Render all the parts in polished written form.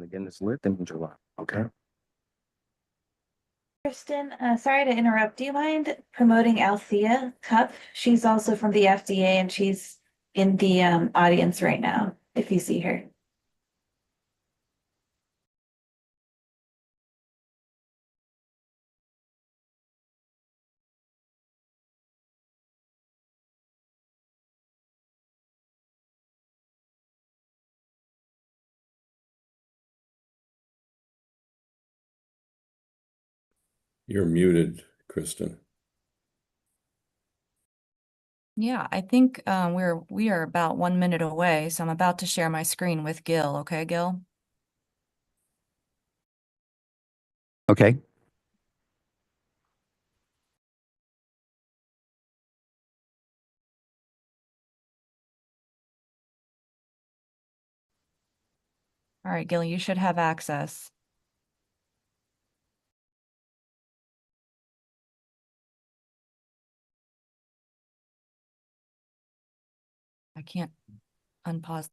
want to get this lit, then July. Okay. Kristen, sorry to interrupt. Do you mind promoting Althea Cup? She's also from the FDA and she's in the audience right now, if you see her. You're muted, Kristen. Yeah, I think we are about 1 minute away, so I'm about to share my screen with Gil. Okay, Gil? Okay. All right, Gil, you should have access. I can't unpause.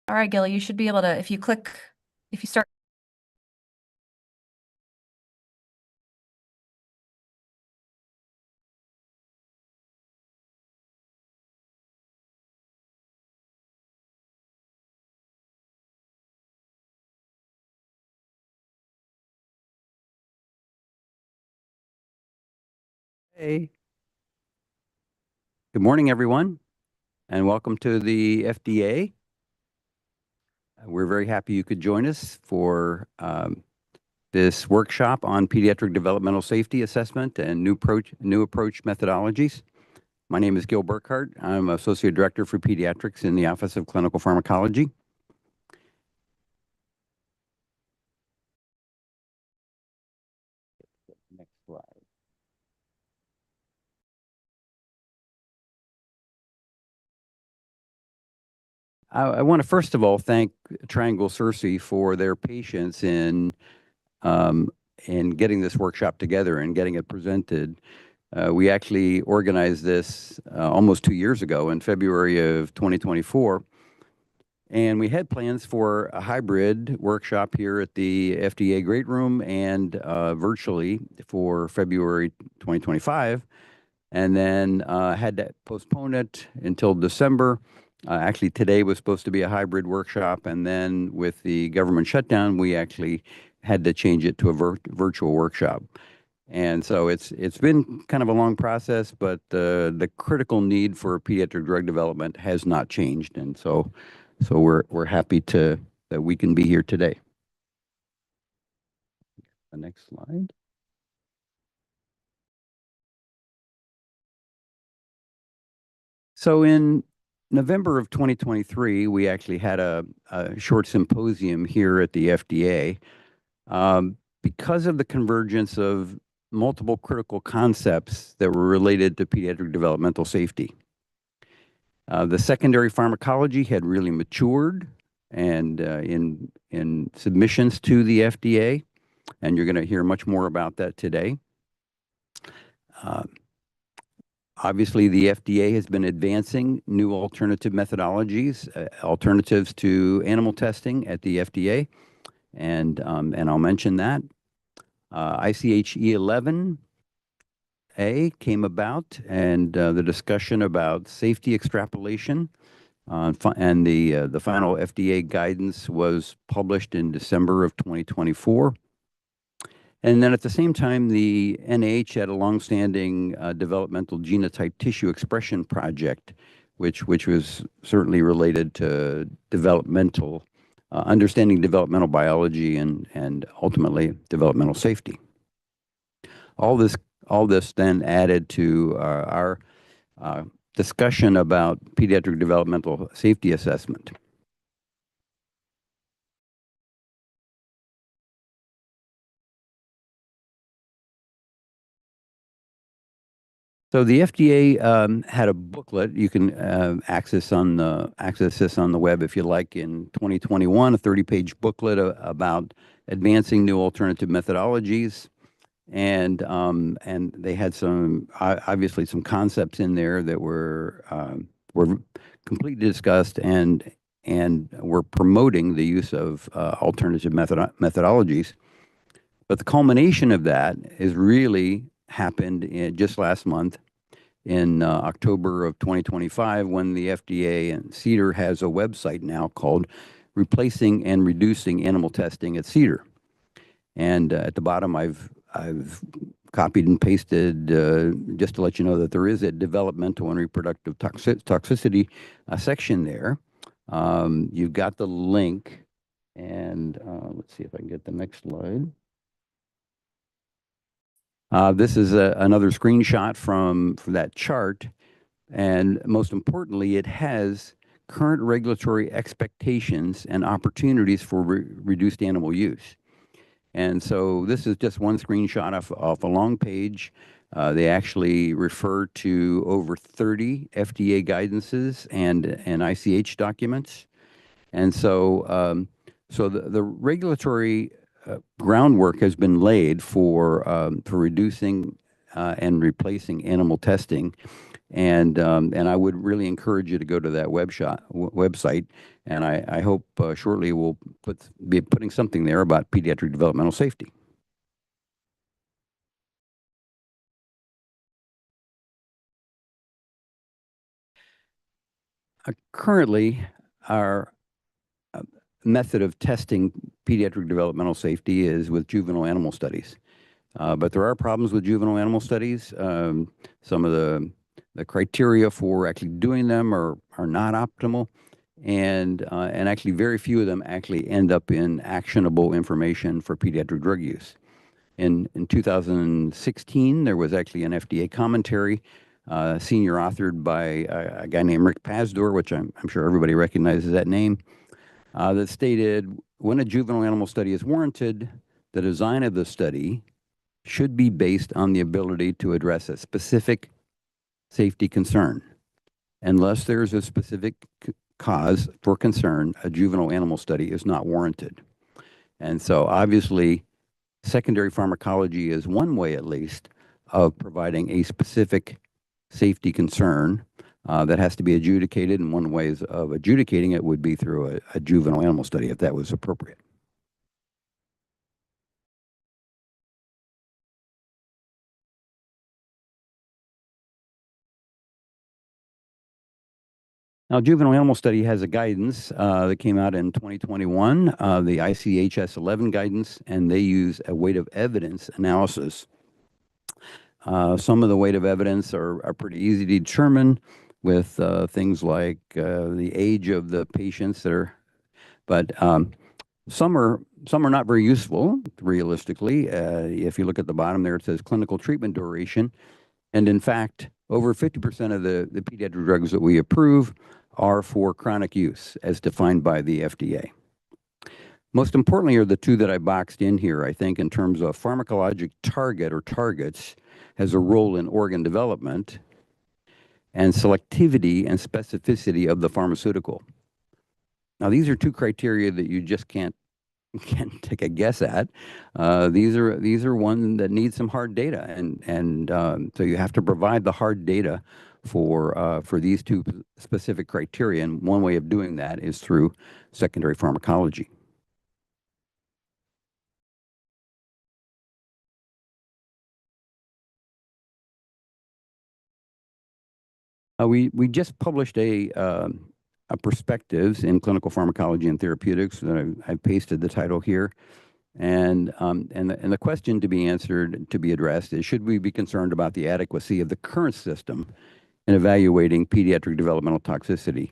All right, Gil, you should be able to, if you start. Hey. Good morning, everyone, and welcome to the FDA. We're very happy you could join us for this workshop on pediatric developmental safety assessment and new approach methodologies. My name is Gil Burkhart. I'm Associate Director for Pediatrics in the Office of Clinical Pharmacology. Next slide. I want to first of all thank Triangle Cersei for their patience in getting this workshop together and getting it presented. We actually organized this almost 2 years ago in February of 2024. And we had plans for a hybrid workshop here at the FDA Great Room and virtually for February 2025. And then had to postpone it until December. Actually, today was supposed to be a hybrid workshop. And then with the government shutdown, we actually had to change it to a virtual workshop. And so it's been kind of a long process, but the critical need for pediatric drug development has not changed. And so we're happy that we can be here today. The next slide. So in November of 2023, we actually had a short symposium here at the FDA. Because of the convergence of multiple critical concepts that were related to pediatric developmental safety. The secondary pharmacology had really matured and in submissions to the FDA, and you're going to hear much more about that today. Obviously, the FDA has been advancing new alternative methodologies, alternatives to animal testing at the FDA, and I'll mention that. ICH E11A came about, and the discussion about safety extrapolation, and the final FDA guidance was published in December of 2024. And then at the same time, the NIH had a longstanding developmental genotype tissue expression project, which was certainly related to developmental, understanding developmental biology and ultimately developmental safety. All this then added to our discussion about pediatric developmental safety assessment. So the FDA had a booklet you can access this on the web if you like. In 2021, a 30-page booklet about advancing new alternative methodologies, and they had some obviously some concepts in there that were completely discussed and were promoting the use of alternative methodologies. But the culmination of that is really happened just last month in October of 2025, when the FDA and CDER has a website now called Replacing and Reducing Animal Testing at CDER. And at the bottom, I've copied and pasted just to let you know that there is a developmental and reproductive toxicity section there. You've got the link, and let's see if I can get the next slide. This is another screenshot from that chart, and most importantly, it has current regulatory expectations and opportunities for reduced animal use. And so this is just one screenshot off a long page. They actually refer to over 30 FDA guidances and ICH documents. And so, the regulatory groundwork has been laid for reducing and replacing animal testing, and I would really encourage you to go to that website, and I hope shortly we'll be putting something there about pediatric developmental safety. Currently, our method of testing pediatric developmental safety is with juvenile animal studies. But there are problems with juvenile animal studies. Some of the criteria for actually doing them are not optimal, and actually very few of them actually end up in actionable information for pediatric drug use. In 2016, there was actually an FDA commentary, senior authored by a guy named Rick Pazdur, which I'm sure everybody recognizes that name, that stated, when a juvenile animal study is warranted, the design of the study should be based on the ability to address a specific safety concern. Unless there's a specific cause for concern, a juvenile animal study is not warranted. And so obviously, secondary pharmacology is one way, at least, of providing a specific safety concern that has to be adjudicated, and one way of adjudicating it would be through a juvenile animal study, if that was appropriate. Now, juvenile animal study has a guidance that came out in 2021, the ICH E11A Guidance, and they use a weight of evidence analysis. Some of the weight of evidence are pretty easy to determine with things like the age of the patients but some are not very useful, realistically. If you look at the bottom there, it says clinical treatment duration. And in fact, over 50% of the pediatric drugs that we approve are for chronic use, as defined by the FDA. Most importantly are the two that I boxed in here, I think, in terms of pharmacologic target or targets has a role in organ development, and selectivity and specificity of the pharmaceutical. Now, these are two criteria that you just can't can take a guess at. These are one that need some hard data, and so you have to provide the hard data for these two specific criteria. And one way of doing that is through secondary pharmacology. We just published a perspectives in clinical pharmacology and therapeutics. I pasted the title here, and the question to be answered, to be addressed, is: should we be concerned about the adequacy of the current system in evaluating pediatric developmental toxicity?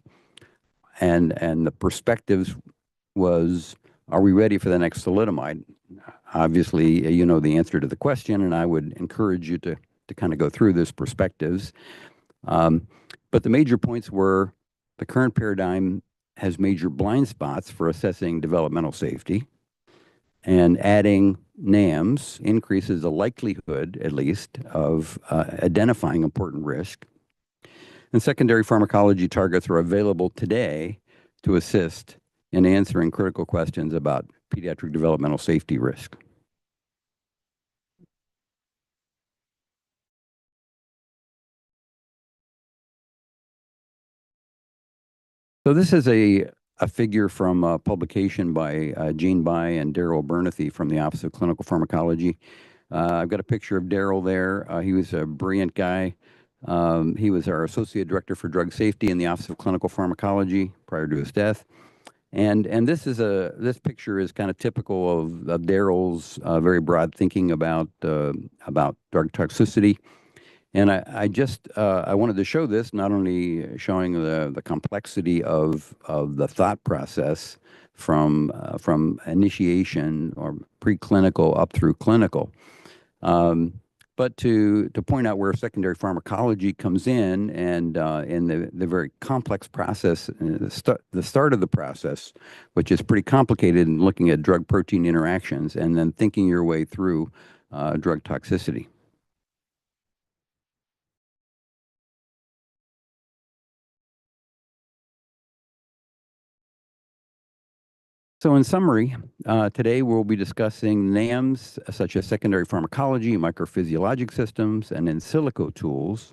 And the perspectives was: are we ready for the next thalidomide? Obviously, you know the answer to the question, and I would encourage you to kind of go through this perspectives. But the major points were: the current paradigm has major blind spots for assessing developmental safety, and adding NAMs increases the likelihood, at least, of identifying important risk. And secondary pharmacology targets are available today to assist in answering critical questions about pediatric developmental safety risk. So this is a figure from a publication by Jean Bai and Daryl Bernathy from the Office of Clinical Pharmacology. I've got a picture of Daryl there. He was a brilliant guy. He was our Associate Director for Drug Safety in the Office of Clinical Pharmacology prior to his death. And this picture is kind of typical of Daryl's very broad thinking about drug toxicity. And I wanted to show this, not only showing the complexity of the thought process from initiation or preclinical up through clinical, but to point out where secondary pharmacology comes in, and in the very complex process, the start of the process, which is pretty complicated in looking at drug protein interactions, and then thinking your way through drug toxicity. So in summary, today we'll be discussing NAMs such as secondary pharmacology, microphysiologic systems, and in silico tools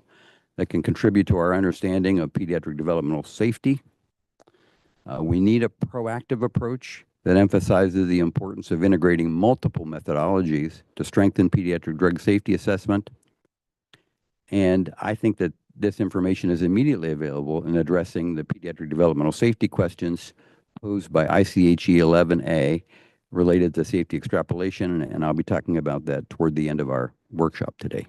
that can contribute to our understanding of pediatric developmental safety. We need a proactive approach that emphasizes the importance of integrating multiple methodologies to strengthen pediatric drug safety assessment. And I think that this information is immediately available in addressing the pediatric developmental safety questions posed by ICH E11A related to safety extrapolation, and I'll be talking about that toward the end of our workshop today.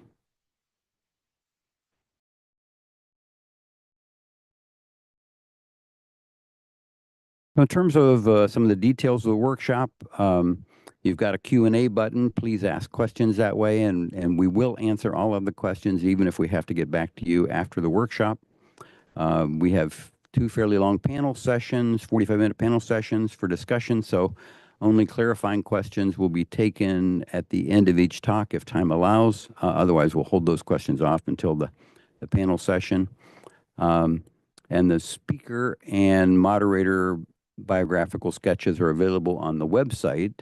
In terms of some of the details of the workshop, you've got a Q&A button. Please ask questions that way, and we will answer all of the questions, even if we have to get back to you after the workshop. We have two fairly long panel sessions, 45-minute panel sessions for discussion, so only clarifying questions will be taken at the end of each talk if time allows. Otherwise, we'll hold those questions off until the panel session. And the speaker and moderator biographical sketches are available on the website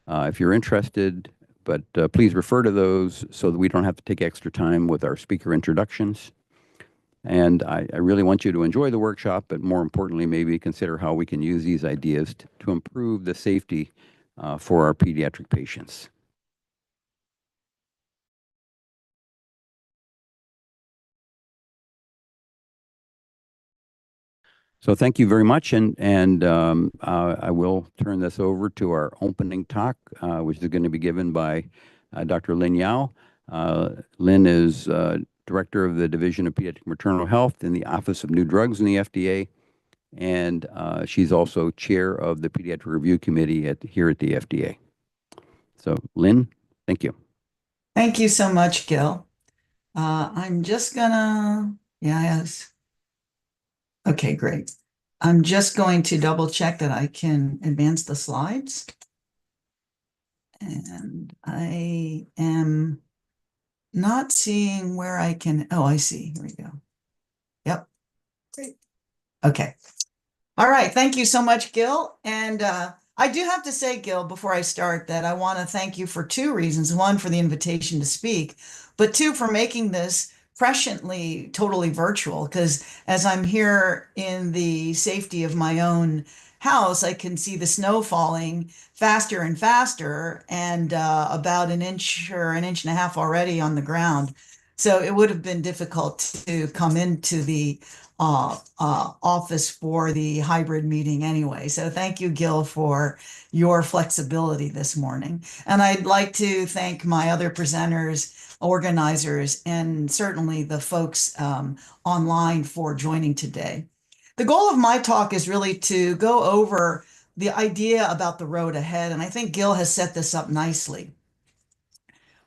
if you're interested, but please refer to those so that we don't have to take extra time with our speaker introductions. And I really want you to enjoy the workshop, but more importantly, maybe consider how we can use these ideas to improve the safety for our pediatric patients. So thank you very much, and I will turn this over to our opening talk, which is going to be given by Dr. Lin Yao. Lin is Director of the Division of Pediatric Maternal Health in the Office of New Drugs in the FDA, and she's also chair of the Pediatric Review Committee here at the FDA. So, Lynn, thank you. Thank you so much, Gil. I'm just gonna, yes. Okay, great. I'm just going to double check that I can advance the slides. And I am not seeing where I can, oh, I see, here we go. Yep, great. Okay. All right, thank you so much, Gil. And I do have to say, Gil, before I start, that I want to thank you for two reasons. One, for the invitation to speak, but two, for making this presciently totally virtual. Because as I'm here in the safety of my own house, I can see the snow falling faster and faster, and about an inch or an inch and a half already on the ground. So it would have been difficult to come into the office for the hybrid meeting anyway. So thank you, Gil, for your flexibility this morning. And I'd like to thank my other presenters, organizers, and certainly the folks online for joining today. The goal of my talk is really to go over the idea about the road ahead, and I think Gil has set this up nicely.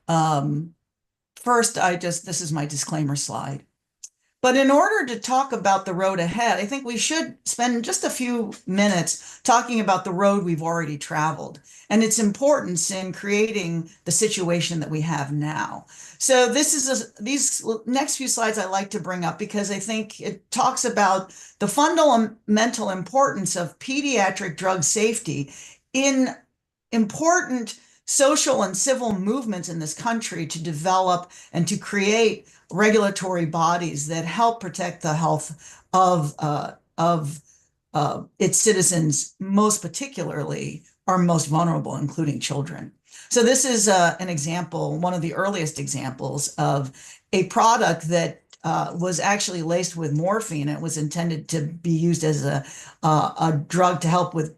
First, this is my disclaimer slide. But in order to talk about the road ahead, I think we should spend just a few minutes talking about the road we've already traveled and its importance in creating the situation that we have now. So these next few slides I like to bring up because I think it talks about the fundamental importance of pediatric drug safety in important social and civil movements in this country to develop and to create regulatory bodies that help protect the health of its citizens, most particularly our most vulnerable, including children. So this is an example, one of the earliest examples of a product that was actually laced with morphine. It was intended to be used as a drug to help with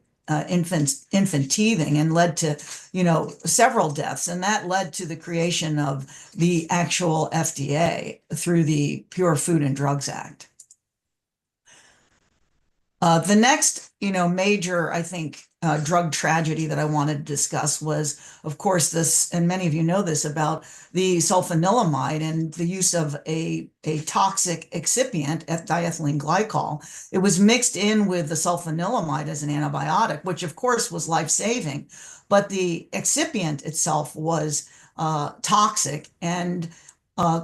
infant teething, and led to, several deaths. And that led to the creation of the actual FDA through the Pure Food and Drugs Act. The next, major, I think, drug tragedy that I wanted to discuss was, of course, this, and many of you know this, about the sulfanilamide and the use of a toxic excipient, diethylene glycol. It was mixed in with the sulfanilamide as an antibiotic, which of course was life-saving, but the excipient itself was toxic and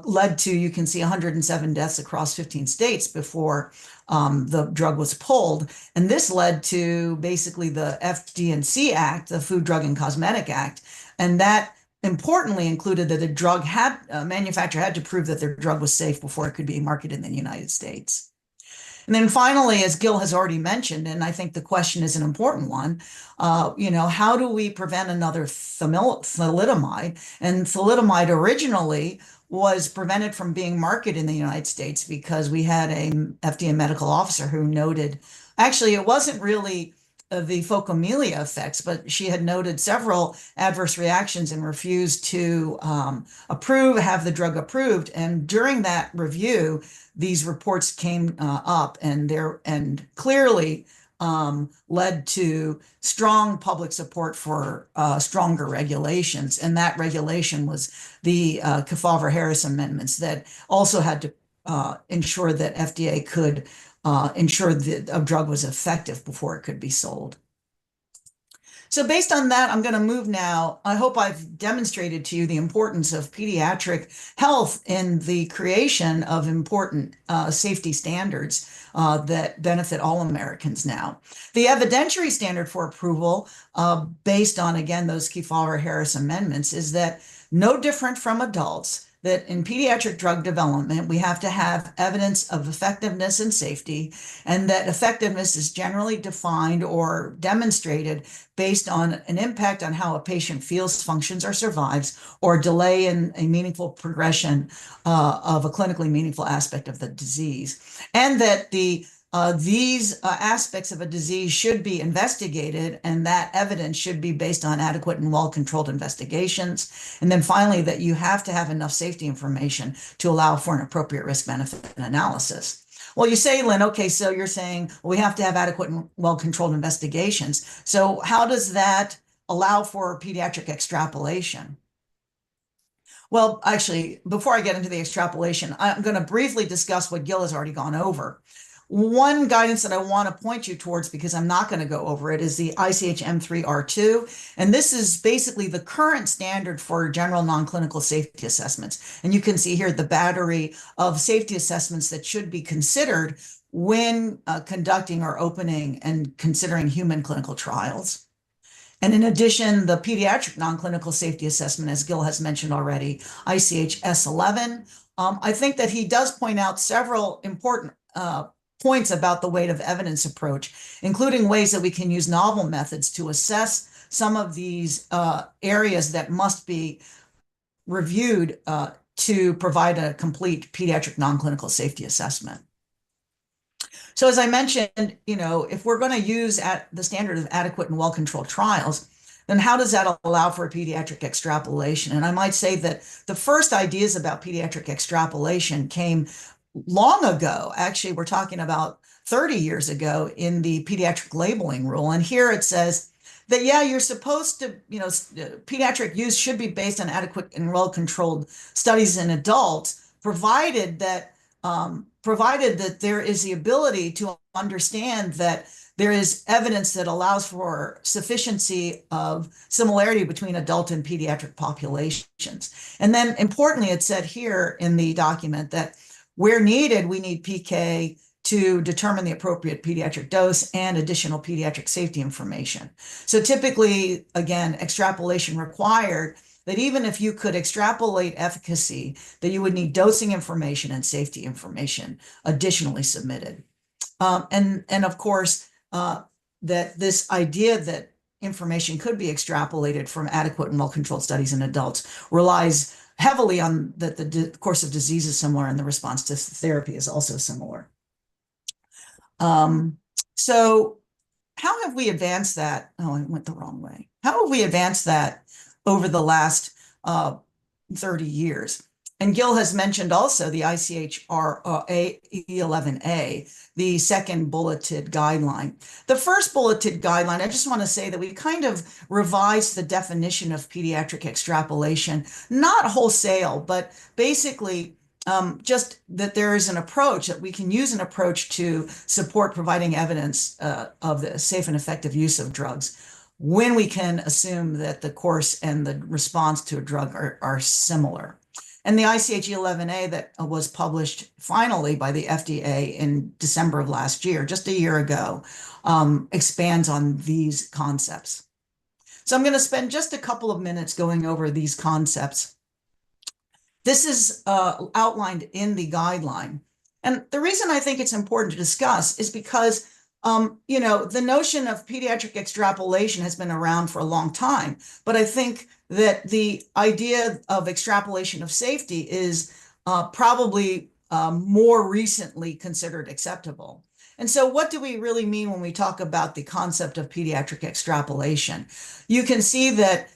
led to, you can see, 107 deaths across 15 states before the drug was pulled. And this led to basically the FD&C Act, the Food, Drug, and Cosmetic Act. And that importantly included that a manufacturer had to prove that their drug was safe before it could be marketed in the United States. And then finally, as Gil has already mentioned, and I think the question is an important one, how do we prevent another thalidomide? And thalidomide originally was prevented from being marketed in the United States because we had a FDA medical officer who noted, actually, it wasn't really the phocomelia effects, but she had noted several adverse reactions and refused to have the drug approved. And during that review, these reports came up, and clearly led to strong public support for stronger regulations. And that regulation was the Kefauver-Harris amendments that also had to ensure that FDA could ensure that a drug was effective before it could be sold. So based on that, I'm going to move now. I hope I've demonstrated to you the importance of pediatric health in the creation of important safety standards that benefit all Americans now. The evidentiary standard for approval, based on, again, those Kefauver-Harris amendments, is that no different from adults, that in pediatric drug development, we have to have evidence of effectiveness and safety, and that effectiveness is generally defined or demonstrated based on an impact on how a patient feels, functions, or survives, or delay in a meaningful progression of a clinically meaningful aspect of the disease. And that these aspects of a disease should be investigated, and that evidence should be based on adequate and well-controlled investigations. And then finally, that you have to have enough safety information to allow for an appropriate risk-benefit analysis. Well, you say, Lynn, okay, so you're saying, well, we have to have adequate and well-controlled investigations. So how does that allow for pediatric extrapolation? Well, actually, before I get into the extrapolation, I'm going to briefly discuss what Gil has already gone over. One guidance that I want to point you towards, because I'm not going to go over it, is the ICH M3R2. And this is basically the current standard for general non-clinical safety assessments. And you can see here the battery of safety assessments that should be considered when conducting or opening and considering human clinical trials. And in addition, the pediatric non-clinical safety assessment, as Gil has mentioned already, ICH E11A. I think that he does point out several important points about the weight of evidence approach, including ways that we can use novel methods to assess some of these areas that must be reviewed to provide a complete pediatric non-clinical safety assessment. So as I mentioned, if we're going to use the standard of adequate and well-controlled trials, then how does that allow for a pediatric extrapolation? And I might say that the first ideas about pediatric extrapolation came long ago. Actually, we're talking about 30 years ago in the pediatric labeling rule. And here it says that, yeah, you're supposed to, pediatric use should be based on adequate and well-controlled studies in adults, provided that there is the ability to understand that there is evidence that allows for sufficiency of similarity between adult and pediatric populations. And then importantly, it said here in the document that where needed, we need PK to determine the appropriate pediatric dose and additional pediatric safety information. So typically, again, extrapolation required that even if you could extrapolate efficacy, that you would need dosing information and safety information additionally submitted. And of course, that this idea that information could be extrapolated from adequate and well-controlled studies in adults relies heavily on that the course of disease is similar and the response to therapy is also similar. So how have we advanced that? Oh, I went the wrong way. How have we advanced that over the last 30 years? And Gil has mentioned also the ICH E11A, the second bulleted guideline. The first bulleted guideline, I just want to say that we kind of revised the definition of pediatric extrapolation, not wholesale, but basically just that there is an approach, that we can use an approach to support providing evidence of the safe and effective use of drugs when we can assume that the course and the response to a drug are similar. And the ICH E11A that was published finally by the FDA in December of last year, just a year ago, expands on these concepts. So I'm going to spend just a couple of minutes going over these concepts. This is outlined in the guideline. And the reason I think it's important to discuss is because the notion of pediatric extrapolation has been around for a long time, but I think that the idea of extrapolation of safety is probably more recently considered acceptable. And so what do we really mean when we talk about the concept of pediatric extrapolation? You can see that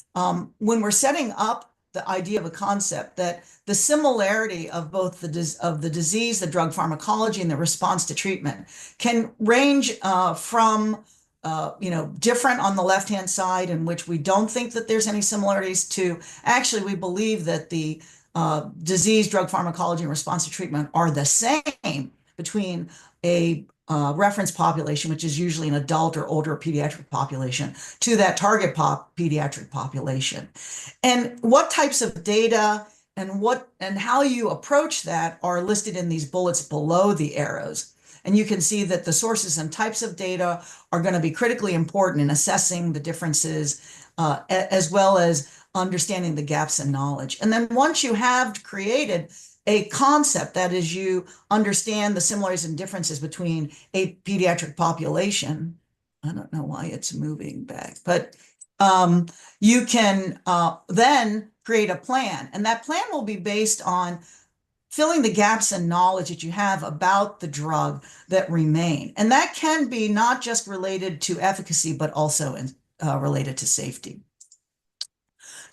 when we're setting up the idea of a concept, that the similarity of both the disease, the drug pharmacology, and the response to treatment can range from different on the left-hand side, in which we don't think that there's any similarities, to actually we believe that the disease, drug pharmacology, and response to treatment are the same between a reference population, which is usually an adult or older pediatric population, to that target pediatric population. And what types of data and how you approach that are listed in these bullets below the arrows. And you can see that the sources and types of data are going to be critically important in assessing the differences, as well as understanding the gaps in knowledge. And then once you have created a concept, that is, you understand the similarities and differences between a pediatric population. I don't know why it's moving back, but you can then create a plan. And that plan will be based on filling the gaps in knowledge that you have about the drug that remain. And that can be not just related to efficacy, but also related to safety.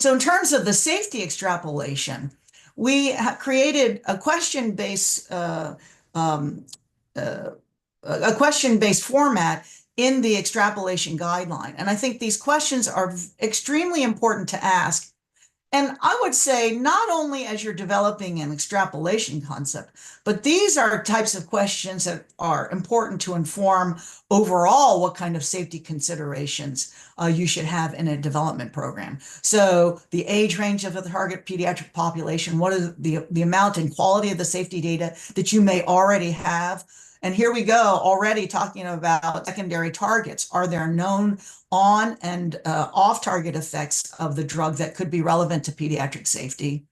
So in terms of the safety extrapolation, we created a question-based format in the extrapolation guideline. And I think these questions are extremely important to ask. And I would say not only as you're developing an extrapolation concept, but these are types of questions that are important to inform overall what kind of safety considerations you should have in a development program. So the age range of the target pediatric population, what is the amount and quality of the safety data that you may already have, And here we go, already talking about secondary targets. Are there known on and off-target effects of the drug that could be relevant to pediatric safety?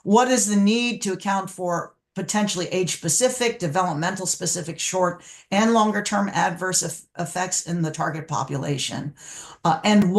What is the need to account for potentially age-specific, developmental-specific, short and longer-term adverse effects in the target population? And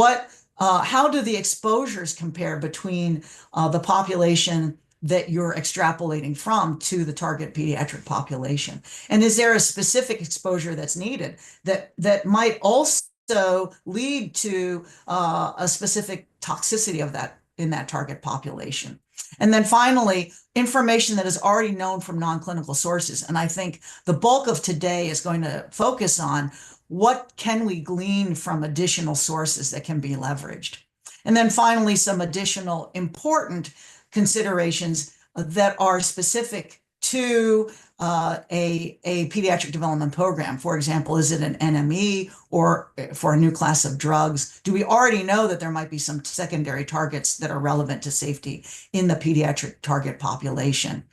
how do the exposures compare between the population that you're extrapolating from to the target pediatric population? And is there a specific exposure that's needed that might also lead to a specific toxicity of that in that target population? And then finally, information that is already known from non-clinical sources. And I think the bulk of today is going to focus on what can we glean from additional sources that can be leveraged. And then finally, some additional important considerations that are specific to a pediatric development program. For example, is it an NME or for a new class of drugs? Do we already know that there might be some secondary targets that are relevant to safety in the pediatric target population?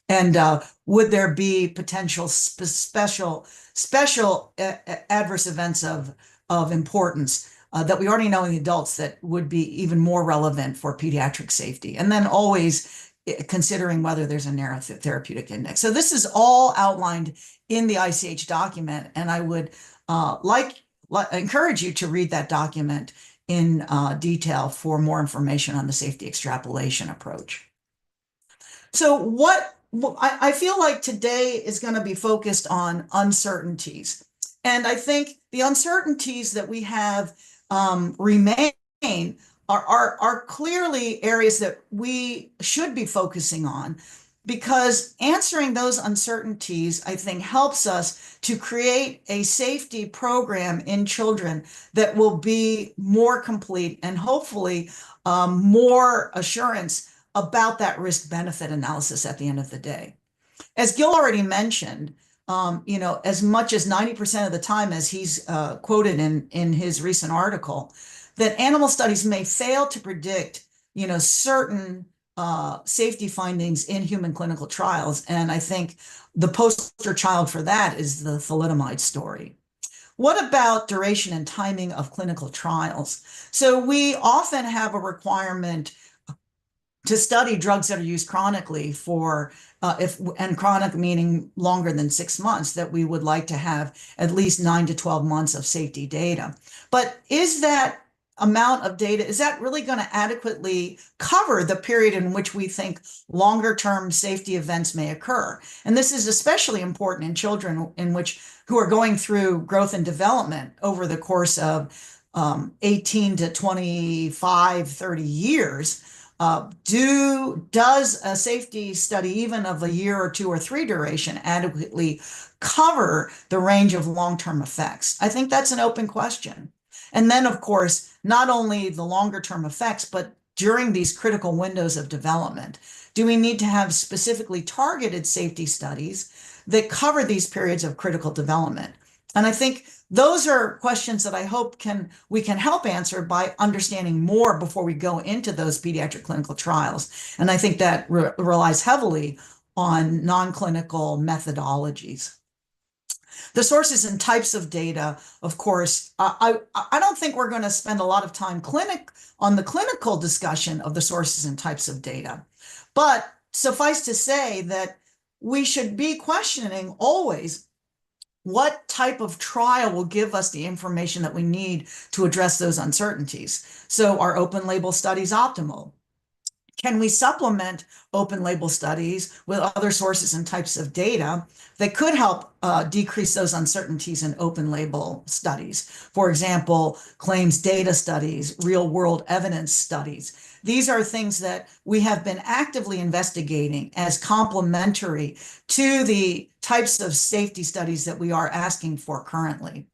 And would there be potential special adverse events of importance that we already know in the adults that would be even more relevant for pediatric safety? And then always considering whether there's a narrow therapeutic index. So this is all outlined in the ICH document, and I would encourage you to read that document in detail for more information on the safety extrapolation approach. So I feel like today is going to be focused on uncertainties. And I think the uncertainties that we have remain are clearly areas that we should be focusing on, because answering those uncertainties, I think, helps us to create a safety program in children that will be more complete and hopefully more assurance about that risk-benefit analysis at the end of the day. As Gil already mentioned, as much as 90% of the time, as he's quoted in his recent article, that animal studies may fail to predict, certain safety findings in human clinical trials. And I think the poster child for that is the thalidomide story. What about duration and timing of clinical trials? So we often have a requirement to study drugs that are used chronically for, and chronic meaning longer than 6 months, that we would like to have at least 9 to 12 months of safety data. But is that amount of data, is that really going to adequately cover the period in which we think longer term safety events may occur? And this is especially important in children who are going through growth and development over the course of 18 to 25, 30 years. Does a safety study, even of a year or 2 or 3 duration, adequately cover the range of long-term effects? I think that's an open question. And then, of course, not only the longer-term effects, but during these critical windows of development, do we need to have specifically targeted safety studies that cover these periods of critical development? And I think those are questions that I hope we can help answer by understanding more before we go into those pediatric clinical trials. And I think that relies heavily on non-clinical methodologies. The sources and types of data, of course, I don't think we're going to spend a lot of time on the clinical discussion of the sources and types of data. But suffice to say that we should be questioning always what type of trial will give us the information that we need to address those uncertainties. So are open label studies optimal? Can we supplement open label studies with other sources and types of data that could help decrease those uncertainties in open label studies? For example, claims data studies, real world evidence studies. These are things that we have been actively investigating as complementary to the types of safety studies that we are asking for currently.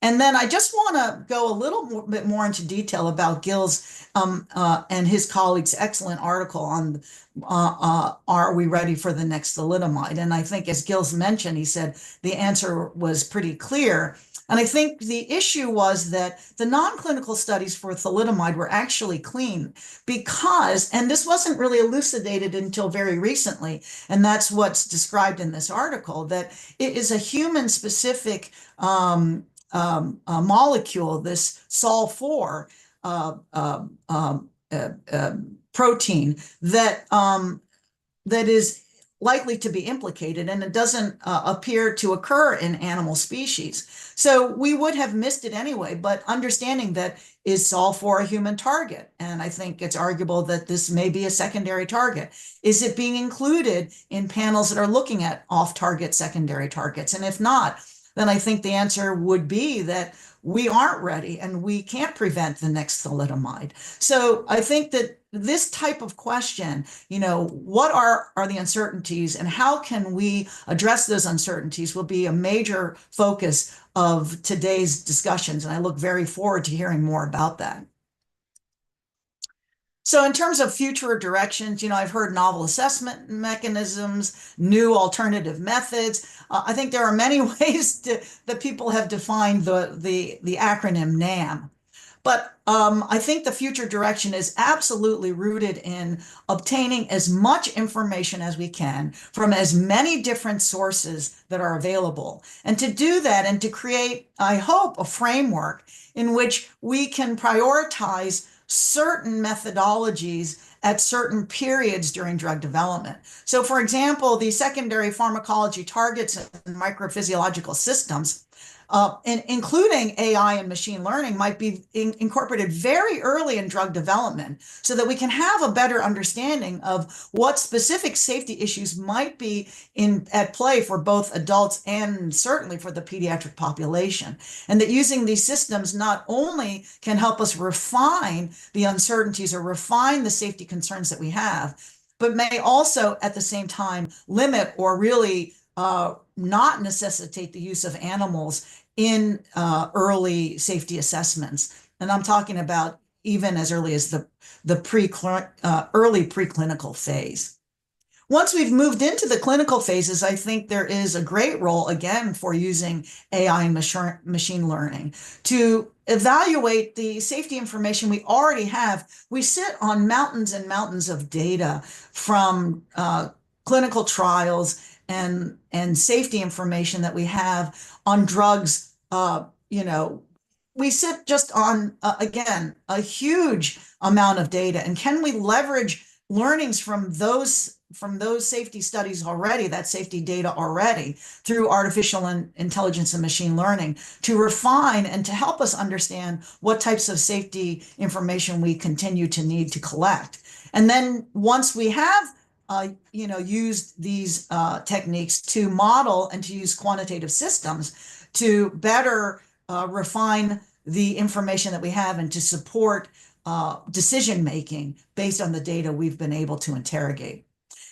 And then I just want to go a little bit more into detail about Gil's and his colleagues' excellent article on are we ready for the next thalidomide? And I think, as Gil's mentioned, he said the answer was pretty clear. And I think the issue was that the non-clinical studies for thalidomide were actually clean because, and this wasn't really elucidated until very recently, and that's what's described in this article, that it is a human-specific molecule, this Sol4 protein that that is likely to be implicated, and it doesn't appear to occur in animal species. So we would have missed it anyway, but understanding that is Sol4 a human target? And I think it's arguable that this may be a secondary target. Is it being included in panels that are looking at off-target secondary targets? And if not, then I think the answer would be that we aren't ready and we can't prevent the next thalidomide. So I think that this type of question, what are the uncertainties and how can we address those uncertainties, will be a major focus of today's discussions. And I look very forward to hearing more about that. So in terms of future directions, I've heard novel assessment mechanisms, new alternative methods. I think there are many ways that people have defined the acronym NAM. But I think the future direction is absolutely rooted in obtaining as much information as we can from as many different sources that are available. And to do that and to create, I hope, a framework in which we can prioritize certain methodologies at certain periods during drug development. So for example, the secondary pharmacology targets and microphysiological systems, including AI and machine learning, might be incorporated very early in drug development so that we can have a better understanding of what specific safety issues might be at play for both adults and certainly for the pediatric population. And that using these systems not only can help us refine the uncertainties or refine the safety concerns that we have, but may also at the same time limit or really not necessitate the use of animals in early safety assessments. And I'm talking about even as early as the early preclinical phase. Once we've moved into the clinical phases, I think there is a great role, again, for using AI and machine learning to evaluate the safety information we already have. We sit on mountains and mountains of data from clinical trials and safety information that we have on drugs. We sit just on, again, a huge amount of data. And can we leverage learnings from those safety studies already, that safety data already, through artificial intelligence and machine learning to refine and to help us understand what types of safety information we continue to need to collect? And then once we have used these techniques to model and to use quantitative systems to better refine the information that we have and to support decision-making based on the data we've been able to interrogate.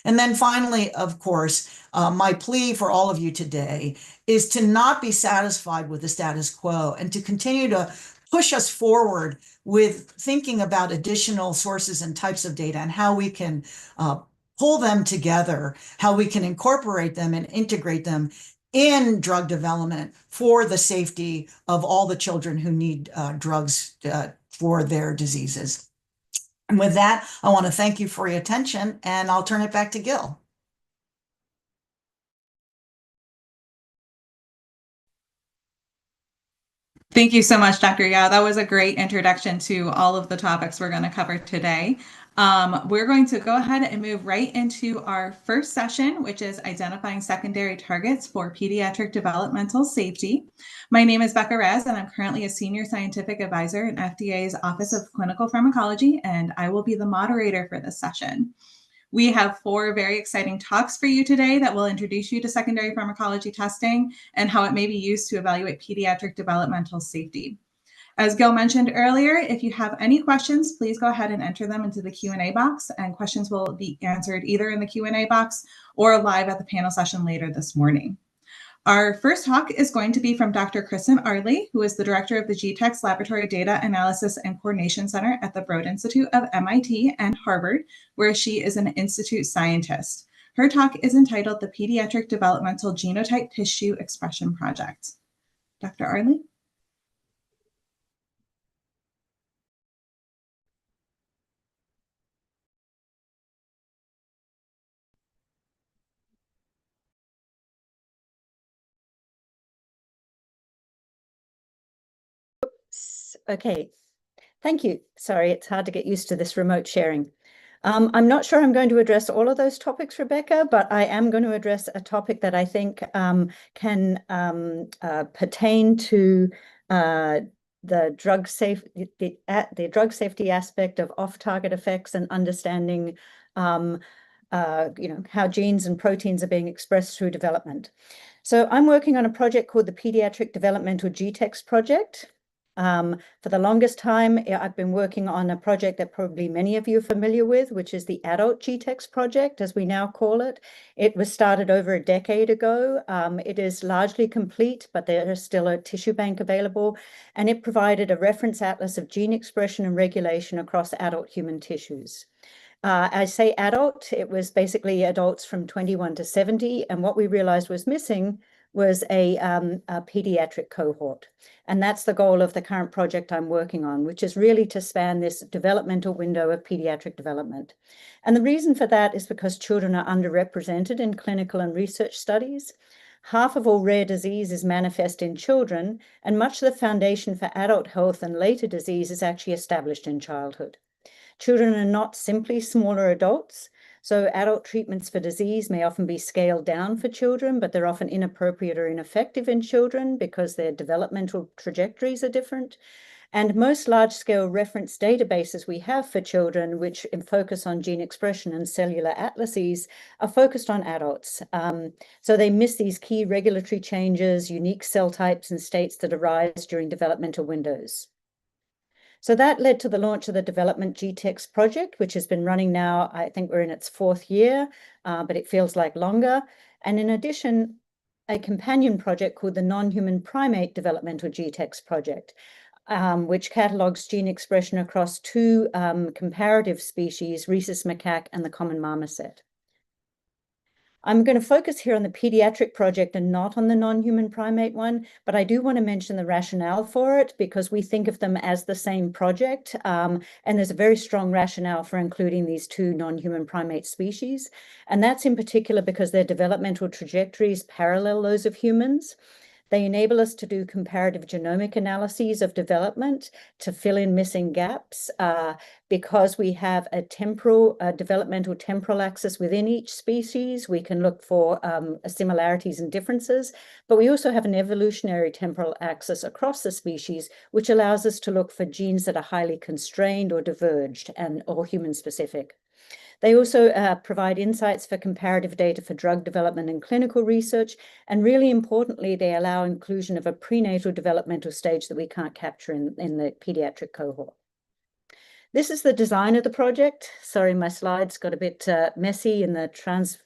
And then finally, of course, my plea for all of you today is to not be satisfied with the status quo and to continue to push us forward with thinking about additional sources and types of data and how we can pull them together, how we can incorporate them and integrate them in drug development for the safety of all the children who need drugs for their diseases. And with that, I want to thank you for your attention, and I'll turn it back to Gil. Thank you so much, Dr. Yao. That was a great introduction to all of the topics we're going to cover today. We're going to go ahead and move right into our first session, which is identifying secondary targets for pediatric developmental safety. My name is Becca Rez, and I'm currently a senior scientific advisor in FDA's Office of Clinical Pharmacology, and I will be the moderator for this session. We have 4 very exciting talks for you today that will introduce you to secondary pharmacology testing and how it may be used to evaluate pediatric developmental safety. As Gil mentioned earlier, if you have any questions, please go ahead and enter them into the Q&A box, and questions will be answered either in the Q&A box or live at the panel session later this morning. Our first talk is going to be from Dr. Kristen Arley, who is the director of the GTEx Laboratory Data Analysis and Coordination Center at the Broad Institute of MIT and Harvard, where she is an institute scientist. Her talk is entitled The Pediatric Developmental Genotype Tissue Expression Project. Dr. Arley? Okay, thank you. Sorry, it's hard to get used to this remote sharing. I'm not sure I'm going to address all of those topics, Rebecca, but I am going to address a topic that I think can pertain to the drug safety aspect of off-target effects and understanding how genes and proteins are being expressed through development. So I'm working on a project called the Pediatric Developmental GTEx project. For the longest time, I've been working on a project that probably many of you are familiar with, which is the Adult GTEx project, as we now call it. It was started over a decade ago. It is largely complete, but there is still a tissue bank available, and it provided a reference atlas of gene expression and regulation across adult human tissues. I say adult, it was basically adults from 21 to 70, and what we realized was missing was a pediatric cohort. And that's the goal of the current project I'm working on, which is really to span this developmental window of pediatric development. And the reason for that is because children are underrepresented in clinical and research studies. Half of all rare disease is manifest in children, and much of the foundation for adult health and later disease is actually established in childhood. Children are not simply smaller adults, so adult treatments for disease may often be scaled down for children, but they're often inappropriate or ineffective in children because their developmental trajectories are different. And most large-scale reference databases we have for children, which focus on gene expression and cellular atlases, are focused on adults. So they miss these key regulatory changes, unique cell types and states that arise during developmental windows. So that led to the launch of the Development GTEx project, which has been running now, I think we're in its 4th year, but it feels like longer. And in addition, a companion project called the Non-Human Primate Developmental GTEx project, which catalogs gene expression across 2 comparative species, rhesus macaque and the common marmoset. I'm going to focus here on the pediatric project and not on the non-human primate one, but I do want to mention the rationale for it because we think of them as the same project, and there's a very strong rationale for including these 2 non-human primate species, and that's in particular because their developmental trajectories parallel those of humans. They enable us to do comparative genomic analyses of development to fill in missing gaps because we have a developmental temporal axis within each species. We can look for similarities and differences, but we also have an evolutionary temporal axis across the species, which allows us to look for genes that are highly constrained or diverged or human-specific. They also provide insights for comparative data for drug development and clinical research. And really importantly, they allow inclusion of a prenatal developmental stage that we can't capture in the pediatric cohort. This is the design of the project. Sorry, my slides got a bit messy in the transfer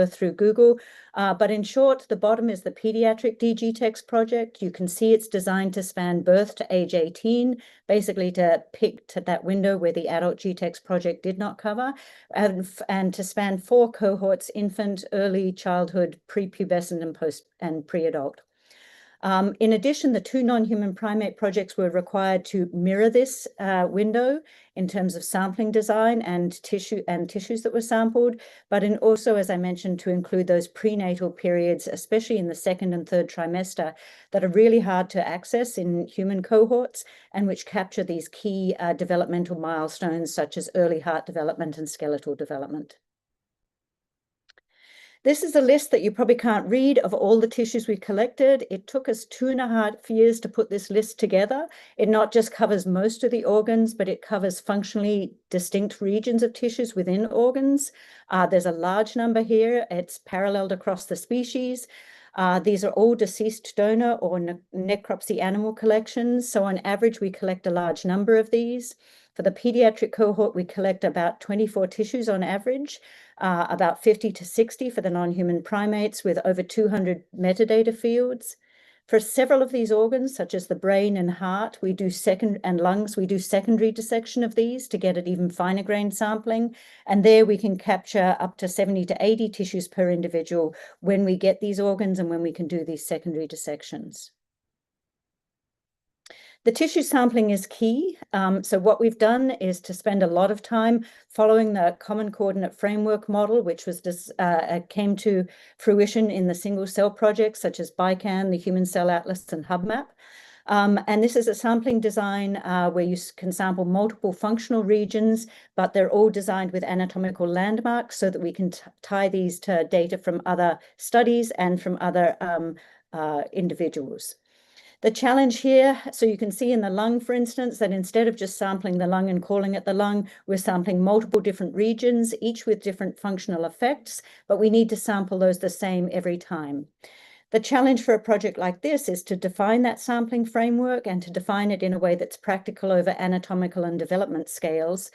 through Google. But in short, the bottom is the pediatric DGTEx project. You can see it's designed to span birth to age 18, basically to pick to that window where the adult GTEx project did not cover, and to span 4 cohorts: infant, early childhood, prepubescent, and pre-adult. In addition, the 2 non-human primate projects were required to mirror this window in terms of sampling design and tissues that were sampled, but also, as I mentioned, to include those prenatal periods, especially in the 2nd and 3rd trimester, that are really hard to access in human cohorts and which capture these key developmental milestones such as early heart development and skeletal development. This is a list that you probably can't read of all the tissues we collected. It took us 2.5 years to put this list together. It not just covers most of the organs, but it covers functionally distinct regions of tissues within organs. There's a large number here. It's paralleled across the species. These are all deceased donor or necropsy animal collections. So on average, we collect a large number of these. For the pediatric cohort, we collect about 24 tissues on average, about 50 to 60 for the non-human primates, with over 200 metadata fields. For several of these organs, such as the brain and heart, and lungs, we do secondary dissection of these to get at even finer grain sampling. And there we can capture up to 70 to 80 tissues per individual when we get these organs and when we can do these secondary dissections. The tissue sampling is key. So what we've done is to spend a lot of time following the common coordinate framework model, which was came to fruition in the single cell projects such as BICAN, the Human Cell Atlas, and HubMap. And this is a sampling design where you can sample multiple functional regions, but they're all designed with anatomical landmarks so that we can tie these to data from other studies and from other individuals. The challenge here, so you can see in the lung, for instance, that instead of just sampling the lung and calling it the lung, we're sampling multiple different regions, each with different functional effects, but we need to sample those the same every time. The challenge for a project like this is to define that sampling framework and to define it in a way that's practical over anatomical and development scales,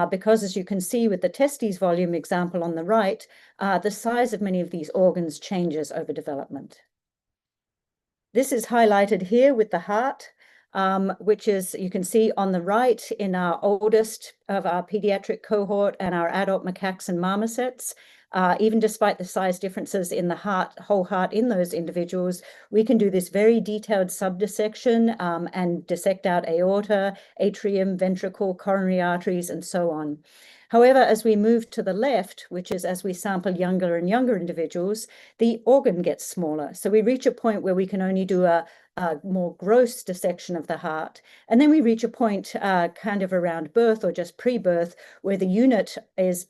because as you can see with the testes volume example on the right, the size of many of these organs changes over development. This is highlighted here with the heart, which is, you can see on the right in our oldest of our pediatric cohort and our adult macaques and marmosets. Even despite the size differences in the heart, whole heart in those individuals, we can do this very detailed subdissection and dissect out aorta, atrium, ventricle, coronary arteries, and so on. However, as we move to the left, which is as we sample younger and younger individuals, the organ gets smaller. So we reach a point where we can only do a more gross dissection of the heart. And then we reach a point kind of around birth or just pre-birth where the unit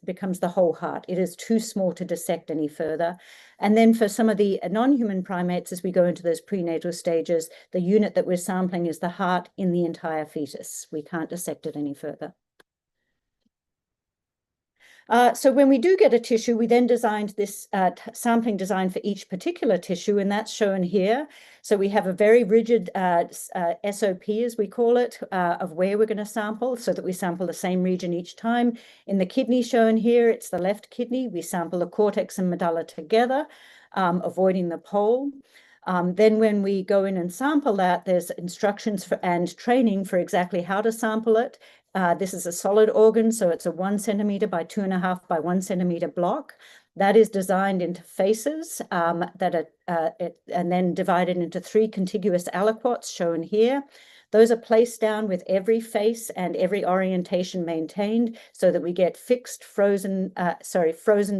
becomes the whole heart. It is too small to dissect any further. And then for some of the non-human primates, as we go into those prenatal stages, the unit that we're sampling is the heart in the entire fetus. We can't dissect it any further. So when we do get a tissue, we then designed this sampling design for each particular tissue, and that's shown here. So we have a very rigid SOP, as we call it, of where we're going to sample so that we sample the same region each time. In the kidney shown here, it's the left kidney. We sample the cortex and medulla together, avoiding the pole. Then when we go in and sample that, there's instructions and training for exactly how to sample it. This is a solid organ, so it's a 1 centimeter by 2.5 by 1 centimeter block. That is designed into faces and then divided into 3 contiguous aliquots shown here. Those are placed down with every face and every orientation maintained so that we get frozen,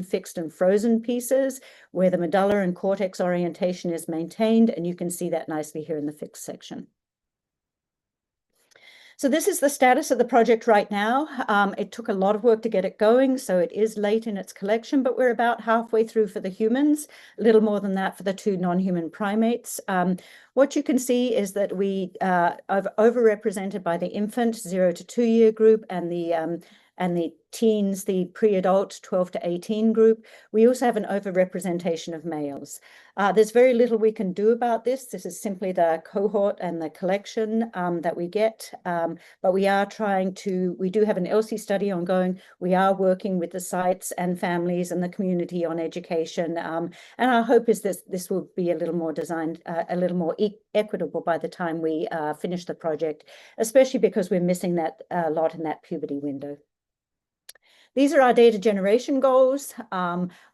fixed, and frozen pieces where the medulla and cortex orientation is maintained, and you can see that nicely here in the fixed section. So this is the status of the project right now. It took a lot of work to get it going, so it is late in its collection, but we're about halfway through for the humans, a little more than that for the 2 non-human primates. What you can see is that we are overrepresented by the infant 0 to 2 year group and the teens, the pre-adult 12 to 18 group. We also have an overrepresentation of males. There's very little we can do about this. This is simply the cohort and the collection that we get. But we are we do have an ELSI study ongoing. We are working with the sites and families and the community on education. And our hope is this will be a little more designed, a little more equitable by the time we finish the project, especially because we're missing that lot in that puberty window. These are our data generation goals.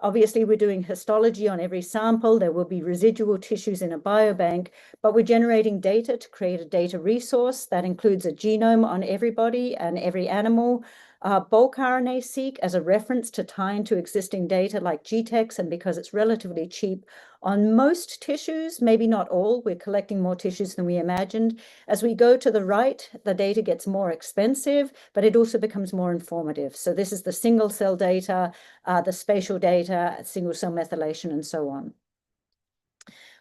Obviously, we're doing histology on every sample. There will be residual tissues in a biobank, but we're generating data to create a data resource that includes a genome on everybody and every animal, bulk RNA-seq as a reference to tie into existing data like GTEx, and because it's relatively cheap on most tissues, maybe not all. We're collecting more tissues than we imagined. As we go to the right, the data gets more expensive, but it also becomes more informative. So this is the single cell data, the spatial data, single cell methylation, and so on.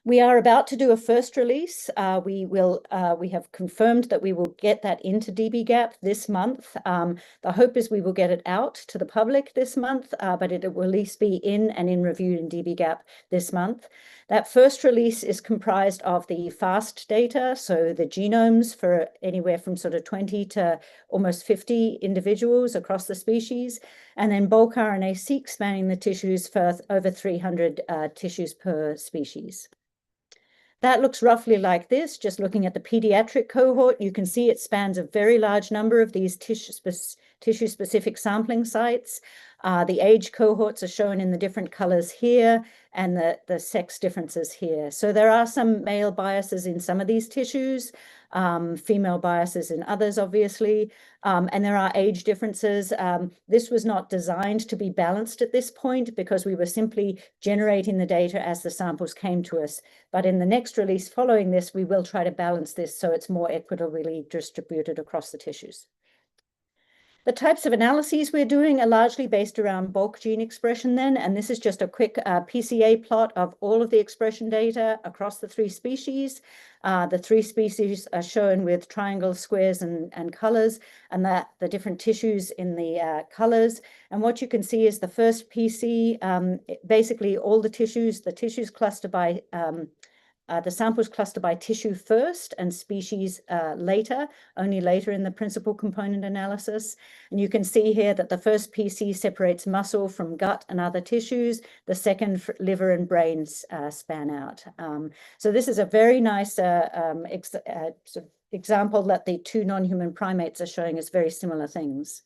We are about to do a first release. We have confirmed that we will get that into dbGaP this month. The hope is we will get it out to the public this month, but it will at least be in and in review in dbGaP this month. That first release is comprised of the FAST data, so the genomes for anywhere from sort of 20 to almost 50 individuals across the species, and then bulk RNA-seq spanning the tissues for over 300 tissues per species. That looks roughly like this. Just looking at the pediatric cohort, you can see it spans a very large number of these tissue-specific sampling sites. The age cohorts are shown in the different colors here, and the sex differences here. So there are some male biases in some of these tissues, female biases in others, obviously, and there are age differences. This was not designed to be balanced at this point because we were simply generating the data as the samples came to us. But in the next release following this, we will try to balance this so it's more equitably distributed across the tissues. The types of analyses we're doing are largely based around bulk gene expression then, and this is just a quick PCA plot of all of the expression data across the 3 species. The 3 species are shown with triangles, squares, and colors, and the different tissues in the colors. And what you can see is the first PC, basically all the tissues cluster by the samples cluster by tissue first and species later, only later in the principal component analysis. And you can see here that the first PC separates muscle from gut and other tissues. The second, liver and brains span out. So this is a very nice sort of example that the 2 non-human primates are showing us very similar things.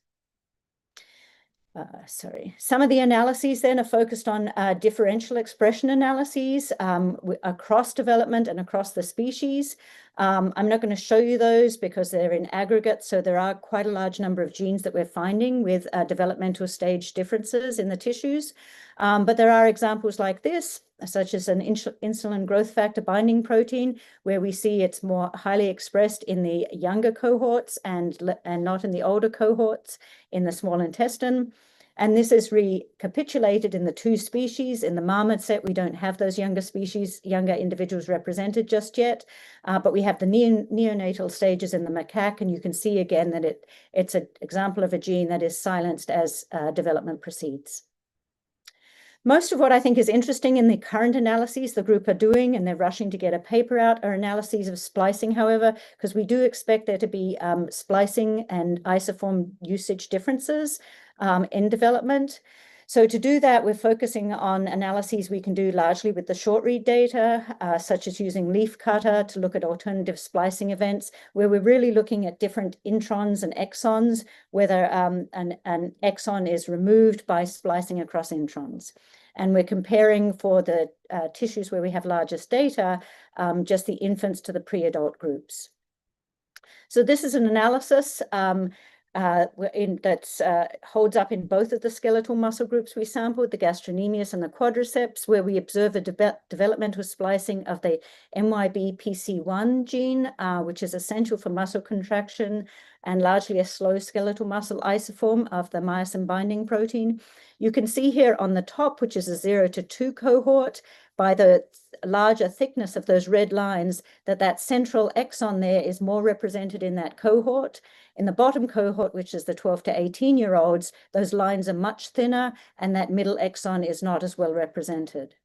Some of the analyses then are focused on differential expression analyses across development and across the species. I'm not going to show you those because they're in aggregate, so there are quite a large number of genes that we're finding with developmental stage differences in the tissues. But there are examples like this, such as an insulin growth factor binding protein, where we see it's more highly expressed in the younger cohorts and not in the older cohorts in the small intestine. And this is recapitulated in the 2 species. In the marmot set, we don't have those younger individuals represented just yet, but we have the neonatal stages in the macaque, and you can see again that it's an example of a gene that is silenced as development proceeds. Most of what I think is interesting in the current analyses the group are doing, and they're rushing to get a paper out, are analyses of splicing, however, because we do expect there to be splicing and isoform usage differences in development. So to do that, we're focusing on analyses we can do largely with the short read data, such as using leaf cutter to look at alternative splicing events, where we're really looking at different introns and exons, whether an exon is removed by splicing across introns. And we're comparing for the tissues where we have largest data, just the infants to the pre-adult groups. So this is an analysis that holds up in both of the skeletal muscle groups we sampled, the gastrocnemius and the quadriceps, where we observe a developmental splicing of the MYBPC1 gene, which is essential for muscle contraction and largely a slow skeletal muscle isoform of the myosin binding protein. You can see here on the top, which is a 0 to 2 cohort, by the larger thickness of those red lines, that central exon there is more represented in that cohort. In the bottom cohort, which is the 12 to 18-year-olds, those lines are much thinner, and that middle exon is not as well represented.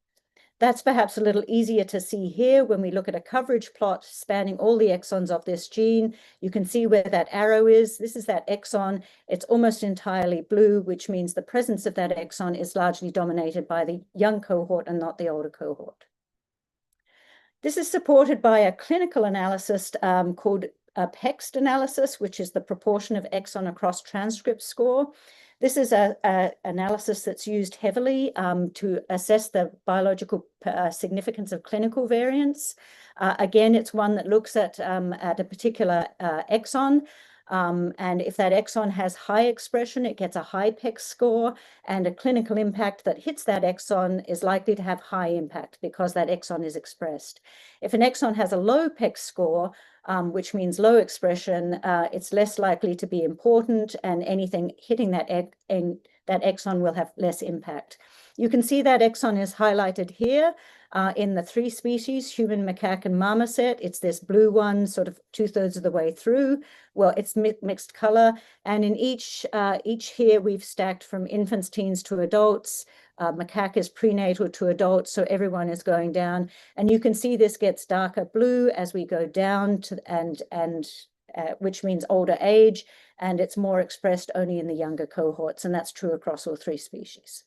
That's perhaps a little easier to see here when we look at a coverage plot spanning all the exons of this gene. You can see where that arrow is. This is that exon. It's almost entirely blue, which means the presence of that exon is largely dominated by the young cohort and not the older cohort. This is supported by a clinical analysis called a PEXT analysis, which is the proportion of exon across transcript score. This is an analysis that's used heavily to assess the biological significance of clinical variants. Again, it's one that looks at a particular exon. And if that exon has high expression, it gets a high PEX score, and a clinical impact that hits that exon is likely to have high impact because that exon is expressed. If an exon has a low PEX score, which means low expression, it's less likely to be important, and anything hitting that exon will have less impact. You can see that exon is highlighted here in the 3 species, human, macaque, and marmoset. It's this blue one, sort of 2/3 of the way through. Well, it's mixed color. And in each here, we've stacked from infants, teens to adults. Macaque is prenatal to adults, so everyone is going down. And you can see this gets darker blue as we go down to, which means older age, and it's more expressed only in the younger cohorts, and that's true across all 3 species.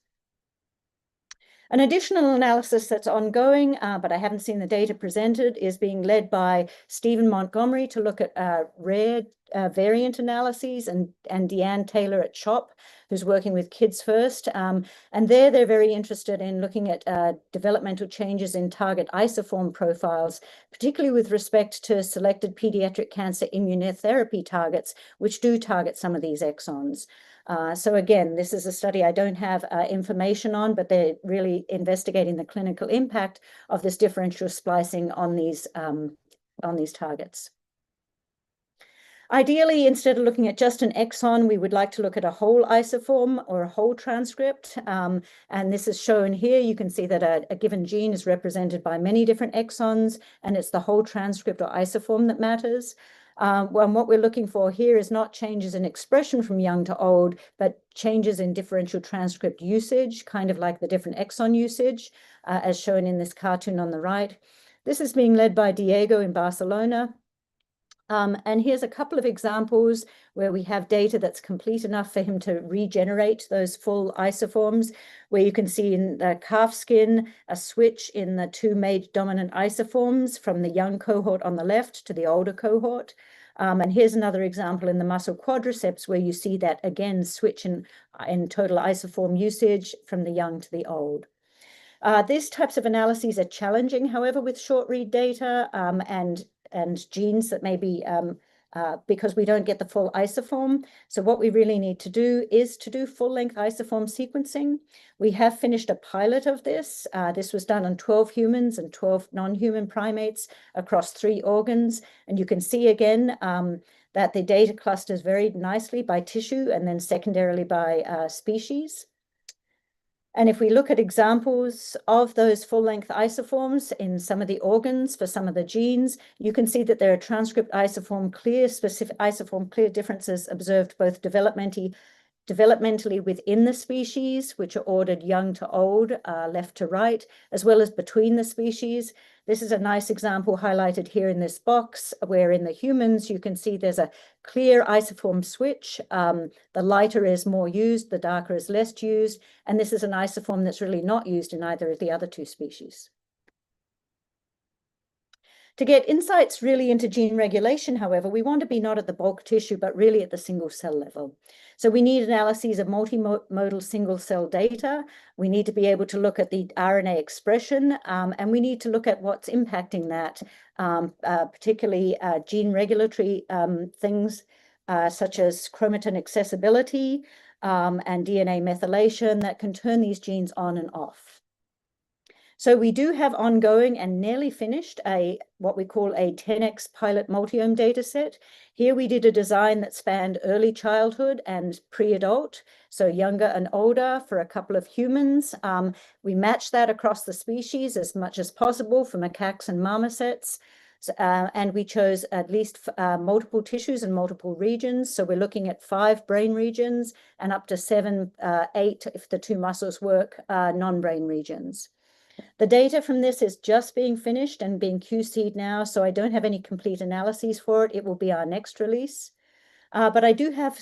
An additional analysis that's ongoing, but I haven't seen the data presented, is being led by Stephen Montgomery to look at rare variant analyses, and Deanne Taylor at CHOP, who's working with Kids First. And they're very interested in looking at developmental changes in target isoform profiles, particularly with respect to selected pediatric cancer immunotherapy targets, which do target some of these exons. So again, this is a study I don't have information on, but they're really investigating the clinical impact of this differential splicing on these targets. Ideally, instead of looking at just an exon, we would like to look at a whole isoform or a whole transcript. And this is shown here. You can see that a given gene is represented by many different exons, and it's the whole transcript or isoform that matters. Well, what we're looking for here is not changes in expression from young to old, but changes in differential transcript usage, kind of like the different exon usage, as shown in this cartoon on the right. This is being led by Diego in Barcelona. And here's a couple of examples where we have data that's complete enough for him to regenerate those full isoforms, where you can see in the calf skin a switch in the 2 major dominant isoforms from the young cohort on the left to the older cohort. And here's another example in the muscle quadriceps where you see that again switch in total isoform usage from the young to the old. These types of analyses are challenging, however, with short read data and genes that may be because we don't get the full isoform. So what we really need to do is to do full-length isoform sequencing. We have finished a pilot of this. This was done on 12 humans and 12 non-human primates across 3 organs. And you can see again that the data clusters very nicely by tissue and then secondarily by species. And if we look at examples of those full-length isoforms in some of the organs for some of the genes, you can see that there are transcript isoform clear differences observed both developmentally within the species, which are ordered young to old, left to right, as well as between the species. This is a nice example highlighted here in this box, where in the humans, you can see there's a clear isoform switch. The lighter is more used, the darker is less used. And this is an isoform that's really not used in either of the other 2 species. To get insights really into gene regulation, however, we want to be not at the bulk tissue, but really at the single cell level. So we need analyses of multimodal single cell data. We need to be able to look at the RNA expression, and we need to look at what's impacting that, particularly gene regulatory things such as chromatin accessibility and DNA methylation that can turn these genes on and off. So we do have ongoing and nearly finished what we call a 10x pilot multiome data set. Here we did a design that spanned early childhood and pre-adult, so younger and older for a couple of humans. We matched that across the species as much as possible for macaques and marmosets. And we chose at least multiple tissues and multiple regions. So we're looking at 5 brain regions and up to 7, 8, if the 2 muscles work, non-brain regions. The data from this is just being finished and being QC'd now, so I don't have any complete analyses for it. It will be our next release. But I do have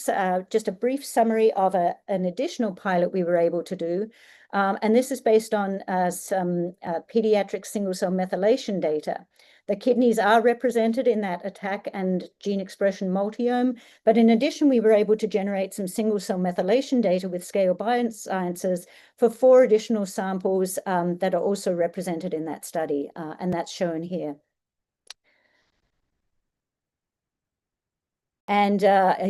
just a brief summary of an additional pilot we were able to do. And this is based on some pediatric single-cell methylation data. The kidneys are represented in that attack and gene expression multiome, but in addition, we were able to generate some single-cell methylation data with Scale Biosciences for 4 additional samples that are also represented in that study, and that's shown here. And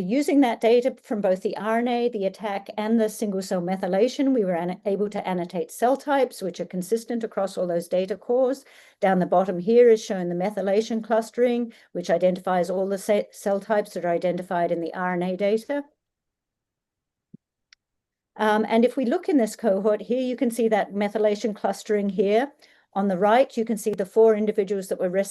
using that data from both the RNA, the attack, and the single-cell methylation, we were able to annotate cell types, which are consistent across all those data cores. Down the bottom here is shown the methylation clustering, which identifies all the cell types that are identified in the RNA data. And if we look in this cohort here, you can see that methylation clustering here. On the right, you can see the 4 individuals that were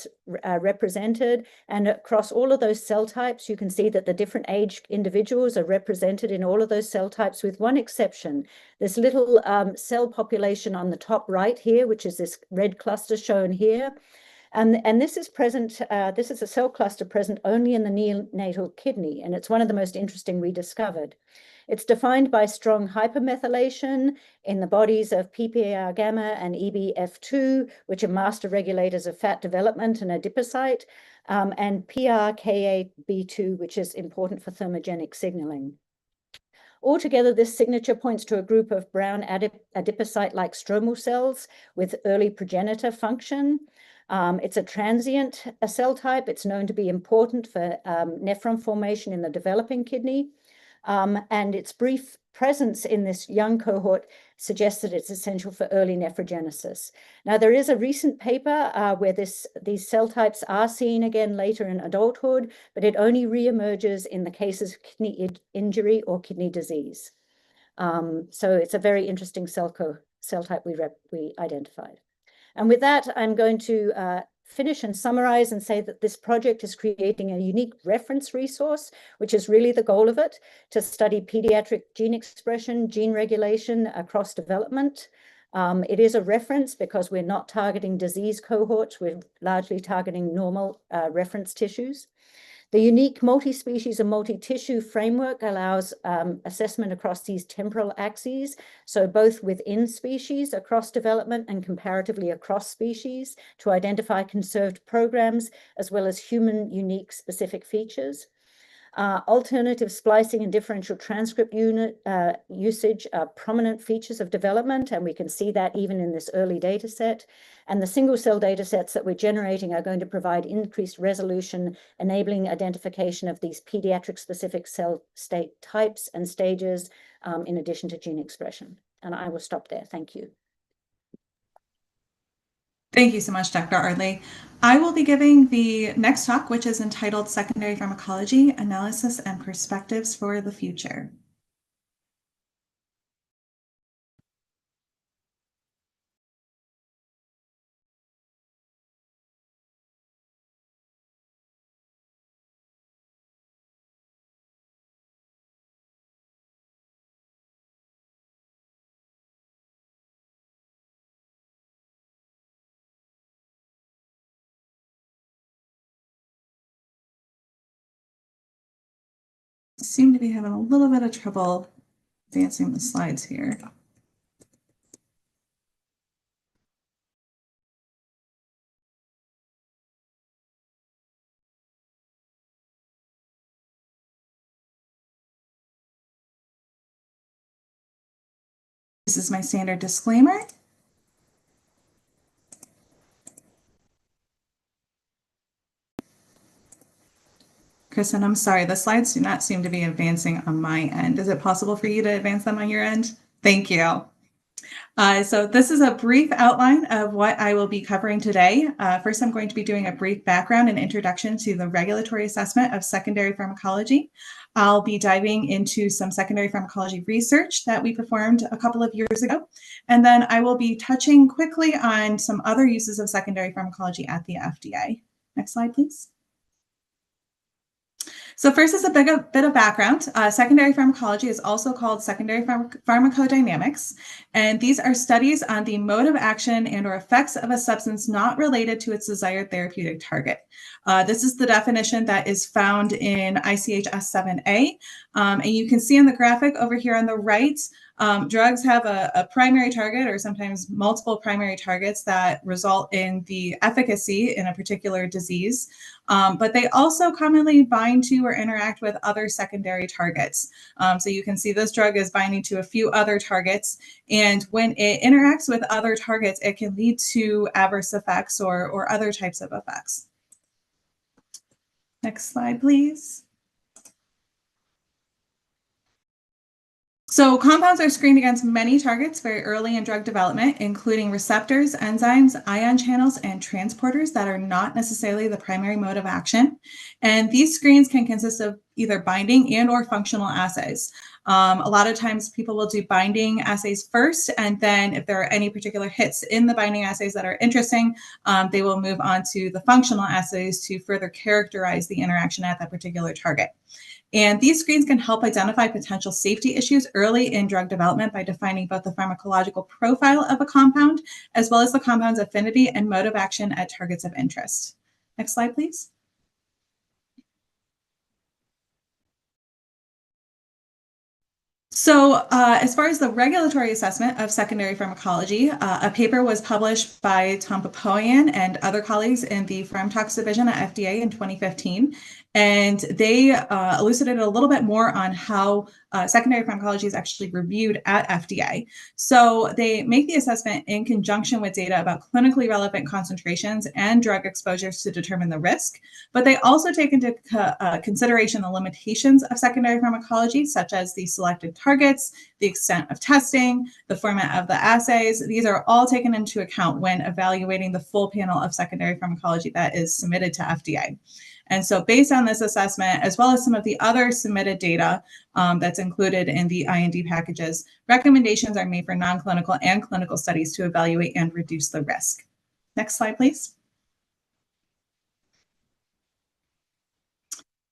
represented. And across all of those cell types, you can see that the different age individuals are represented in all of those cell types, with one exception. This little cell population on the top right here, which is this red cluster shown here. And this is present, this is a cell cluster present only in the neonatal kidney, and it's one of the most interesting we discovered. It's defined by strong hypermethylation in the bodies of PPAR gamma and EBF2, which are master regulators of fat development and adipocyte, and PRKAB2, which is important for thermogenic signaling. Altogether, this signature points to a group of brown adipocyte-like stromal cells with early progenitor function. It's a transient cell type. It's known to be important for nephron formation in the developing kidney. And its brief presence in this young cohort suggests that it's essential for early nephrogenesis. Now, there is a recent paper where these cell types are seen again later in adulthood, but it only reemerges in the cases of kidney injury or kidney disease. So it's a very interesting cell type we identified. And with that, I'm going to finish and summarize and say that this project is creating a unique reference resource, which is really the goal of it, to study pediatric gene expression, gene regulation across development. It is a reference because we're not targeting disease cohorts, we're largely targeting normal reference tissues. The unique multi-species and multi-tissue framework allows assessment across these temporal axes, so both within species, across development, and comparatively across species, to identify conserved programs, as well as human unique specific features. Alternative splicing and differential transcript usage are prominent features of development, and we can see that even in this early data set. And the single cell data sets that we're generating are going to provide increased resolution, enabling identification of these pediatric specific cell state types and stages, in addition to gene expression. And I will stop there. Thank you. Thank you so much, Dr. Ardley. I will be giving the next talk, which is entitled Secondary Pharmacology, Analysis and Perspectives for the Future. Seem to be having a little bit of trouble advancing the slides here. This is my standard disclaimer. Kristen, I'm sorry, the slides do not seem to be advancing on my end. Is it possible for you to advance them on your end? Thank you. So this is a brief outline of what I will be covering today. First, I'm going to be doing a brief background and introduction to the regulatory assessment of secondary pharmacology. I'll be diving into some secondary pharmacology research that we performed a couple of years ago. And then I will be touching quickly on some other uses of secondary pharmacology at the FDA. Next slide, please. So first is a bit of background. Secondary pharmacology is also called secondary pharmacodynamics, and these are studies on the mode of action and or effects of a substance not related to its desired therapeutic target. This is the definition that is found in ICH E11A, and you can see in the graphic over here on the right, drugs have a primary target or sometimes multiple primary targets that result in the efficacy in a particular disease, but they also commonly bind to or interact with other secondary targets. So you can see this drug is binding to a few other targets, and when it interacts with other targets, it can lead to adverse effects or other types of effects. Next slide, please. So compounds are screened against many targets very early in drug development, including receptors, enzymes, ion channels, and transporters that are not necessarily the primary mode of action. And these screens can consist of either binding and or functional assays. A lot of times people will do binding assays first, and then if there are any particular hits in the binding assays that are interesting, they will move on to the functional assays to further characterize the interaction at that particular target. And these screens can help identify potential safety issues early in drug development by defining both the pharmacological profile of a compound, as well as the compound's affinity and mode of action at targets of interest. Next slide, please. So as far as the regulatory assessment of secondary pharmacology, a paper was published by Tom Popoyan and other colleagues in the PharmTox division at FDA in 2015. And they elucidated a little bit more on how secondary pharmacology is actually reviewed at FDA. So they make the assessment in conjunction with data about clinically relevant concentrations and drug exposures to determine the risk. But they also take into consideration the limitations of secondary pharmacology, such as the selected targets, the extent of testing, the format of the assays. These are all taken into account when evaluating the full panel of secondary pharmacology that is submitted to FDA. And so based on this assessment, as well as some of the other submitted data that's included in the IND packages, recommendations are made for non-clinical and clinical studies to evaluate and reduce the risk. Next slide, please.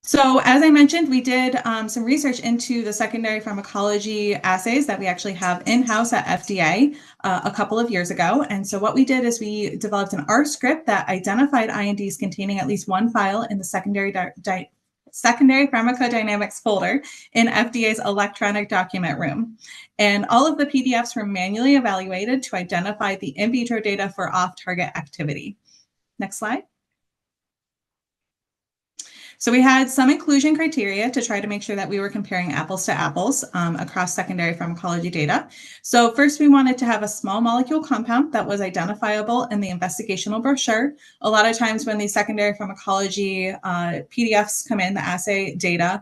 So as I mentioned, we did some research into the secondary pharmacology assays that we actually have in-house at FDA a couple of years ago. And so what we did is we developed an R script that identified INDs containing at least one file in the secondary pharmacodynamics folder in FDA's electronic document room. And all of the PDFs were manually evaluated to identify the in vitro data for off-target activity. Next slide. So we had some inclusion criteria to try to make sure that we were comparing apples to apples across secondary pharmacology data. So first, we wanted to have a small molecule compound that was identifiable in the investigational brochure. A lot of times when these secondary pharmacology PDFs come in, the assay data,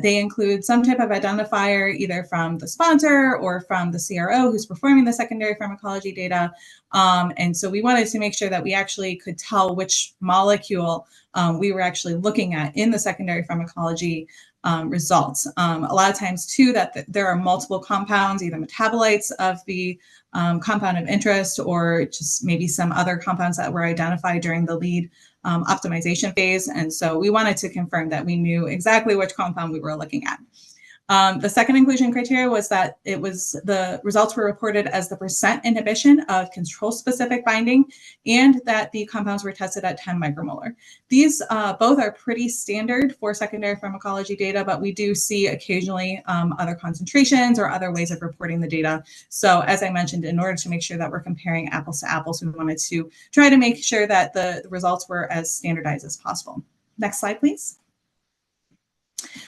they include some type of identifier either from the sponsor or from the CRO who's performing the secondary pharmacology data. And so we wanted to make sure that we actually could tell which molecule we were actually looking at in the secondary pharmacology results. A lot of times too, that there are multiple compounds, either metabolites of the compound of interest or just maybe some other compounds that were identified during the lead optimization phase. And so we wanted to confirm that we knew exactly which compound we were looking at. The second inclusion criteria was that the results were reported as the % inhibition of control-specific binding and that the compounds were tested at 10 micromolar. These both are pretty standard for secondary pharmacology data, but we do see occasionally other concentrations or other ways of reporting the data. So as I mentioned, in order to make sure that we're comparing apples to apples, we wanted to try to make sure that the results were as standardized as possible. Next slide, please.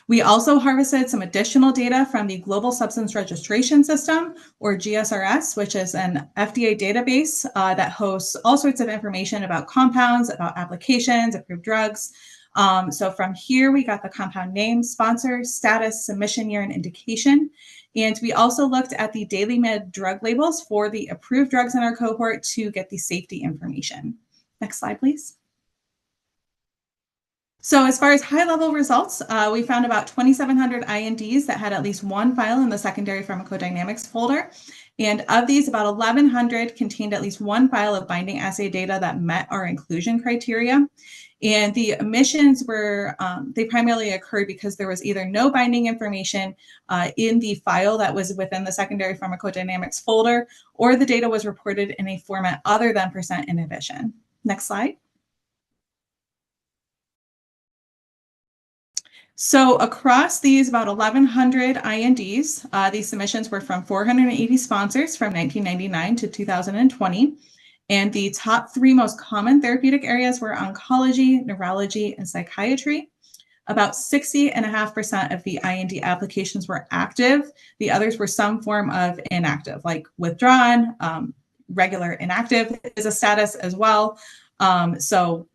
We also harvested some additional data from the Global Substance Registration System, or GSRS, which is an FDA database that hosts all sorts of information about compounds, about applications, approved drugs. So from here, we got the compound name, sponsor, status, submission year, and indication. And we also looked at the daily med drug labels for the approved drugs in our cohort to get the safety information. Next slide, please. So as far as high-level results, we found about 2,700 INDs that had at least one file in the secondary pharmacodynamics folder. And of these, about 1,100 contained at least one file of binding assay data that met our inclusion criteria. And the omissions were, they primarily occurred because there was either no binding information in the file that was within the secondary pharmacodynamics folder, or the data was reported in a format other than % inhibition. Next slide. So across these about 1,100 INDs, these submissions were from 480 sponsors from 1999 to 2020. And the top 3 most common therapeutic areas were oncology, neurology, and psychiatry. About 60.5% of the IND applications were active. The others were some form of inactive, like withdrawn. Regular inactive is a status as well. So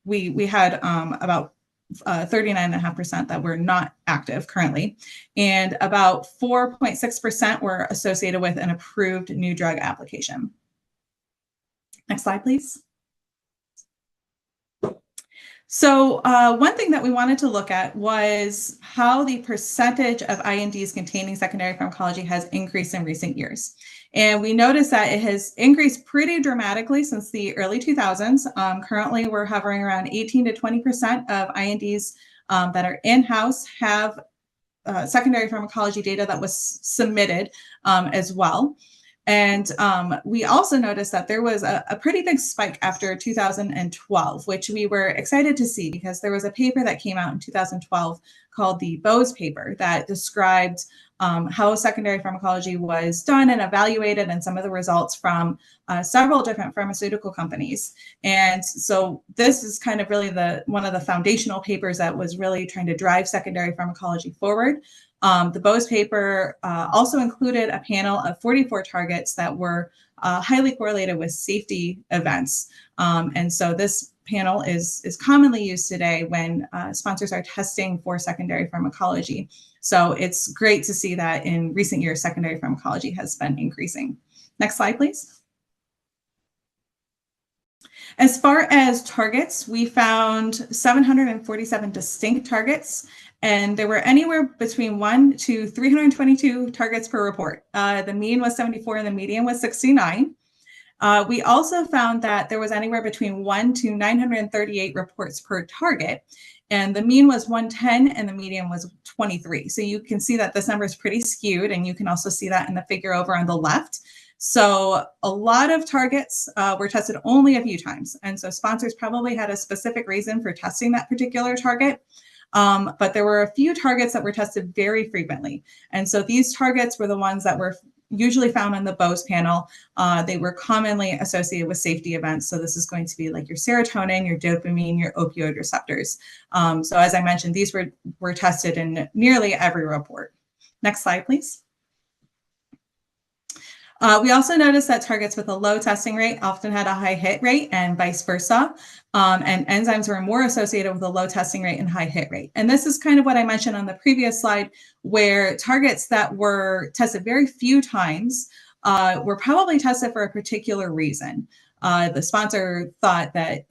we had about 39.5% that were not active currently, and about 4.6% were associated with an approved new drug application. Next slide, please. So one thing that we wanted to look at was how the percentage of INDs containing secondary pharmacology has increased in recent years. And we noticed that it has increased pretty dramatically since the early 2000s. Currently, we're hovering around 18 to 20% of INDs that are in-house have secondary pharmacology data that was submitted as well. And we also noticed that there was a pretty big spike after 2012, which we were excited to see because there was a paper that came out in 2012 called the Bose paper that described how secondary pharmacology was done and evaluated and some of the results from several different pharmaceutical companies. And so this is kind of really one of the foundational papers that was really trying to drive secondary pharmacology forward. The Bose paper also included a panel of 44 targets that were highly correlated with safety events. And so this panel is commonly used today when sponsors are testing for secondary pharmacology. So it's great to see that in recent years, secondary pharmacology has been increasing. Next slide, please. As far as targets, we found 747 distinct targets, and there were anywhere between 1 to 322 targets per report. The mean was 74 and the median was 69. We also found that there was anywhere between 1 to 938 reports per target, and the mean was 110 and the median was 23. So you can see that this number is pretty skewed, and you can also see that in the figure over on the left. So a lot of targets were tested only a few times. And so sponsors probably had a specific reason for testing that particular target. But there were a few targets that were tested very frequently. And so these targets were the ones that were usually found on the Bose panel. They were commonly associated with safety events. So this is going to be like your serotonin, your dopamine, your opioid receptors. So as I mentioned, these were tested in nearly every report. Next slide, please. We also noticed that targets with a low testing rate often had a high hit rate and vice versa. And enzymes were more associated with a low testing rate and high hit rate. And this is kind of what I mentioned on the previous slide, where targets that were tested very few times were probably tested for a particular reason. The sponsor thought that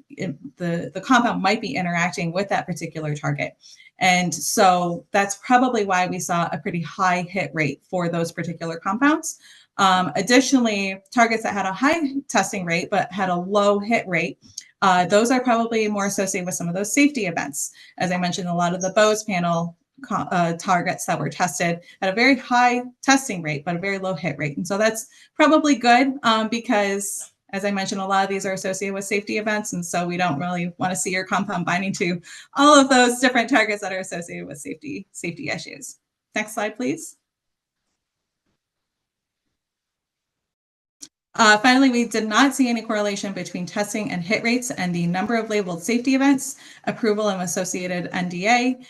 the compound might be interacting with that particular target. And so that's probably why we saw a pretty high hit rate for those particular compounds. Additionally, targets that had a high testing rate but had a low hit rate, those are probably more associated with some of those safety events. As I mentioned, a lot of the Bose panel targets that were tested had a very high testing rate but a very low hit rate. And so that's probably good because, as I mentioned, a lot of these are associated with safety events. And so we don't really want to see your compound binding to all of those different targets that are associated with safety issues. Next slide, please. Finally, we did not see any correlation between testing and hit rates and the number of labeled safety events, approval and associated NDA,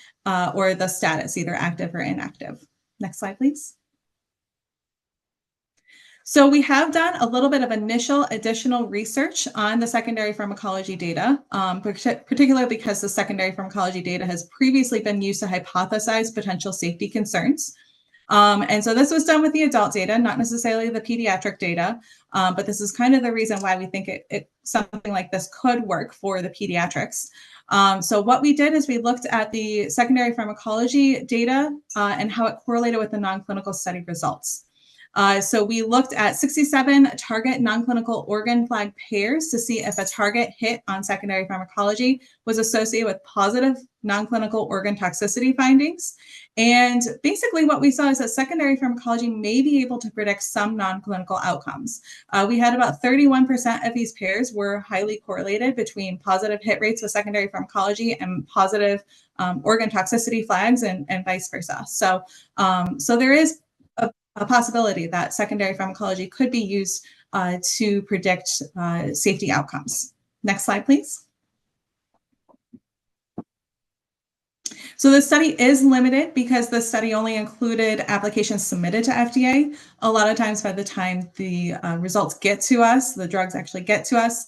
or the status, either active or inactive. Next slide, please. So we have done a little bit of initial additional research on the secondary pharmacology data, particularly because the secondary pharmacology data has previously been used to hypothesize potential safety concerns. And so this was done with the adult data, not necessarily the pediatric data, but this is kind of the reason why we think something like this could work for the pediatrics. So what we did is we looked at the secondary pharmacology data and how it correlated with the non-clinical study results. So we looked at 67 target non-clinical organ flag pairs to see if a target hit on secondary pharmacology was associated with positive non-clinical organ toxicity findings. And basically what we saw is that secondary pharmacology may be able to predict some non-clinical outcomes. We had about 31% of these pairs were highly correlated between positive hit rates with secondary pharmacology and positive organ toxicity flags and vice versa. So there is a possibility that secondary pharmacology could be used to predict safety outcomes. Next slide, please. So the study is limited because the study only included applications submitted to FDA. A lot of times by the time the results get to us, the drugs actually get to us,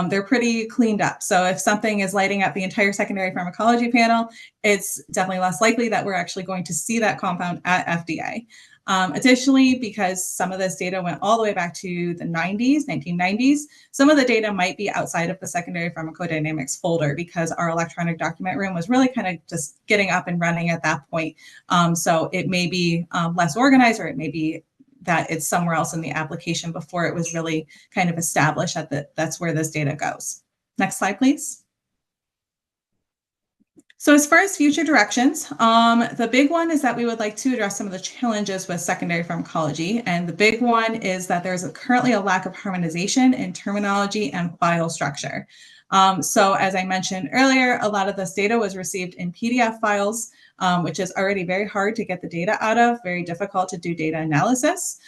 they're pretty cleaned up. So if something is lighting up the entire secondary pharmacology panel, it's definitely less likely that we're actually going to see that compound at FDA. Additionally, because some of this data went all the way back to the 1990s, some of the data might be outside of the secondary pharmacodynamics folder because our electronic document room was really kind of just getting up and running at that point. So it may be less organized, or it may be that it's somewhere else in the application before it was really kind of established that's where this data goes. Next slide, please. So as far as future directions, the big one is that we would like to address some of the challenges with secondary pharmacology. And the big one is that there's currently a lack of harmonization in terminology and file structure. So as I mentioned earlier, a lot of this data was received in PDF files, which is already very hard to get the data out of, very difficult to do data analysis.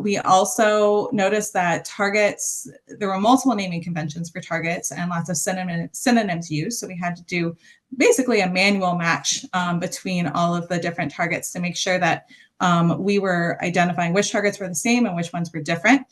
We also noticed that targets, there were multiple naming conventions for targets and lots of synonyms used. So we had to do basically a manual match between all of the different targets to make sure that we were identifying which targets were the same and which ones were different.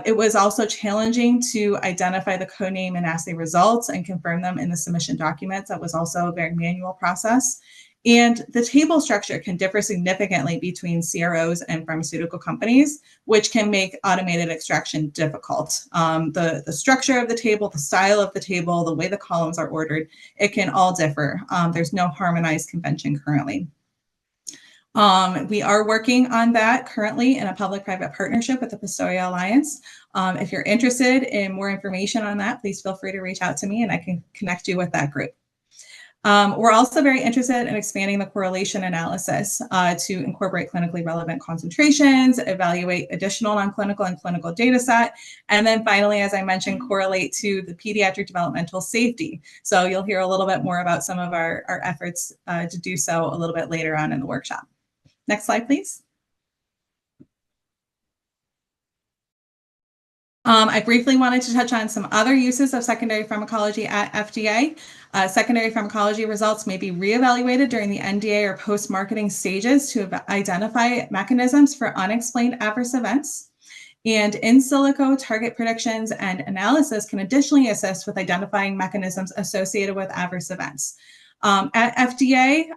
It was also challenging to identify the codename and assay results and confirm them in the submission documents. That was also a very manual process. And the table structure can differ significantly between CROs and pharmaceutical companies, which can make automated extraction difficult. The structure of the table, the style of the table, the way the columns are ordered, it can all differ. There's no harmonized convention currently. We are working on that currently in a public-private partnership with the Pistoia Alliance. If you're interested in more information on that, please feel free to reach out to me and I can connect you with that group. We're also very interested in expanding the correlation analysis to incorporate clinically relevant concentrations, evaluate additional non-clinical and clinical data set, and then finally, as I mentioned, correlate to the pediatric developmental safety. So you'll hear a little bit more about some of our efforts to do so a little bit later on in the workshop. Next slide, please. I briefly wanted to touch on some other uses of secondary pharmacology at FDA. Secondary pharmacology results may be reevaluated during the NDA or post-marketing stages to identify mechanisms for unexplained adverse events. And in silico target predictions and analysis can additionally assist with identifying mechanisms associated with adverse events. At FDA,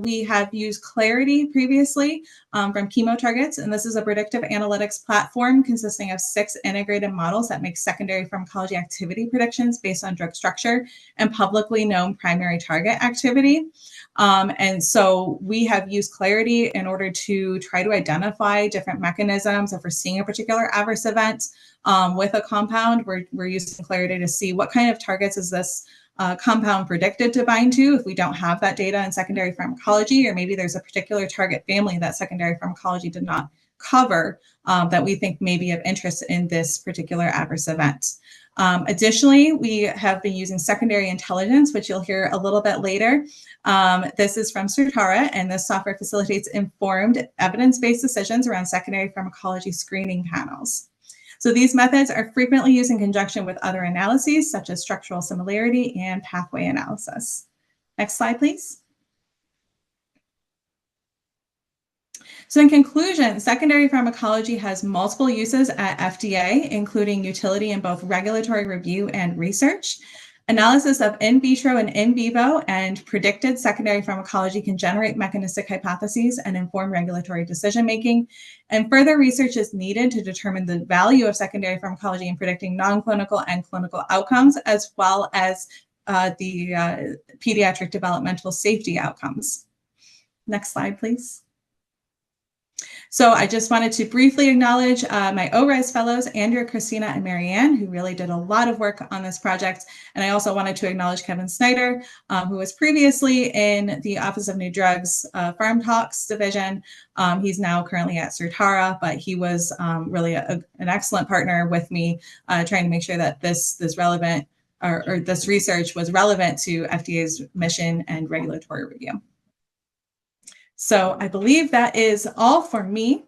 we have used Clarity previously from ChemoTargets, and this is a predictive analytics platform consisting of 6 integrated models that make secondary pharmacology activity predictions based on drug structure and publicly known primary target activity. And so we have used Clarity in order to try to identify different mechanisms. If we're seeing a particular adverse event with a compound, we're using Clarity to see what kind of targets is this compound predicted to bind to if we don't have that data in secondary pharmacology, or maybe there's a particular target family that secondary pharmacology did not cover that we think may be of interest in this particular adverse event. Additionally, we have been using secondary intelligence, which you'll hear a little bit later. This is from Certara, and this software facilitates informed evidence-based decisions around secondary pharmacology screening panels. So these methods are frequently used in conjunction with other analyses, such as structural similarity and pathway analysis. Next slide, please. So in conclusion, secondary pharmacology has multiple uses at FDA, including utility in both regulatory review and research. Analysis of in vitro and in vivo and predicted secondary pharmacology can generate mechanistic hypotheses and inform regulatory decision-making. And further research is needed to determine the value of secondary pharmacology in predicting non-clinical and clinical outcomes, as well as the pediatric developmental safety outcomes. Next slide, please. So I just wanted to briefly acknowledge my ORES fellows, Andrea, Christina, and Marianne, who really did a lot of work on this project. And I also wanted to acknowledge Kevin Snyder, who was previously in the Office of New Drugs Pharm Tox division. He's now currently at Certara, but he was really an excellent partner with me, trying to make sure that this relevant or this research was relevant to FDA's mission and regulatory review. So I believe that is all for me.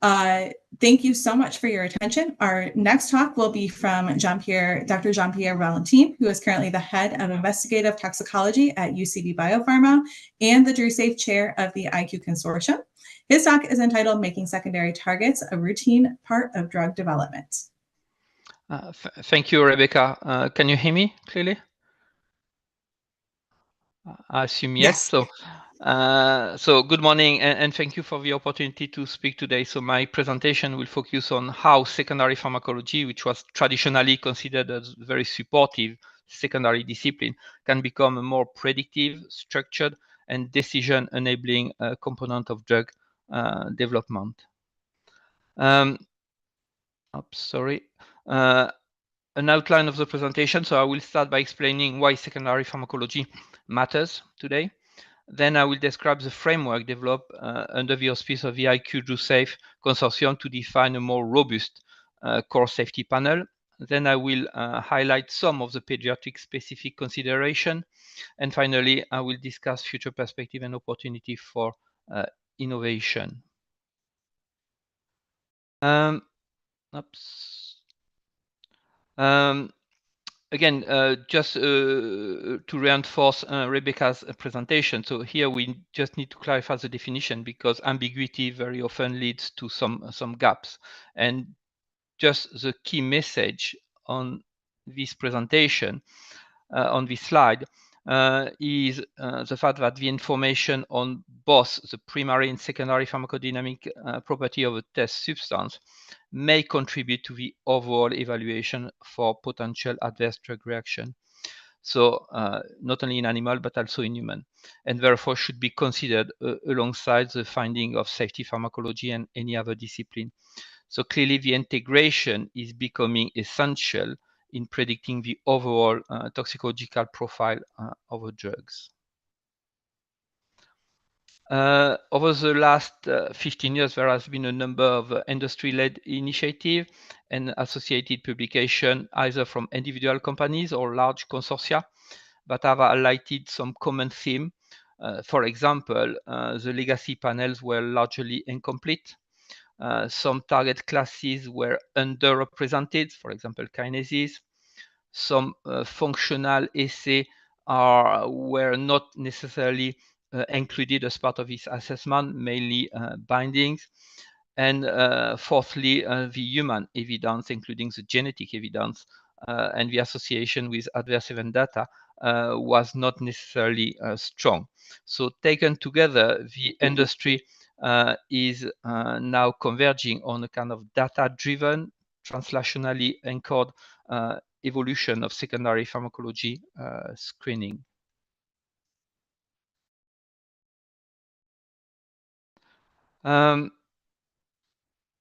Thank you so much for your attention. Our next talk will be from Dr. Jean-Pierre Valentin, who is currently the head of investigative toxicology at UCB Biopharma and the DrewSafe chair of the IQ Consortium. His talk is entitled Making Secondary Targets a Routine Part of Drug Development. Thank you, Rebecca. Can you hear me clearly? I assume yes. So good morning, and thank you for the opportunity to speak today. So my presentation will focus on how secondary pharmacology, which was traditionally considered as very supportive secondary discipline, can become a more predictive, structured, and decision-enabling component of drug development. Sorry. An outline of the presentation. So I will start by explaining why secondary pharmacology matters today. Then I will describe the framework developed under the auspice of the ICH Safe consortium to define a more robust core safety panel. Then I will highlight some of the pediatric specific consideration. And finally, I will discuss future perspective and opportunity for innovation. Again, just to reinforce Rebecca's presentation. So here we just need to clarify the definition because ambiguity very often leads to some gaps. And just the key message on this presentation, on this slide, is the fact that the information on both the primary and secondary pharmacodynamic property of a test substance may contribute to the overall evaluation for potential adverse drug reaction. So not only in animal, but also in human, and therefore should be considered alongside the finding of safety pharmacology and any other discipline. So clearly the integration is becoming essential in predicting the overall toxicological profile of the drugs. Over the last 15 years, there has been a number of industry-led initiatives and associated publications, either from individual companies or large consortia, that have highlighted some common theme. For example, the legacy panels were largely incomplete. Some target classes were underrepresented, for example, kinases. Some functional assays were not necessarily included as part of this assessment, mainly bindings. And fourthly, the human evidence, including the genetic evidence and the association with adverse event data was not necessarily strong. So taken together, the industry is now converging on a kind of data-driven, translationally anchored evolution of secondary pharmacology screening.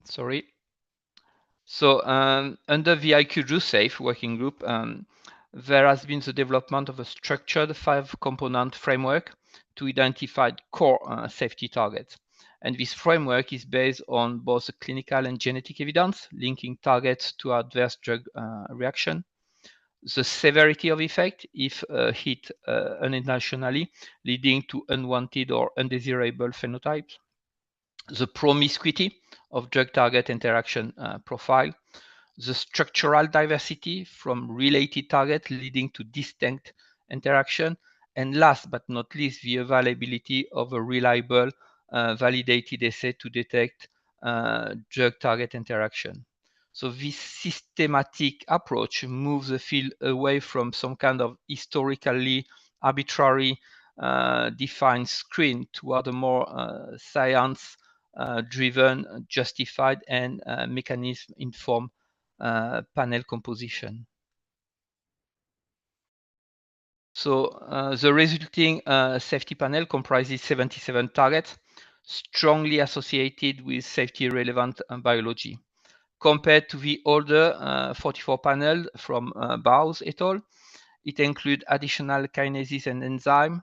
Sorry. So under the ICH Safe working group, there has been the development of a structured 5-component framework to identify core safety targets. And this framework is based on both the clinical and genetic evidence linking targets to adverse drug reaction, the severity of effect if hit unintentionally, leading to unwanted or undesirable phenotypes, the promiscuity of drug-target interaction profile, the structural diversity from related targets leading to distinct interaction, and last but not least, the availability of a reliable, validated assay to detect drug-target interaction. So this systematic approach moves the field away from some kind of historically arbitrary defined screen toward a more science-driven, justified, and mechanism-informed panel composition. So the resulting safety panel comprises 77 targets strongly associated with safety-relevant biology. Compared to the older 44 panel from Bowes et al., it includes additional kinases and enzyme,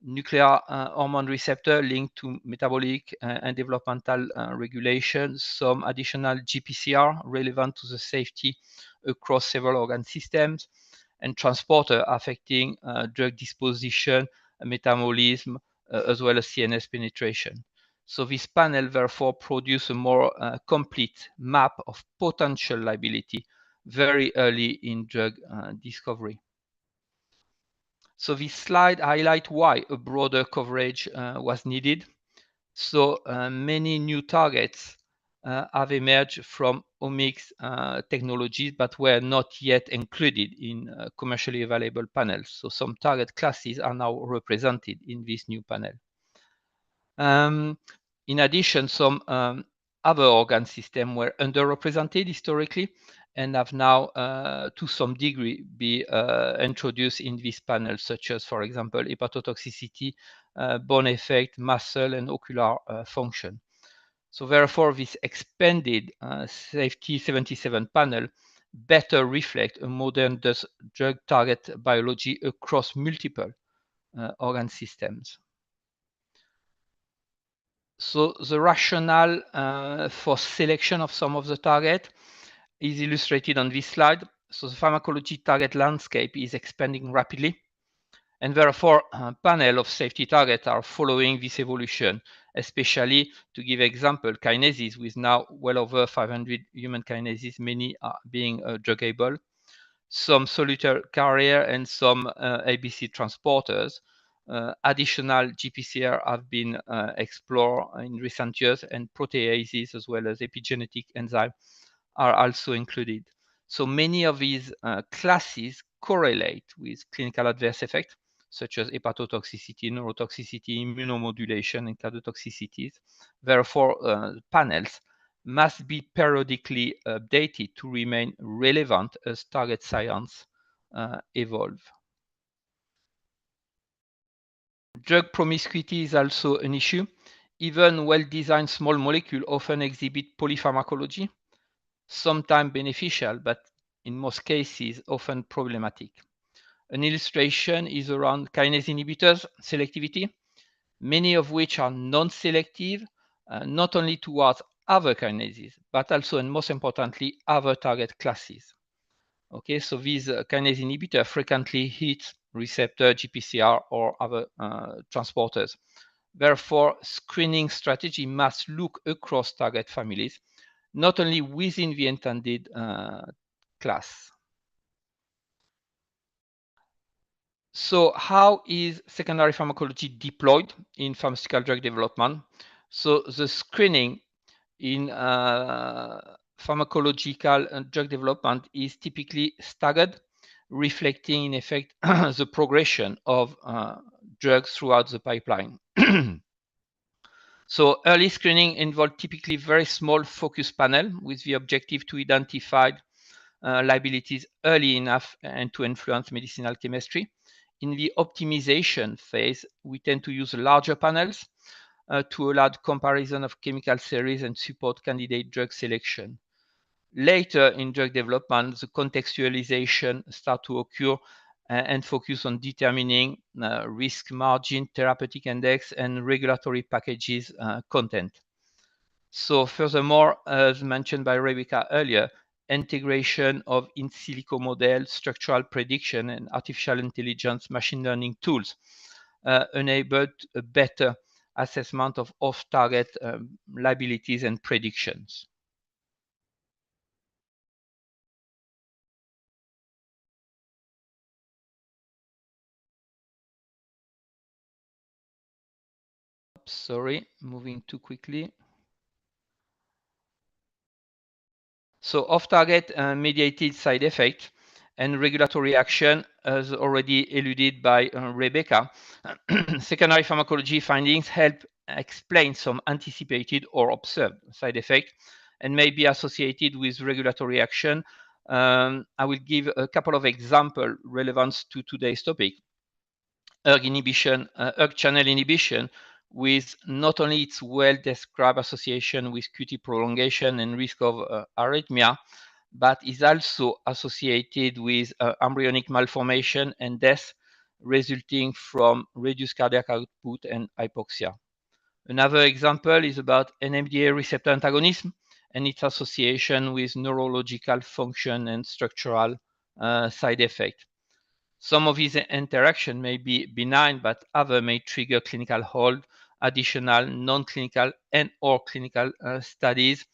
nuclear hormone receptor linked to metabolic and developmental regulation, some additional GPCR relevant to the safety across several organ systems, and transporter affecting drug disposition, metabolism, as well as CNS penetration. So this panel therefore produces a more complete map of potential liability very early in drug discovery. So this slide highlights why a broader coverage was needed. So many new targets have emerged from omics technologies, but were not yet included in commercially available panels. So some target classes are now represented in this new panel. In addition, some other organ systems were underrepresented historically and have now, to some degree, be introduced in this panel, such as, for example, hepatotoxicity, bone effect, muscle, and ocular function. So therefore, this expanded safety 77 panel better reflects a modern drug target biology across multiple organ systems. So the rationale for selection of some of the target is illustrated on this slide. So the pharmacology target landscape is expanding rapidly, and therefore a panel of safety targets are following this evolution, especially, to give example, kinases with now well over 500 human kinases, many are being druggable, some solitary carrier and some ABC transporters. Additional GPCR have been explored in recent years, and proteases as well as epigenetic enzymes are also included. So many of these classes correlate with clinical adverse effects, such as hepatotoxicity, neurotoxicity, immunomodulation, and cardiotoxicities. Therefore, panels must be periodically updated to remain relevant as target science evolve. Drug promiscuity is also an issue. Even well-designed small molecules often exhibit polypharmacology, sometimes beneficial, but in most cases often problematic. An illustration is around kinase inhibitors selectivity, many of which are non-selective, not only towards other kinases, but also, and most importantly, other target classes. Okay, so these kinase inhibitors frequently hit receptor, GPCR, or other transporters. Therefore, screening strategy must look across target families, not only within the intended class. So how is secondary pharmacology deployed in pharmaceutical drug development? So the screening in pharmacological drug development is typically staggered, reflecting in effect the progression of drugs throughout the pipeline. So early screening involved typically very small focus panel with the objective to identify liabilities early enough and to influence medicinal chemistry. In the optimization phase, we tend to use larger panels to allow comparison of chemical series and support candidate drug selection. Later in drug development, the contextualization starts to occur and focus on determining risk margin, therapeutic index, and regulatory packages content. So furthermore, as mentioned by Rebecca earlier, integration of in silico model, structural prediction, and artificial intelligence machine learning tools enabled a better assessment of off-target liabilities and predictions. Sorry, moving too quickly. So off-target mediated side effect and regulatory action, as already alluded by Rebecca, secondary pharmacology findings help explain some anticipated or observed side effects and may be associated with regulatory action. I will give a couple of examples relevant to today's topic. ERG inhibition, ERG channel inhibition, with not only its well-described association with QT prolongation and risk of arrhythmia, but is also associated with embryonic malformation and death resulting from reduced cardiac output and hypoxia. Another example is about NMDA receptor antagonism and its association with neurological function and structural side effects. Some of these interactions may be benign, but others may trigger clinical hold, additional non-clinical and or clinical studies,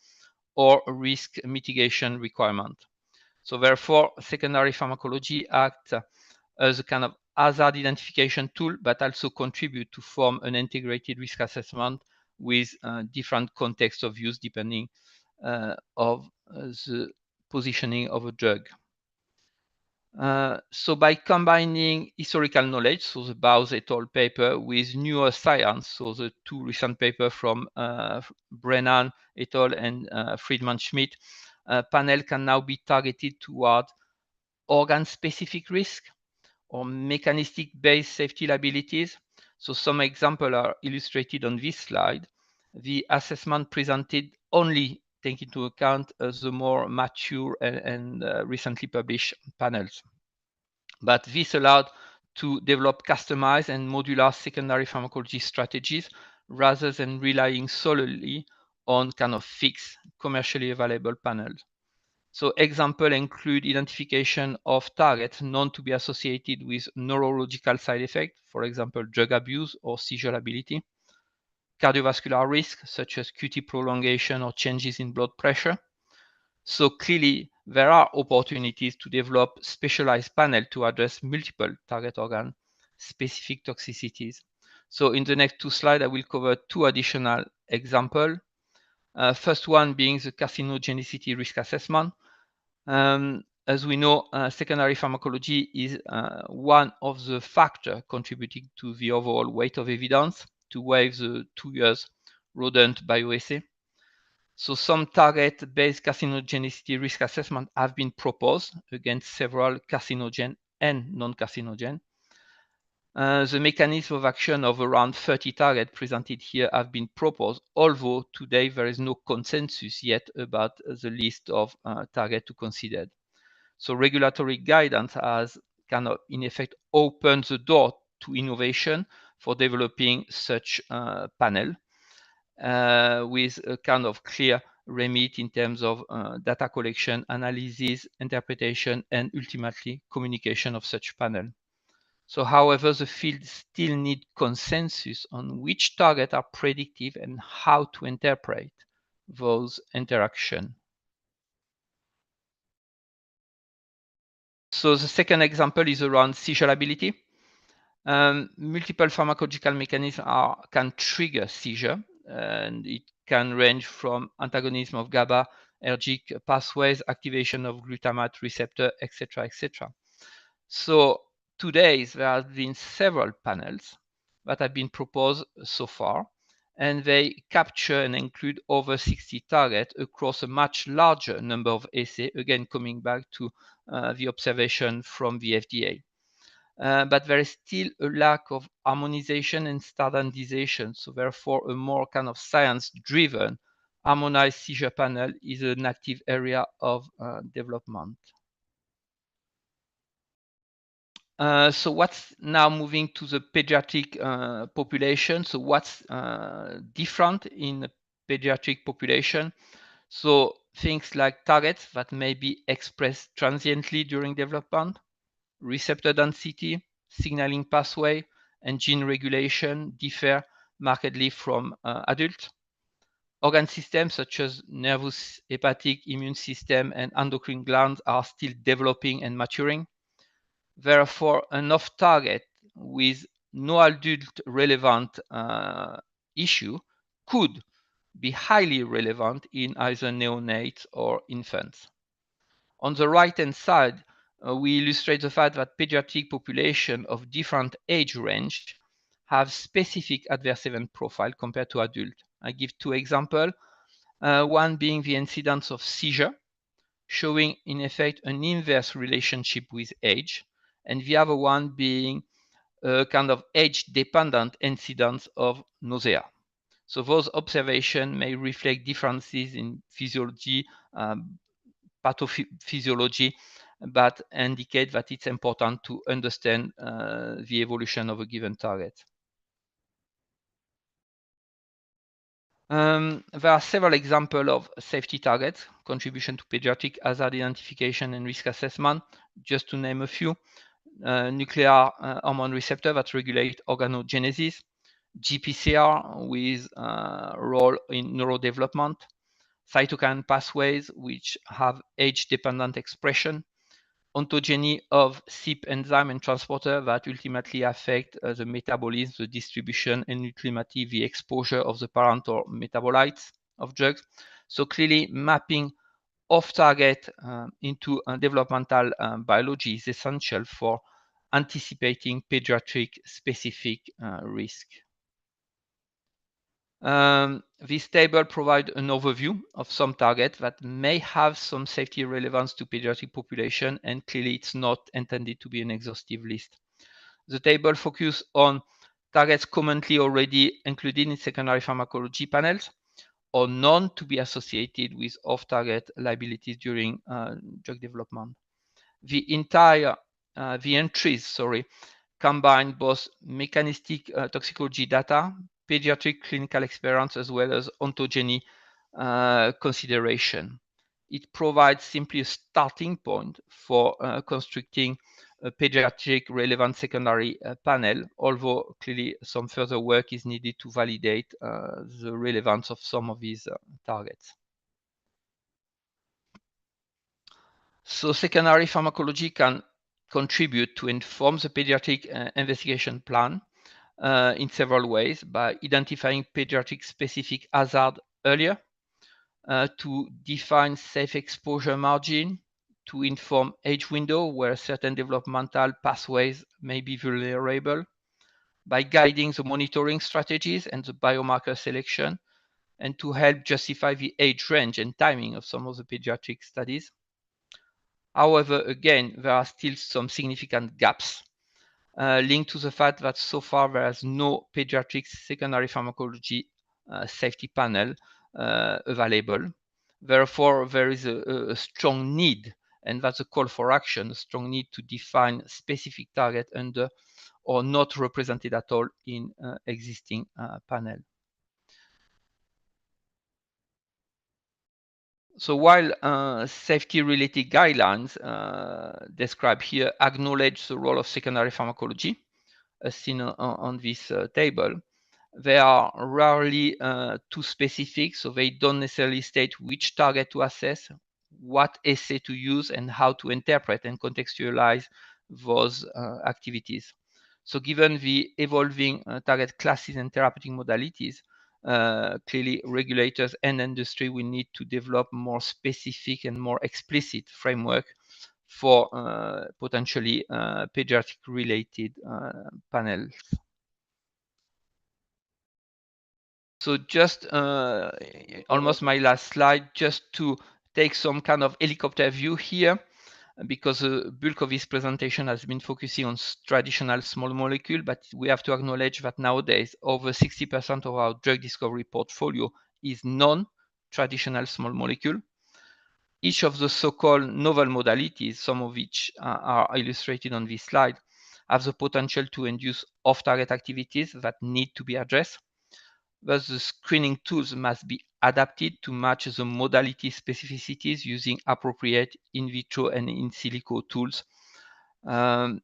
or risk mitigation requirement. So therefore, secondary pharmacology acts as a kind of hazard identification tool, but also contribute to form an integrated risk assessment with different contexts of use depending of the positioning of a drug. So by combining historical knowledge, so the Bowes et al. Paper, with newer science, so the two recent papers from Brennan et al. And Friedman-Schmidt, panel can now be targeted toward organ-specific risk or mechanistic-based safety liabilities. So some examples are illustrated on this slide. The assessment presented only take into account the more mature and recently published panels. But this allowed to develop customized and modular secondary pharmacology strategies rather than relying solely on kind of fixed commercially available panels. So examples include identification of targets known to be associated with neurological side effects, for example, drug abuse or seizure ability, cardiovascular risk, such as QT prolongation or changes in blood pressure. So clearly, there are opportunities to develop specialized panel to address multiple target organ specific toxicities. So in the next two slides, I will cover two additional examples. First one being the carcinogenicity risk assessment. As we know, secondary pharmacology is one of the factors contributing to the overall weight of evidence to waive the 2 years rodent bioassay. So some target-based carcinogenicity risk assessment have been proposed against several carcinogen and non-carcinogen. The mechanism of action of around 30 targets presented here have been proposed, although today there is no consensus yet about the list of targets to consider. So regulatory guidance has kind of, in effect, opened the door to innovation for developing such panel with a kind of clear remit in terms of data collection, analysis, interpretation, and ultimately communication of such panel. So however, the field still needs consensus on which targets are predictive and how to interpret those interactions. So the second example is around seizure ability. Multiple pharmacological mechanisms can trigger seizure, and it can range from antagonism of GABAergic pathways, activation of glutamate receptor, etc., etc. So today there have been several panels that have been proposed so far, and they capture and include over 60 targets across a much larger number of assays, again coming back to the observation from the FDA. But there is still a lack of harmonization and standardization. So therefore, a more kind of science-driven, harmonized seizure panel is an active area of development. So what's now moving to the pediatric population? So what's different in the pediatric population? So things like targets that may be expressed transiently during development, receptor density, signaling pathway, and gene regulation differ markedly from adults. Organ systems such as nervous, hepatic, immune system, and endocrine glands are still developing and maturing. Therefore, an off-target with no adult relevant issue could be highly relevant in either neonates or infants. On the right-hand side, we illustrate the fact that pediatric population of different age range have specific adverse event profile compared to adult. I give two examples, one being the incidence of seizure, showing in effect an inverse relationship with age, and the other one being a kind of age-dependent incidence of nausea. So those observations may reflect differences in physiology, pathophysiology, but indicate that it's important to understand the evolution of a given target. There are several examples of safety targets, contribution to pediatric hazard identification and risk assessment, just to name a few. Nuclear hormone receptor that regulate organogenesis, GPCR with role in neurodevelopment, cytokine pathways which have age-dependent expression, ontogeny of CYP enzyme and transporter that ultimately affect the metabolism, the distribution, and ultimately the exposure of the parent or metabolites of drugs. So clearly mapping off-target into developmental biology is essential for anticipating pediatric-specific risk. This table provides an overview of some targets that may have some safety relevance to pediatric population, and clearly it's not intended to be an exhaustive list. The table focuses on targets commonly already included in secondary pharmacology panels or known to be associated with off-target liabilities during drug development. The entries, combine both mechanistic toxicology data, pediatric clinical experience, as well as ontogeny consideration. It provides simply a starting point for constructing a pediatric relevant secondary panel, although clearly some further work is needed to validate the relevance of some of these targets. So secondary pharmacology can contribute to inform the pediatric investigation plan in several ways by identifying pediatric specific hazard earlier, to define safe exposure margin, to inform age window where certain developmental pathways may be vulnerable, by guiding the monitoring strategies and the biomarker selection, and to help justify the age range and timing of some of the pediatric studies. However, again, there are still some significant gaps linked to the fact that so far there is no pediatric secondary pharmacology safety panel available. Therefore, there is a strong need, and that's a call for action, a strong need to define specific target under or not represented at all in existing panel. So while safety-related guidelines described here acknowledge the role of secondary pharmacology, as seen on this table, they are rarely too specific, so they don't necessarily state which target to assess, what assay to use, and how to interpret and contextualize those activities. So given the evolving target classes and therapeutic modalities, clearly regulators and industry will need to develop more specific and more explicit framework for potentially pediatric related panels. So just almost my last slide, just to take some kind of helicopter view here, because the bulk of this presentation has been focusing on traditional small molecule, but we have to acknowledge that nowadays over 60% of our drug discovery portfolio is non-traditional small molecule. Each of the so-called novel modalities, some of which are illustrated on this slide, have the potential to induce off-target activities that need to be addressed. Thus, the screening tools must be adapted to match the modality specificities using appropriate in vitro and in silico tools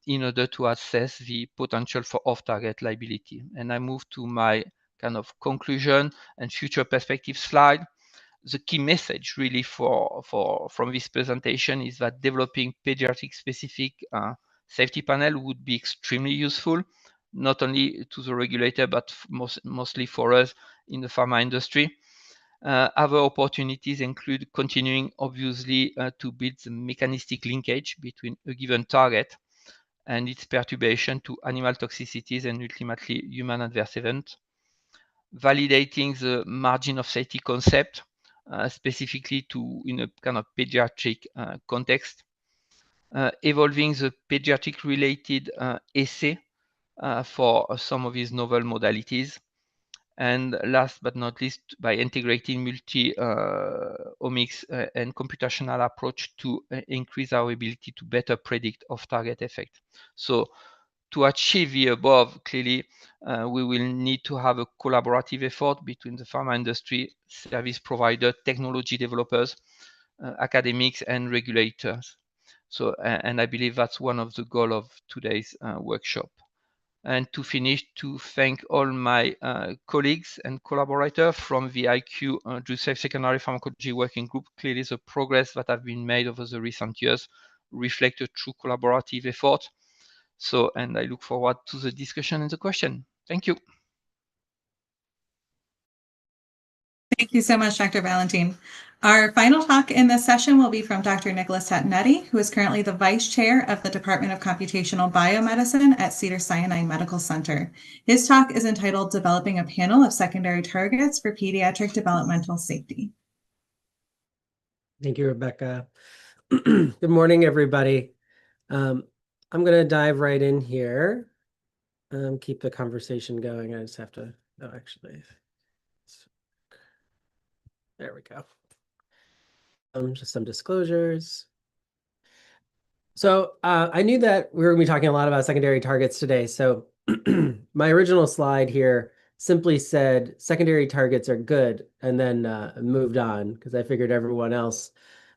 in order to assess the potential for off-target liability. And I move to my kind of conclusion and future perspective slide. The key message really from this presentation is that developing pediatric specific safety panel would be extremely useful, not only to the regulator, but mostly for us in the pharma industry. Other opportunities include continuing, obviously, to build the mechanistic linkage between a given target and its perturbation to animal toxicities and ultimately human adverse events. Validating the margin of safety concept, specifically in a kind of pediatric context. Evolving the pediatric related assay for some of these novel modalities. And last but not least, by integrating multi-omics and computational approach to increase our ability to better predict off-target effect. So to achieve the above, clearly, we will need to have a collaborative effort between the pharma industry, service provider, technology developers, academics, and regulators. So, and I believe that's one of the goals of today's workshop. And to finish, to thank all my colleagues and collaborators from the IQ Drug Secondary Pharmacology Working Group. Clearly, the progress that have been made over the recent years reflect a true collaborative effort. So, and I look forward to the discussion and the question. Thank you. Thank you so much, Dr. Valentin. Our final talk in this session will be from Dr. Nicholas Tatanetti, who is currently the Vice Chair of the Department of Computational Biomedicine at Cedars-Sinai Medical Center. His talk is entitled Developing a Panel of Secondary Targets for Pediatric Developmental Safety. Thank you, Rebecca. Good morning, everybody. I'm going to dive right in here. Keep the conversation going. I just have to, oh, actually, there we go. Just some disclosures. So I knew that we were going to be talking a lot about secondary targets today. So my original slide here simply said secondary targets are good, and then moved on because I figured everyone else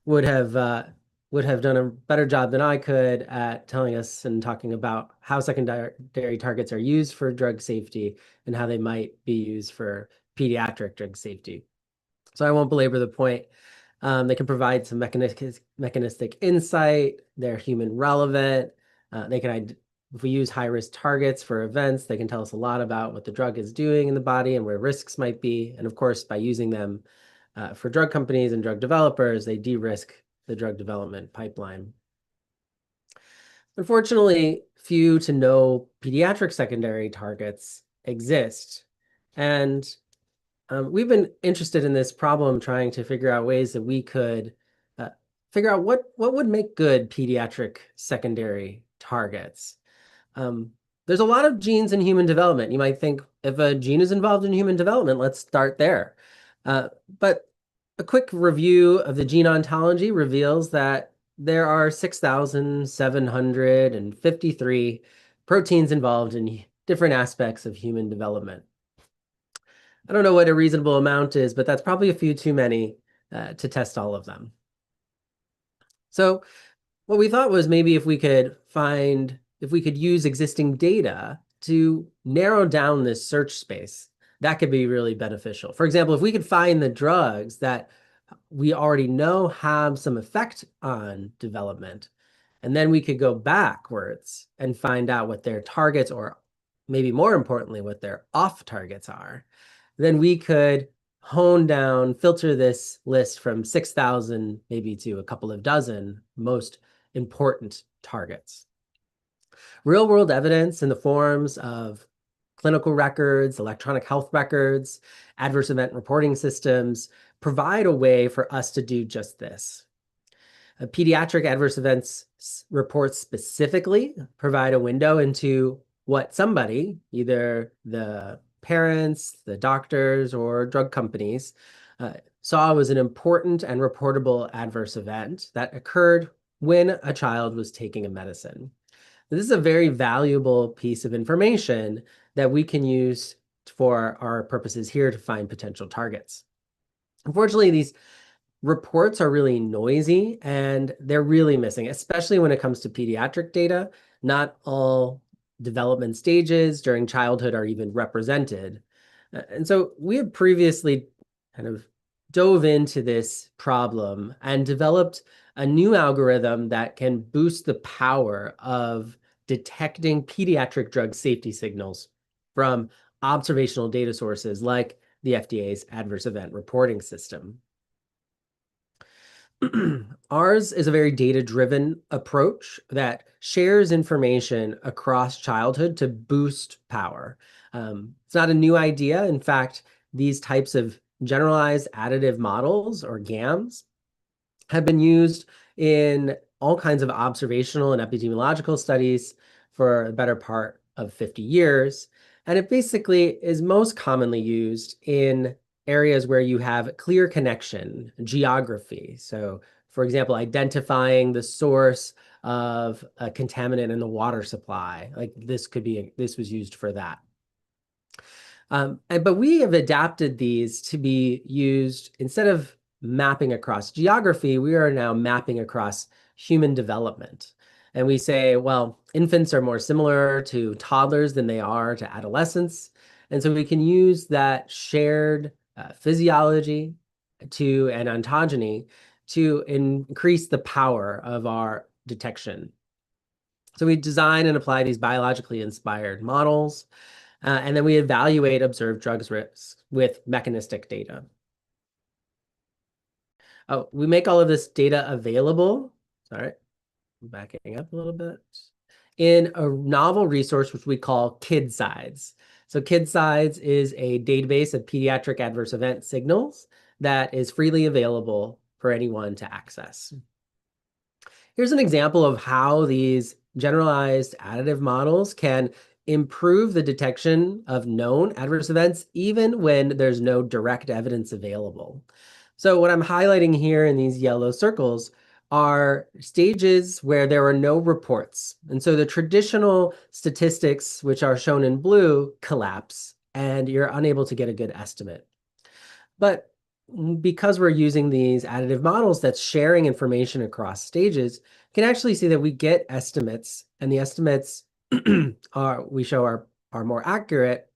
would have done a better job than I could at telling us and talking about how secondary targets are used for drug safety and how they might be used for pediatric drug safety. So I won't belabor the point. They can provide some mechanistic insight. They're human relevant. If we use high-risk targets for events, they can tell us a lot about what the drug is doing in the body and where risks might be. And of course, by using them for drug companies and drug developers, they de-risk the drug development pipeline. Unfortunately, few to no pediatric secondary targets exist. And we've been interested in this problem, trying to figure out ways that we could figure out what would make good pediatric secondary targets. There's a lot of genes in human development. You might think if a gene is involved in human development, let's start there. But a quick review of the gene ontology reveals that there are 6,753 proteins involved in different aspects of human development. I don't know what a reasonable amount is, but that's probably a few too many to test all of them. So what we thought was maybe if we could use existing data to narrow down this search space, that could be really beneficial. For example, if we could find the drugs that we already know have some effect on development, and then we could go backwards and find out what their targets, or maybe more importantly, what their off targets are, then we could hone down, filter this list from 6,000 maybe to a couple of dozen most important targets. Real-world evidence in the forms of clinical records, electronic health records, adverse event reporting systems provide a way for us to do just this. Pediatric adverse events reports specifically provide a window into what somebody, either the parents, the doctors, or drug companies, saw was an important and reportable adverse event that occurred when a child was taking a medicine. This is a very valuable piece of information that we can use for our purposes here to find potential targets. Unfortunately, these reports are really noisy and they're really missing, especially when it comes to pediatric data. Not all development stages during childhood are even represented. And so we had previously kind of dove into this problem and developed a new algorithm that can boost the power of detecting pediatric drug safety signals from observational data sources like the FDA's adverse event reporting system. Ours is a very data-driven approach that shares information across childhood to boost power. It's not a new idea. In fact, these types of generalized additive models, or GAMs, have been used in all kinds of observational and epidemiological studies for the better part of 50 years. And it basically is most commonly used in areas where you have clear connection, geography. So, for example, identifying the source of a contaminant in the water supply, like this was used for that. But we have adapted these to be used, instead of mapping across geography, we are now mapping across human development. And we say, well, infants are more similar to toddlers than they are to adolescents. And so we can use that shared physiology and ontogeny to increase the power of our detection. So we design and apply these biologically inspired models, and then we evaluate observed drugs risks with mechanistic data. We make all of this data available. Sorry, I'm backing up a little bit. In a novel resource, which we call KidSides. So KidSides is a database of pediatric adverse event signals that is freely available for anyone to access. Here's an example of how these generalized additive models can improve the detection of known adverse events, even when there's no direct evidence available. So what I'm highlighting here in these yellow circles are stages where there are no reports. And so the traditional statistics, which are shown in blue, collapse, and you're unable to get a good estimate. But because we're using these additive models that's sharing information across stages, you can actually see that we get estimates, and the estimates are more accurate.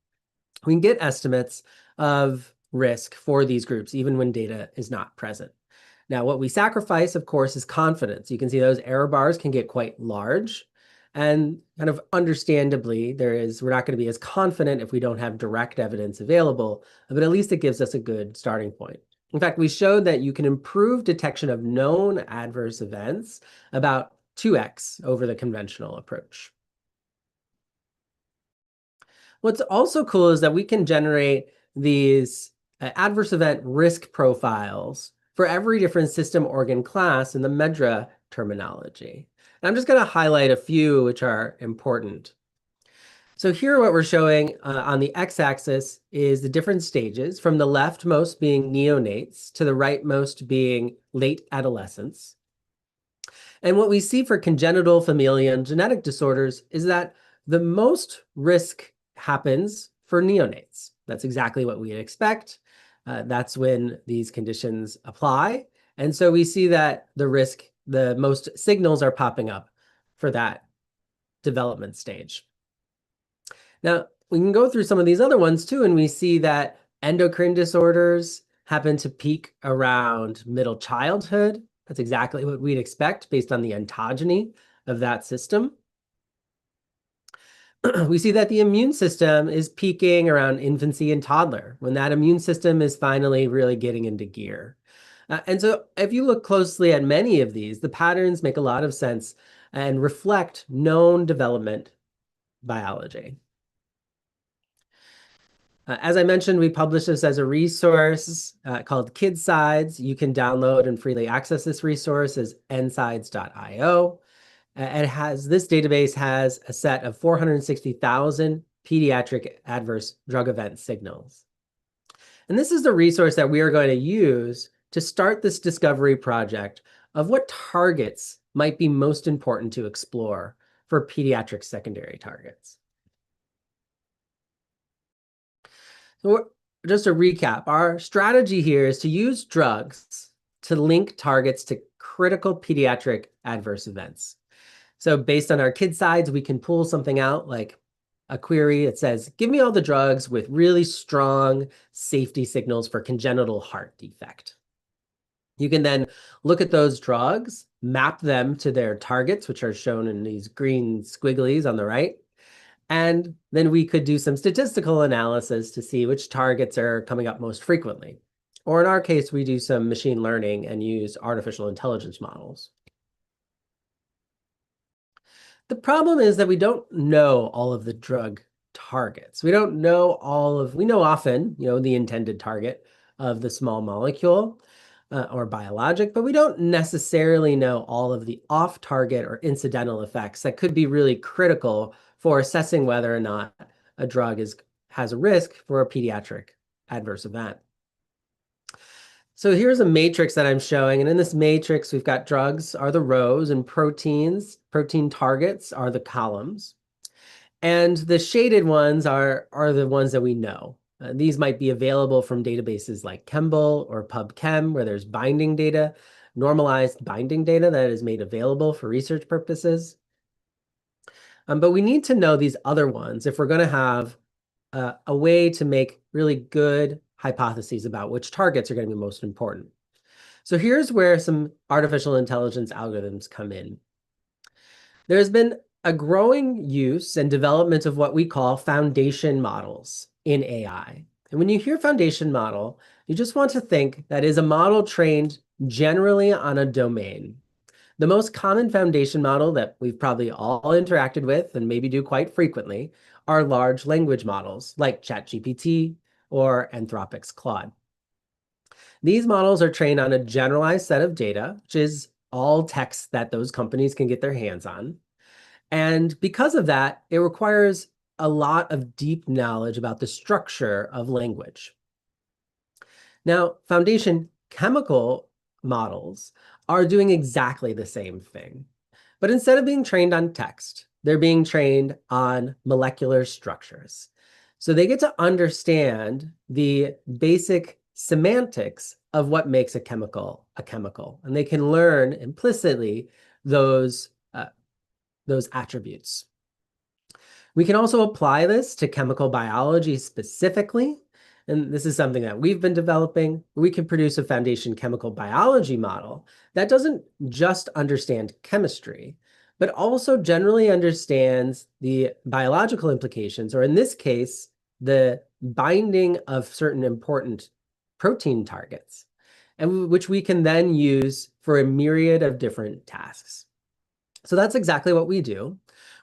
We can get estimates of risk for these groups, even when data is not present. Now, what we sacrifice, of course, is confidence. You can see those error bars can get quite large. And kind of understandably, we're not going to be as confident if we don't have direct evidence available, but at least it gives us a good starting point. In fact, we showed that you can improve detection of known adverse events about 2x over the conventional approach. What's also cool is that we can generate these adverse event risk profiles for every different system organ class in the MEDRA terminology. And I'm just going to highlight a few which are important. So here what we're showing on the x-axis is the different stages, from the leftmost being neonates to the rightmost being late adolescence. And what we see for congenital familial and genetic disorders is that the most risk happens for neonates. That's exactly what we'd expect. That's when these conditions apply. And so we see that the most signals are popping up for that development stage. Now, we can go through some of these other ones too, and we see that endocrine disorders happen to peak around middle childhood. That's exactly what we'd expect based on the ontogeny of that system. We see that the immune system is peaking around infancy and toddler, when that immune system is finally really getting into gear. And so if you look closely at many of these, the patterns make a lot of sense and reflect known development biology. As I mentioned, we published this as a resource called KidSides. You can download and freely access this resource as nsides.io. This database has a set of 460,000 pediatric adverse drug event signals. And this is the resource that we are going to use to start this discovery project of what targets might be most important to explore for pediatric secondary targets. So just to recap, our strategy here is to use drugs to link targets to critical pediatric adverse events. So based on our KidSides, we can pull something out like a query that says, give me all the drugs with really strong safety signals for congenital heart defect. You can then look at those drugs, map them to their targets, which are shown in these green squigglies on the right. And then we could do some statistical analysis to see which targets are coming up most frequently. Or in our case, we do some machine learning and use artificial intelligence models. The problem is that we don't know all of the drug targets. We don't know we know often, the intended target of the small molecule or biologic, but we don't necessarily know all of the off-target or incidental effects that could be really critical for assessing whether or not a drug has a risk for a pediatric adverse event. So here's a matrix that I'm showing, and in this matrix, we've got drugs are the rows, and protein targets are the columns. And the shaded ones are the ones that we know. These might be available from databases like Chembl or PubChem, where there's binding data, normalized binding data that is made available for research purposes. But we need to know these other ones if we're going to have a way to make really good hypotheses about which targets are going to be most important. So here's where some artificial intelligence algorithms come in. There's been a growing use and development of what we call foundation models in AI. And when you hear foundation model, you just want to think that is a model trained generally on a domain. The most common foundation model that we've probably all interacted with and maybe do quite frequently are large language models like ChatGPT or Anthropic's Claude. These models are trained on a generalized set of data, which is all text that those companies can get their hands on. And because of that, it requires a lot of deep knowledge about the structure of language. Now, foundation chemical models are doing exactly the same thing. But instead of being trained on text, they're being trained on molecular structures. So they get to understand the basic semantics of what makes a chemical, and they can learn implicitly those attributes. We can also apply this to chemical biology specifically, and this is something that we've been developing. We can produce a foundation chemical biology model that doesn't just understand chemistry, but also generally understands the biological implications, or in this case, the binding of certain important protein targets, and which we can then use for a myriad of different tasks. So that's exactly what we do.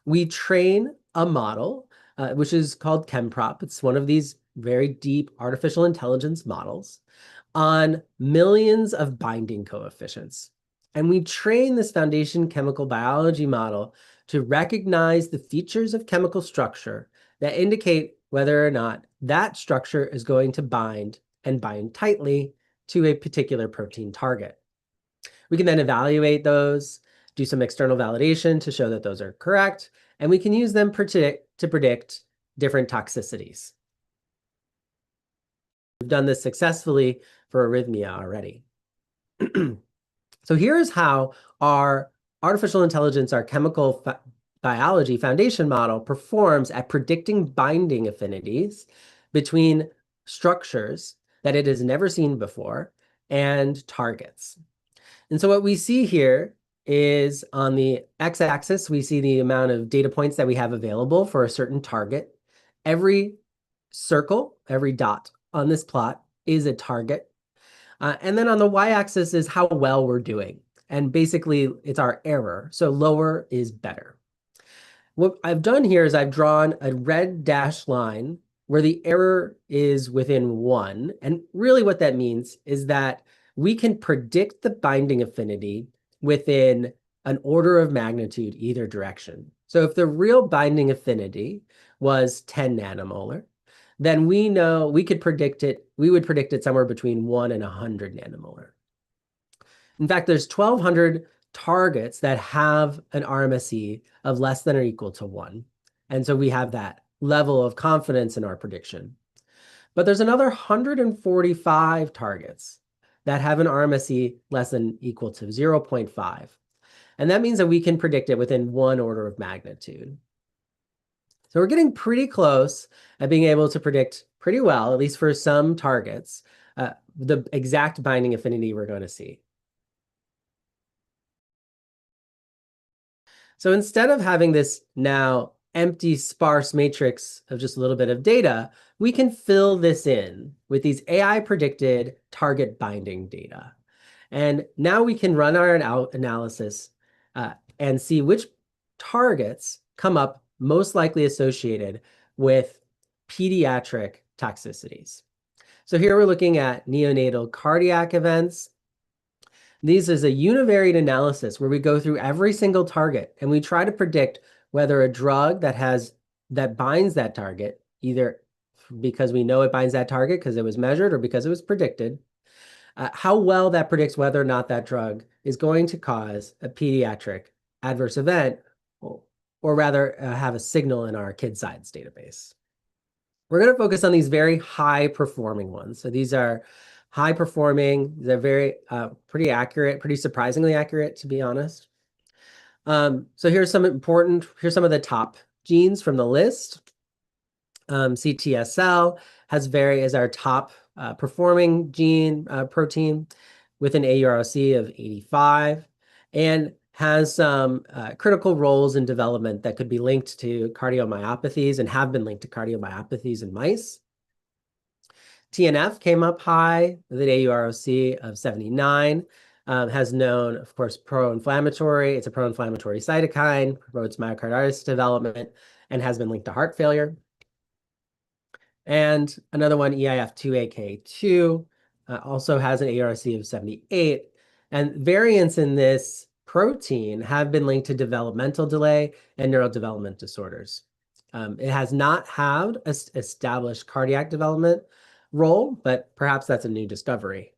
We train a model, which is called ChemProp. It's one of these very deep artificial intelligence models on millions of binding coefficients. And we train this foundation chemical biology model to recognize the features of chemical structure that indicate whether or not that structure is going to bind and bind tightly to a particular protein target. We can then evaluate those, do some external validation to show that those are correct, and we can use them to predict different toxicities. We've done this successfully for arrhythmia already. So here's how our artificial intelligence, our chemical biology foundation model performs at predicting binding affinities between structures that it has never seen before and targets. And so what we see here is on the x-axis, we see the amount of data points that we have available for a certain target. Every circle, every dot on this plot is a target. And then on the y-axis is how well we're doing. And basically, it's our error. So lower is better. What I've done here is I've drawn a red dashed line where the error is within 1. And really what that means is that we can predict the binding affinity within an order of magnitude either direction. So if the real binding affinity was 10 nanomolar, then we know we would predict it somewhere between 1 and 100 nanomolar. In fact, there's 1,200 targets that have an RMSE of less than or equal to 1. And so we have that level of confidence in our prediction. But there's another 145 targets that have an RMSE less than or equal to 0.5. And that means that we can predict it within 1 order of magnitude. So we're getting pretty close at being able to predict pretty well, at least for some targets, the exact binding affinity we're going to see. So instead of having this now empty, sparse matrix of just a little bit of data, we can fill this in with these AI-predicted target binding data. And now we can run our analysis and see which targets come up most likely associated with pediatric toxicities. So here we're looking at neonatal cardiac events. These is a univariate analysis where we go through every single target and we try to predict whether a drug that binds that target, either because we know it binds that target because it was measured or because it was predicted, how well that predicts whether or not that drug is going to cause a pediatric adverse event, or rather have a signal in our KidScience database. We're going to focus on these very high-performing ones. So these are high-performing. They're very pretty accurate, pretty surprisingly accurate, to be honest. So here's some of the top genes from the list. CTSL is our top performing gene protein with an AUROC of 85 and has some critical roles in development that could be linked to cardiomyopathies and have been linked to cardiomyopathies in mice. TNF came up high with an AUROC of 79. has known, of course, pro-inflammatory. It's a pro-inflammatory cytokine, promotes myocarditis development, and has been linked to heart failure. And another one, EIF2AK2, also has an ARC of 78. And variants in this protein have been linked to developmental delay and neurodevelopment disorders. It has not had an established cardiac development role, but perhaps that's a new discovery.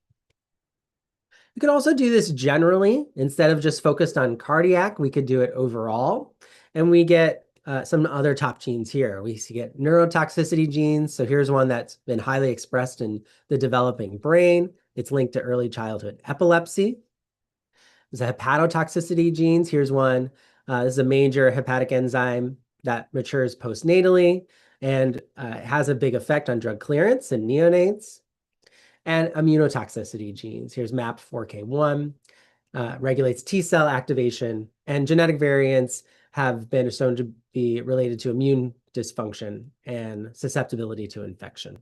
You could also do this generally. Instead of just focused on cardiac, we could do it overall. And we get some other top genes here. We get neurotoxicity genes. So here's one that's been highly expressed in the developing brain. It's linked to early childhood epilepsy. There's a hepatotoxicity genes. Here's one. This is a major hepatic enzyme that matures postnatally and has a big effect on drug clearance in neonates. And immunotoxicity genes. Here's MAP4K1, regulates T cell activation, and genetic variants have been shown to be related to immune dysfunction and susceptibility to infection.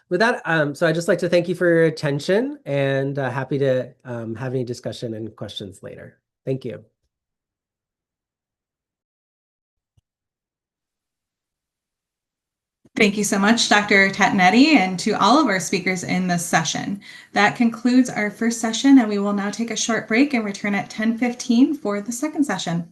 With that, so I'd just like to thank you for your attention and happy to have any discussion and questions later. Thank you. Thank you so much, Dr. Tatinetti, and to all of our speakers in this session. That concludes our first session, and we will now take a short break and return at 10:15 for the second session.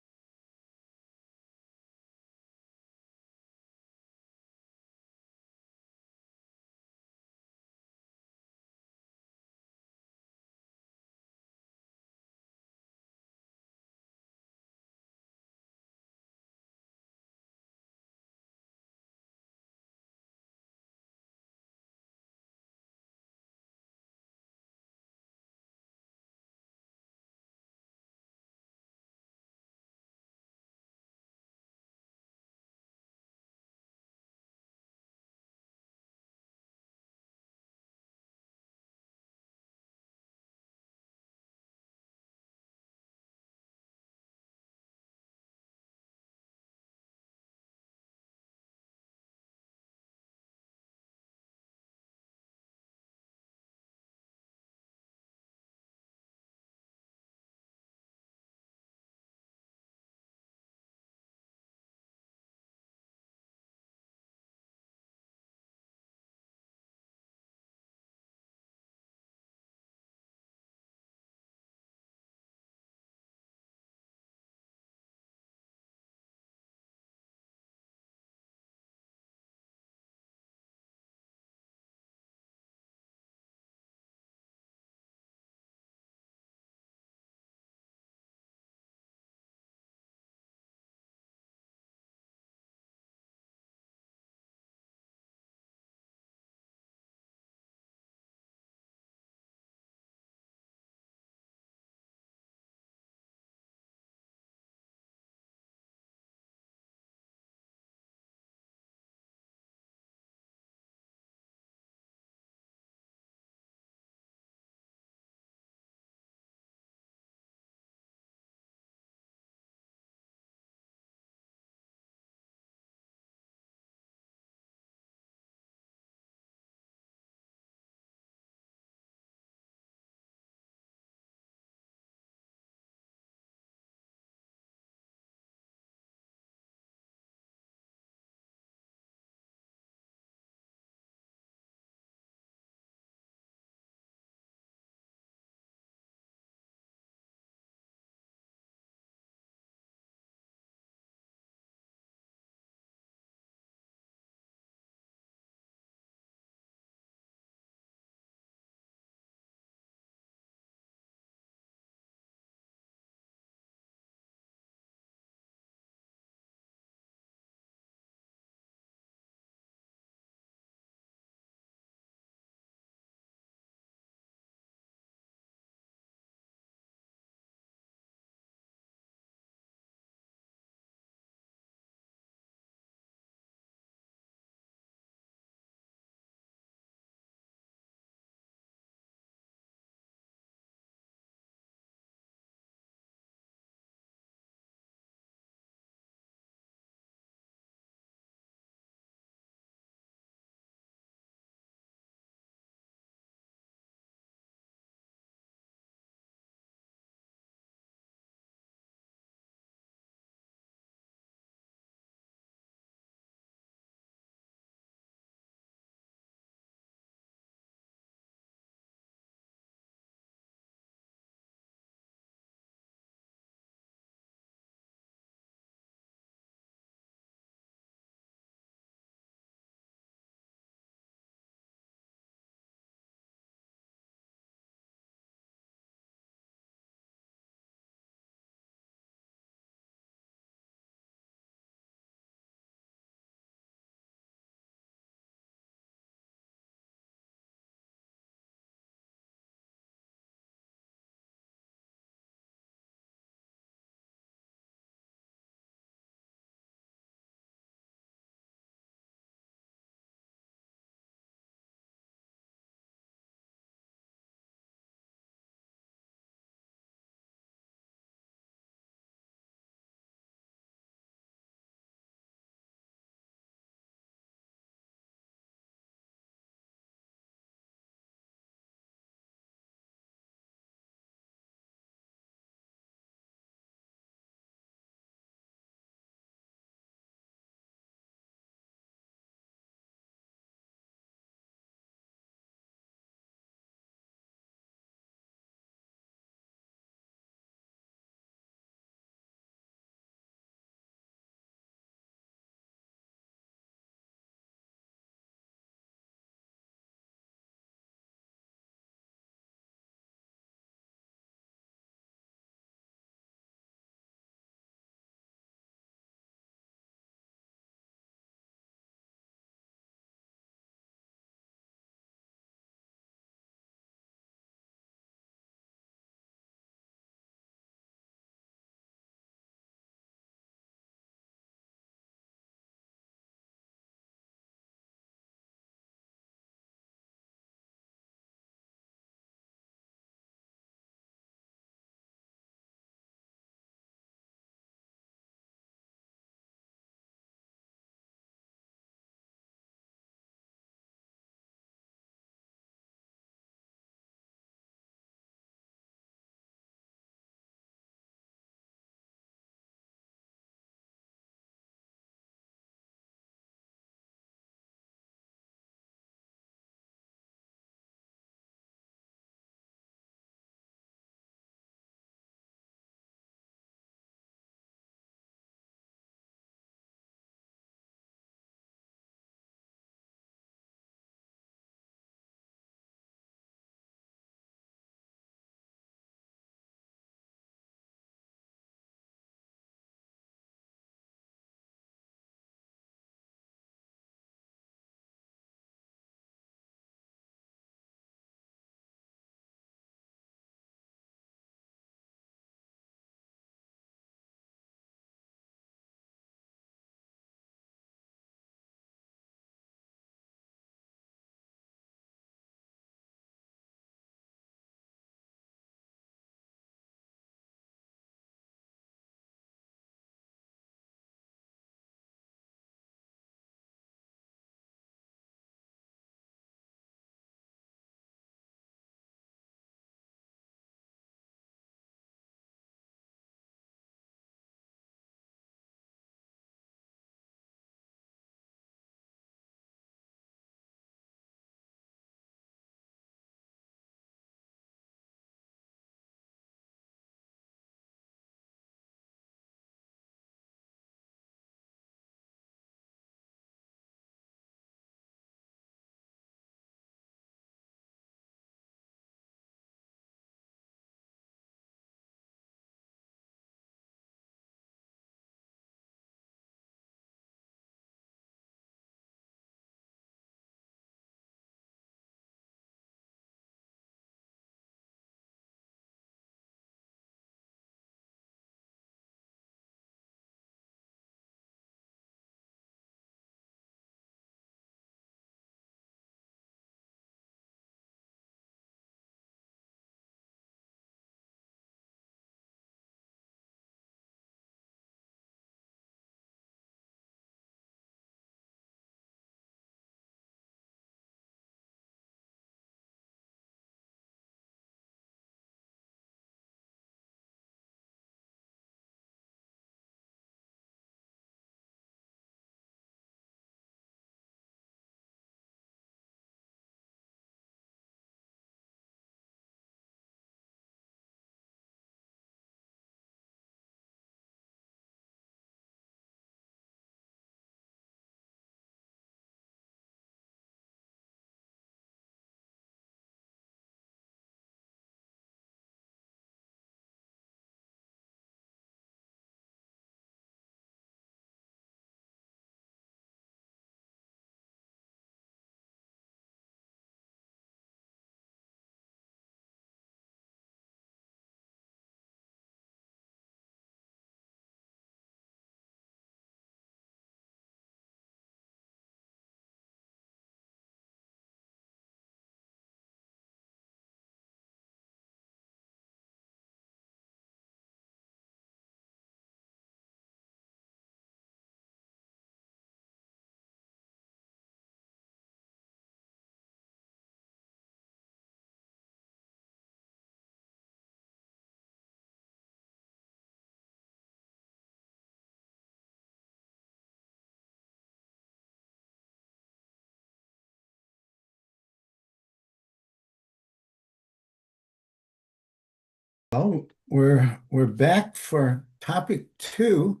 Well, we're back for topic 2,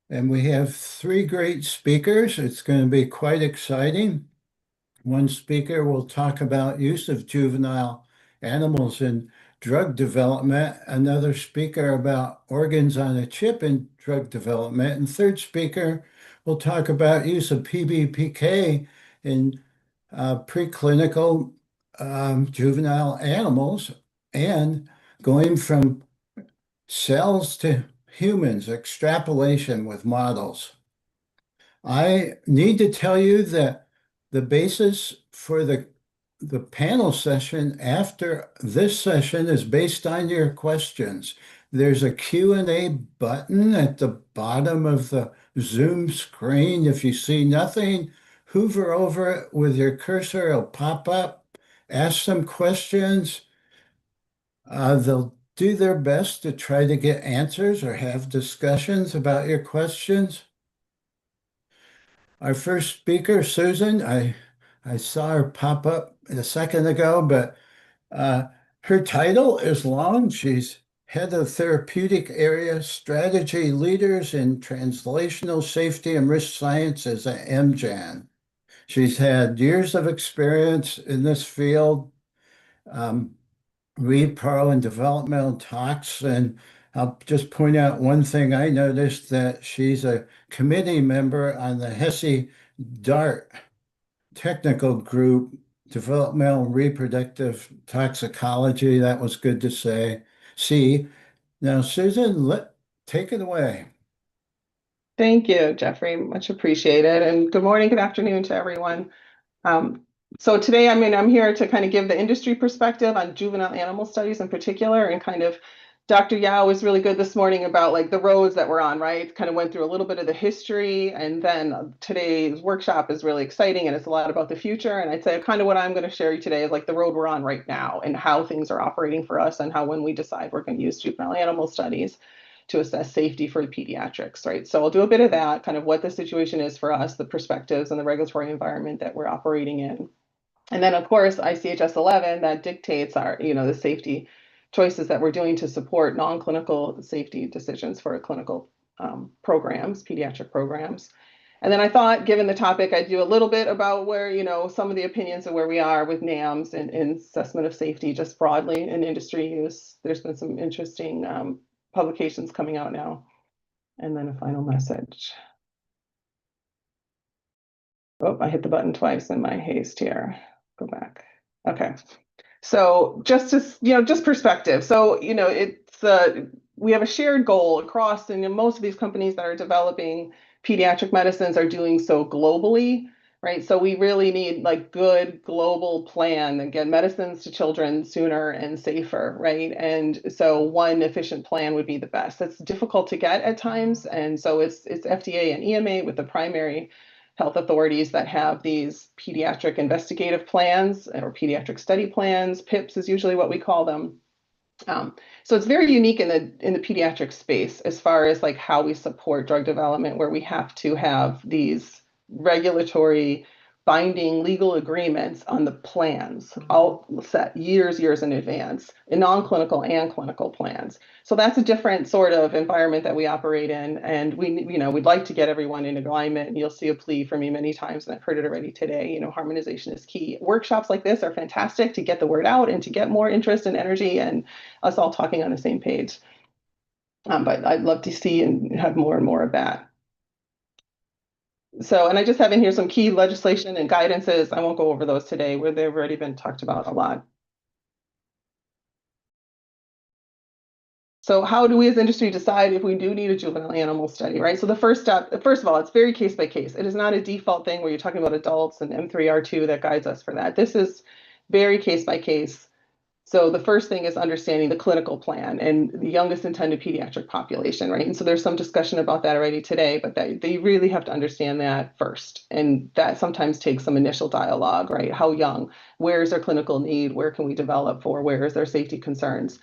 and we have 3 great speakers. It's going to be quite exciting. One speaker will talk about use of juvenile animals in drug development, another speaker about organs on a chip in drug development, and third speaker will talk about use of PBPK in preclinical juvenile animals and going from cells to humans, extrapolation with models. I need to tell you that the basis for the panel session after this session is based on your questions. There's a Q&A button at the bottom of the Zoom screen. If you see nothing, hover over it with your cursor, it'll pop up. Ask some questions. They'll do their best to try to get answers or have discussions about your questions. Our first speaker, Susan, I saw her pop up a second ago, but her title is long. She's head of therapeutic area strategy leaders in translational safety and risk sciences at MJAN. She's had years of experience in this field, repro and developmental tox. And I'll just point out one thing I noticed, that she's a committee member on the HESI DART technical group, developmental reproductive toxicology. That was good to see. Now, Susan, take it away. Thank you, Jeffrey. Much appreciated. And good morning, good afternoon to everyone. So today, I'm here to kind of give the industry perspective on juvenile animal studies in particular, and kind of Dr. Yao was really good this morning about like the roads that we're on, right? Kind of went through a little bit of the history, and then today's workshop is really exciting and it's a lot about the future. And I'd say kind of what I'm going to share you today is like the road we're on right now and how things are operating for us, and how when we decide we're going to use juvenile animal studies to assess safety for the pediatrics, right? So I'll do a bit of that, kind of what the situation is for us, the perspectives and the regulatory environment that we're operating in. And then of course, ICH E11A that dictates our, the safety choices that we're doing to support non-clinical safety decisions for clinical programs, pediatric programs. And then I thought, given the topic, I'd do a little bit about where, some of the opinions of where we are with NAMs and assessment of safety just broadly in industry use. There's been some interesting publications coming out now. And then a final message. Oh, I hit the button twice in my haste here. Go back. Okay. So just perspective. So, we have a shared goal across, and most of these companies that are developing pediatric medicines are doing so globally, right? So we really need like good global plan and get medicines to children sooner and safer, right? And so one efficient plan would be the best. That's difficult to get at times. And so it's FDA and EMA with the primary health authorities that have these pediatric investigative plans or pediatric study plans. PIPs is usually what we call them. So it's very unique in the pediatric space as far as like how we support drug development, where we have to have these regulatory binding legal agreements on the plans, all set years in advance, in non-clinical and clinical plans. So that's a different sort of environment that we operate in, and we'd like to get everyone in alignment. And you'll see a plea from me many times, and I've heard it already today. Harmonization is key. Workshops like this are fantastic to get the word out and to get more interest and energy, and us all talking on the same page. But I'd love to see and have more and more of that. So, and I just have in here some key legislation and guidances. I won't go over those today, where they've already been talked about a lot. So how do we as industry decide if we do need a juvenile animal study, right? So the first step, first of all, it's very case by case. It is not a default thing where you're talking about adults and M3R2 that guides us for that. This is very case by case. So the first thing is understanding the clinical plan and the youngest intended pediatric population, right? And so there's some discussion about that already today, but they really have to understand that first. And that sometimes takes some initial dialogue, right? How young? Where is their clinical need? Where can we develop for? Where is their safety concerns?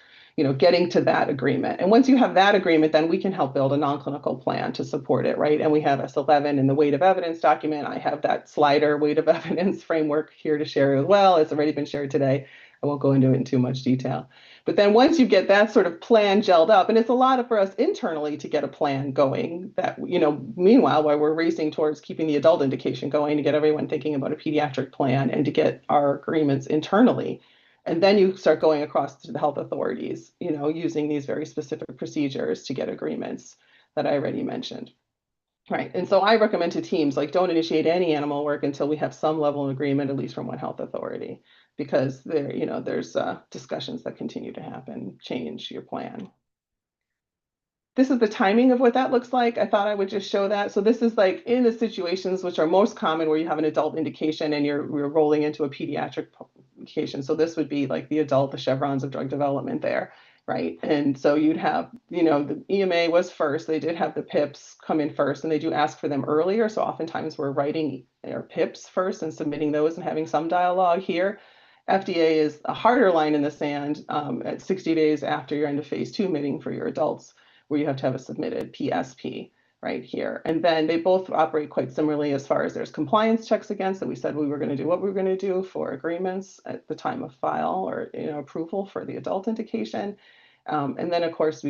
Getting to that agreement. And once you have that agreement, then we can help build a non-clinical plan to support it, right? And we have S11 in the weight of evidence document. I have that slider weight of evidence framework here to share as well. It's already been shared today. I won't go into it in too much detail. But then once you get that sort of plan gelled up, and it's a lot for us internally to get a plan going that, meanwhile, while we're racing towards keeping the adult indication going, to get everyone thinking about a pediatric plan and to get our agreements internally. And then you start going across to the health authorities, using these very specific procedures to get agreements that I already mentioned. Right. And so I recommend to teams, like, don't initiate any animal work until we have some level of agreement, at least from one health authority, because there's discussions that continue to happen, change your plan. This is the timing of what that looks like. I thought I would just show that. So this is like in the situations which are most common where you have an adult indication and we're rolling into a pediatric indication. So this would be like the chevrons of drug development there, right? And so you'd have, the EMA was first. They did have the PIPs come in first, and they do ask for them earlier. So oftentimes we're writing our PIPs first and submitting those and having some dialogue here. FDA is a harder line in the sand at 60 days after your end of phase 2 meeting for your adults, where you have to have a submitted PSP right here. And then they both operate quite similarly as far as there's compliance checks against that. We said we were going to do what we were going to do for agreements at the time of file or approval for the adult indication. And then, of course,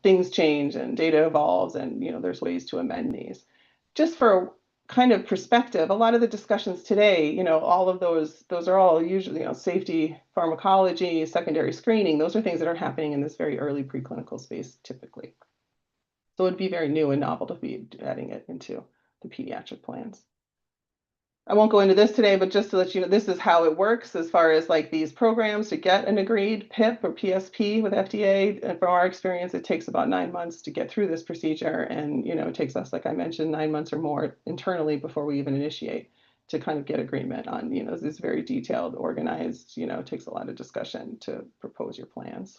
things change and data evolves, and there's ways to amend these. Just for kind of perspective, a lot of the discussions today, all of those are all usually, safety, pharmacology, secondary screening. Those are things that are happening in this very early preclinical space typically. So it'd be very new and novel to be adding it into the pediatric plans. I won't go into this today, but just to let you know, this is how it works as far as like these programs to get an agreed PIP or PSP with FDA. And from our experience, it takes about 9 months to get through this procedure. And, it takes us, like I mentioned, 9 months or more internally before we even initiate to kind of get agreement on, this very detailed, organized, it takes a lot of discussion to propose your plans.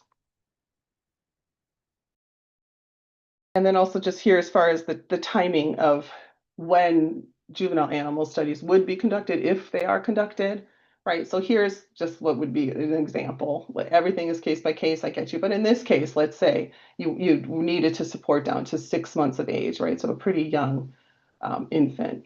And then also just here as far as the timing of when juvenile animal studies would be conducted, if they are conducted, right? So here's just what would be an example. Everything is case by case, I get you. But in this case, let's say you needed to support down to 6 months of age, right? So a pretty young infant,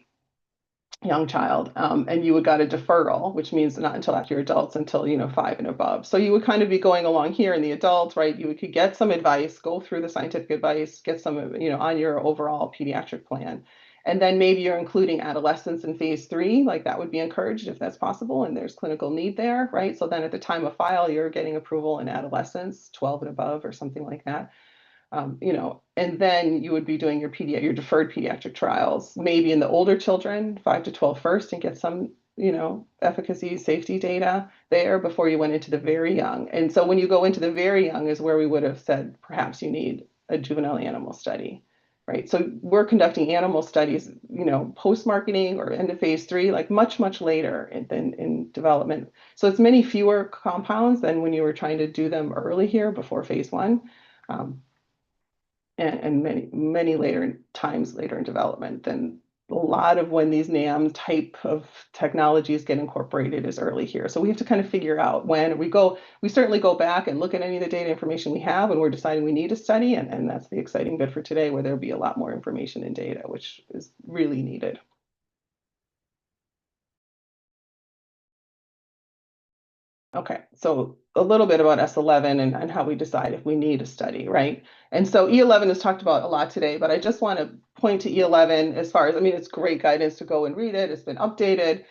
young child, and you would got a deferral, which means not until after you're adults, until 5 and above. So you would kind of be going along here in the adult, right? You could get some advice, go through the scientific advice, get some on your overall pediatric plan, and then maybe you're including adolescents in phase 3, like that would be encouraged if that's possible, and there's clinical need there, right? So then at the time of file, you're getting approval in adolescents, 12 and above, or something like that. And then you would be doing your deferred pediatric trials, maybe in the older children, 5 to 12 first, and get some, efficacy, safety data there before you went into the very young. And so when you go into the very young is where we would have said, perhaps you need a juvenile animal study, right? So we're conducting animal studies, post-marketing or end of phase 3, like much, much later in development. So it's many fewer compounds than when you were trying to do them early here before phase 1. And many times later in development than a lot of when these NAM type of technologies get incorporated is early here. So we have to kind of figure out when we certainly go back and look at any of the data information we have when we're deciding we need a study. And that's the exciting bit for today, where there'll be a lot more information and data, which is really needed. Okay, so a little bit about S11 and how we decide if we need a study, right? And so E11 is talked about a lot today, but I just want to point to E11 as far as, it's great guidance to go and read it. It's been updated.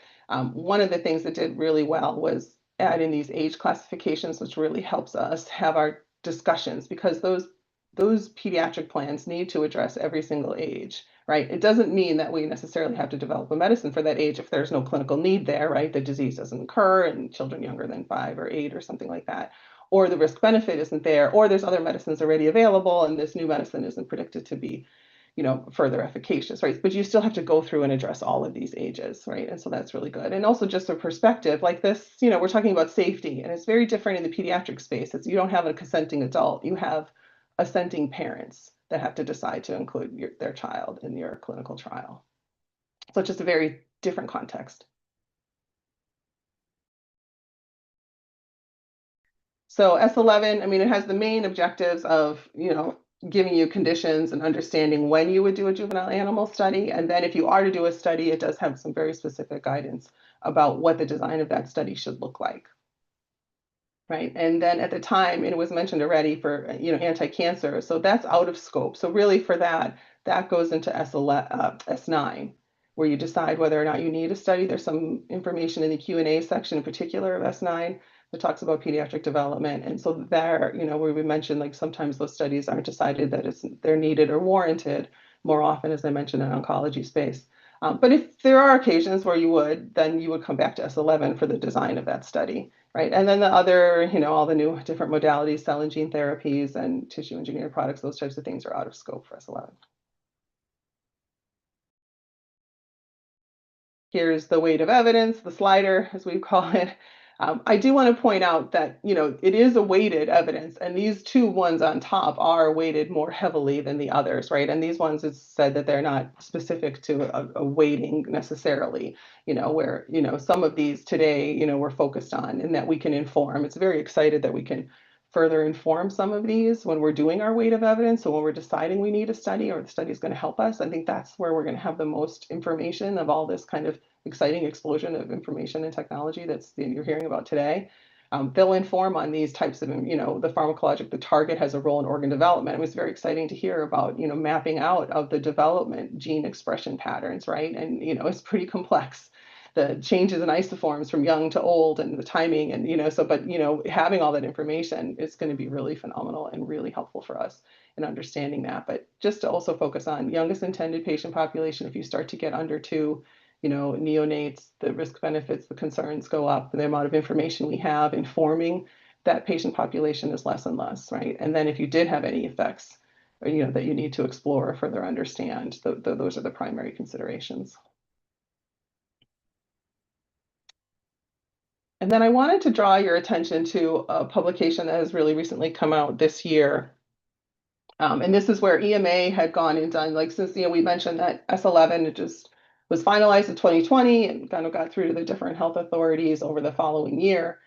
One of the things that did really well was add in these age classifications, which really helps us have our discussions, because those pediatric plans need to address every single age, right? It doesn't mean that we necessarily have to develop a medicine for that age if there's no clinical need there, right? The disease doesn't occur in children younger than 5 or 8 or something like that, or the risk benefit isn't there, or there's other medicines already available and this new medicine isn't predicted to be, further efficacious, right? But you still have to go through and address all of these ages, right? And so that's really good. And also just a perspective like this, we're talking about safety, and it's very different in the pediatric space. You don't have a consenting adult, you have assenting parents that have to decide to include their child in your clinical trial. So it's just a very different context. So S11, it has the main objectives of, giving you conditions and understanding when you would do a juvenile animal study. And then if you are to do a study, it does have some very specific guidance about what the design of that study should look like. right? And then at the time, and it was mentioned already for, anti-cancer. So that's out of scope. So really for that goes into S9, where you decide whether or not you need a study. There's some information in the Q&A section in particular of S9 that talks about pediatric development. And so there, where we mentioned like sometimes those studies aren't decided that they're needed or warranted more often, as I mentioned, in oncology space. But if there are occasions where then you would come back to S11 for the design of that study, right? And then the other, all the new different modalities, cell and gene therapies and tissue engineered products, those types of things are out of scope for S11. Here's the weight of evidence, the slider, as we call it. I do want to point out that, it is a weighted evidence, and these two ones on top are weighted more heavily than the others, right? And these ones, it's said that they're not specific to a weighting necessarily, where, some of these today, we're focused on and that we can inform. It's very excited that we can further inform some of these when we're doing our weight of evidence. So when we're deciding we need a study or the study is going to help us, I think that's where we're going to have the most information of all this kind of exciting explosion of information and technology that you're hearing about today. They'll inform on these types of, the pharmacologic, the target has a role in organ development. It was very exciting to hear about, mapping out of the development gene expression patterns, right? And, it's pretty complex. The changes in isoforms from young to old and the timing and, but having all that information is going to be really phenomenal and really helpful for us in understanding that. But just to also focus on youngest intended patient population, if you start to get under 2, neonates, the risk benefits, the concerns go up, the amount of information we have informing that patient population is less and less, right? And then if you did have any effects, that you need to explore or further understand, those are the primary considerations. And then I wanted to draw your attention to a publication that has really recently come out this year. And this is where EMA had gone and done, like, since, we mentioned that S11, it just was finalized in 2020 and kind of got through to the different health authorities over the following year.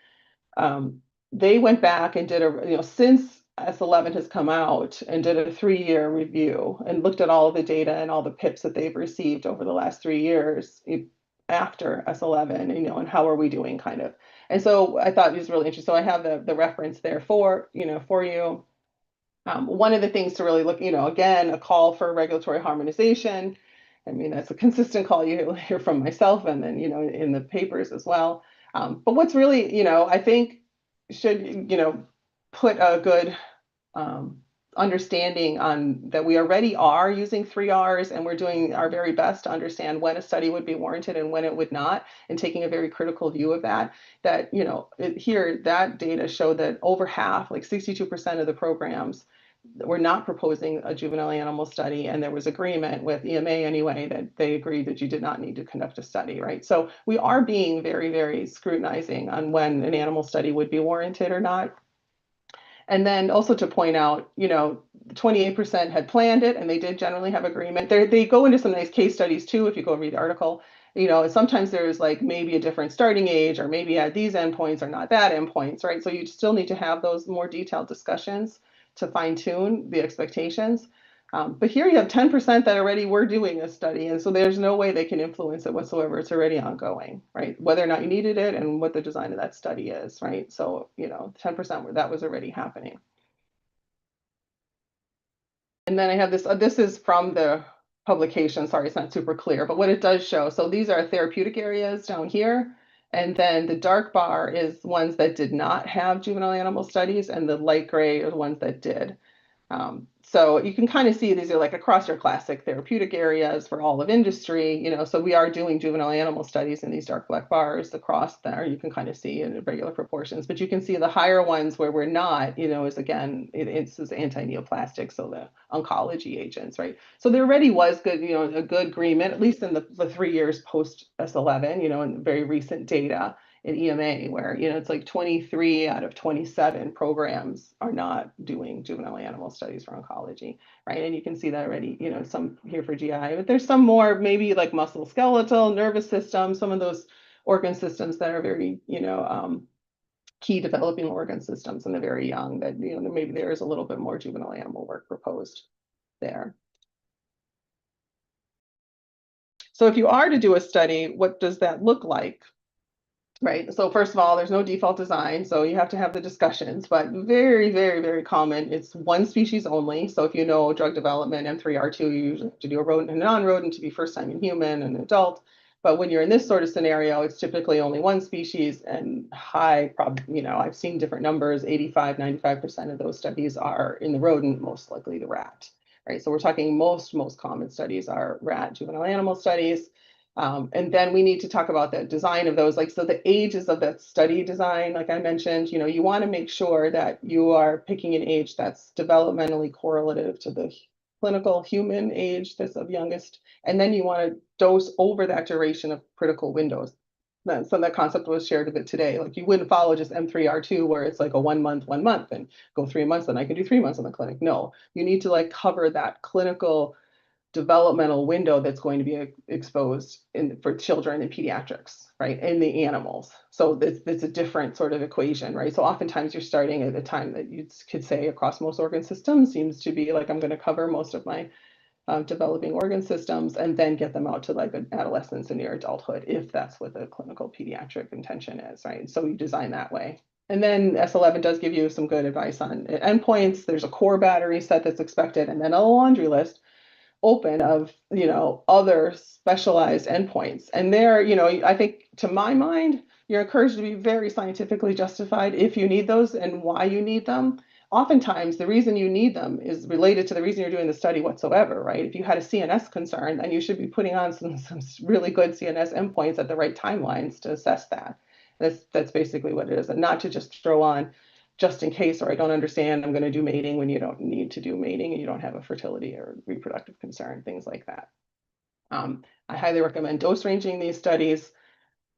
They went back and did since S11 has come out and did a 3-year review and looked at all of the data and all the PIPs that they've received over the last 3 years after S11, and how are we doing kind of. And so I thought it was really interesting. So I have the reference there for you. One of the things to really look, again, a call for regulatory harmonization. I mean, that's a consistent call you hear from myself and then, in the papers as well. But what's really, I think should, put a good understanding on that we already are using 3 Rs and we're doing our very best to understand when a study would be warranted and when it would not, and taking a very critical view of that, here, that data showed that over half, like 62% of the programs were not proposing a juvenile animal study, and there was agreement with EMA anyway that they agreed that you did not need to conduct a study, right? So we are being very, very scrutinizing on when an animal study would be warranted or not. And then also to point out, 28% had planned it, and they did generally have agreement. They go into some nice case studies too, if you go read the article. Sometimes there's like maybe a different starting age, or maybe at these endpoints or not that endpoints, right? So you still need to have those more detailed discussions to fine tune the expectations. But here you have 10% that already were doing a study, and so there's no way they can influence it whatsoever. It's already ongoing, right? Whether or not you needed it and what the design of that study is, right? So, 10% where that was already happening. And then I have this is from the publication. Sorry, it's not super clear, but what it does show. So these are therapeutic areas down here. And then the dark bar is ones that did not have juvenile animal studies, and the light gray are the ones that did. So you can kind of see these are like across your classic therapeutic areas for all of industry, so we are doing juvenile animal studies in these dark black bars across there. You can kind of see in regular proportions, but you can see the higher ones where we're not, is again, it's anti-neoplastic, so the oncology agents, right? So there already was good, a good agreement, at least in the 3 years post S11, in very recent data in EMA, where it's like 23 out of 27 programs are not doing juvenile animal studies for oncology, right? And you can see that already, some here for GI, but there's some more maybe like musculoskeletal, nervous system, some of those organ systems that are very, key developing organ systems in the very young, that maybe there is a little bit more juvenile animal work proposed there. So if you are to do a study, what does that look like? Right. So first of all, there's no default design, so you have to have the discussions, but very, very, very common. It's one species only. So if you know drug development, M3R2, you usually have to do a rodent and a non-rodent to be first time in human and adult. But when you're in this sort of scenario, it's typically only one species and I've seen different numbers, 85, 95% of those studies are in the rodent, most likely the rat. Right. So we're talking most common studies are rat juvenile animal studies. And then we need to talk about the design of those, so the ages of that study design, like I mentioned, you want to make sure that you are picking an age that's developmentally correlative to the clinical human age that's of youngest, and then you want to dose over that duration of critical windows. So that concept was shared a bit today. Like you wouldn't follow just M3R2 where it's like a 1 month, and go 3 months, and I can do 3 months in the clinic. No, you need to cover that clinical developmental window that's going to be exposed for children in pediatrics, right, in the animals. So it's a different sort of equation, right? So oftentimes you're starting at a time that you could say across most organ systems seems to be like I'm going to cover most of my developing organ systems and then get them out to an adolescence and near adulthood if that's what the clinical pediatric intention is, right? So you design that way. And then S11 does give you some good advice on endpoints. There's a core battery set that's expected, and then a laundry list open of other specialized endpoints. And there, I think to my mind, you're encouraged to be very scientifically justified if you need those and why you need them. Oftentimes the reason you need them is related to the reason you're doing the study whatsoever, right? If you had a CNS concern, then you should be putting on some really good CNS endpoints at the right timelines to assess that. That's basically what it is, and not to just throw on just in case, or I don't understand, I'm going to do mating when you don't need to do mating and you don't have a fertility or reproductive concern, things like that. I highly recommend dose ranging these studies.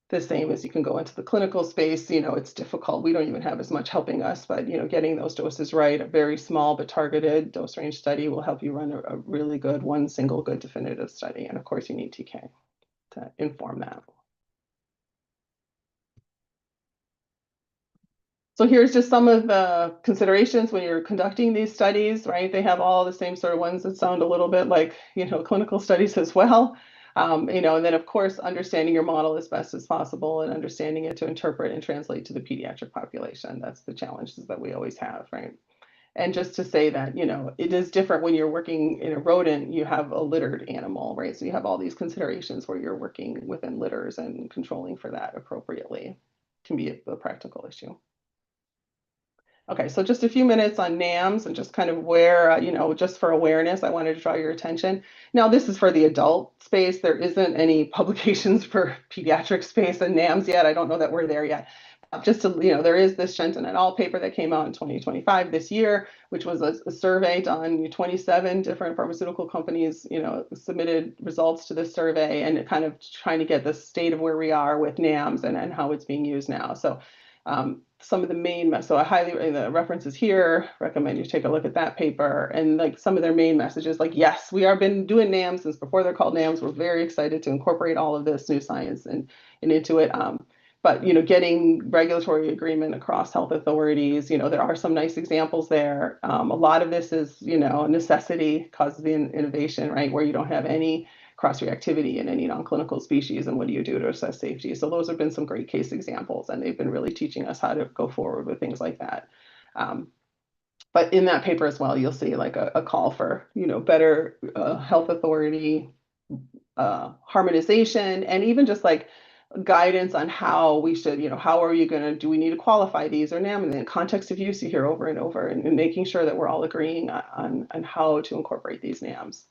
The same as you can go into the clinical space, it's difficult. We don't even have as much helping us, but getting those doses right, a very small but targeted dose range study will help you run a really good, one single good definitive study. And of course you need TK to inform that. So here's just some of the considerations when you're conducting these studies, right? They have all the same sort of ones that sound a little bit like, clinical studies as well. And then of course, understanding your model as best as possible and understanding it to interpret and translate to the pediatric population. That's the challenges that we always have, right? And just to say that, it is different when you're working in a rodent, you have a littered animal, right? So you have all these considerations where you're working within litters and controlling for that appropriately. It can be a practical issue. Okay, so just a few minutes on NAMs and just kind of where, just for awareness, I wanted to draw your attention. Now, this is for the adult space. There isn't any publications for pediatric space and NAMs yet. I don't know that we're there yet. Just to, there is this Shenton et al. Paper that came out in 2025 this year, which was a survey done. 27 different pharmaceutical companies, submitted results to this survey and kind of trying to get the state of where we are with NAMs and how it's being used now. So some of the main, so I highly, the references here, recommend you take a look at that paper and some of their main messages, yes, we have been doing NAMs since before they're called NAMs. We're very excited to incorporate all of this new science and into it. But, getting regulatory agreement across health authorities, there are some nice examples there. A lot of this is, necessity causes the innovation, right? Where you don't have any cross-reactivity in any non-clinical species, and what do you do to assess safety? So those have been some great case examples, and they've been really teaching us how to go forward with things like that. But in that paper as well, you'll see a call for, better health authority harmonization, and even just guidance on how we should, how are you going to, do we need to qualify these or NAM, and then context of use you hear over and over, and making sure that we're all agreeing on how to incorporate these NAMs.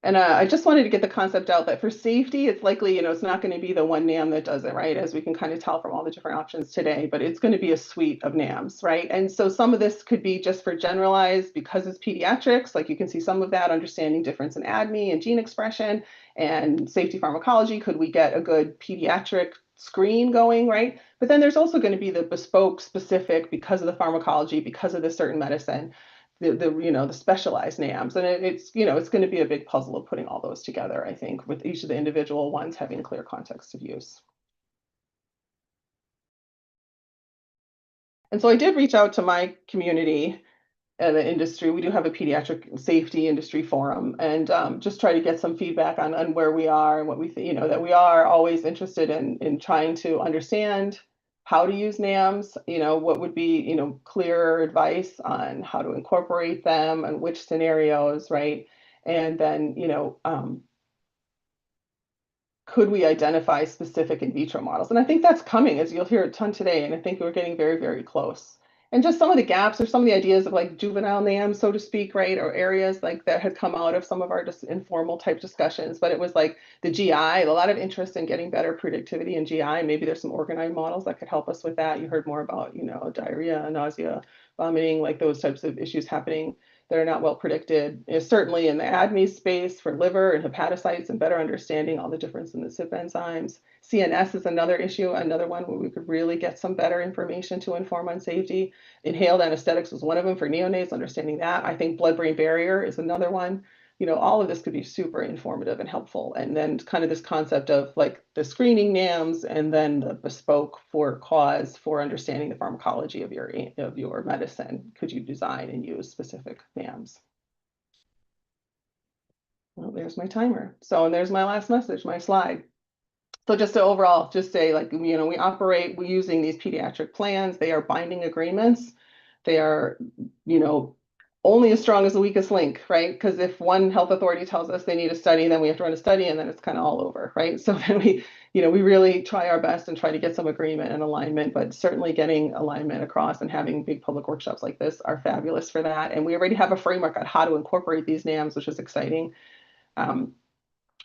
And I just wanted to get the concept out that for safety, it's likely, it's not going to be the one NAM that does it, right? As we can kind of tell from all the different options today, but it's going to be a suite of NAMs, right? And so some of this could be just for generalized because it's pediatrics, you can see some of that understanding difference in ADME and gene expression and safety pharmacology. Could we get a good pediatric screen going, right? But then there's also going to be the bespoke specific because of the pharmacology, because of the certain medicine, the specialized NAMs, and it's going to be a big puzzle of putting all those together, I think, with each of the individual ones having clear context of use. And so I did reach out to my community the industry. We do have a pediatric safety industry forum, and just try to get some feedback on where we are and what we think, that we are always interested in trying to understand how to use NAMs, what would be, clearer advice on how to incorporate them and which scenarios, right? And then, could we identify specific in vitro models? And I think that's coming, as you'll hear a ton today. And I think we're getting very, very close. And just some of the gaps or some of the ideas of like juvenile NAMs, so to speak, right? Or areas like that had come out of some of our just informal type discussions. But it was like the GI, a lot of interest in getting better predictivity in GI. Maybe there's some organoid models that could help us with that. You heard more about, diarrhea, nausea, vomiting, like those types of issues happening that are not well predicted. Certainly in the ADME space for liver and hepatocytes and better understanding all the difference in the CYP enzymes. CNS is another issue, another one where we could really get some better information to inform on safety. Inhaled anesthetics was one of them for neonates, understanding that. I think blood-brain barrier is another one. All of this could be super informative and helpful. And then kind of this concept of like the screening NAMs and then the bespoke for cause for understanding the pharmacology of your medicine. Could you design and use specific NAMs? Well, there's my timer. So, and there's my last message, my slide. So just to overall just say, like, we operate using these pediatric plans. They are binding agreements. They are, only as strong as the weakest link, right? Because if one health authority tells us they need a study, then we have to run a study, and then it's kind of all over, right? So then we really try our best and try to get some agreement and alignment, but certainly getting alignment across and having big public workshops like this are fabulous for that. And we already have a framework on how to incorporate these NAMs, which is exciting.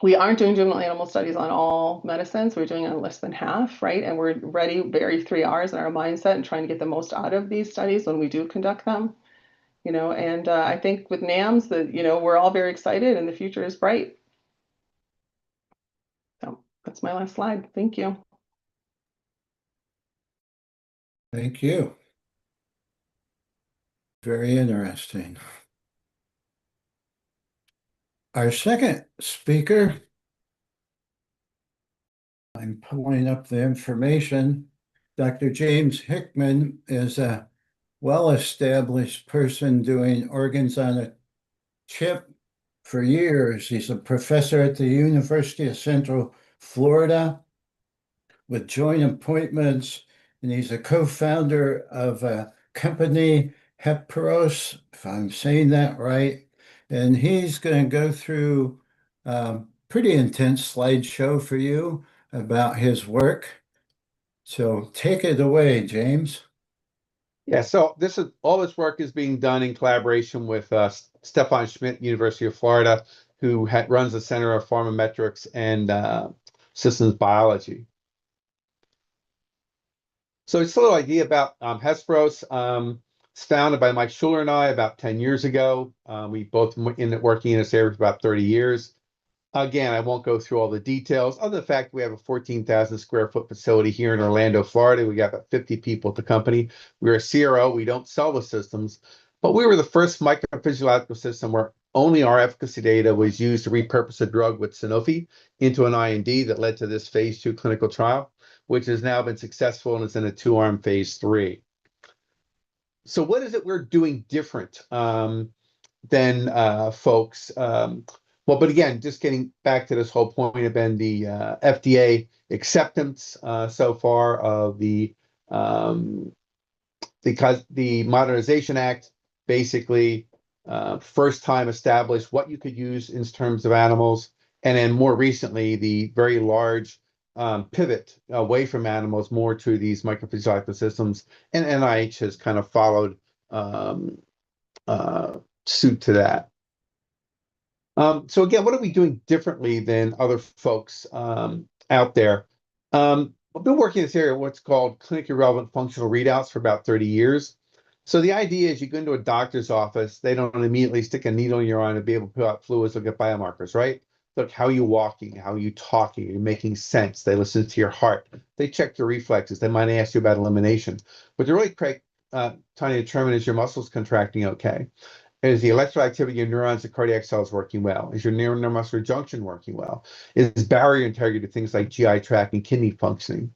We aren't doing juvenile animal studies on all medicines. We're doing on less than half, right? And we're ready, very 3 Rs in our mindset and trying to get the most out of these studies when we do conduct them. And I think with NAMs that, we're all very excited and the future is bright. So that's my last slide. Thank you. Thank you. Very interesting. Our second speaker, I'm pulling up the information. Dr. James Hickman is a well-established person doing organs on a chip for years. He's a professor at the University of Central Florida with joint appointments, and he's a co-founder of a company, Hepros, if I'm saying that right. And he's going to go through a pretty intense slideshow for you about his work. So take it away, James. Yeah, so all this work is being done in collaboration with Stefan Schmidt, University of Florida, who runs the Center of Pharmametrics and Systems Biology. So it's a little idea about Hespros. It's founded by Mike Schuler and I about 10 years ago. We both ended up working in this area for about 30 years. Again, I won't go through all the details, other than the fact we have a 14,000 square foot facility here in Orlando, Florida. We got about 50 people at the company. We're a CRO. We don't sell the systems, but we were the first microphysiological system where only our efficacy data was used to repurpose a drug with Sanofi into an IND that led to this phase 2 clinical trial, which has now been successful and is in a 2-arm phase 3. So what is it we're doing different than folks? Well, but again, just getting back to this whole point of been the FDA acceptance so far of the Modernization Act, basically first time established what you could use in terms of animals, and then more recently the very large pivot away from animals more to these microphysiological systems, and NIH has kind of followed suit to that. So again, what are we doing differently than other folks out there? I've been working in this area, what's called clinically relevant functional readouts for about 30 years. So the idea is you go into a doctor's office, they don't immediately stick a needle in your arm and be able to pull out fluids, look at biomarkers, right? Look, how are you walking? How are you talking? Are you making sense? They listen to your heart. They check your reflexes. They might ask you about elimination. But they're really trying to determine, is your muscles contracting okay? Is the electrical activity of neurons and cardiac cells working well? Is your neuromuscular junction working well? Is barrier integrity to things like GI tract and kidney functioning?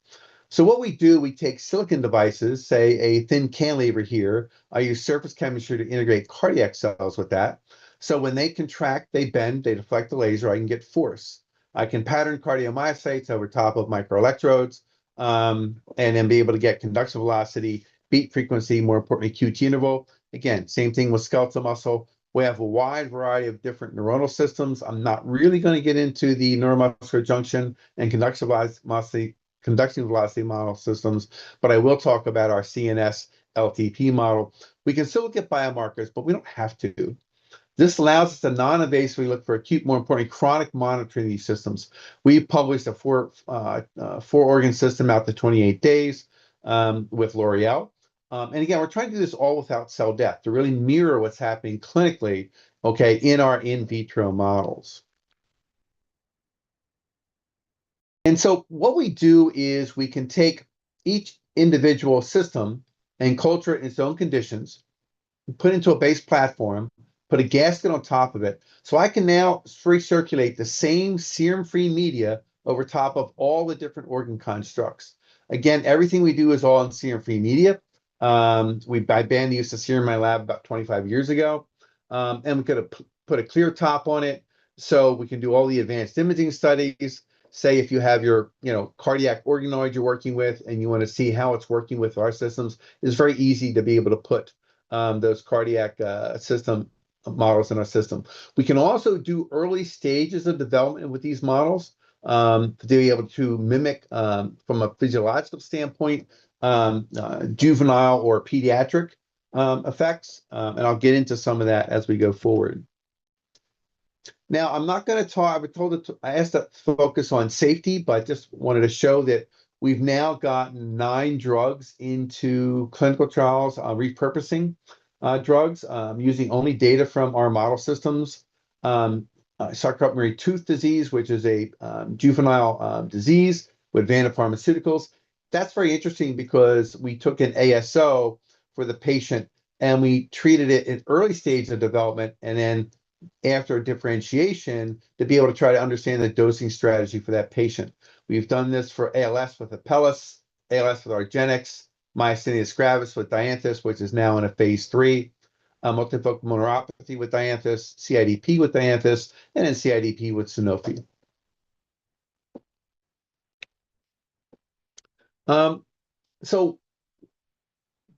So what we do, we take silicon devices, say a thin cantilever here. I use surface chemistry to integrate cardiac cells with that. So when they contract, they bend, they deflect the laser, I can get force. I can pattern cardiomyocytes over top of microelectrodes, and then be able to get conduction velocity, beat frequency, more importantly, QT interval. Again, same thing with skeletal muscle. We have a wide variety of different neuronal systems. I'm not really going to get into the neuromuscular junction and conduction velocity model systems, but I will talk about our CNS LTP model. We can still look at biomarkers, but we don't have to. This allows us to non-invasively look for acute, more importantly, chronic monitoring these systems. We published a four organ system out to 28 days with L'Oreal. And again, we're trying to do this all without cell death to really mirror what's happening clinically, okay, in our in vitro models. And so what we do is we can take each individual system and culture it in its own conditions, put into a base platform, put a gasket on top of it. So I can now recirculate the same serum-free media over top of all the different organ constructs. Again, everything we do is all in serum-free media. I banned the use of serum in my lab about 25 years ago. And we could put a clear top on it so we can do all the advanced imaging studies. Say if you have your cardiac organoid you're working with and you want to see how it's working with our systems, it's very easy to be able to put those cardiac system models in our system. We can also do early stages of development with these models to be able to mimic from a physiological standpoint juvenile or pediatric effects, and I'll get into some of that as we go forward. Now, I'm not going to talk, I asked to focus on safety, but just wanted to show that we've now gotten 9 drugs into clinical trials, repurposing drugs, using only data from our model systems. Sarcoptic tooth disease, which is a juvenile disease with Vanna Pharmaceuticals. That's very interesting because we took an ASO for the patient and we treated it in early stage of development, and then after differentiation to be able to try to understand the dosing strategy for that patient. We've done this for ALS with Apellis, ALS with argenx, myasthenia gravis with Dianthus, which is now in a phase 3, multifocal neuropathy with Dianthus, CIDP with Dianthus, and then CIDP with Sanofi. So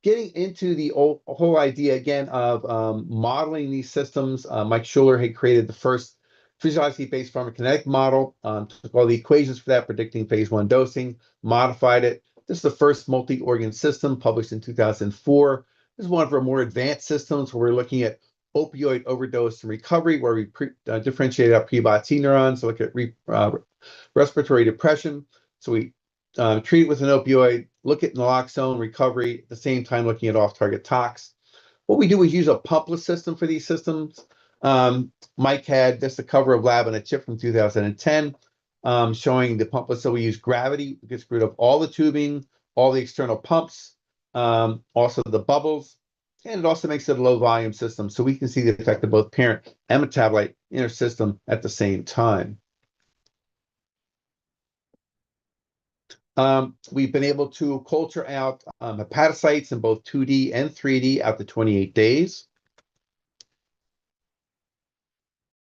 getting into the whole idea again of modeling these systems, Mike Schuller had created the first physiologically-based pharmacokinetic model, took all the equations for that, predicting phase 1 dosing, modified it. This is the first multi-organ system published in 2004. This is one of our more advanced systems where we're looking at opioid overdose and recovery, where we differentiated our pre-BOT neurons to look at respiratory depression. So we treat it with an opioid, look at naloxone recovery, at the same time looking at off-target tox. What we do is use a pumpless system for these systems. Mike had this, the cover of Lab on a Chip from 2010, showing the pumpless. So we use gravity, it gets rid of all the tubing, all the external pumps, also the bubbles, and it also makes it a low volume system. So we can see the effect of both parent and metabolite in our system at the same time. We've been able to culture out hepatocytes in both 2D and 3D out to 28 days.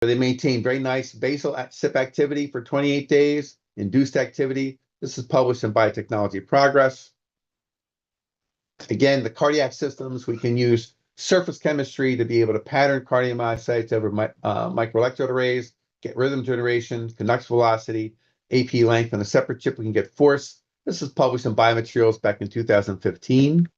They maintain very nice basal CYP activity for 28 days, induced activity. This is published in Biotechnology Progress. Again, the cardiac systems, we can use surface chemistry to be able to pattern cardiomyocytes over microelectrode arrays, get rhythm generation, conduction velocity, AP length. On a separate chip, we can get force. This was published in Biomaterials back in 2015.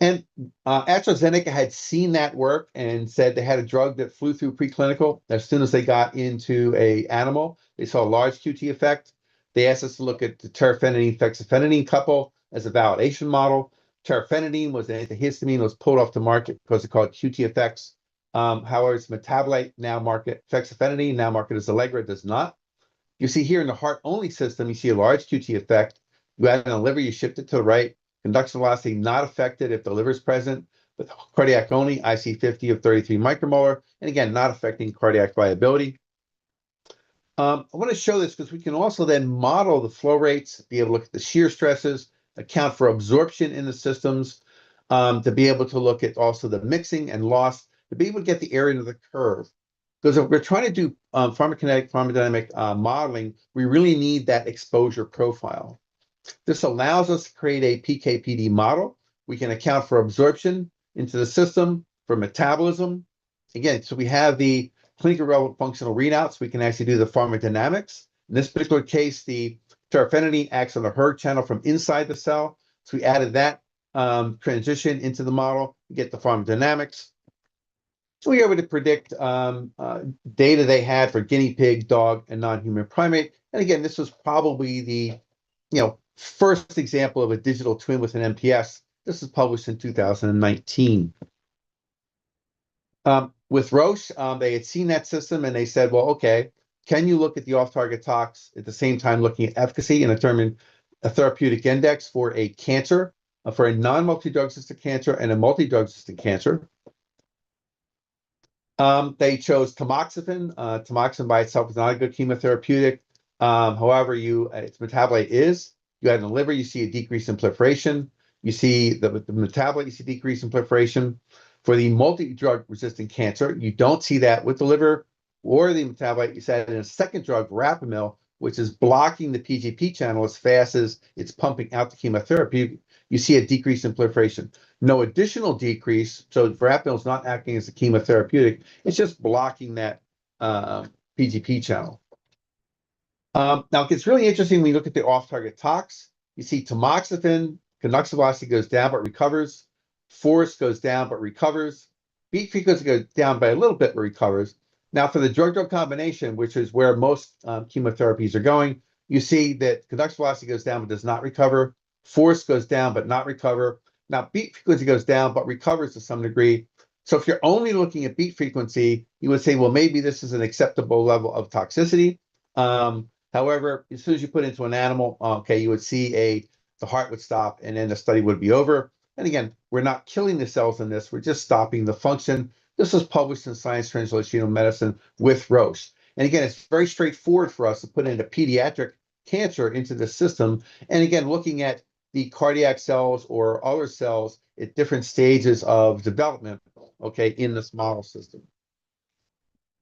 And AstraZeneca had seen that work and said they had a drug that flew through preclinical. As soon as they got into an animal, they saw a large QT effect. They asked us to look at the terfenadine-fexofenadine couple as a validation model. Terfenadine was an antihistamine, was pulled off the market because it called QT effects. However, its metabolite now market, fexofenadine, now marketed as Allegra, does not. You see here in the heart-only system, you see a large QT effect. You add in the liver, you shift it to the right. Conduction velocity not affected if the liver is present. With cardiac only, IC50 of 33 micromolar. And again, not affecting cardiac viability. I want to show this because we can also then model the flow rates, be able to look at the shear stresses, account for absorption in the systems, to be able to look at also the mixing and loss, to be able to get the area of the curve. Because if we're trying to do pharmacokinetic, pharmacodynamic modeling, we really need that exposure profile. This allows us to create a PK/PD model. We can account for absorption into the system, for metabolism. Again, so we have the clinically relevant functional readouts. We can actually do the pharmacodynamics. In this particular case, the terfenadine acts on the hERG channel from inside the cell. So we added that transition into the model. We get the pharmacodynamics. So we were able to predict data they had for guinea pig, dog, and non-human primate. And again, this was probably the first example of a digital twin with an MPS. This was published in 2019. With Roche, they had seen that system and they said, well, okay, can you look at the off-target tox at the same time looking at efficacy and determine a therapeutic index for a cancer, for a non-multi-drug resistant cancer and a multi-drug resistant cancer? They chose tamoxifen. Tamoxifen by itself is not a good chemotherapeutic. However, its metabolite is. You have in the liver, you see a decrease in proliferation. You see the metabolite, you see decrease in proliferation. For the multi-drug resistant cancer, you don't see that with the liver or the metabolite. You said in a second drug, verapamil, which is blocking the PGP channel as fast as it's pumping out the chemotherapy, you see a decrease in proliferation. No additional decrease, so verapamil is not acting as a chemotherapeutic. It's just blocking that PGP channel. Now, it gets really interesting when you look at the off-target tox. You see tamoxifen, conduction velocity goes down but recovers. Force goes down but recovers. Beat frequency goes down by a little bit but recovers. Now, for the drug-drug combination, which is where most chemotherapies are going, you see that conduction velocity goes down but does not recover. Force goes down but not recover. Now, beat frequency goes down but recovers to some degree. So if you're only looking at beat frequency, you would say, well, maybe this is an acceptable level of toxicity. However, as soon as you put into an animal, okay, you would see the heart would stop and then the study would be over. And again, we're not killing the cells in this, we're just stopping the function. This was published in Science Translational Medicine with Roche. And again, it's very straightforward for us to put in a pediatric cancer into the system. And again, looking at the cardiac cells or other cells at different stages of development, okay, in this model system.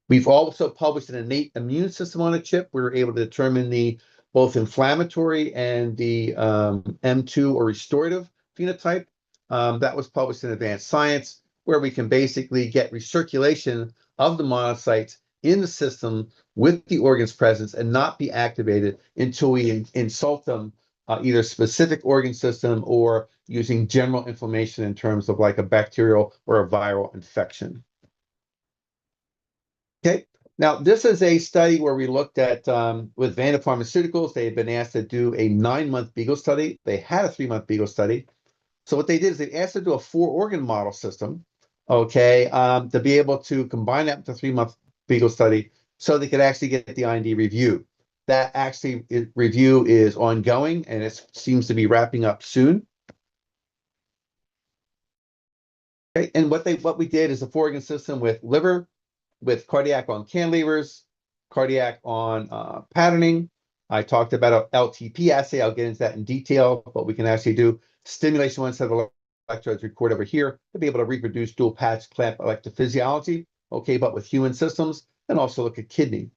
We've also published an innate immune system on a chip. We were able to determine the both inflammatory and the M2 or restorative phenotype. That was published in Advanced Science, where we can basically get recirculation of the monocytes in the system with the organ's presence and not be activated until we insult them, either specific organ system or using general inflammation in terms of like a bacterial or a viral infection. Okay, now this is a study where we looked at, with Vanda Pharmaceuticals, they had been asked to do a 9-month Beagle study. They had a 3-month Beagle study. So what they did is they asked to do a 4-organ model system, okay, to be able to combine that with the 3-month Beagle study so they could actually get the IND review. That actually review is ongoing and it seems to be wrapping up soon. Okay, and what we did is a 4-organ system with liver, with cardiac on cantilevers, cardiac on patterning. I talked about an LTP assay. I'll get into that in detail, but we can actually do stimulation one set of electrodes record over here to be able to reproduce dual patch clamp electrophysiology, okay, but with human systems, and also look at kidney.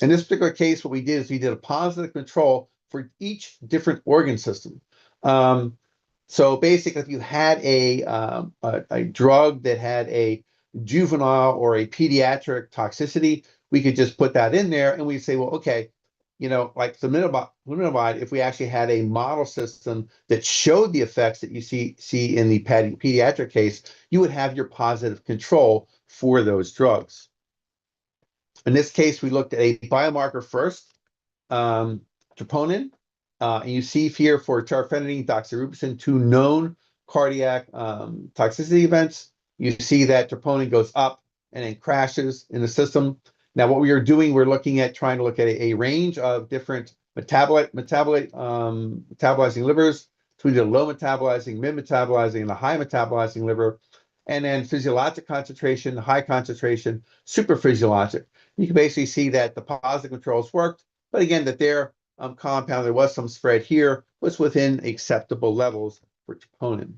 In this particular case, what we did is we did a positive control for each different organ system. So basically, if you had a drug that had a juvenile or a pediatric toxicity, we could just put that in there and we say, well, okay, like the thalidomide, if we actually had a model system that showed the effects that you see in the pediatric case, you would have your positive control for those drugs. In this case, we looked at a biomarker first, troponin, and you see here for terfenadine, doxorubicin, 2 known cardiac toxicity events. You see that troponin goes up and then crashes in the system. Now, what we are doing, we're looking at trying to look at a range of different metabolizing livers, between the low metabolizing, mid metabolizing, and the high metabolizing liver. and then physiologic concentration, high concentration, super physiologic. You can basically see that the positive controls worked, but again, that their compound, there was some spread here, was within acceptable levels for troponin.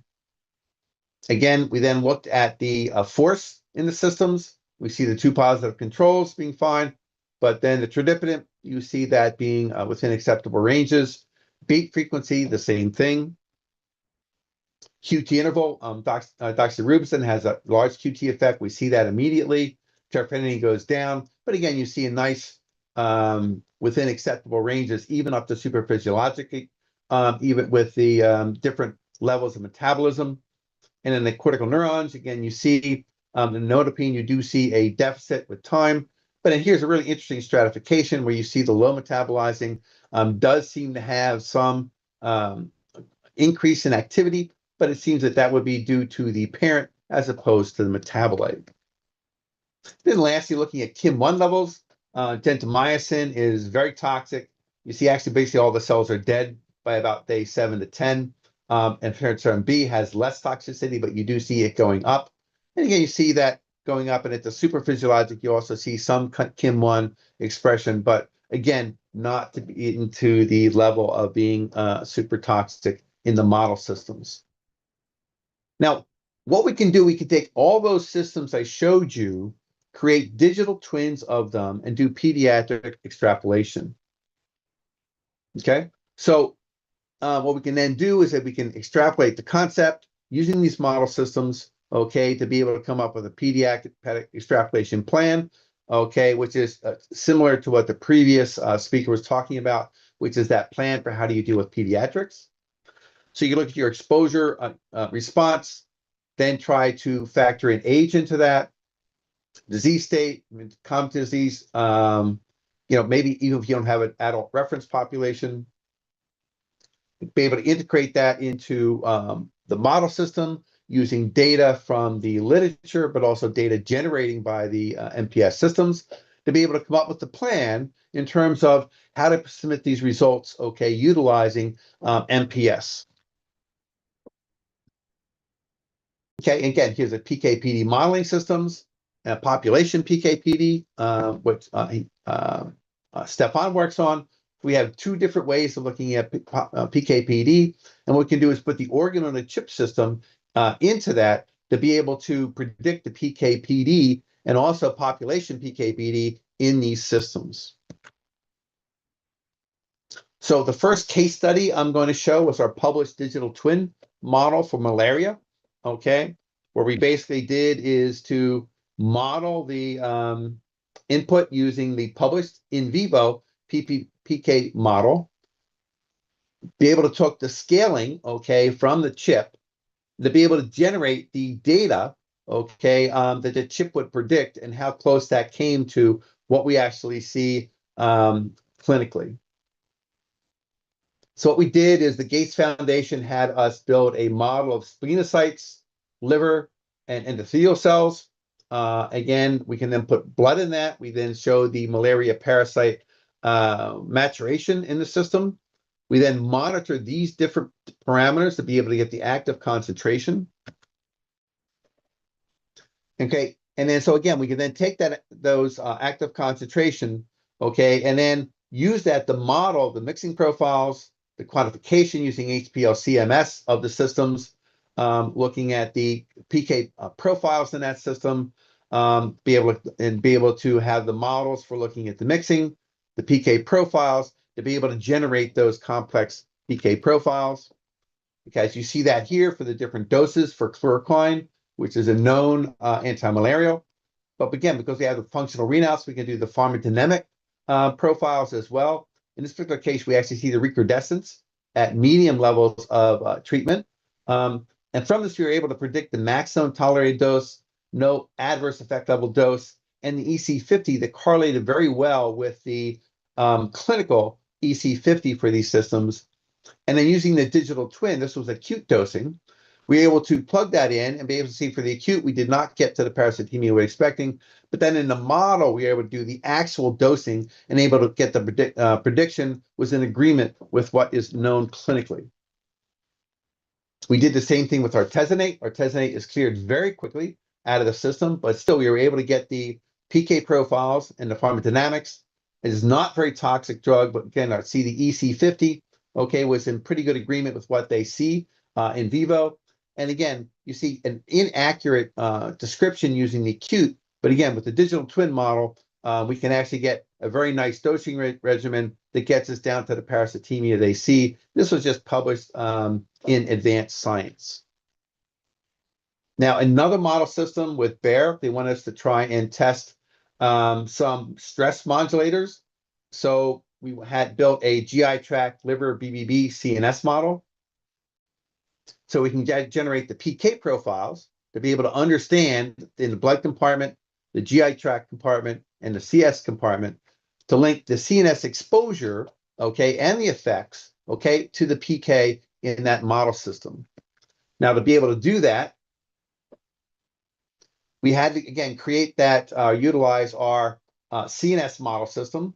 Again, we then looked at the force in the systems. We see the two positive controls being fine, but then the tradipitant, you see that being within acceptable ranges. Beat frequency, the same thing. QT interval, doxorubicin has a large QT effect. We see that immediately. Troponin goes down, but again, you see a nice within acceptable ranges, even up to super physiologic, even with the different levels of metabolism. And in the cortical neurons, again, you see the nodipine, you do see a deficit with time. But then here's a really interesting stratification where you see the low metabolizing does seem to have some increase in activity, but it seems that that would be due to the parent as opposed to the metabolite. Then lastly, looking at KIM1 levels, gentamicin is very toxic. You see actually basically all the cells are dead by about day 7 to 10. And interferon B has less toxicity, but you do see it going up. And again, you see that going up, and at the super physiologic, you also see some KIM1 expression, but again, not to be into the level of being super toxic in the model systems. Now, what we can do, we can take all those systems I showed you, create digital twins of them, and do pediatric extrapolation. Okay, so what we can then do is that we can extrapolate the concept using these model systems, okay, to be able to come up with a pediatric extrapolation plan, okay, which is similar to what the previous speaker was talking about, which is that plan for how do you deal with pediatrics. So you look at your exposure response, then try to factor in age into that, disease state, common disease, maybe even if you don't have an adult reference population, be able to integrate that into the model system using data from the literature, but also data generating by the MPS systems to be able to come up with the plan in terms of how to submit these results, okay, utilizing MPS. Okay, again, here's a PK/PD modeling systems, population PK/PD, which Stefan works on. We have two different ways of looking at PK/PD, and what we can do is put the organ on a chip system into that to be able to predict the PK/PD and also population PK/PD in these systems. So the first case study I'm going to show was our published digital twin model for malaria, okay? What we basically did is to model the input using the published in vivo PK model, be able to take the scaling, okay, from the chip to be able to generate the data, okay, that the chip would predict and how close that came to what we actually see clinically. So what we did is the Gates Foundation had us build a model of splenocytes, liver, and endothelial cells. Again, we can then put blood in that. We then show the malaria parasite maturation in the system. We then monitor these different parameters to be able to get the active concentration. Okay, and then so again, we can then take those active concentration, okay, and then use that to model the mixing profiles, the quantification using HPLC-MS of the systems, looking at the PK profiles in that system, be able to have the models for looking at the mixing, the PK profiles, to be able to generate those complex PK profiles. Okay, so you see that here for the different doses for chloroquine, which is a known antimalarial. But again, because we have the functional readouts, we can do the pharmacodynamic profiles as well. In this particular case, we actually see the recrudescence at medium levels of treatment. And from this, we were able to predict the maximum tolerated dose, no adverse effect level dose, and the EC50 that correlated very well with the clinical EC50 for these systems. And then using the digital twin, this was acute dosing, we were able to plug that in and be able to see for the acute, we did not get to the parasitemia we were expecting. But then in the model, we were able to do the actual dosing and able to get the prediction was in agreement with what is known clinically. We did the same thing with artesunate. Artesunate is cleared very quickly out of the system, but still we were able to get the PK profiles and the pharmacodynamics. It is not very toxic drug, but again, our CDEC50, okay, was in pretty good agreement with what they see in vivo. And again, you see an inaccurate description using the acute, but again, with the digital twin model, we can actually get a very nice dosing regimen that gets us down to the parasitemia they see. This was just published in Advanced Science. Now, another model system with Bayer, they want us to try and test some stress modulators. So we had built a GI tract liver BBB CNS model. So we can generate the PK profiles to be able to understand in the blood compartment, the GI tract compartment, and the CS compartment to link the CNS exposure, okay, and the effects, okay, to the PK in that model system. Now, to be able to do that, we had to, again, create that, utilize our CNS model system.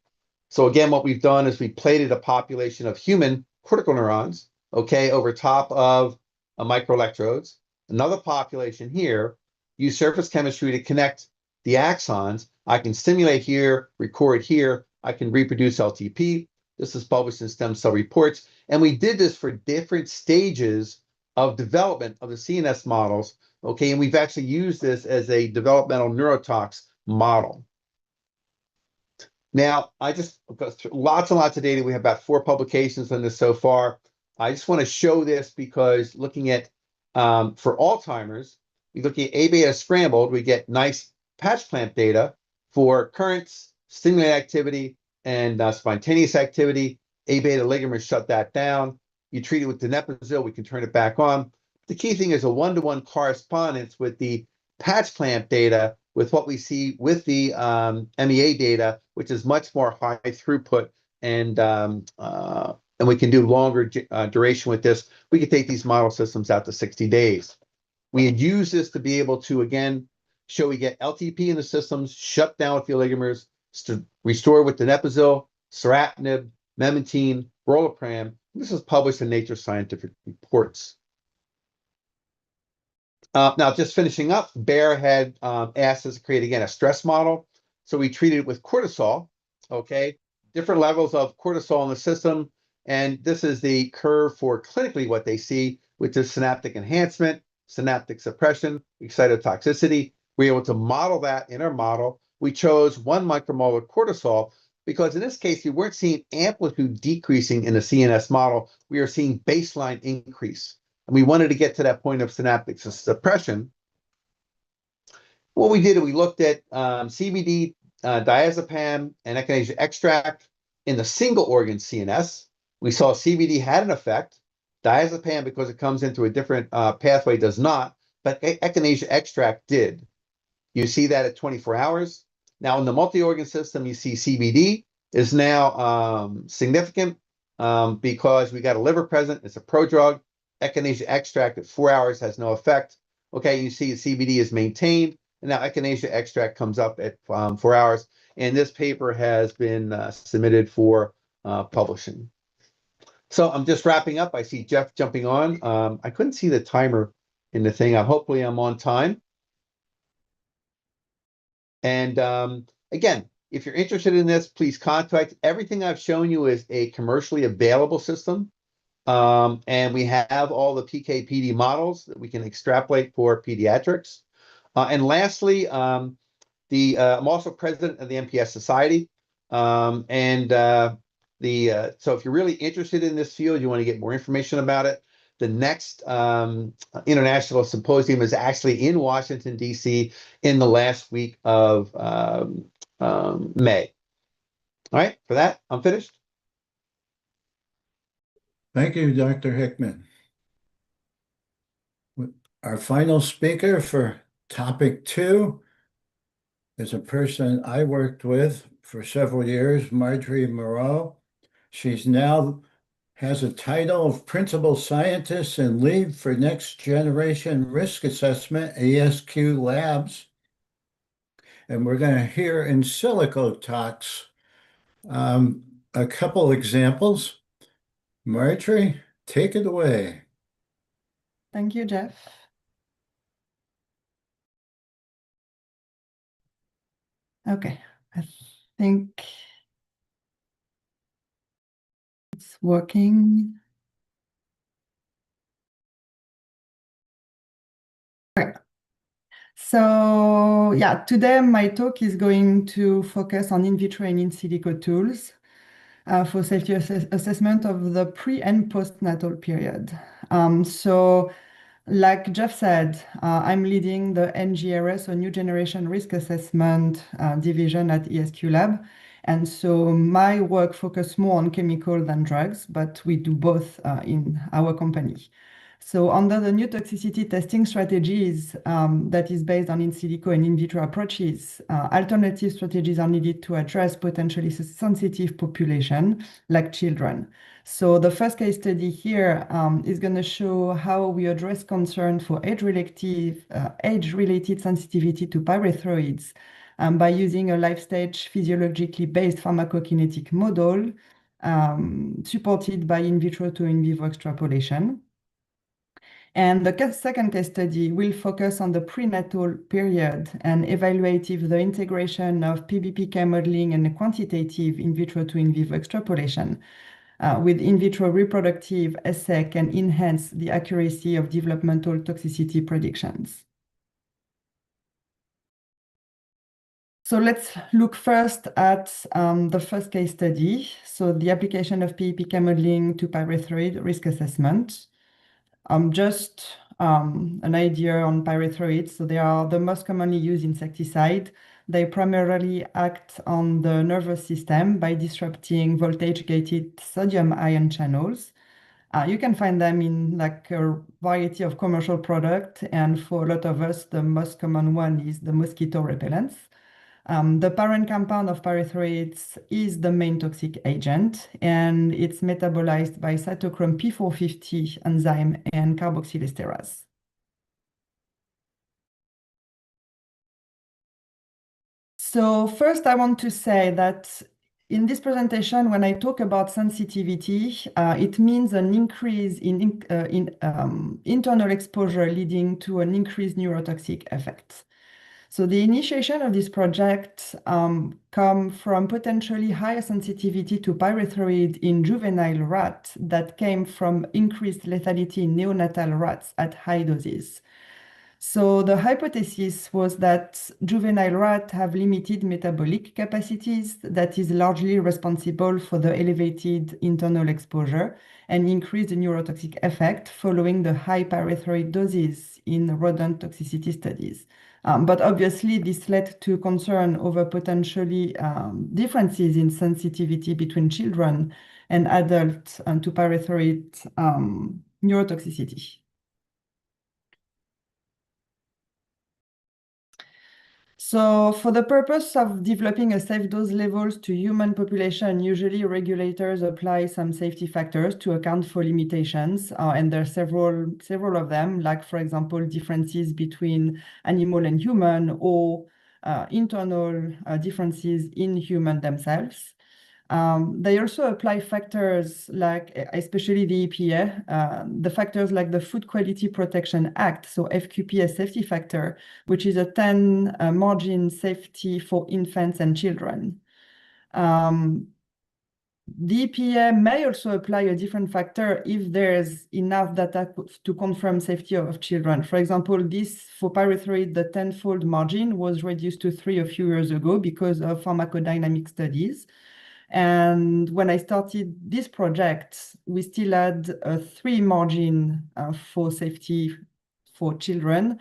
So again, what we've done is we plated a population of human cortical neurons, okay, over top of microelectrodes. Another population here, use surface chemistry to connect the axons. I can stimulate here, record here. I can reproduce LTP. This is published in Stem Cell Reports. And we did this for different stages of development of the CNS models. Okay, and we've actually used this as a developmental neurotox model. Now, I just got lots and lots of data. We have about 4 publications on this so far. I just want to show this because looking at, for Alzheimer's, we look at A-beta scrambled, we get nice patch clamp data for currents, stimulated activity, and spontaneous activity. A-beta ligamers shut that down. You treat it with donepezil, we can turn it back on. The key thing is a one-to-one correspondence with the patch clamp data with what we see with the MEA data, which is much more high throughput, and we can do longer duration with this. We can take these model systems out to 60 days. We had used this to be able to, again, show we get LTP in the systems, shut down with the oligomers, restore with donepezil, seratinib, memantine, roloprane. This is published in Nature Scientific Reports. Now, just finishing up, Bayer had asked us to create, again, a stress model. So we treated it with cortisol, okay? Different levels of cortisol in the system. And this is the curve for clinically what they see, which is synaptic enhancement, synaptic suppression, excitotoxicity. We're able to model that in our model. We chose 1 micromolar cortisol because in this case, we weren't seeing amplitude decreasing in the CNS model. We are seeing baseline increase. And we wanted to get to that point of synaptic suppression. What we did is we looked at CBD, diazepam, and echinacea extract in the single organ CNS. We saw CBD had an effect. Diazepam, because it comes into a different pathway, does not, but echinacea extract did. You see that at 24 hours. Now, in the multi-organ system, you see CBD is now significant because we got a liver present. It's a prodrug. Echinacea extract at 4 hours has no effect. Okay, you see CBD is maintained, and now echinacea extract comes up at 4 hours. And this paper has been submitted for publishing. So I'm just wrapping up. I see Jeff jumping on. I couldn't see the timer in the thing. Hopefully I'm on time. And again, if you're interested in this, please contact. Everything I've shown you is a commercially available system. And we have all the PK/PD models that we can extrapolate for pediatrics. And lastly, I'm also president of the MPS Society. So if you're really interested in this field, you want to get more information about it, the next international symposium is actually in Washington, D.C. in the last week of May. All right, for that, I'm finished. Thank you, Dr. Hickman. Our final speaker for topic 2 is a person I worked with for several years, Marjorie Moreau. She's now has a title of Principal Scientist and Lead for Next Generation Risk Assessment, ASQ Labs. And we're going to hear in silico talks a couple examples. Marjorie, take it away. Thank you, Jeff. Okay, I think it's working. Okay. So yeah, today my talk is going to focus on in vitro and in silico tools for safety assessment of the pre and postnatal period. So like Jeff said, I'm leading the NGRS, or New Generation Risk Assessment division at ESQ Lab. And so my work focuses more on chemical than drugs, but we do both in our company. So under the new toxicity testing strategies that is based on in silico and in vitro approaches, alternative strategies are needed to address potentially sensitive population like children. So the first case study here is going to show how we address concern for age-related sensitivity to pyrethroids by using a life stage physiologically based pharmacokinetic model supported by in vitro to in vivo extrapolation. And the second case study will focus on the prenatal period and evaluate if the integration of PBPK modeling and quantitative in vitro to in vivo extrapolation with in vitro reproductive assay can enhance the accuracy of developmental toxicity predictions. So let's look first at the first case study. So the application of PBPK modeling to pyrethroid risk assessment. Just an idea on pyrethroids. So they are the most commonly used insecticide. They primarily act on the nervous system by disrupting voltage-gated sodium ion channels. You can find them in like a variety of commercial products, and for a lot of us, the most common one is the mosquito repellents. The parent compound of pyrethroids is the main toxic agent, and it's metabolized by cytochrome P450 enzyme and carboxylesterase. So first, I want to say that in this presentation, when I talk about sensitivity, it means an increase in internal exposure leading to an increased neurotoxic effect. So the initiation of this project come from potentially higher sensitivity to pyrethroid in juvenile rats that came from increased lethality in neonatal rats at high doses. So the hypothesis was that juvenile rats have limited metabolic capacities that is largely responsible for the elevated internal exposure and increased neurotoxic effect following the high pyrethroid doses in rodent toxicity studies. But obviously, this led to concern over potentially differences in sensitivity between children and adults to pyrethroid neurotoxicity. So for the purpose of developing a safe dose levels to human population, usually regulators apply some safety factors to account for limitations. And there are several of them, like, for example, differences between animal and human, or internal differences in human themselves. They also apply factors like, especially the EPA, the factors like the Food Quality Protection Act, so FQP safety factor, which is a 10 margin safety for infants and children. The EPA may also apply a different factor if there's enough data to confirm safety of children. For example, this for pyrethroid, the 10-fold margin was reduced to 3 a few years ago because of pharmacodynamic studies. And when I started this project, we still had a 3 margin for safety for children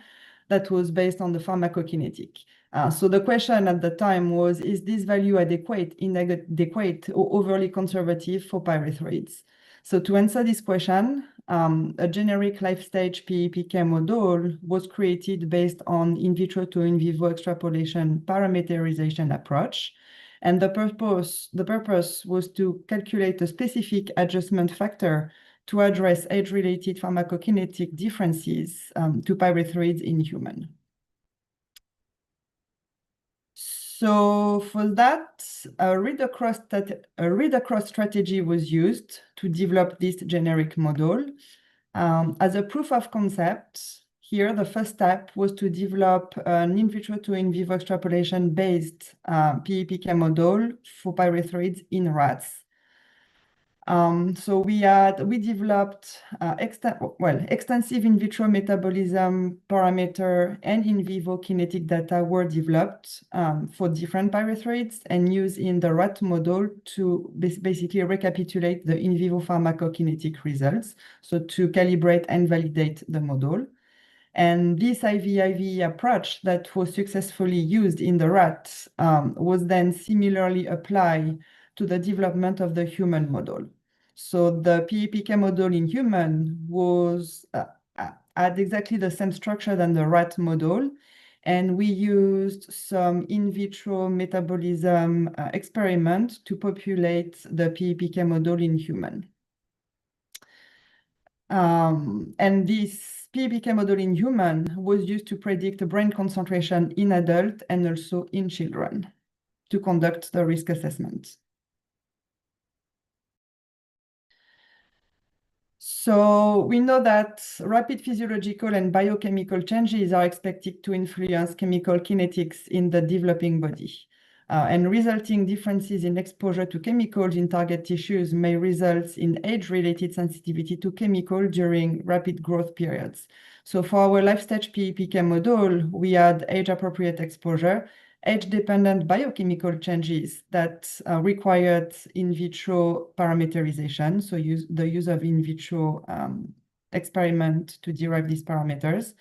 that was based on the pharmacokinetic. So the question at the time was, is this value adequate, inadequate, or overly conservative for pyrethroids? So to answer this question, a generic life stage PBPK model was created based on in vitro to in vivo extrapolation parameterization approach. And the purpose was to calculate a specific adjustment factor to address age-related pharmacokinetic differences to pyrethroids in human. So for that, a read-across strategy was used to develop this generic model. As a proof of concept, here the first step was to develop an in vitro to in vivo extrapolation based PEPK model for pyrethroids in rats. So we developed extensive in vitro metabolism parameter and in vivo kinetic data were developed for different pyrethroids and used in the rat model to basically recapitulate the in vivo pharmacokinetic results, so to calibrate and validate the model. And this IVIV approach that was successfully used in the rat was then similarly applied to the development of the human model. So the PEPK model in human was had exactly the same structure than the rat model, and we used some in vitro metabolism experiment to populate the PEPK model in human. And this PEPK model in human was used to predict brain concentration in adult and also in children to conduct the risk assessment. So we know that rapid physiological and biochemical changes are expected to influence chemical kinetics in the developing body. And resulting differences in exposure to chemicals in target tissues may result in age-related sensitivity to chemical during rapid growth periods. So for our life stage PEPK model, we had age-appropriate exposure, age-dependent biochemical changes that required in vitro parameterization, so the use of in vitro experiment to derive these parameters.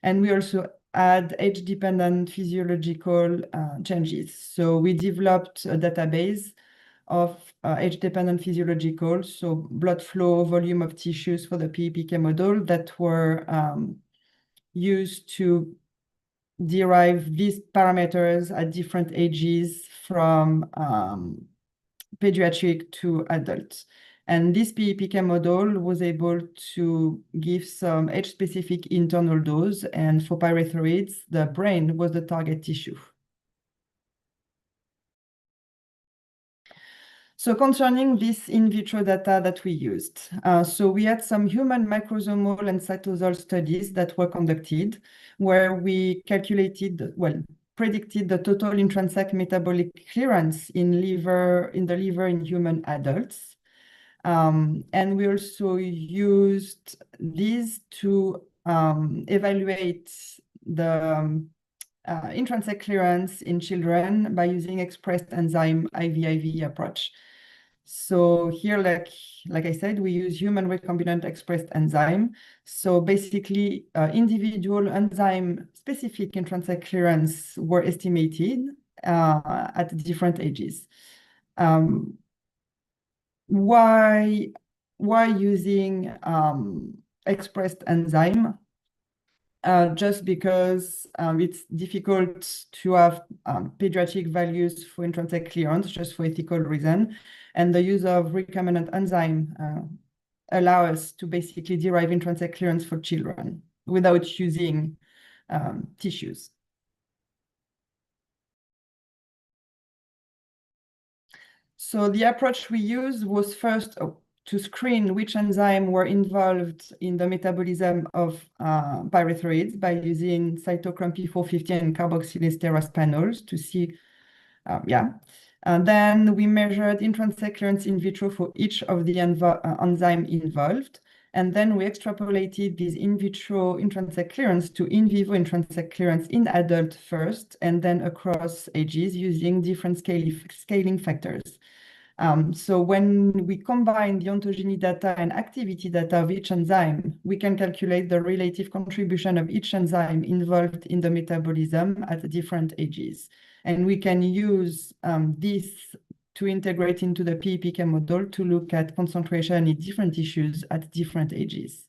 And we also add age-dependent physiological changes. So we developed a database of age-dependent physiological, so blood flow, volume of tissues for the PEPK model that were used to derive these parameters at different ages from pediatric to adult. And this PEPK model was able to give some age-specific internal dose, and for pyrethroids, the brain was the target tissue. So concerning this in vitro data that we used, so we had some human microsomal and cytosol studies that were conducted where we calculated, predicted the total intrinsic metabolic clearance in the liver in human adults. And we also used these to evaluate the intrinsic clearance in children by using expressed enzyme IVIV approach. So here, like I said, we use human recombinant expressed enzyme. So basically, individual enzyme-specific intrinsic clearance were estimated at different ages. Why using expressed enzyme? Just because it's difficult to have pediatric values for intrinsic clearance, just for ethical reason. And the use of recombinant enzyme allow us to basically derive intrinsic clearance for children without using tissues. So the approach we used was first to screen which enzyme were involved in the metabolism of pyrethroids by using cytochrome P450 and carboxylesterase panels to see, And then we measured intrinsic clearance in vitro for each of the enzyme involved. And then we extrapolated this in vitro intrinsic clearance to in vivo intrinsic clearance in adult first, and then across ages using different scaling factors. So when we combine the ontogeny data and activity data of each enzyme, we can calculate the relative contribution of each enzyme involved in the metabolism at different ages. And we can use this to integrate into the PEPK model to look at concentration in different tissues at different ages.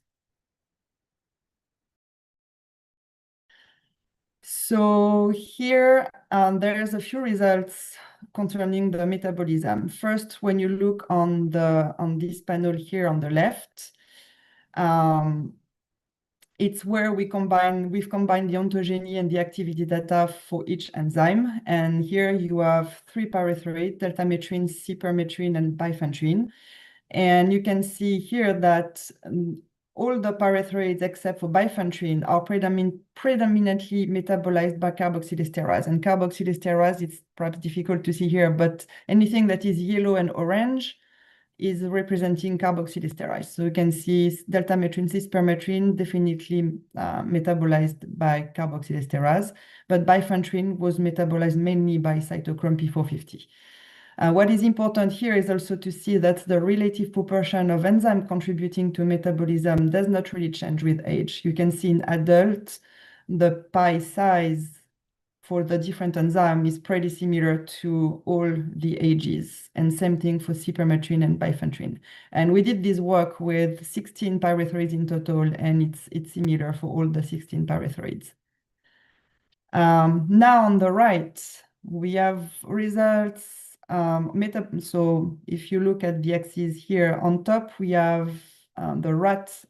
So here, there's a few results concerning the metabolism. First, when you look on this panel here on the left, it's where we've combined the ontogeny and the activity data for each enzyme. And here you have 3 pyrethroids, deltametrine, cypermetrine, and bifentrine. And you can see here that all the pyrethroids except for bifenthrin are predominantly metabolized by carboxylesterase. And carboxylesterase, it's perhaps difficult to see here, but anything that is yellow and orange is representing carboxylesterase. So you can see delta-metrin, cis-permethrin definitely metabolized by carboxylesterase, but bifenthrin was metabolized mainly by cytochrome P450. What is important here is also to see that the relative proportion of enzyme contributing to metabolism does not really change with age. You can see in adults, the pie size for the different enzyme is pretty similar to all the ages, and same thing for cypermethrin and bifenthrin. And we did this work with 16 pyrethroids in total, and it's similar for all the 16 pyrethroids. Now on the right, we have results. So if you look at the axis here on top, we have the rat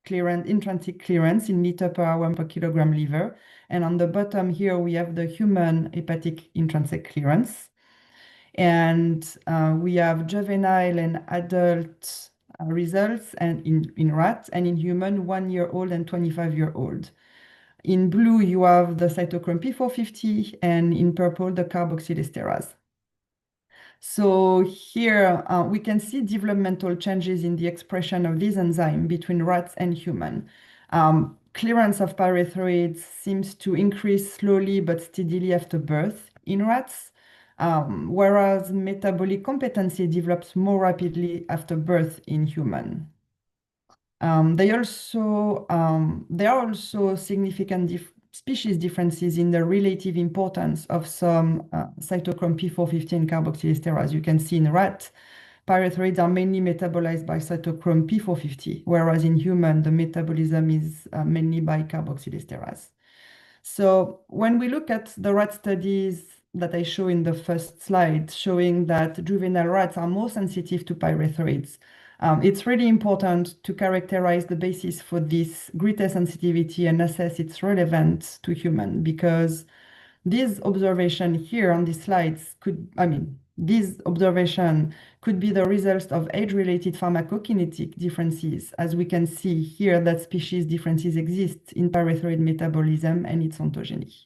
clearance, intrinsic clearance in liter per hour per kilogram liver. And on the bottom here, we have the human hepatic intrinsic clearance. And we have juvenile and adult results and in rats, and in human 1-year-old and 25-year-old. In blue, you have the cytochrome P450, and in purple, the carboxylesterase. So here we can see developmental changes in the expression of this enzyme between rats and human. Clearance of pyrethroids seems to increase slowly but steadily after birth in rats, whereas metabolic competency develops more rapidly after birth in human. There are also significant species differences in the relative importance of some cytochrome P450 and carboxylesterase. You can see in rat, pyrethroids are mainly metabolized by cytochrome P450, whereas in human, the metabolism is mainly by carboxylesterase. So when we look at the rat studies that I show in the first slide, showing that juvenile rats are more sensitive to pyrethroids, it's really important to characterize the basis for this greater sensitivity and assess its relevance to human, because this observation here on these slides this observation could be the result of age-related pharmacokinetic differences, as we can see here that species differences exist in pyrethroid metabolism and its ontogeny.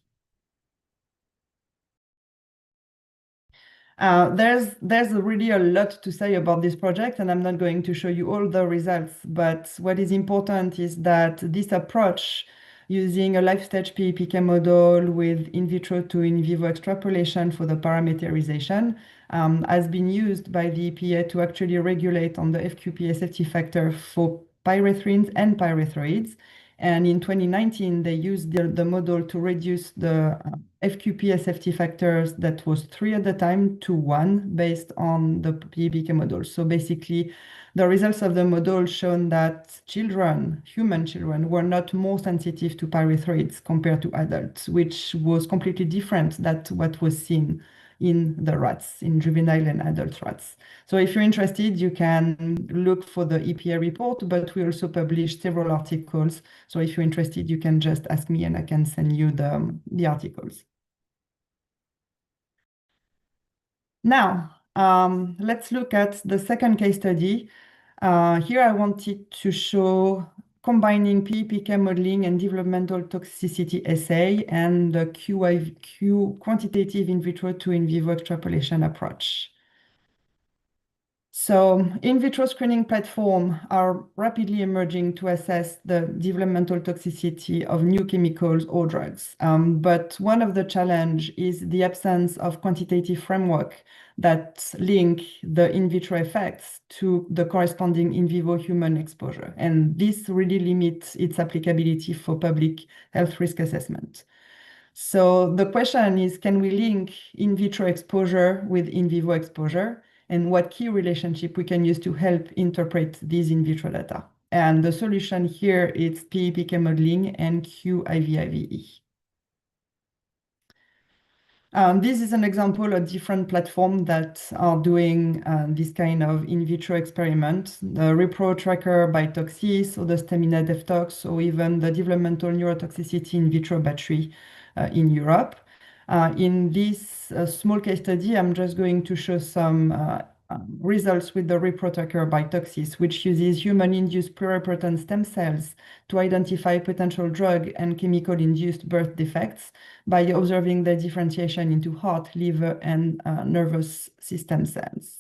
There's really a lot to say about this project, and I'm not going to show you all the results, but what is important is that this approach using a life stage PEPK model with in vitro to in vivo extrapolation for the parameterization has been used by the EPA to actually regulate on the FQPA safety factor for pyrethrins and pyrethroids. And in 2019, they used the model to reduce the FQPA safety factors that was 3 at the time to 1 based on the PEPK model. So basically, the results of the model shown that human children, were not more sensitive to pyrethroids compared to adults, which was completely different than what was seen in the rats, in juvenile and adult rats. So if you're interested, you can look for the EPA report, but we also published several articles. So if you're interested, you can just ask me and I can send you the articles. Now, let's look at the second case study. Here I wanted to show combining PEPK modeling and developmental toxicity assay and the quantitative in vitro to in vivo extrapolation approach. So in vitro screening platforms are rapidly emerging to assess the developmental toxicity of new chemicals or drugs. But one of the challenges is the absence of quantitative framework that link the in vitro effects to the corresponding in vivo human exposure. And this really limits its applicability for public health risk assessment. So the question is, can we link in vitro exposure with in vivo exposure? And what key relationship we can use to help interpret these in vitro data? And the solution here is PEPK modeling and QIVIVE. This is an example of different platforms that are doing this kind of in vitro experiment. The Repro tracker by Toxis, or the Stamina DevTox, or even the developmental neurotoxicity in vitro battery in Europe. In this small case study, I'm just going to show some results with the repro-tracker by Toxis, which uses human-induced pluripotent stem cells to identify potential drug and chemical-induced birth defects by observing the differentiation into heart, liver, and nervous system cells.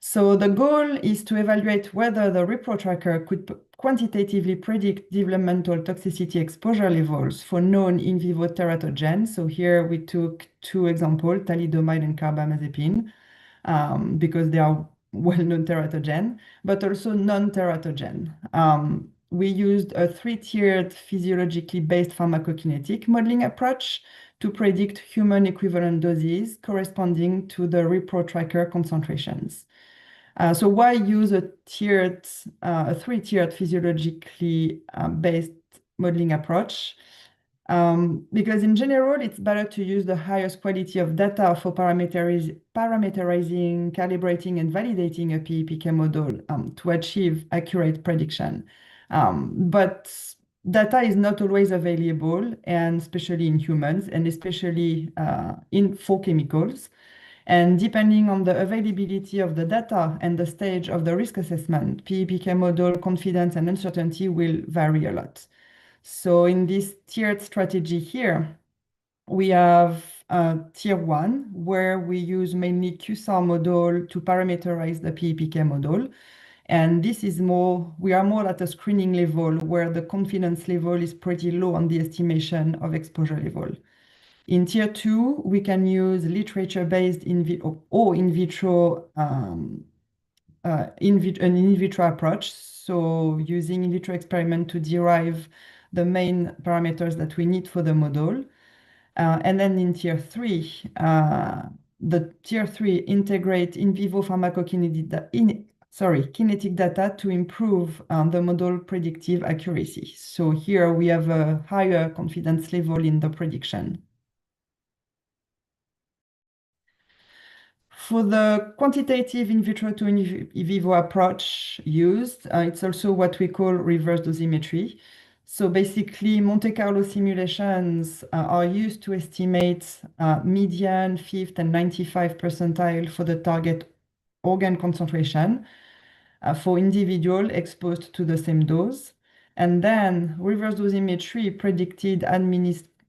So the goal is to evaluate whether the repro-tracker could quantitatively predict developmental toxicity exposure levels for known in vivo teratogens. So here we took two examples, thalidomide and carbamazepine, because they are well-known teratogen, but also non-teratogen. We used a three-tiered physiologically based pharmacokinetic modeling approach to predict human equivalent doses corresponding to the repro-tracker concentrations. So why use a three-tiered physiologically based modeling approach? Because in general, it's better to use the highest quality of data for parameterizing, calibrating, and validating a PEPK model to achieve accurate prediction. But data is not always available, and especially in humans, and especially for chemicals. And depending on the availability of the data and the stage of the risk assessment, PEPK model confidence and uncertainty will vary a lot. So in this tiered strategy here, we have tier 1, where we use mainly QSAR model to parameterize the PEPK model. And this is we are more at a screening level where the confidence level is pretty low on the estimation of exposure level. In tier 2, we can use literature-based in vitro an in vitro approach. So using in vitro experiment to derive the main parameters that we need for the model. And then in tier 3, the tier 3 integrate in vivo kinetic data to improve the model predictive accuracy. So here we have a higher confidence level in the prediction. For the quantitative in vitro to in vivo approach used, it's also what we call reverse dosimetry. So basically, Monte Carlo simulations are used to estimate median, fifth, and 95 percentile for the target organ concentration for individual exposed to the same dose. And then reverse dosimetry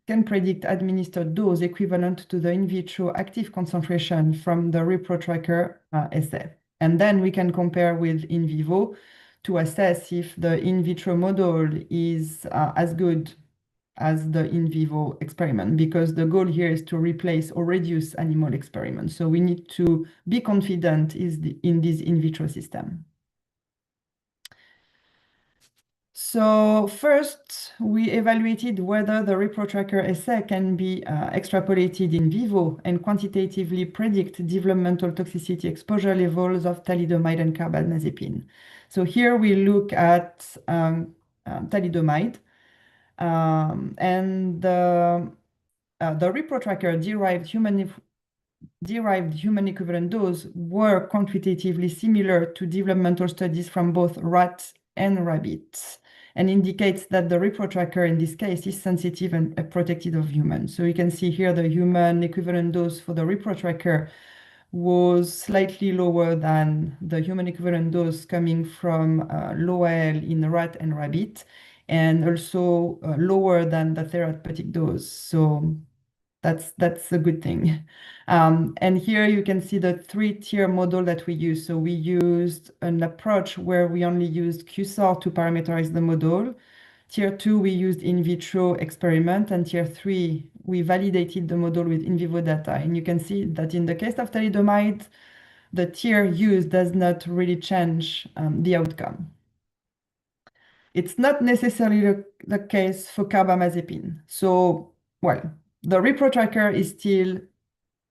can predict administered dose equivalent to the in vitro active concentration from the repro-tracker assay. And then we can compare with in vivo to assess if the in vitro model is as good as the in vivo experiment, because the goal here is to replace or reduce animal experiments. So we need to be confident in this in vitro system. So first, we evaluated whether the repro-tracker assay can be extrapolated in vivo and quantitatively predict developmental toxicity exposure levels of thalidomide and carbamazepine. So here we look at thalidomide, and the repro-tracker derived human equivalent dose were quantitatively similar to developmental studies from both rats and rabbits, and indicates that the repro-tracker in this case is sensitive and protected of humans. So you can see here the human equivalent dose for the repro-tracker was slightly lower than the human equivalent dose coming from Lowell in rat and rabbit, and also lower than the therapeutic dose. So that's a good thing. And here you can see the three-tier model that we use. So we used an approach where we only used QSAR to parameterize the model. Tier 2, we used in vitro experiment, and tier 3, we validated the model with in vivo data. And you can see that in the case of thalidomide, the tier used does not really change the outcome. It's not necessarily the case for carbamazepine. So, well, the repro-tracker is still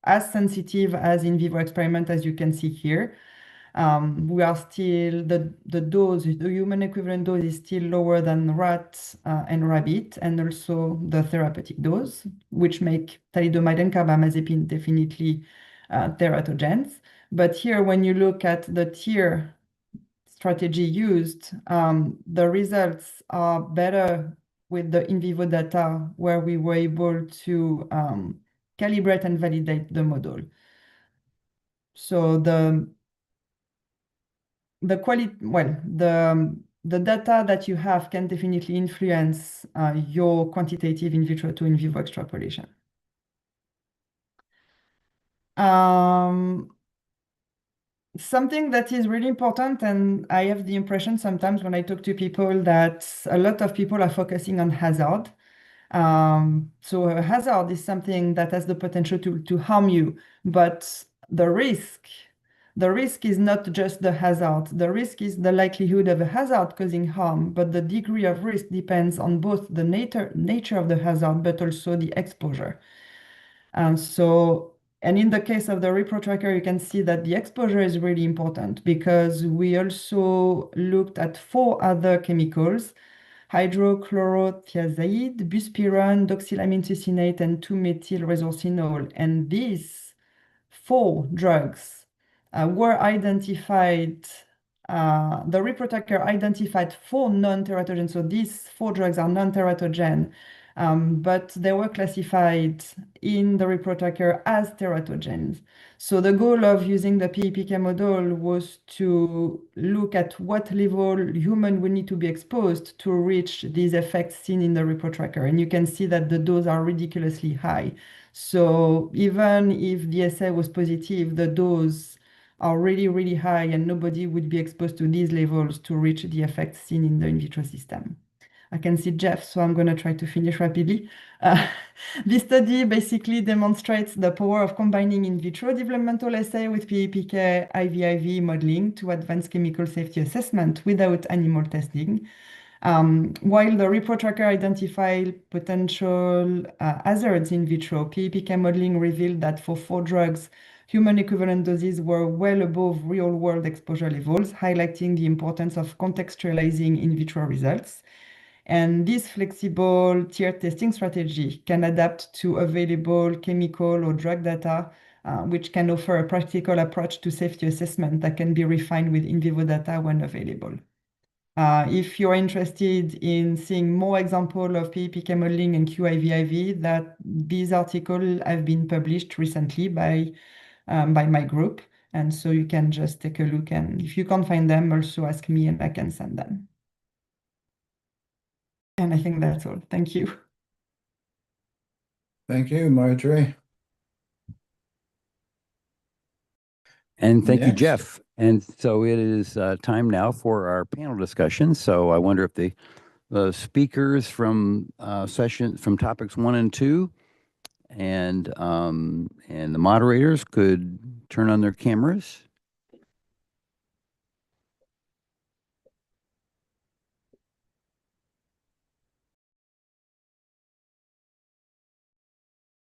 as sensitive as in vivo experiment, as you can see here. We are still, the dose, the human equivalent dose is still lower than rat and rabbit, and also the therapeutic dose, which make thalidomide and carbamazepine definitely teratogens. But here, when you look at the tier strategy used, the results are better with the in vivo data, where we were able to calibrate and validate the model. So the quality, well, the data that you have can definitely influence your quantitative in vitro to in vivo extrapolation. Something that is really important, and I have the impression sometimes when I talk to people that a lot of people are focusing on hazard. So a hazard is something that has the potential to harm you, but the risk is not just the hazard. The risk is the likelihood of a hazard causing harm, but the degree of risk depends on both the nature of the hazard, but also the exposure. And in the case of the repro tracker, you can see that the exposure is really important because we also looked at 4 other chemicals: hydrochlorothiazide, buspirone, doxylamine succinate, and 2-methyl-resorcinol. And these 4 drugs were identified. The repro tracker identified 4 non-teratogens. So these 4 drugs are non-teratogen, but they were classified in the repro tracker as teratogens. So the goal of using the PEPK model was to look at what level human would need to be exposed to reach these effects seen in the repro tracker. And you can see that the doses are ridiculously high. So even if the assay was positive, the doses are really, really high, and nobody would be exposed to these levels to reach the effects seen in the in vitro system. I can see Jeff, so I'm going to try to finish rapidly. This study basically demonstrates the power of combining in vitro developmental assay with PEPK IVIV modeling to advance chemical safety assessment without animal testing. While the repro tracker identified potential hazards in vitro, PEPK modeling revealed that for 4 drugs, human equivalent doses were well above real-world exposure levels, highlighting the importance of contextualizing in vitro results. And this flexible tiered testing strategy can adapt to available chemical or drug data, which can offer a practical approach to safety assessment that can be refined with in vivo data when available. If you're interested in seeing more examples of PEPK modeling and QIVIV, these articles have been published recently by my group. And so you can just take a look, and if you can't find them, also ask me and I can send them. And I think that's all. Thank you. Thank you, Marjorie. And thank you, Next. Jeff. And so it is time now for our panel discussion. So I wonder if the speakers from topics 1 and 2 and the moderators could turn on their cameras.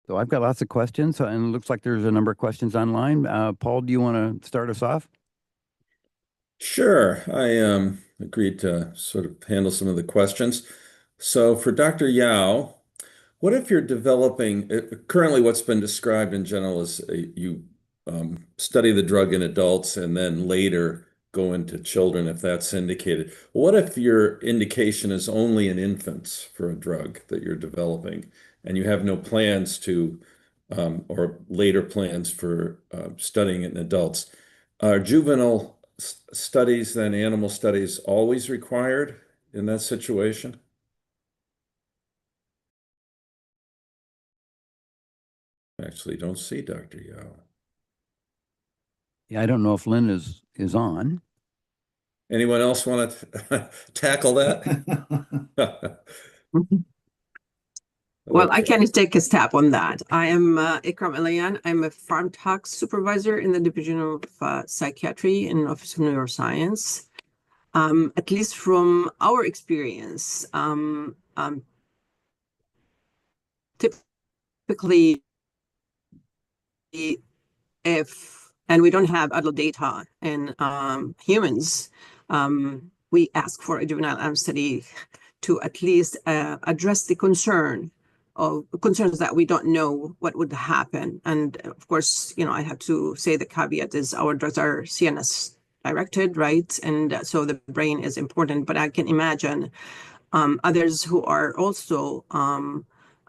So I've got lots of questions, and it looks like there's a number of questions online. Paul, do you want to start us off? Sure. I agreed to sort of handle some of the questions. So for Dr. Yao, what if you're developing, currently what's been described in general is you study the drug in adults and then later go into children if that's indicated. What if your indication is only in infants for a drug that you're developing and you have no plans to, or later plans for studying it in adults? Are juvenile studies than animal studies always required in that situation? Actually, don't see Dr. Yao. Yeah, I don't know if Lynn is on. Anyone else want to tackle that? Well, I Okay. can take a stab on that. I am Ikram Elian. I'm a farm tox supervisor in the Division of Psychiatry in Office of Neuroscience. At least from our experience, typically, and we don't have adult data in humans, we ask for a juvenile animal study to at least address the concerns that we don't know what would happen. And of course, I have to say the caveat is our drugs are CNS directed, right? And so the brain is important, but I can imagine others who are also,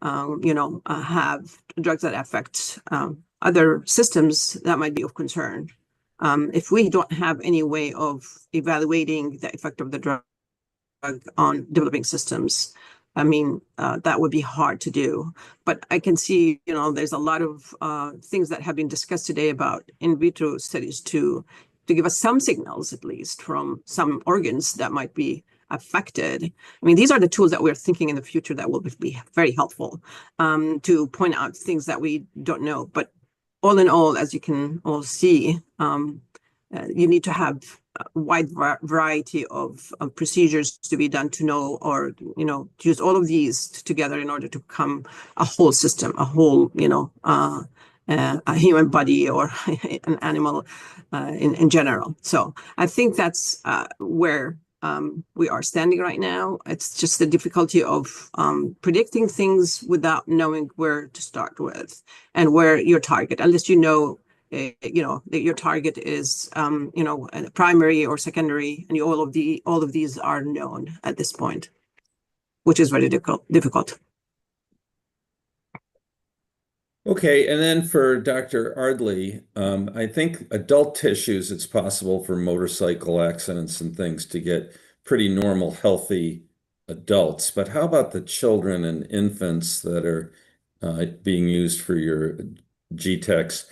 have drugs that affect other systems that might be of concern. If we don't have any way of evaluating the effect of the drug on developing systems, I mean, that would be hard to do. But I can see, there's a lot of things that have been discussed today about in vitro studies to give us some signals, at least, from some organs that might be affected. I mean, these are the tools that we're thinking in the future that will be very helpful to point out things that we don't know. But all in all, as you can all see, you need to have a wide variety of procedures to be done to know, or to use all of these together in order to become a whole system, a whole a human body or an animal in general. So I think that's where we are standing right now. It's just the difficulty of predicting things without knowing where to start with and where your target, unless that your target is primary or secondary, and all of these are known at this point, which is very difficult. Okay, and then for Dr. Ardley, I think adult tissues, it's possible for motorcycle accidents and things to get pretty normal, healthy adults. But how about the children and infants that are being used for your GTEx?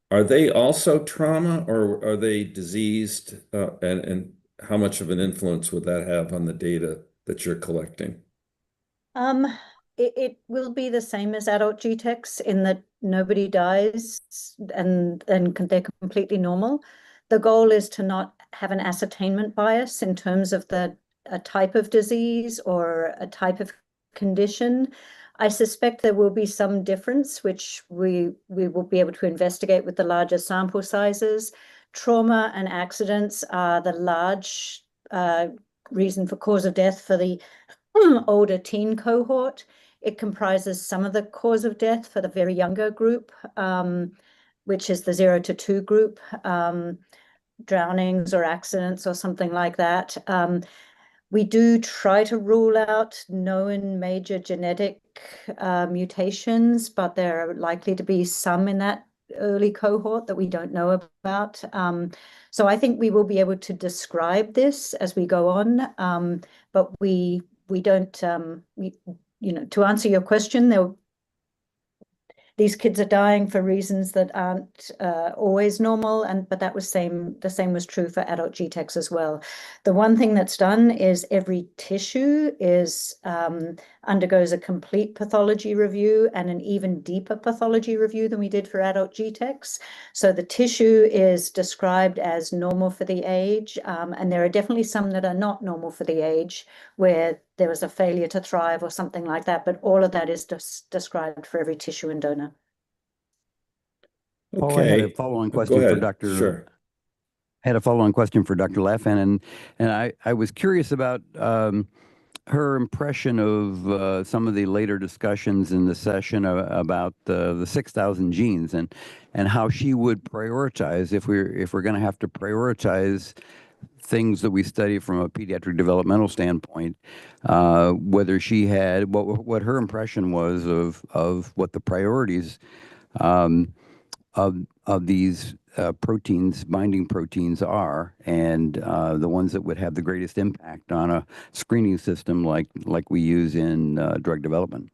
Are they also trauma, or are they diseased? And how much of an influence would that have on the data that you're collecting? It will be the same as adult GTEx in that nobody dies and they're completely normal. The goal is to not have an ascertainment bias in terms of a type of disease or a type of condition. I suspect there will be some difference, which we will be able to investigate with the larger sample sizes. Trauma and accidents are the large reason for cause of death for the older teen cohort. It comprises some of the cause of death for the very younger group, which is the 0 to 2 group, drownings or accidents or something like that. We do try to rule out known major genetic mutations, but there are likely to be some in that early cohort that we don't know about. So I think we will be able to describe this as we go on, but we don't, to answer your question, these kids are dying for reasons that aren't always normal, but the same was true for adult GTEx as well. The one thing that's done is every tissue undergoes a complete pathology review and an even deeper pathology review than we did for adult GTEx. So the tissue is described as normal for the age, and there are definitely some that are not normal for the age, where there was a failure to thrive or something like that, but all of that is described for every tissue and donor. Paul, I had a Okay. follow-on Go question for ahead. Dr. Sure. I had a follow-on question for Dr. Laffan, and I was curious about her impression of some of the later discussions in the session about the 6,000 genes and how she would prioritize if we're going to have to prioritize things that we study from a pediatric developmental standpoint, whether she had what her impression was of what the priorities of these binding proteins are, and the ones that would have the greatest impact on a screening system like we use in drug development.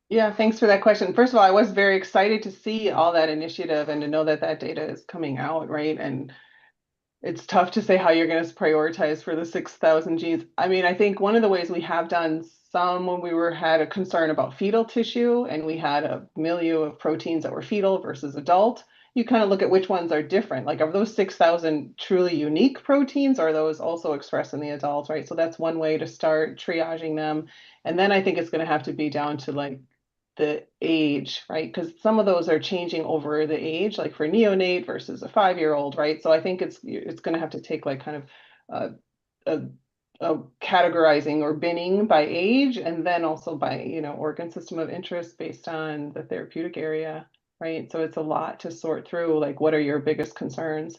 Yeah, thanks for that question. First of all, I was very excited to see all that initiative and to know that that data is coming out, right? And it's tough to say how you're going to prioritize for the 6,000 genes. I mean, I think one of the ways we have done some when we had a concern about fetal tissue and we had a milieu of proteins that were fetal versus adult, you kind of look at which ones are different. Like, are those 6,000 truly unique proteins, or are those also expressed in the adults, right? So that's one way to start triaging them. And then I think it's going to have to be down to like the age, right? Because some of those are changing over the age, like for neonate versus a 5-year-old, right? So I think it's going to have to take like kind of a categorizing or binning by age, and then also by organ system of interest based on the therapeutic area, right? So it's a lot to sort through. Like, what are your biggest concerns?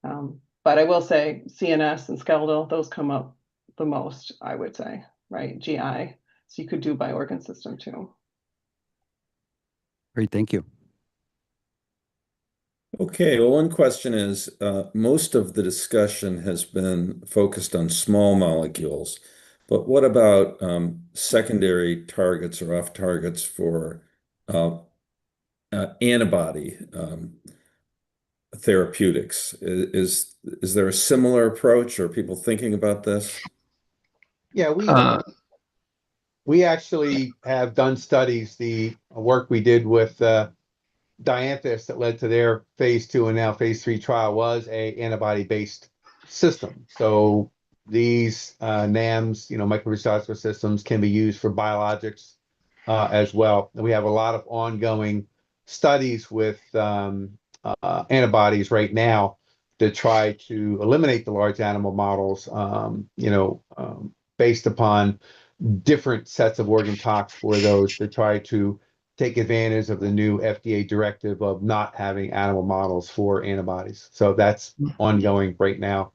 But I will say CNS and skeletal, those come up the most, I would say, right? GI. So you could do by organ system too. Great, thank you. Okay, well, one question is, most of the discussion has been focused on small molecules, but what about secondary targets or off targets for antibody therapeutics? Is there a similar approach, or are people thinking about this? Yeah, we actually have done studies. The work we did with Dianthus that led to their phase 2 and now phase 3 trial was a antibody-based system. So these NAMs, microphysiological systems, can be used for biologics as well. And we have a lot of ongoing studies with antibodies right now to try to eliminate the large animal models, based upon different sets of organ tox for those, to try to take advantage of the new FDA directive of not having animal models for antibodies. So that's ongoing right now.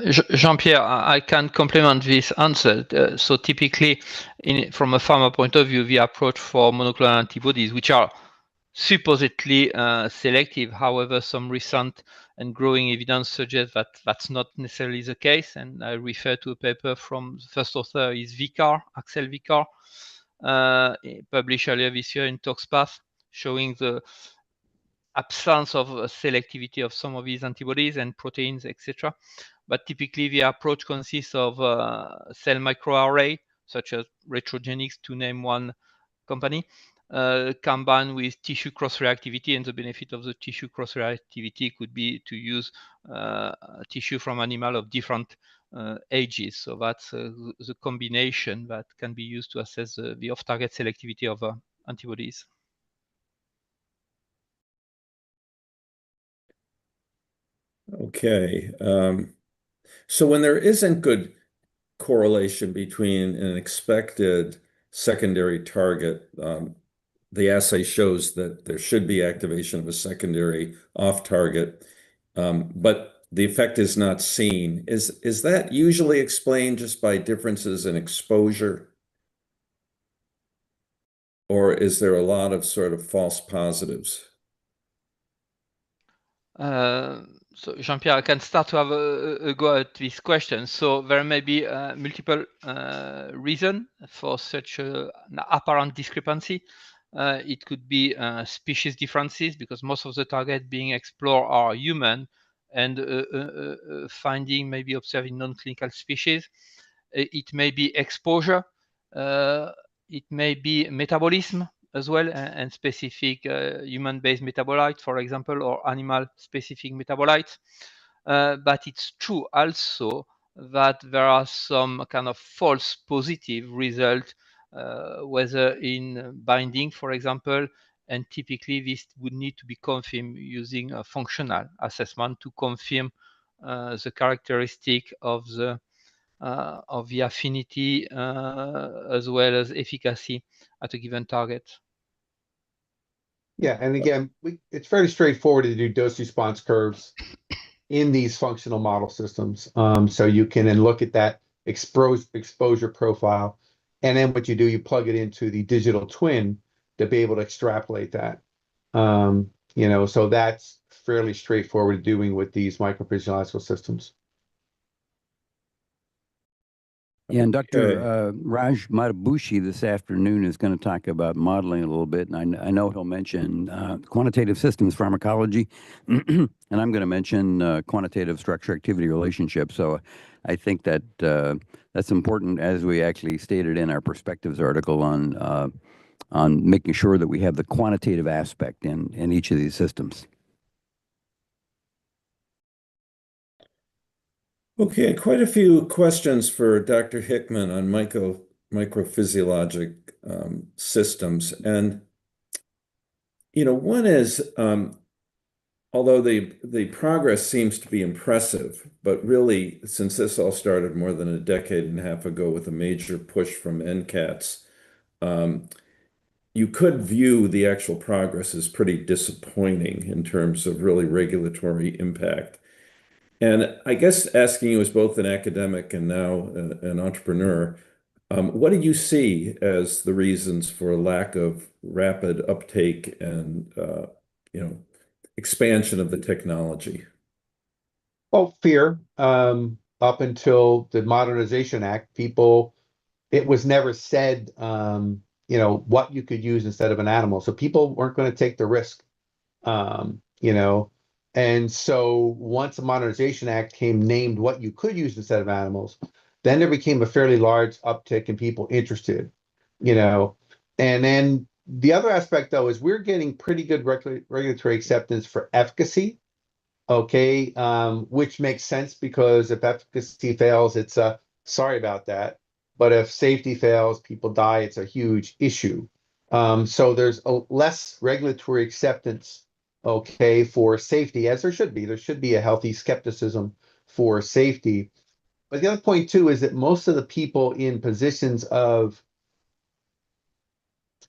Jean-Pierre, I can complement this answer. So typically, from a pharma point of view, the approach for monoclonal antibodies, which are supposedly selective. However, some recent and growing evidence suggests that that's not necessarily the case. And I refer to a paper from the first author is Axel Vicar, published earlier this year in ToxPath, showing the absence of selectivity of some of these antibodies and proteins, etc. But typically, the approach consists of cell microarray, such as Retrogenics, to name one company, combined with tissue cross-reactivity. And the benefit of the tissue cross-reactivity could be to use tissue from animal of different ages. So that's the combination that can be used to assess the off-target selectivity of antibodies. Okay. So when there isn't good correlation between an expected secondary target, the assay shows that there should be activation of a secondary off target, but the effect is not seen. Is that usually explained just by differences in exposure? Or is there a lot of sort of false positives? So Jean-Pierre, I can start to have a go at this question. So there may be multiple reasons for such an apparent discrepancy. It could be species differences, because most of the targets being explored are human, and finding may be observed in non-clinical species. It may be exposure. It may be metabolism as well, and specific human-based metabolite, for example, or animal-specific metabolites. But it's true also that there are some kind of false positive result, whether in binding, for example, and typically this would need to be confirmed using a functional assessment to confirm the characteristic of the affinity as well as efficacy at a given target. Yeah, and again, it's fairly straightforward to do dose response curves in these functional model systems. So you can then look at that exposure profile, and then what you do, you plug it into the digital twin to be able to extrapolate that. So that's fairly straightforward doing with these microphysiological systems. Yeah, and Dr. Raj Matabushi this afternoon is going to talk about modeling a little bit, and I know he'll mention quantitative systems pharmacology, and I'm going to mention quantitative structure-activity relationship. So I think that that's important, as we actually stated in our perspectives article on making sure that we have the quantitative aspect in each of these systems. Okay, quite a few questions for Dr. Hickman on microphysiologic systems. And, one is, although the progress seems to be impressive, but really, since this all started more than a decade and a half ago with a major push from NCATs, you could view the actual progress as pretty disappointing in terms of really regulatory impact. And I guess asking you as both an academic and now an entrepreneur, What do you see as the reasons for a lack of rapid uptake and expansion of the technology? Well, fear. Up until the Modernization Act, it was never said, what you could use instead of an animal. So people weren't going to take the risk, um, you know. And so once the Modernization Act came named what you could use instead of animals, then there became a fairly large uptick in people interested, you know. And then the other aspect, though, is we're getting pretty good regulatory acceptance for efficacy. Okay, which makes sense because if efficacy fails, it's sorry about that. But if safety fails, people die, it's a huge issue. So there's a less regulatory acceptance, okay, for safety, as there should be. There should be a healthy skepticism for safety. But the other point too is that most of the people in positions of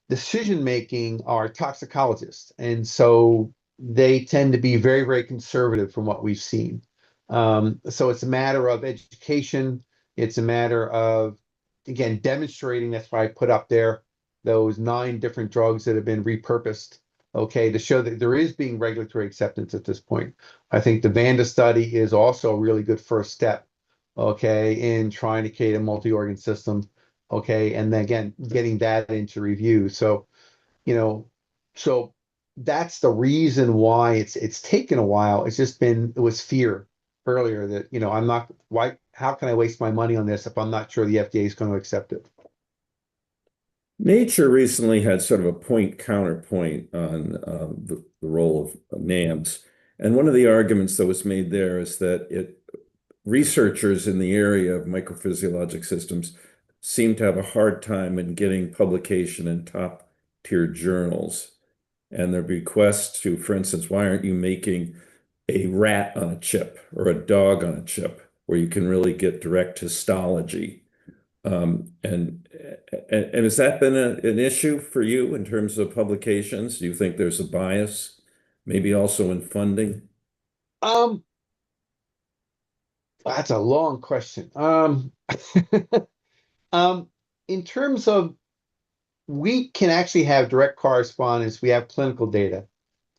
decision making are toxicologists, and so they tend to be very, very conservative from what we've seen. So it's a matter of education. It's a matter of, again, demonstrating. That's why I put up there those 9 different drugs that have been repurposed, okay, to show that there is being regulatory acceptance at this point. I think the Vanda study is also a really good first step, okay, in trying to create a multi-organ system. Okay, and then again, getting that into review. So, so that's the reason why it's taken a while. It was fear earlier that, how can I waste my money on this if I'm not sure the FDA is going to accept it? Nature recently had sort of a point counterpoint on the role of NAMs. And one of the arguments that was made there is that researchers in the area of microphysiologic systems seem to have a hard time in getting publication in top-tier journals. And their requests to, for instance, why aren't you making a rat on a chip or a dog on a chip where you can really get direct histology? And has that been an issue for you in terms of publications? Do you think there's a bias, maybe also in funding? That's a long question. In terms of, we can actually have direct correspondence. We have clinical data,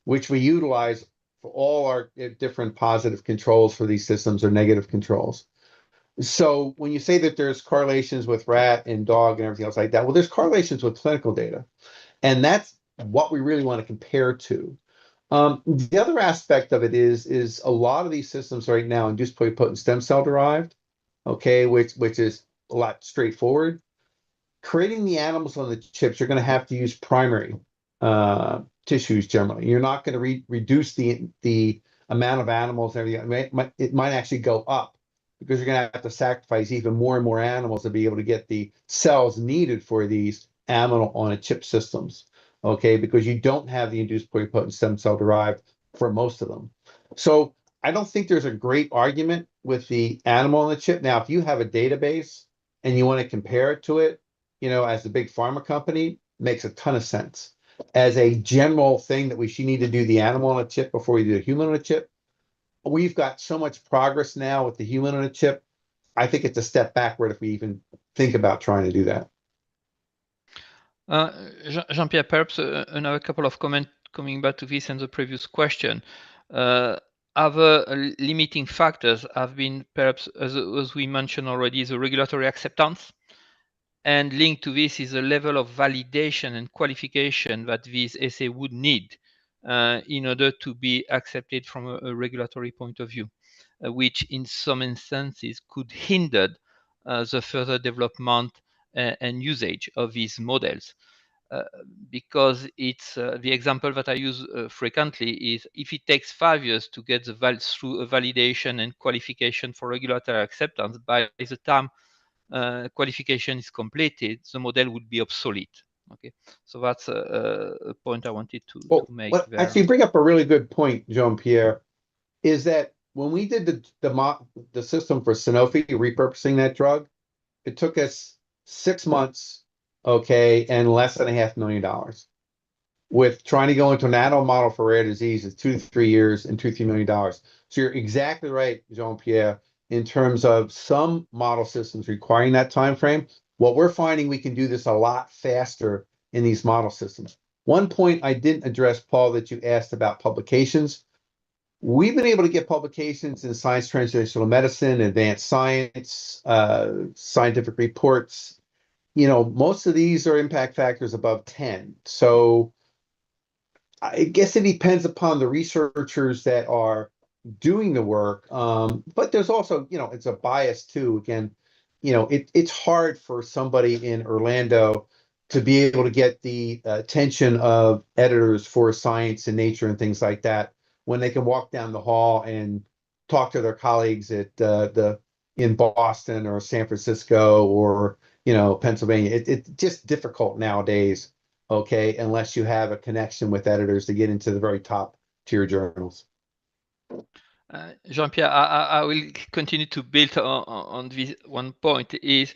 which we utilize for all our different positive controls for these systems or negative controls. So when you say that there's correlations with rat and dog and everything else like that, well, there's correlations with clinical data. And that's what we really want to compare to. The other aspect of it is a lot of these systems right now induced pluripotent stem cell derived, okay, which is a lot straightforward. Creating the animals on the chips, you're going to have to use primary tissues generally. You're not going to reduce the amount of animals and everything. It might actually go up because you're going to have to sacrifice even more and more animals to be able to get the cells needed for these animal on a chip systems. Okay, because you don't have the induced pluripotent stem cell derived for most of them. So I don't think there's a great argument with the animal on the chip. Now, if you have a database and you want to compare it to it, as a big pharma company, makes a ton of sense. As a general thing that we should need to do the animal on a chip before we do the human on a chip, we've got so much progress now with the human on a chip. I think it's a step backward if we even think about trying to do that. Jean-Pierre, perhaps another couple of comments coming back to this and the previous question. Other limiting factors have been perhaps, as we mentioned already, the regulatory acceptance. And linked to this is the level of validation and qualification that this assay would need in order to be accepted from a regulatory point of view, which in some instances could hinder the further development and usage of these models. Because it's the example that I use frequently is if it takes 5 years to get through a validation and qualification for regulatory acceptance, by the time qualification is completed, the model would be obsolete. Okay, so that's a point I wanted to make there. Actually, you bring up a really good point, Jean-Pierre, is that when we did the system for Sanofi, repurposing that drug, it took us 6 months, okay, and less than $500,000. With trying to go into an animal model for rare disease, it's 2 to 3 years and $2-3 million. So you're exactly right, Jean-Pierre, in terms of some model systems requiring that time frame. What we're finding, we can do this a lot faster in these model systems. One point I didn't address, Paul, that you asked about publications. We've been able to get publications in Science Translational Medicine, Advanced Science, scientific reports. Most of these are impact factors above 10. So I guess it depends upon the researchers that are doing the work. But there's also, it's a bias too. Again, it's hard for somebody in Orlando to be able to get the attention of editors for Science and Nature and things like that when they can walk down the hall and talk to their colleagues at in Boston or San Francisco or Pennsylvania. It's just difficult nowadays, okay, unless you have a connection with editors to get into the very top tier journals. Jean-Pierre, I will continue to build on this one point is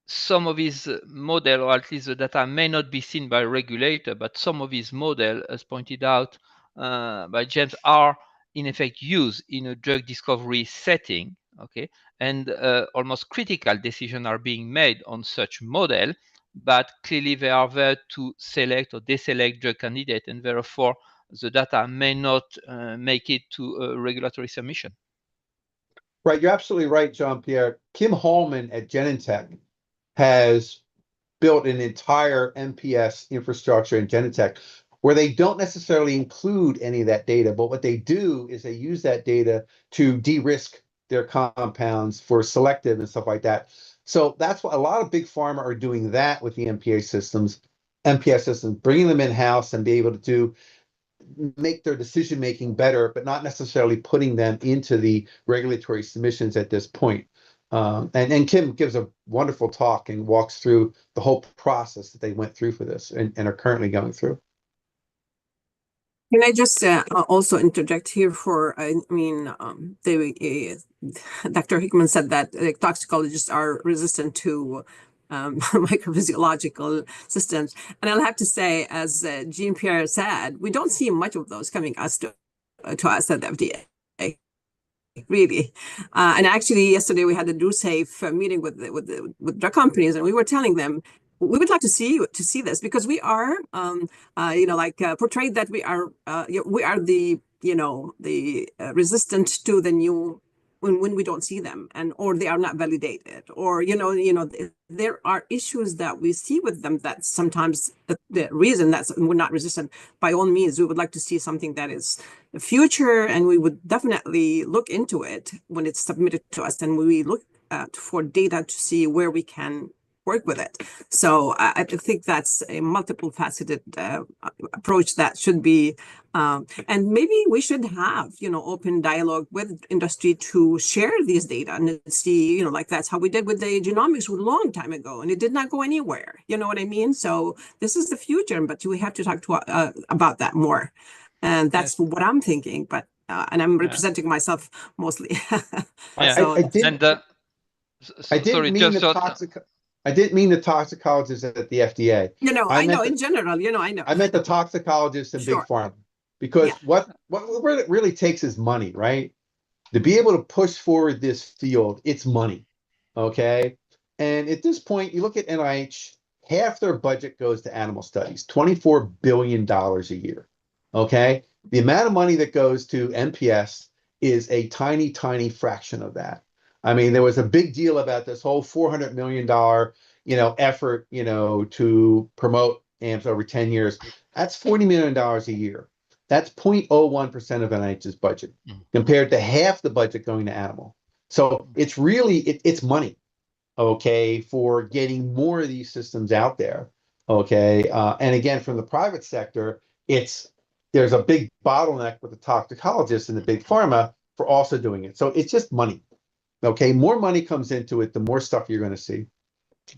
some of these model, or at least the data, may not be seen by regulator, but some of these model, as pointed out by James, are in effect used in a drug discovery setting, okay? And almost critical decisions are being made on such model, but clearly they are there to select or deselect drug candidate, and therefore the data may not make it to a regulatory submission. Right, you're absolutely right, Jean-Pierre. Kim Hallman at Genentech has built an entire MPS infrastructure in Genentech where they don't necessarily include any of that data, but what they do is they use that data to de-risk their compounds for selective and stuff like that. So that's what a lot of big pharma are doing, that with the MPS systems, bringing them in-house and be able to make their decision making better, but not necessarily putting them into the regulatory submissions at this point. And Kim gives a wonderful talk and walks through the whole process that they went through for this and are currently going through. Can I just also interject here Dr. Hickman said that toxicologists are resistant to microphysiological systems. And I'll have to say, as Jean-Pierre said, we don't see much of those coming to us at the FDA. Really. And actually, yesterday we had a DoSafe meeting with drug companies, and we were telling them we would like to see this because we are, portrayed that we are the resistant to the new when we don't see them or they are not validated or there are issues that we see with them that sometimes the reason that we're not resistant. By all means, we would like to see something that is the future, and we would definitely look into it when it's submitted to us, and we look for data to see where we can work with it. So I think that's a multiple faceted approach that should be, and maybe we should have, open dialogue with industry to share these data and see, that's how we did with the genomics a long time ago, and it did not go anywhere. You know what I mean? So this is the future, but we have to talk to about that more. And that's what I'm thinking, but, and I'm representing myself mostly. So, I didn't mean the toxicologists at the FDA. I know in general, I know. I meant the toxicologists in big pharma, because what it really takes is money, right? To be able to push forward this field, it's money, okay? And at this point, you look at NIH, half their budget goes to animal studies, $24 billion a year, okay? The amount of money that goes to MPS is a tiny, tiny fraction of that. I mean, there was a big deal about this whole $400 million, effort, to promote AMPS over 10 years. That's $40 million a year. That's 0.01% of NIH's budget compared to half the budget going to animal. So it's really, it's money, okay, for getting more of these systems out there, okay? And again, from the private sector, there's a big bottleneck with the toxicologists in the big pharma for also doing it. So it's just money. Okay, more money comes into it, the more stuff you're going to see.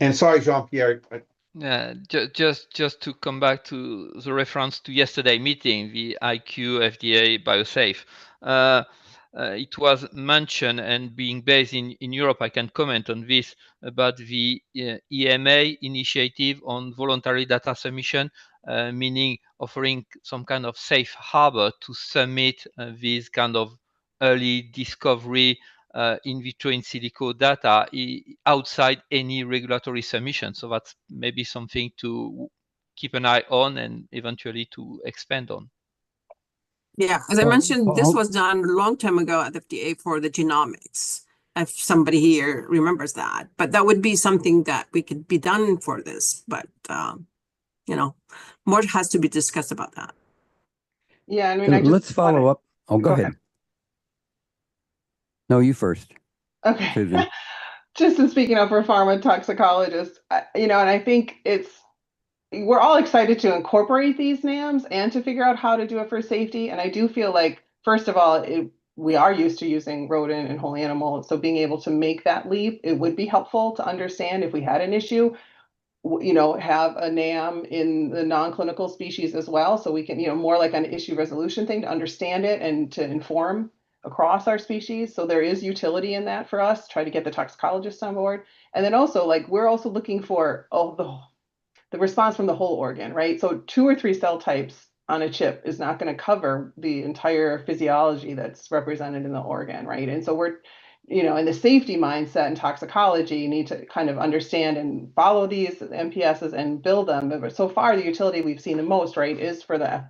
And sorry, Jean-Pierre. Yeah, just to come back to the reference to yesterday meeting, the IQ FDA BioSafe. It was mentioned, and being based in Europe, I can comment on this about the EMA initiative on voluntary data submission, meaning offering some kind of safe harbor to submit these kind of early discovery in vitro in silico data outside any regulatory submission. So that's maybe something to keep an eye on and eventually to expand on. Yeah, as I mentioned, this was done a long time ago at the FDA for the genomics, if somebody here remembers that. But that would be something that we could be done for this. But, more has to be discussed about that. Yeah, I mean, Let's follow up. Oh, go ahead. ahead. No, you first. Okay. Susan. Just in speaking of for pharma toxicologists, and I think we're all excited to incorporate these NAMs and to figure out how to do it for safety. And I do feel like, first of all, we are used to using rodent and whole animal. So being able to make that leap, it would be helpful to understand if we had an issue, have a NAM in the non-clinical species as well. So we can, more like an issue resolution thing to understand it and to inform across our species. So there is utility in that for us, try to get the toxicologists on board. And then also, like, we're also looking for the response from the whole organ, right? So 2 or 3 cell types on a chip is not going to cover the entire physiology that's represented in the organ, right? And so we're, in the safety mindset and toxicology, you need to kind of understand and follow these MPSs and build them. But so far, the utility we've seen the most, right, is for the,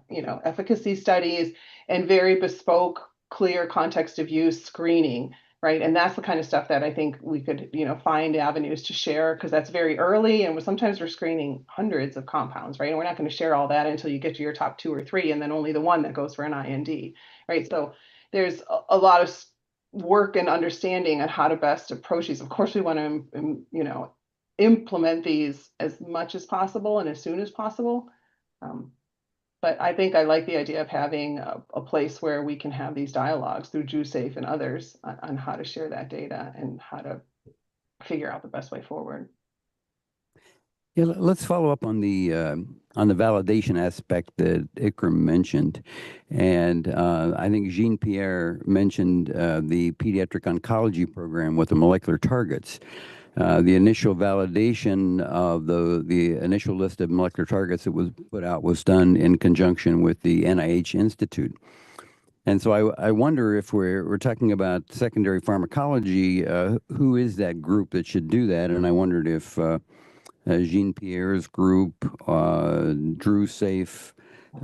efficacy studies and very bespoke, clear context of use screening, right? And that's the kind of stuff that I think we could, find avenues to share, because that's very early. And sometimes we're screening hundreds of compounds, right? And we're not going to share all that until you get to your top 2 or 3, and then only the one that goes for an IND, right? So there's a lot of work and understanding on how to best approach these. Of course, we want to, implement these as much as possible and as soon as possible. But I think I like the idea of having a place where we can have these dialogues through JuSafe and others on how to share that data and how to figure out the best way forward. Yeah, let's follow up on the validation aspect that Ikram mentioned, and I think Jean-Pierre mentioned the pediatric oncology program with the molecular targets. The initial validation of the initial list of molecular targets that was put out was done in conjunction with the NIH Institute. And so I wonder, if we're talking about secondary pharmacology, who is that group that should do that? And I wondered if Jean-Pierre's group, JuSafe,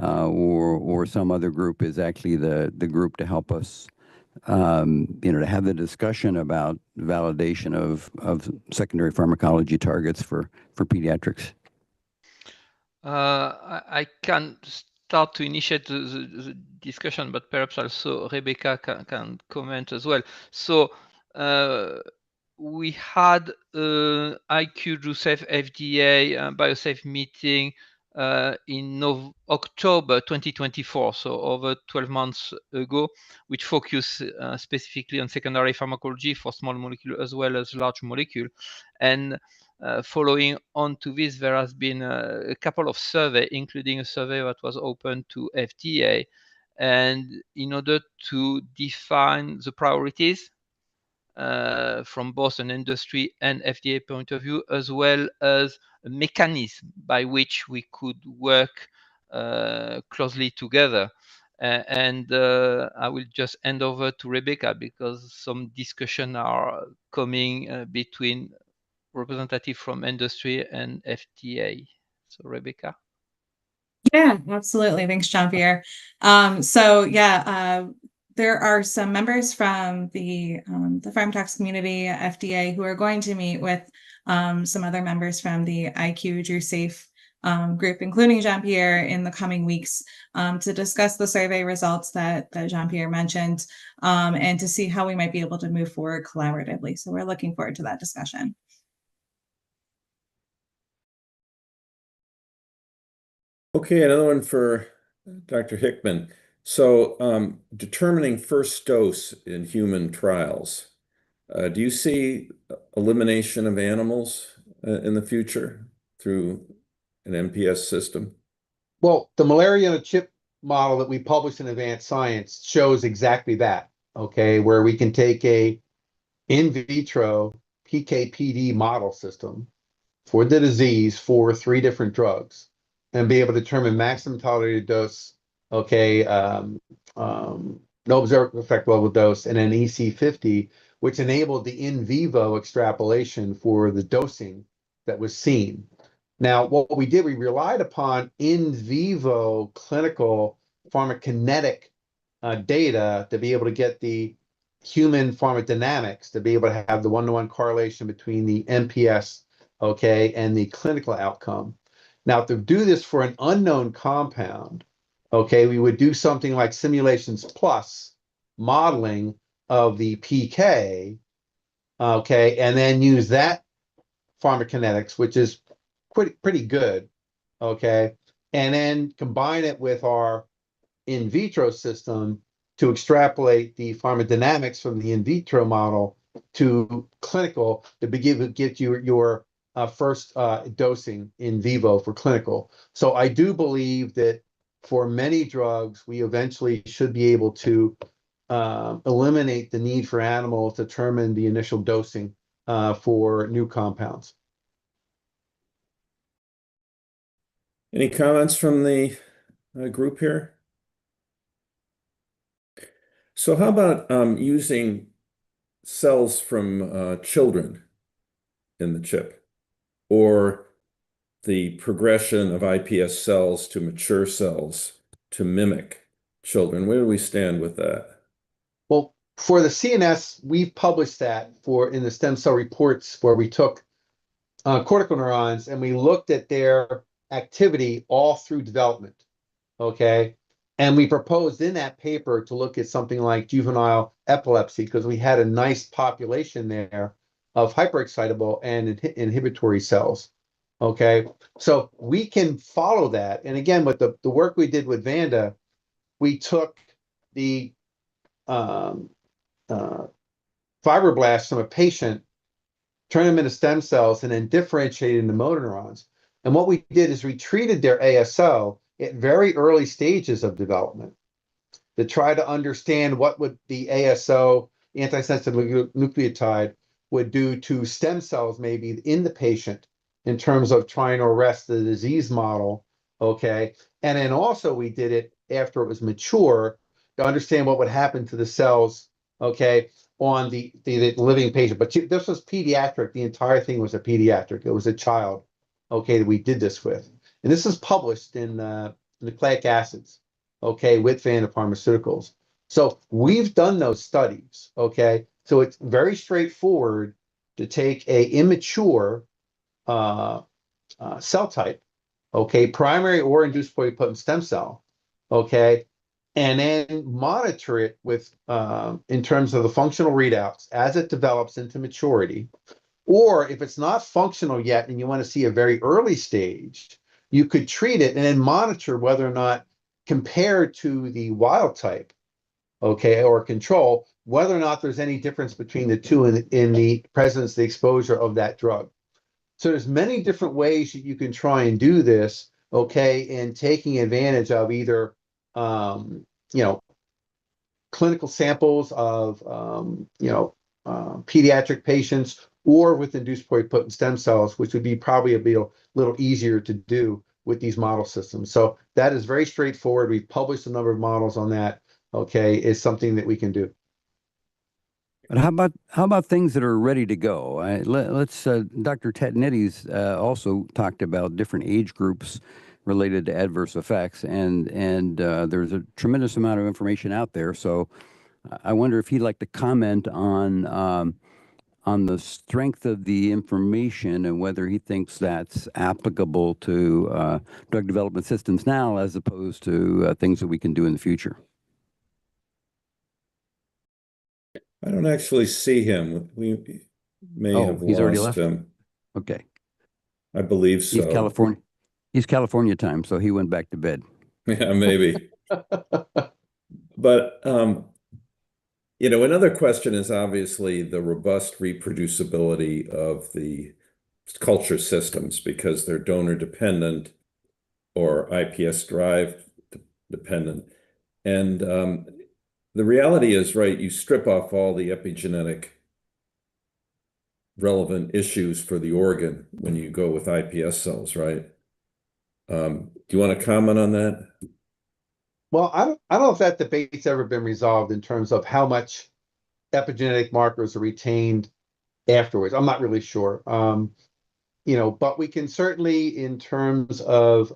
or some other group is actually the group to help us, to have the discussion about validation of secondary pharmacology targets for pediatrics. I can start to initiate the discussion, but perhaps also Rebecca can comment as well. So we had ICH JuSafe FDA BioSafe meeting in October 2024, so over 12 months ago, which focused specifically on secondary pharmacology for small molecule as well as large molecule. And following on to this, there has been a couple of surveys, including a survey that was open to FDA. And in order to define the priorities from both an industry and FDA point of view, as well as a mechanism by which we could work closely together. And I will just hand over to Rebecca, because some discussion are coming between representative from industry and FDA. So Rebecca. Yeah, absolutely. Thanks, Jean-Pierre. There are some members from the PharmTox community at FDA who are going to meet with some other members from the ICH JuSafe group, including Jean-Pierre, in the coming weeks to discuss the survey results that Jean-Pierre mentioned and to see how we might be able to move forward collaboratively. So we're looking forward to that discussion. Okay, another one for Dr. Hickman. So determining first dose in human trials, do you see elimination of animals in the future through an MPS system? Well, the malaria in a chip model that we published in Advanced Science shows exactly that, okay, where we can take a in vitro PK/PD model system for the disease for 3 different drugs and be able to determine maximum tolerated dose, okay, no observed effect level dose, and an EC50 which enabled the in vivo extrapolation for the dosing that was seen. Now, what we did, we relied upon in vivo clinical pharmacokinetic data to be able to get the human pharmacodynamics, to be able to have the one-to-one correlation between the MPS, okay, and the clinical outcome. Now, to do this for an unknown compound, okay, we would do something like simulations plus modeling of the PK, okay, and then use that pharmacokinetics, which is pretty good, okay, and then combine it with our in vitro system to extrapolate the pharmacodynamics from the in vitro model to clinical to get you your first dosing in vivo for clinical. So I do believe that for many drugs, we eventually should be able to eliminate the need for animals to determine the initial dosing for new compounds. Any comments from the group here? So how about using cells from children in the chip, or the progression of iPS cells to mature cells to mimic children? Where do we stand with that? Well, for the CNS, we've published that in the stem cell reports where we took cortical neurons and we looked at their activity all through development, okay? And we proposed in that paper to look at something like juvenile epilepsy because we had a nice population there of hyperexcitable and inhibitory cells, okay? So we can follow that. And again, with the work we did with Vanda, we took the fibroblasts from a patient, turned them into stem cells, and then differentiated into motor neurons. And what we did is we treated their ASO at very early stages of development to try to understand what would the ASO, antisense nucleotide, would do to stem cells maybe in the patient in terms of trying to arrest the disease model, okay? And then also we did it after it was mature to understand what would happen to the cells, okay, on the living patient. But this was pediatric. The entire thing was a pediatric. It was a child, okay, that we did this with. And this is published in nucleic acids, okay, with Vanda Pharmaceuticals. So we've done those studies, okay? So it's very straightforward to take a immature cell type, okay, primary or induced pluripotent stem cell, okay, and then monitor it with in terms of the functional readouts as it develops into maturity. Or if it's not functional yet and you want to see a very early stage, you could treat it and then monitor whether or not, compared to the wild type, okay, or control, whether or not there's any difference between the two in the presence, the exposure of that drug. So there's many different ways that you can try and do this, okay, in taking advantage of either, clinical samples of, pediatric patients or with induced pluripotent stem cells, which would be probably a little easier to do with these model systems. So that is very straightforward. We've published a number of models on that, okay, is something that we can do. But how about things that are ready to go? Let's Dr. Tatnetti's also talked about different age groups related to adverse effects, and there's a tremendous amount of information out there. So I wonder if he'd like to comment on the strength of the information and whether he thinks that's applicable to drug development systems now as opposed to things that we can do in the future. I don't actually see him. We may have He's already lost left? him. Okay. I believe so. He's California time, so he went back to bed. Yeah, maybe. But another question is obviously the robust reproducibility of the culture systems because they're donor dependent or iPS drive dependent. And the reality is, right, you strip off all the epigenetic relevant issues for the organ when you go with iPS cells, right? Do you want to comment on that? Well, I don't know if that debate's ever been resolved in terms of how much epigenetic markers are retained afterwards. I'm not really sure. But we can certainly, in terms of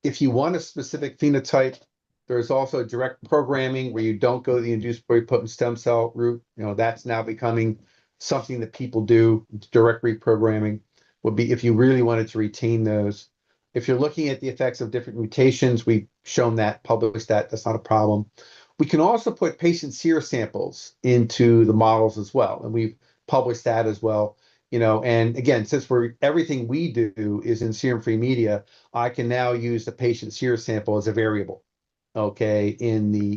if you want a specific phenotype, there's also direct programming where you don't go the induced pluripotent stem cell route. That's now becoming something that people do. Direct reprogramming would be if you really wanted to retain those. If you're looking at the effects of different mutations, we've shown that, published that, that's not a problem. We can also put patient serum samples into the models as well, and we've published that as well. And again, since everything we do is in serum-free media, I can now use the patient serum sample as a variable. Okay,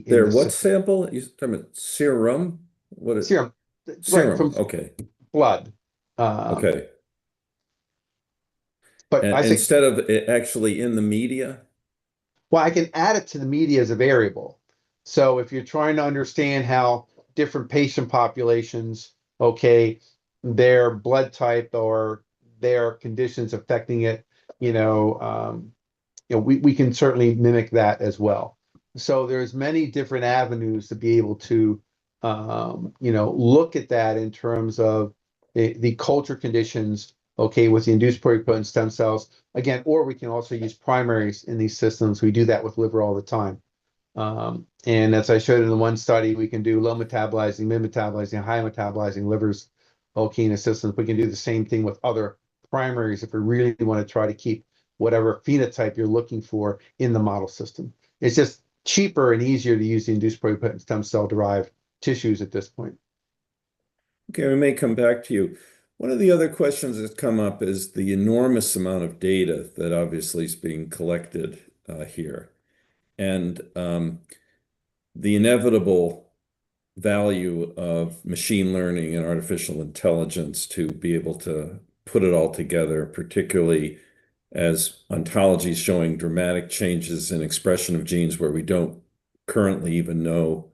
What sample? You talking about serum? What is serum? Serum. Right, from okay. Blood. Okay. But And I say, instead of it actually in the media? well, I can add it to the media as a variable. So if you're trying to understand how different patient populations, okay, their blood type or their conditions affecting it, we can certainly mimic that as well. So there's many different avenues to be able to, look at that in terms of the culture conditions, okay, with the induced pluripotent stem cells. Again, or we can also use primaries in these systems. We do that with liver all the time. And as I showed in the one study, we can do low metabolizing, mid metabolizing, high metabolizing livers, okay, in a system. We can do the same thing with other primaries if we really want to try to keep whatever phenotype you're looking for in the model system. It's just cheaper and easier to use the induced pluripotent stem cell derived tissues at this point. Okay, we may come back to you. One of the other questions that's come up is the enormous amount of data that obviously is being collected here, and the inevitable value of machine learning and artificial intelligence to be able to put it all together, particularly as ontology is showing dramatic changes in expression of genes where we don't currently even know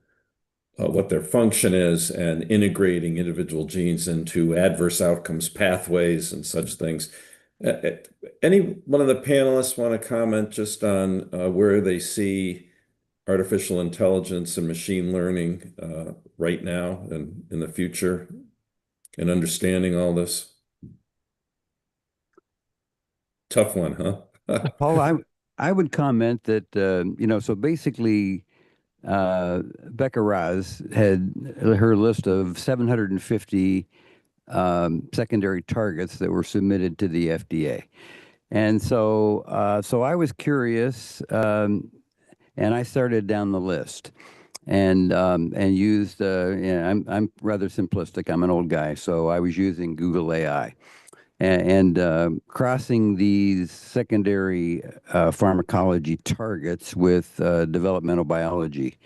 what their function is, and integrating individual genes into adverse outcomes pathways and such things. Any one of the panelists want to comment just on where they see artificial intelligence and machine learning right now and in the future, and understanding all this? Tough one, huh? Paul, I would comment that, so basically, Becca Raz had her list of 750 secondary targets that were submitted to the FDA. And so I was curious, and I started down the list and used, I'm rather simplistic. I'm an old guy, so I was using Google AI. And crossing these secondary pharmacology targets with developmental biology.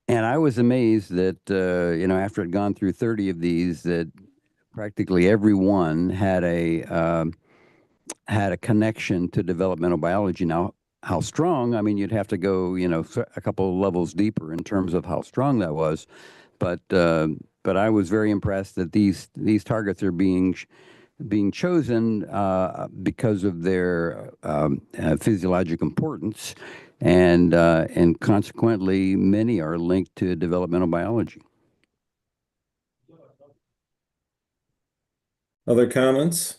And I was amazed that, after I'd gone through 30 of these, that practically every one had a connection to developmental biology. Now, how strong? I mean, you'd have to go, a couple of levels deeper in terms of how strong that was. But I was very impressed that these targets are being chosen because of their physiologic importance, and consequently, many are linked to developmental biology. Other comments?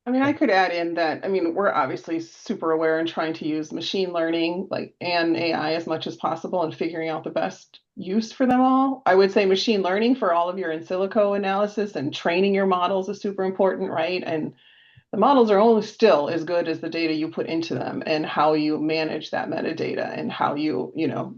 I mean, I could add in that, we're obviously super aware and trying to use machine learning and AI as much as possible and figuring out the best use for them all. I would say machine learning for all of your in silico analysis and training your models is super important, right? And the models are only still as good as the data you put into them and how you manage that metadata and how you,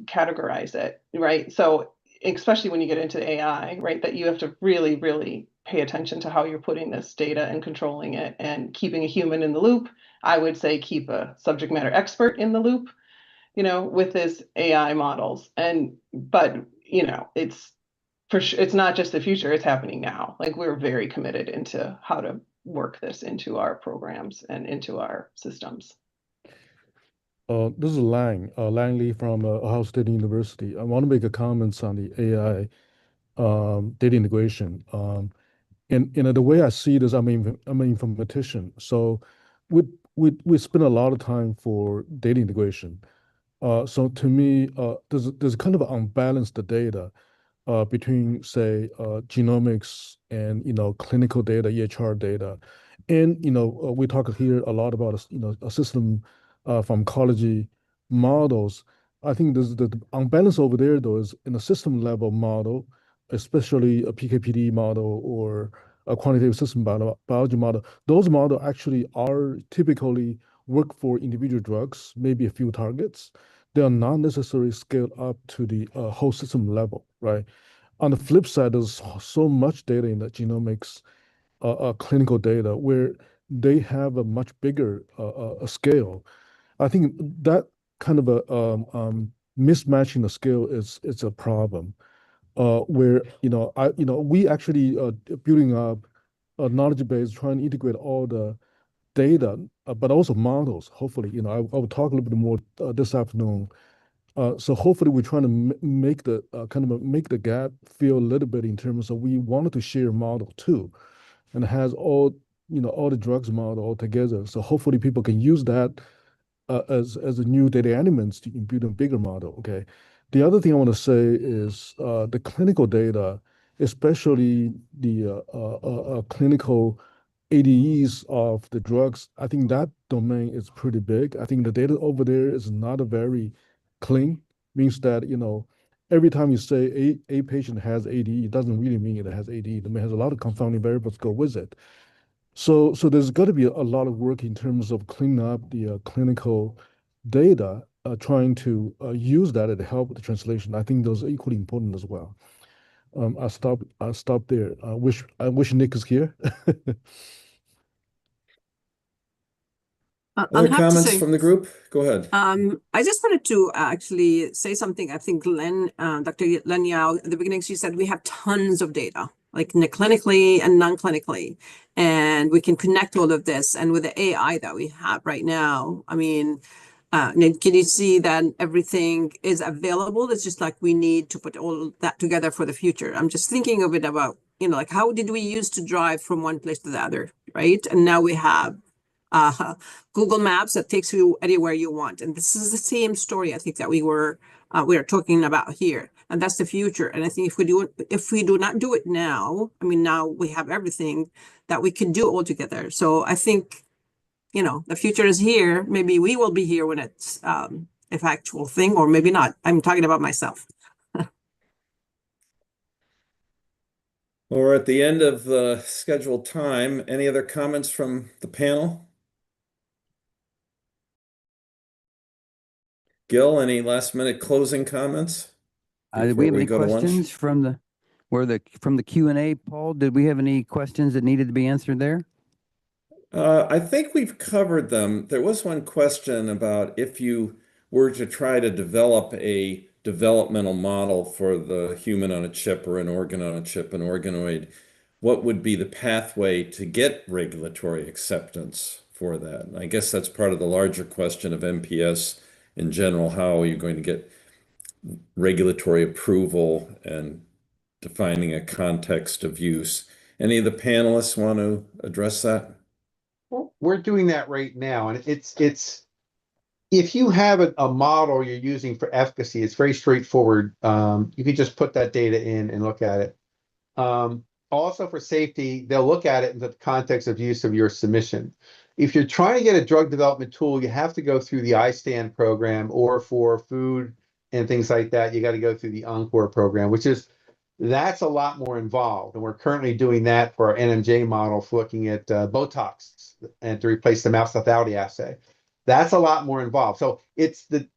categorize it, right? So especially when you get into AI, right, that you have to really, really pay attention to how you're putting this data and controlling it and keeping a human in the loop. I would say keep a subject matter expert in the loop, with this AI models. But it's not just the future, it's happening now. We're very committed into how to work this into our programs and into our systems. This is Lang Lee from Ohio State University. I want to make a comment on the AI data integration. And the way I see this, I'm an informatician, so we spend a lot of time for data integration, So to me, there's kind of unbalanced data between, say, genomics and clinical data, EHR data, and we talk here a lot about a system pharmacology models. I think there's the unbalance over there though is in a system level model, especially a PKPD model or a quantitative system biology model. Those models actually are typically work for individual drugs, maybe a few targets. They are not necessarily scaled up to the whole system level, right? On the flip side, there's so much data in the genomics, clinical data, where they have a much bigger scale. I think that kind of a mismatch in the scale is a problem. Where we actually building up a knowledge base, trying to integrate all the data, but also models. Hopefully, I will talk a little bit more this afternoon. So hopefully we're trying to make the make the gap feel a little bit in terms of we wanted to share model too, and it has all all the drugs model all together. So hopefully people can use that as a new data elements to build a bigger model. Okay. The other thing I want to say is the clinical data, especially the clinical ADEs of the drugs. I think that domain is pretty big. I think the data over there is not a very clean. Means that every time you say a patient has ADE, it doesn't really mean it has ADE. It has a lot of confounding variables go with it. So there's got to be a lot of work in terms of cleaning up the clinical data, trying to use that to help with the translation. I think those are equally important as well. I'll stop there. I wish Nick is here. Other comments from the group? Go ahead. I just wanted to actually say something. I think Dr. Len Yao, at the beginning, she said we have tons of data, like clinically and non-clinically, and we can connect all of this. And with the AI that we have right now, I mean, can you see that everything is available? It's just like we need to put all that together for the future. I'm just thinking of it about, like how did we used to drive from one place to the other, right? And now we have Google Maps that takes you anywhere you want. And this is the same story I think that we are talking about here. And that's the future. And I think if we do not do it now, I mean, now we have everything that we can do all together. So I think, the future is here. Maybe we will be here when it's a factual thing, or maybe not. I'm talking about myself. We're at the end of the scheduled time. Any other comments from the panel? Gil, any last minute closing comments? Did we have any questions from the Q&A, Paul? Did we have any questions that needed to be answered there? I think we've covered them. There was one question about if you were to try to develop a developmental model for the human on a chip or an organ on a chip, an organoid, what would be the pathway to get regulatory acceptance for that? And I guess that's part of the larger question of MPS in general. How are you going to get regulatory approval and defining a context of use? Any of the panelists want to address that? Well, we're doing that right now, and it's if you have a model you're using for efficacy, it's very straightforward. You can just put that data in and look at it. Also for safety, they'll look at it in the context of use of your submission. If you're trying to get a drug development tool, you have to go through the iSTAND program, or for food and things like that, you got to go through the ENCORE program, that's a lot more involved. And we're currently doing that for our NMJ model for looking at Botox and to replace the mouth lethality assay. That's a lot more involved. So it's the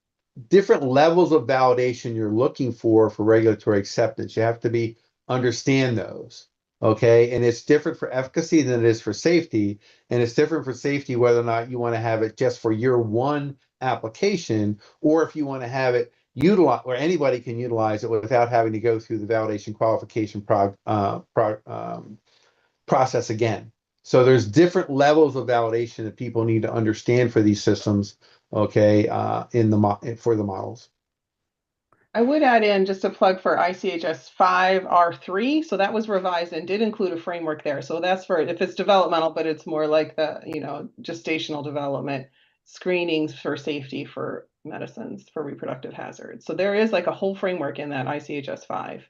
different levels of validation you're looking for regulatory acceptance. You have to understand those. Okay. And it's different for efficacy than it is for safety. And it's different for safety whether or not you want to have it just for year one application, or if you want to have it utilize, or anybody can utilize it without having to go through the validation qualification process again. So there's different levels of validation that people need to understand for these systems, okay, for the models. I would add in just a plug for ICHS 5R3. So that was revised and did include a framework there. So that's for if it's developmental, but it's more like the, gestational development screenings for safety for medicines for reproductive hazards. So there is like a whole framework in that ICHS 5.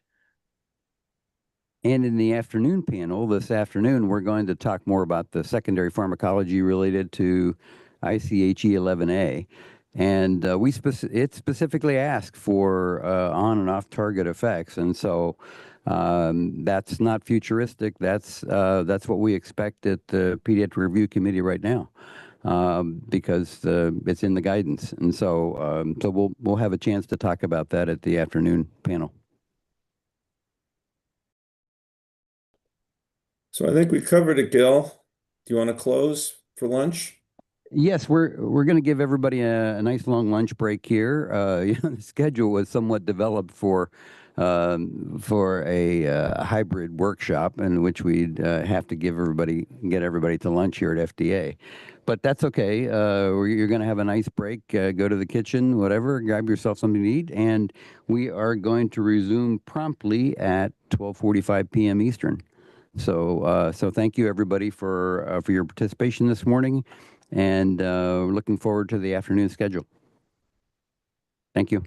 And in the afternoon panel this afternoon, we're going to talk more about the secondary pharmacology related to ICH E11A. And it specifically asked for on and off target effects. And so that's not futuristic. That's what we expect at the Pediatric Review Committee right now, because it's in the guidance. And so we'll have a chance to talk about that at the afternoon panel. So I think we covered it, Gil. Do you want to close for lunch? Yes, we're going to give everybody a nice long lunch break here. The schedule was somewhat developed for a hybrid workshop in which we'd have to get everybody to lunch here at FDA. But that's okay. You're going to have a nice break. Go to the kitchen, whatever, grab yourself something to eat, and we are going to resume promptly at 12:45 p.m. Eastern. So thank you everybody for your participation this morning, and we're looking forward to the afternoon schedule. Thank you.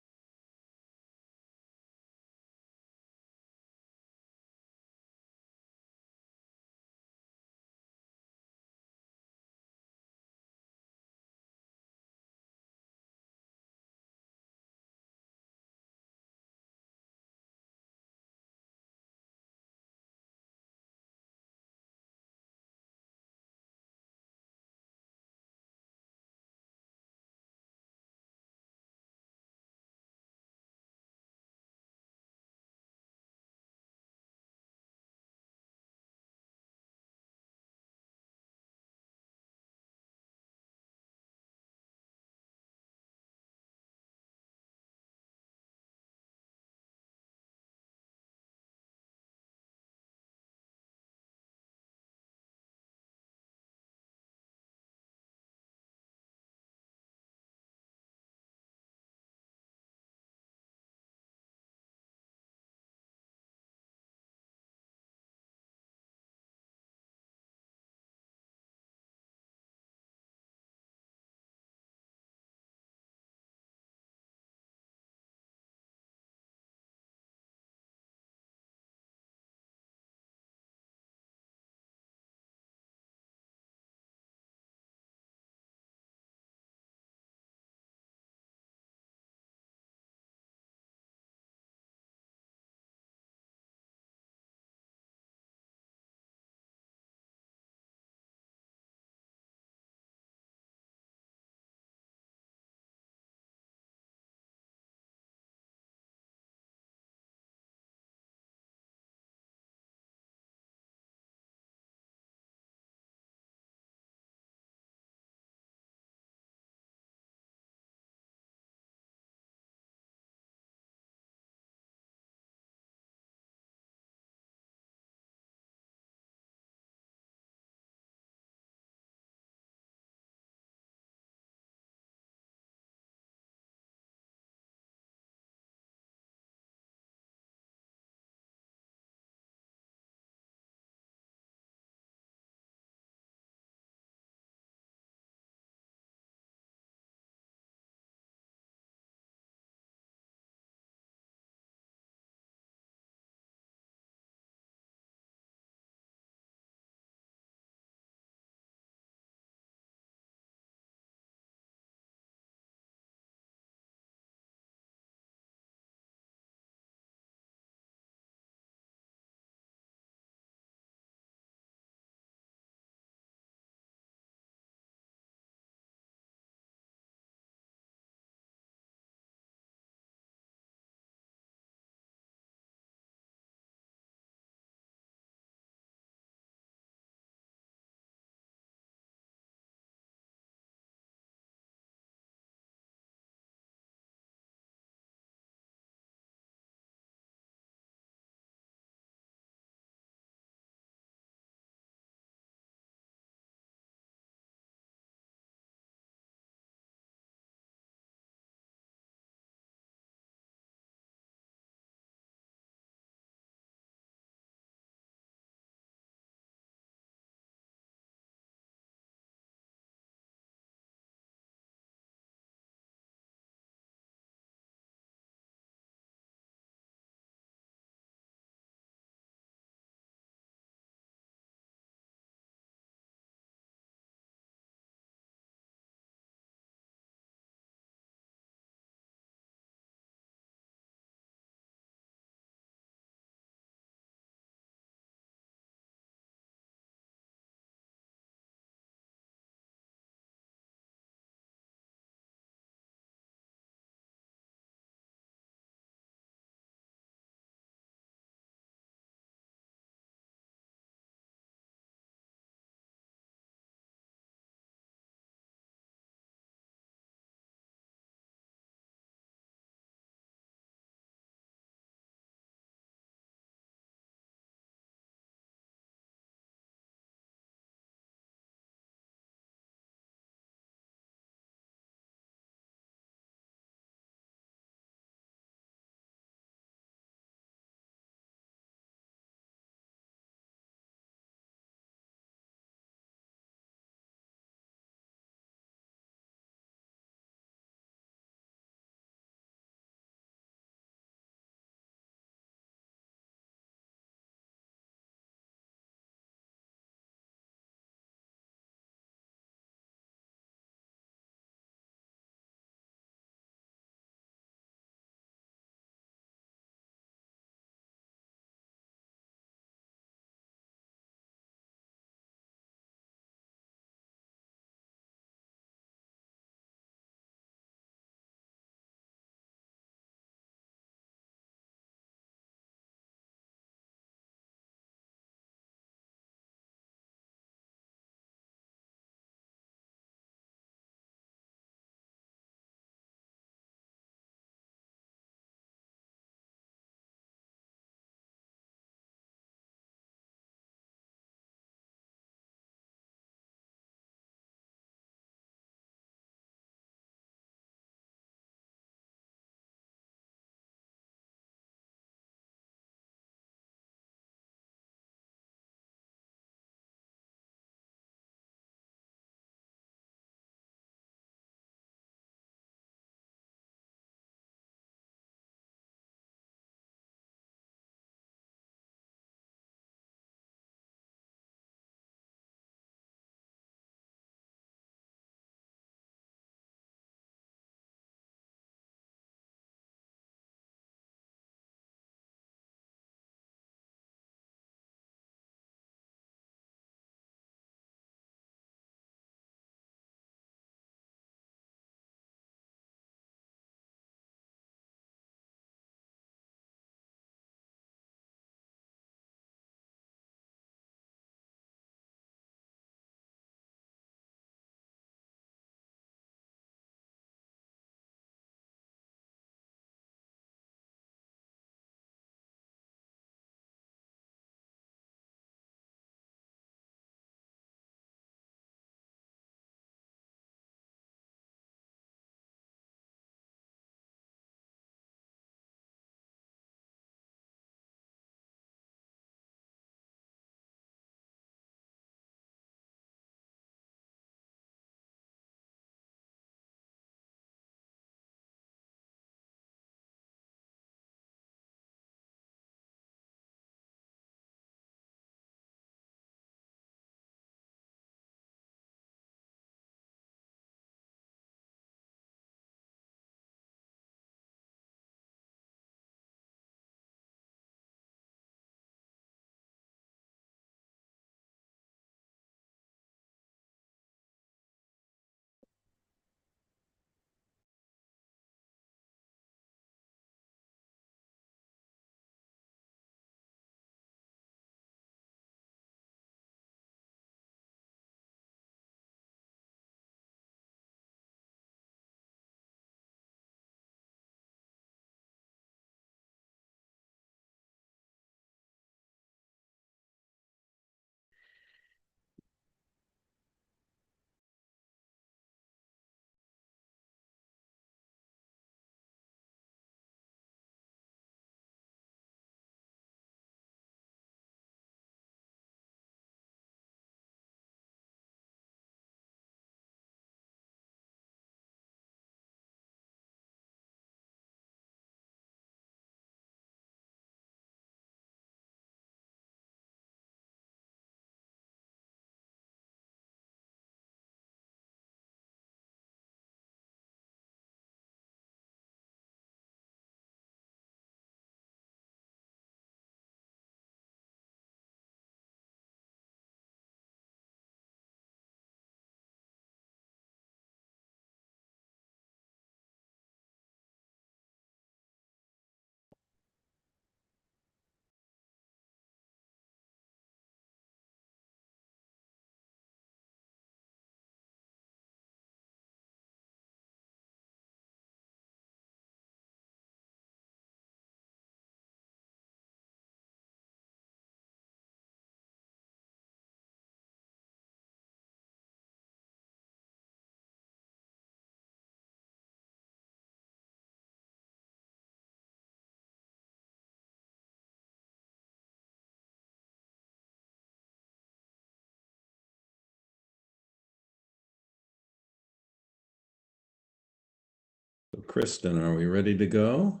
So Kristen, are we ready to go?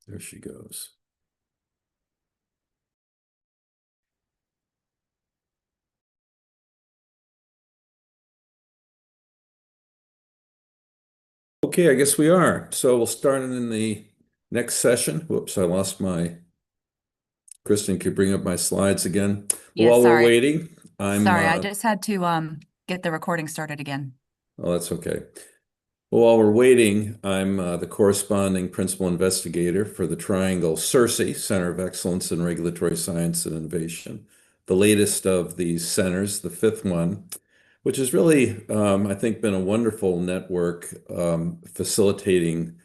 There she goes. Okay, I guess we are. So we'll start in the next session. Whoops, I lost my. Kristen, could you bring up my slides again? Yeah, While we're sorry. waiting, Sorry, I just had to get the recording started again. Oh, that's okay. Well, while we're waiting, I'm the corresponding principal investigator for the Triangle CERSI, Center of Excellence in Regulatory Science and Innovation, the latest of these centers, the fifth one, which has really, I think, been a wonderful network facilitating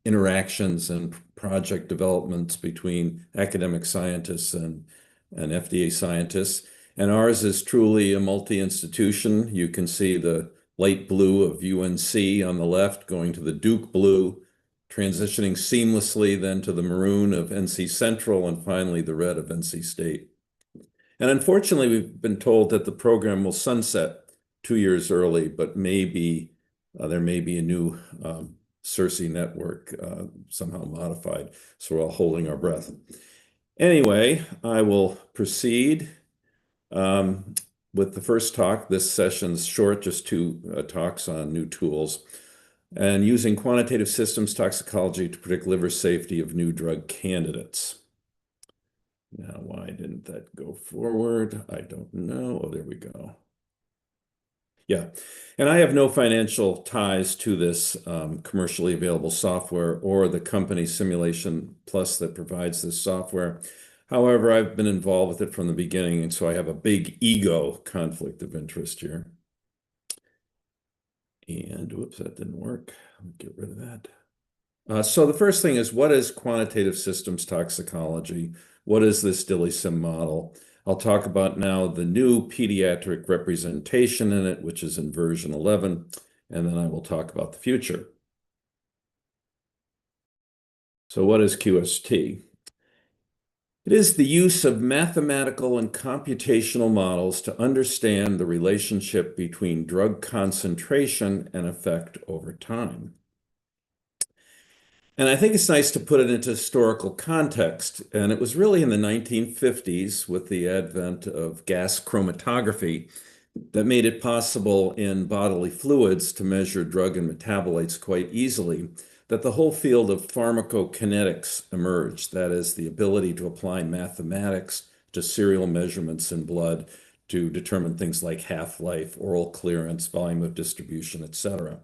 interactions and project developments between academic scientists and FDA scientists. And ours is truly a multi-institution. You can see the light blue of UNC on the left going to the Duke blue, transitioning seamlessly then to the maroon of NC Central, and finally the red of NC State. And unfortunately, we've been told that the program will sunset 2 years early, but maybe there may be a new CERSI network somehow modified. So we're all holding our breath. Anyway, I will proceed with the first talk. This session's short, just two talks on new tools and using quantitative systems toxicology to predict liver safety of new drug candidates. Now, why didn't that go forward? I don't know. Oh, there we go. Yeah, and I have no financial ties to this commercially available software or the company Simulation Plus that provides this software. However, I've been involved with it from the beginning, and so I have a big ego conflict of interest here. And whoops, that didn't work. I'll get rid of that. So the first thing is, what is quantitative systems toxicology? What is this DILIsym model? I'll talk about now the new pediatric representation in it, which is in version 11, and then I will talk about the future. So what is QST? It is the use of mathematical and computational models to understand the relationship between drug concentration and effect over time. And I think it's nice to put it into historical context. And it was really in the 1950s with the advent of gas chromatography that made it possible in bodily fluids to measure drug and metabolites quite easily, that the whole field of pharmacokinetics emerged. That is, the ability to apply mathematics to serial measurements in blood to determine things like half-life, oral clearance, volume of distribution, etc.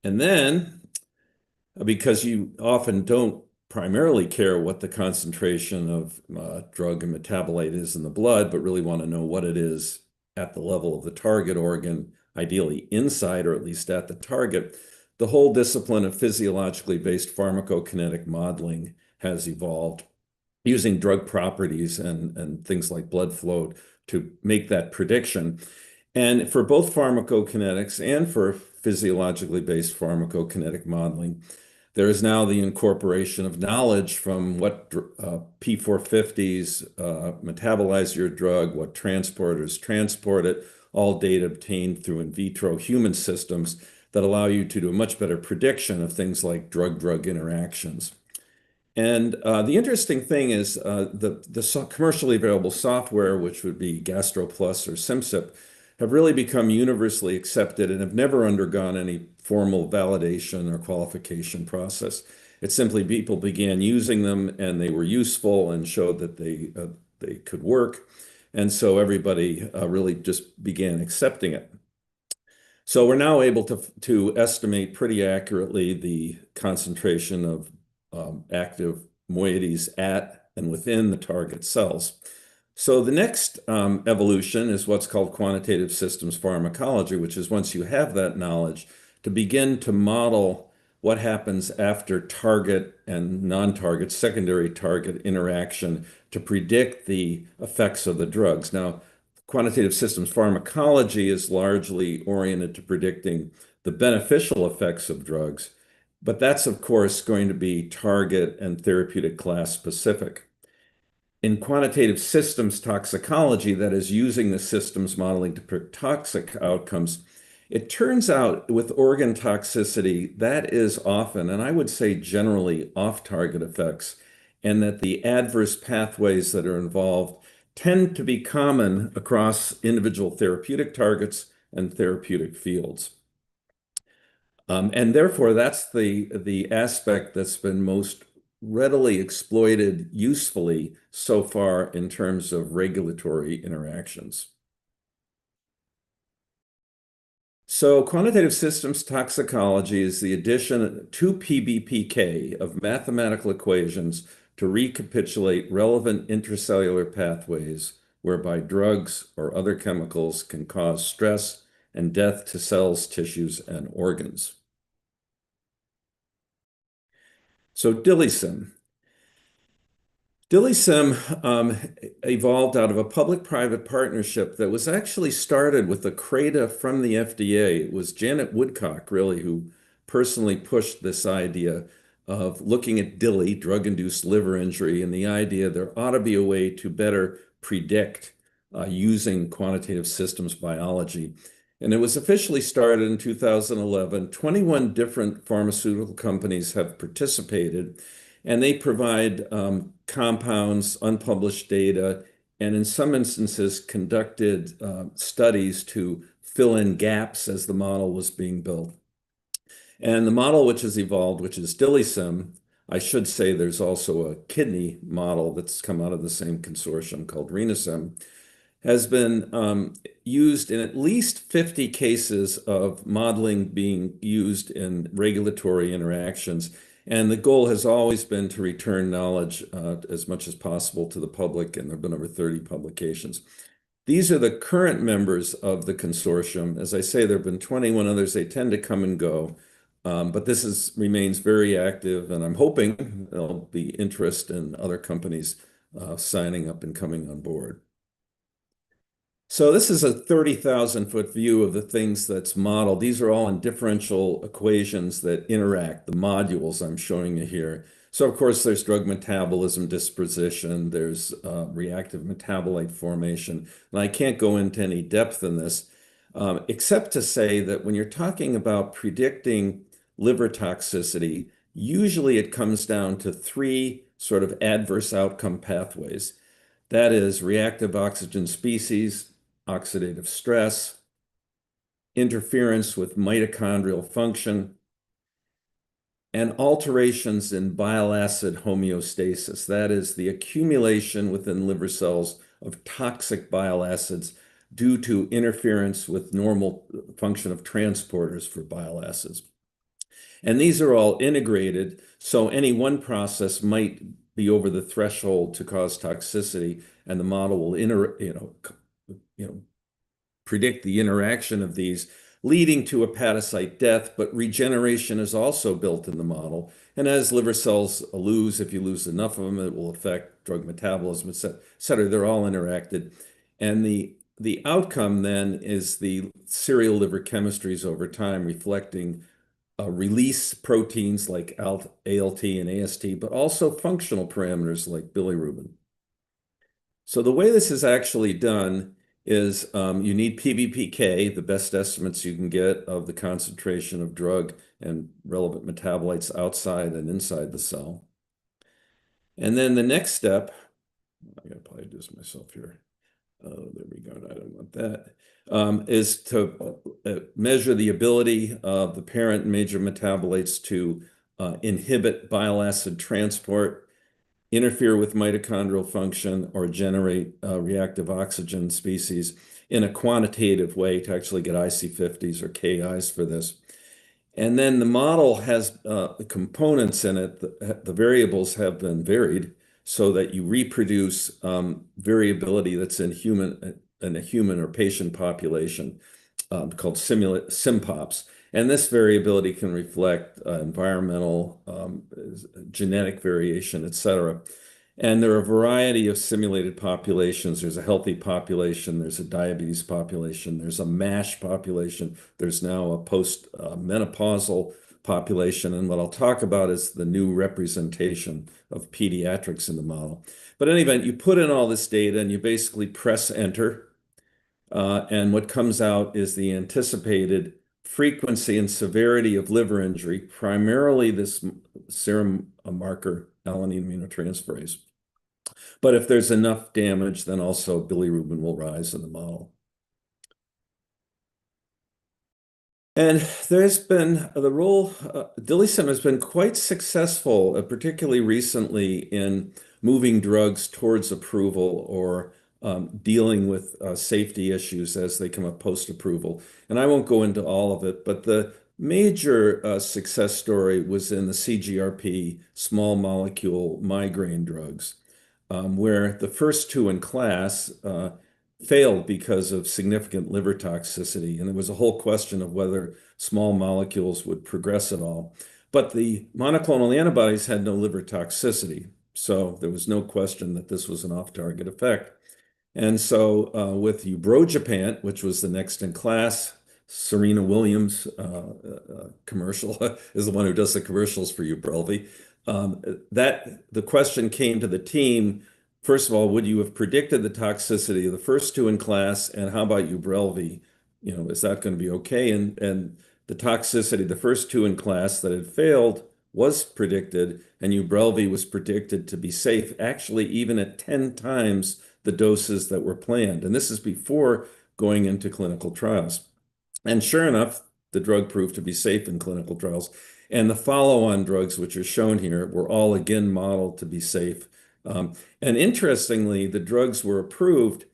And then, because you often don't primarily care what the concentration of drug and metabolite is in the blood, but really want to know what it is at the level of the target organ, ideally inside or at least at the target, the whole discipline of physiologically based pharmacokinetic modeling has evolved using drug properties and things like blood flow to make that prediction. And for both pharmacokinetics and for physiologically based pharmacokinetic modeling, there is now the incorporation of knowledge from what P450s metabolize your drug, what transporters transport it, all data obtained through in vitro human systems that allow you to do a much better prediction of things like drug-drug interactions. And the interesting thing is the commercially available software, which would be GastroPlus or SimSip, have really become universally accepted and have never undergone any formal validation or qualification process. It's simply people began using them and they were useful and showed that they could work. And so everybody really just began accepting it. So we're now able to estimate pretty accurately the concentration of active moieties at and within the target cells. So the next evolution is what's called quantitative systems pharmacology, which is once you have that knowledge, to begin to model what happens after target and non-target, secondary target interaction to predict the effects of the drugs. Now, quantitative systems pharmacology is largely oriented to predicting the beneficial effects of drugs, but that's, of course, going to be target and therapeutic class specific. in quantitative systems toxicology, that is using the systems modeling to predict toxic outcomes, it turns out with organ toxicity, that is often, and I would say generally, off-target effects, and that the adverse pathways that are involved tend to be common across individual therapeutic targets and therapeutic fields. And therefore, that's the aspect that's been most readily exploited usefully so far in terms of regulatory interactions. So quantitative systems toxicology is the addition to PBPK of mathematical equations to recapitulate relevant intracellular pathways whereby drugs or other chemicals can cause stress and death to cells, tissues, and organs. So DILIsym. DILIsym evolved out of a public-private partnership that was actually started with a CRADA from the FDA. It was Janet Woodcock, really, who personally pushed this idea of looking at DILI, drug-induced liver injury, and the idea there ought to be a way to better predict using quantitative systems biology. And it was officially started in 2011. 21 different pharmaceutical companies have participated, and they provide compounds, unpublished data, and in some instances conducted studies to fill in gaps as the model was being built. And the model which has evolved, which is DILIsym, I should say there's also a kidney model that's come out of the same consortium called RENAsym, has been used in at least 50 cases of modeling being used in regulatory interactions. And the goal has always been to return knowledge as much as possible to the public, and there have been over 30 publications. These are the current members of the consortium. As I say, there have been 21 others. They tend to come and go, but this remains very active, and I'm hoping there'll be interest in other companies signing up and coming on board. So this is a 30,000-foot view of the things that's modeled. These are all in differential equations that interact, the modules I'm showing you here. So of course, there's drug metabolism disposition, there's reactive metabolite formation, and I can't go into any depth in this, except to say that when you're talking about predicting liver toxicity, usually it comes down to three sort of adverse outcome pathways. That is reactive oxygen species, oxidative stress, interference with mitochondrial function, and alterations in bile acid homeostasis. That is the accumulation within liver cells of toxic bile acids due to interference with normal function of transporters for bile acids. And these are all integrated, so any one process might be over the threshold to cause toxicity, and the model will predict the interaction of these, leading to hepatocyte death, but regeneration is also built in the model. And as liver cells lose, if you lose enough of them, it will affect drug metabolism, et cetera. They're all interacted. And the outcome then is the serial liver chemistries over time reflecting release proteins like ALT and AST, but also functional parameters like bilirubin. So the way this is actually done is you need PBPK, the best estimates you can get of the concentration of drug and relevant metabolites outside and inside the cell. And then the next step, I gotta probably do this myself here. Oh, there we go. I don't want that. Is to measure the ability of the parent and major metabolites to inhibit bile acid transport, interfere with mitochondrial function, or generate reactive oxygen species in a quantitative way to actually get IC50s or KIs for this. And then the model has the components in it, the variables have been varied so that you reproduce variability that's in a human or patient population called SimPops. And this variability can reflect environmental, genetic variation, et cetera. And there are a variety of simulated populations. There's a healthy population, there's a diabetes population, there's a MASH population, there's now a post-menopausal population. And what I'll talk about is the new representation of pediatrics in the model. But in any event, you put in all this data and you basically press enter. And what comes out is the anticipated frequency and severity of liver injury, primarily this serum marker, alanine aminotransferase. But if there's enough damage, then also bilirubin will rise in the model. And there's been DILIsym has been quite successful, particularly recently in moving drugs towards approval or dealing with safety issues as they come up post-approval. And I won't go into all of it, but the major success story was in the CGRP small molecule migraine drugs, where the first two in class failed because of significant liver toxicity. And there was a whole question of whether small molecules would progress at all. But the monoclonal antibodies had no liver toxicity. So there was no question that this was an off-target effect. And so with ubrogepant, which was the next in class, Serena Williams commercial is the one who does the commercials for Ubrelvy. The question came to the team, first of all, would you have predicted the toxicity of the first two in class? And how about Ubrelvy? Is that going to be okay? And the toxicity, the first two in class that had failed was predicted, and Ubrelvy was predicted to be safe, actually even at 10 times the doses that were planned. And this is before going into clinical trials. And sure enough, the drug proved to be safe in clinical trials. And the follow-on drugs, which are shown here, were all again modeled to be safe. And interestingly, the drugs were approved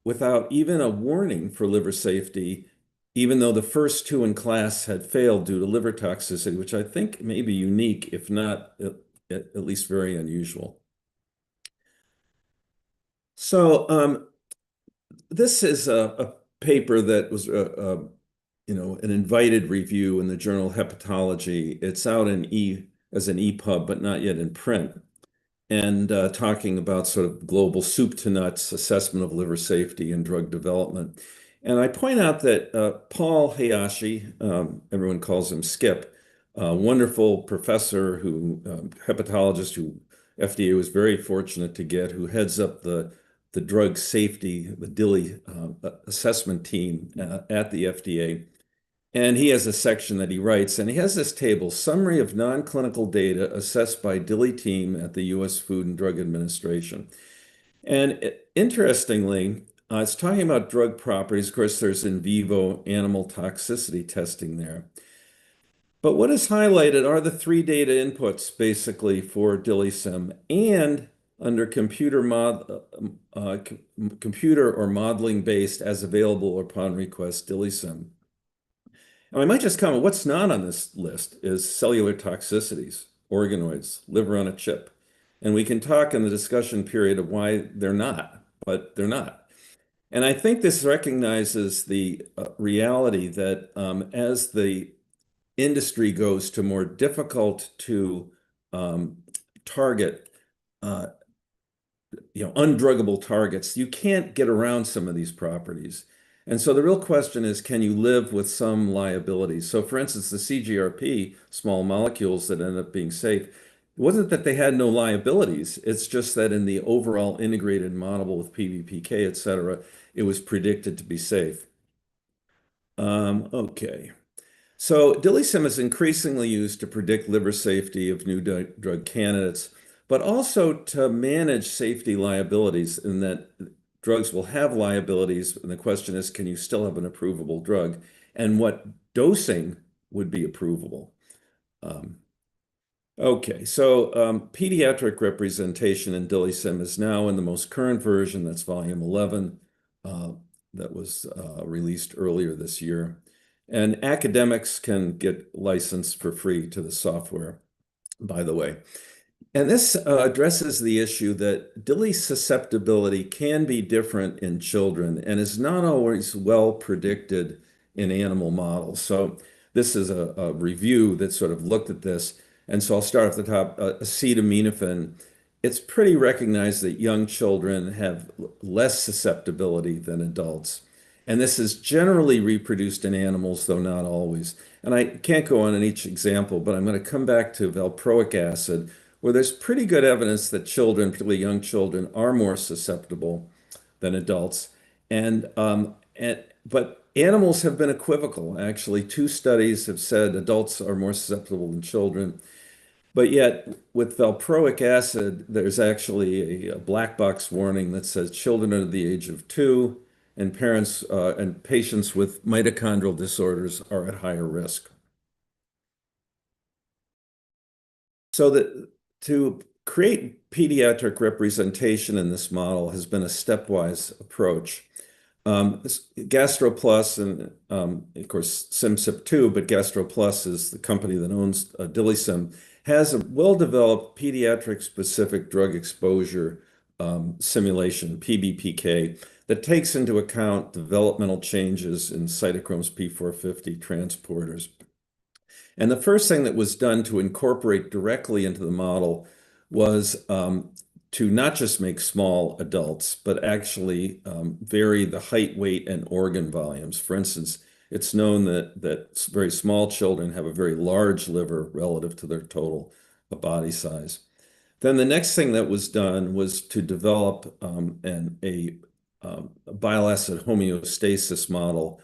without even a warning for liver safety, even though the first two in class had failed due to liver toxicity, which I think may be unique, if not at least very unusual. So this is a paper that was an invited review in the journal Hepatology. It's out as an EPUB, but not yet in print, and talking about sort of global soup to nuts assessment of liver safety and drug development. And I point out that Paul Hayashi, everyone calls him Skip, a wonderful professor hepatologist who FDA was very fortunate to get, who heads up the drug safety, the DILI assessment team at the FDA. And he has a section that he writes, and he has this table, summary of non-clinical data assessed by DILI team at the U.S. Food and Drug Administration. And interestingly, it's talking about drug properties. Of course, there's in vivo animal toxicity testing there. But what is highlighted are the three data inputs, basically, for DILIsym, and under computer or modeling based as available upon request DILIsym. Now, I might just comment, what's not on this list is cellular toxicities, organoids, liver on a chip. And we can talk in the discussion period of why they're not, but they're not. And I think this recognizes the reality that as the industry goes to more difficult to target, undruggable targets, you can't get around some of these properties. And so the real question is, can you live with some liabilities? So for instance, the CGRP small molecules that end up being safe, it wasn't that they had no liabilities. It's just that in the overall integrated model with PBPK, et cetera, it was predicted to be safe. Okay. So DILIsym is increasingly used to predict liver safety of new drug candidates, but also to manage safety liabilities in that drugs will have liabilities. And the question is, can you still have an approvable drug? And what dosing would be approvable? Okay, so pediatric representation in DILIsym is now in the most current version, that's volume 11, that was released earlier this year. And academics can get licensed for free to the software, by the way. And this addresses the issue that DILI susceptibility can be different in children and is not always well predicted in animal models. So this is a review that sort of looked at this. And so I'll start at the top, acetaminophen. It's pretty recognized that young children have less susceptibility than adults. And this is generally reproduced in animals, though not always. And I can't go on in each example, but I'm going to come back to valproic acid, where there's pretty good evidence that children, particularly young children, are more susceptible than adults. But animals have been equivocal. Actually, 2 studies have said adults are more susceptible than children. But yet, with valproic acid, there's actually a black box warning that says children under the age of 2 and parents and patients with mitochondrial disorders are at higher risk. So that to create pediatric representation in this model has been a stepwise approach. GastroPlus and of course SimCip2, but GastroPlus is the company that owns DILIsym, has a well-developed pediatric-specific drug exposure simulation, PBPK, that takes into account developmental changes in cytochromes P450 transporters. And the first thing that was done to incorporate directly into the model was to not just make small adults, but actually vary the height, weight, and organ volumes. For instance, it's known that very small children have a very large liver relative to their total body size. Then the next thing that was done was to develop a bile acid homeostasis model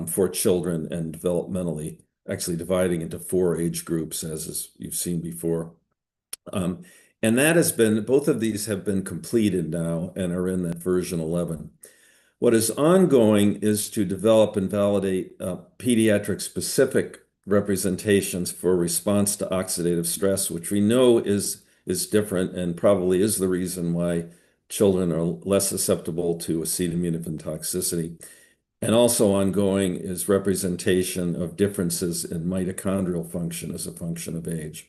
for children and developmentally, actually dividing into 4 age groups, as you've seen before. And that has been, both of these have been completed now and are in that version 11. What is ongoing is to develop and validate pediatric specific representations for response to oxidative stress, which we know is different and probably is the reason why children are less susceptible to acetaminophen toxicity. And also ongoing is representation of differences in mitochondrial function as a function of age.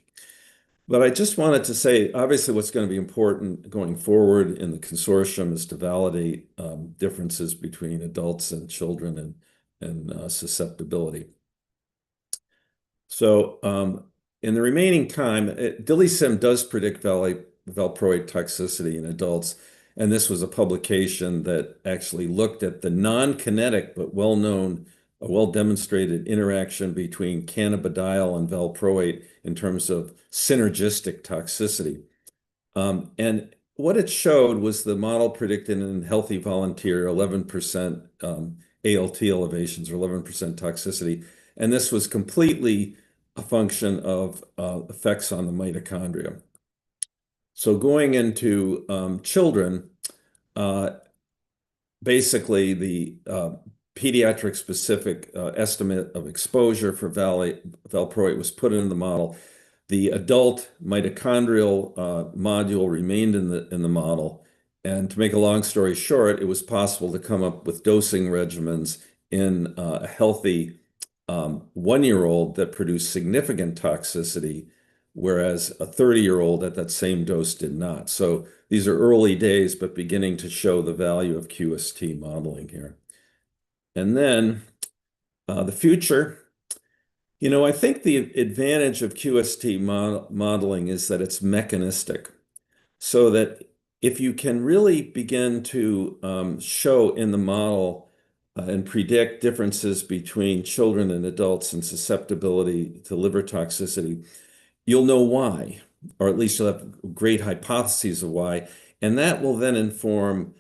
But I just wanted to say, obviously, what's going to be important going forward in the consortium is to validate differences between adults and children and susceptibility. So in the remaining time, DILIsym does predict valproate toxicity in adults. And this was a publication that actually looked at the non-kinetic but well-known, well-demonstrated interaction between cannabidiol and valproate in terms of synergistic toxicity. And what it showed was the model predicted in healthy volunteer 11% ALT elevations or 11% toxicity. And this was completely a function of effects on the mitochondria. So going into children, basically the pediatric specific estimate of exposure for valproate was put into the model. The adult mitochondrial module remained in the model. And to make a long story short, it was possible to come up with dosing regimens in a healthy 1-year-old that produced significant toxicity, whereas a 30-year-old at that same dose did not. So these are early days, but beginning to show the value of QST modeling here. And then the future, I think the advantage of QST modeling is that it's mechanistic, so that if you can really begin to show in the model and predict differences between children and adults and susceptibility to liver toxicity, you'll know why, or at least you'll have great hypotheses of why, and that will then inform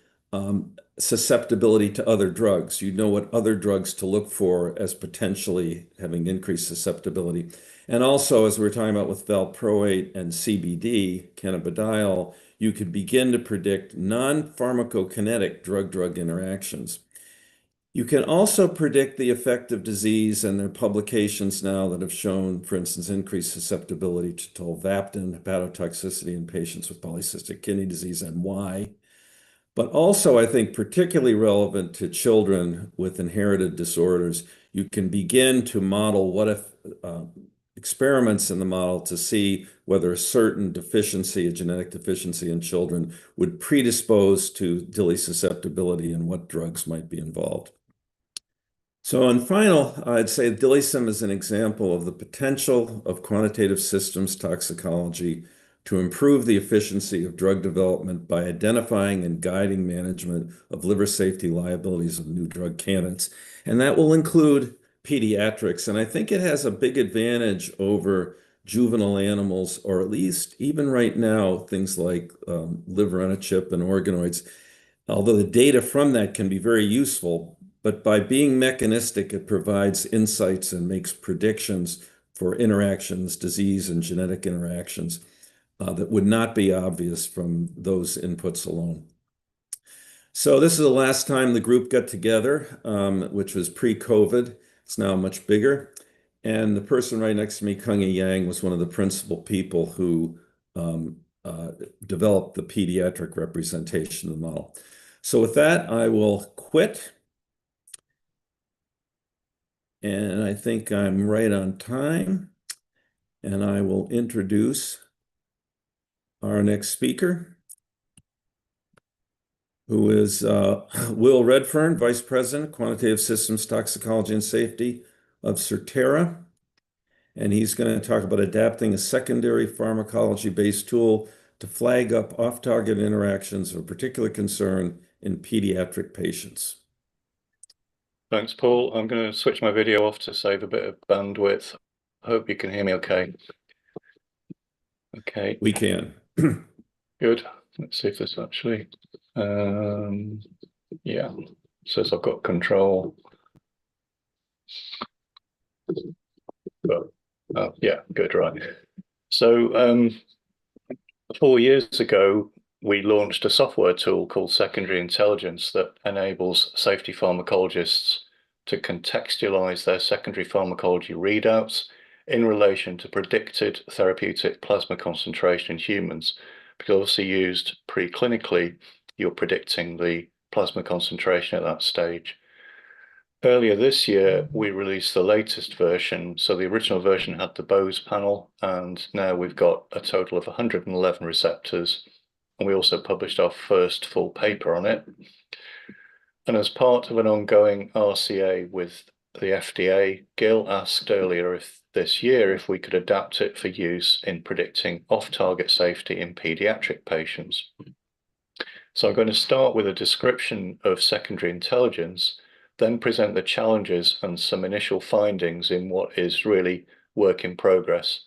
susceptibility to other drugs. You know what other drugs to look for as potentially having increased susceptibility. And also, as we were talking about with valproate and CBD, cannabidiol, you could begin to predict non-pharmacokinetic drug-drug interactions. You can also predict the effect of disease, and there are publications now that have shown, for instance, increased susceptibility to tolvaptan, hepatotoxicity in patients with polycystic kidney disease, and why. But also, I think, particularly relevant to children with inherited disorders, you can begin to model what if experiments in the model to see whether a certain deficiency, a genetic deficiency in children, would predispose to DILI susceptibility and what drugs might be involved. So in final, I'd say DILIsym is an example of the potential of quantitative systems toxicology to improve the efficiency of drug development by identifying and guiding management of liver safety liabilities of new drug candidates. And that will include pediatrics. And I think it has a big advantage over juvenile animals, or at least even right now, things like liver on a chip and organoids, although the data from that can be very useful, but by being mechanistic, it provides insights and makes predictions for interactions, disease and genetic interactions that would not be obvious from those inputs alone. So this is the last time the group got together, which was pre-COVID. It's now much bigger. And the person right next to me, Kung-Yi Yang, was one of the principal people who developed the pediatric representation of the model. So with that, I will quit. And I think I'm right on time. And I will introduce our next speaker, who is Will Redfern, Vice President, Quantitative Systems Toxicology and Safety of Certara. And he's going to talk about adapting a secondary pharmacology-based tool to flag up off-target interactions of particular concern in pediatric patients. Thanks, Paul. I'm going to switch my video off to save a bit of bandwidth. I hope you can hear me okay. Okay. We can. Good. Let's see if this actually, yeah, says I've got control. But, yeah, good, right. So 4 years ago, we launched a software tool called Secondary Intelligence that enables safety pharmacologists to contextualize their secondary pharmacology readouts in relation to predicted therapeutic plasma concentration in humans. Because obviously used preclinically, you're predicting the plasma concentration at that stage. Earlier this year, we released the latest version. So the original version had the Bose panel, and now we've got a total of 111 receptors. And we also published our first full paper on it. And as part of an ongoing RCA with the FDA, Gil asked earlier this year if we could adapt it for use in predicting off-target safety in pediatric patients. So I'm going to start with a description of secondary intelligence, then present the challenges and some initial findings in what is really work in progress.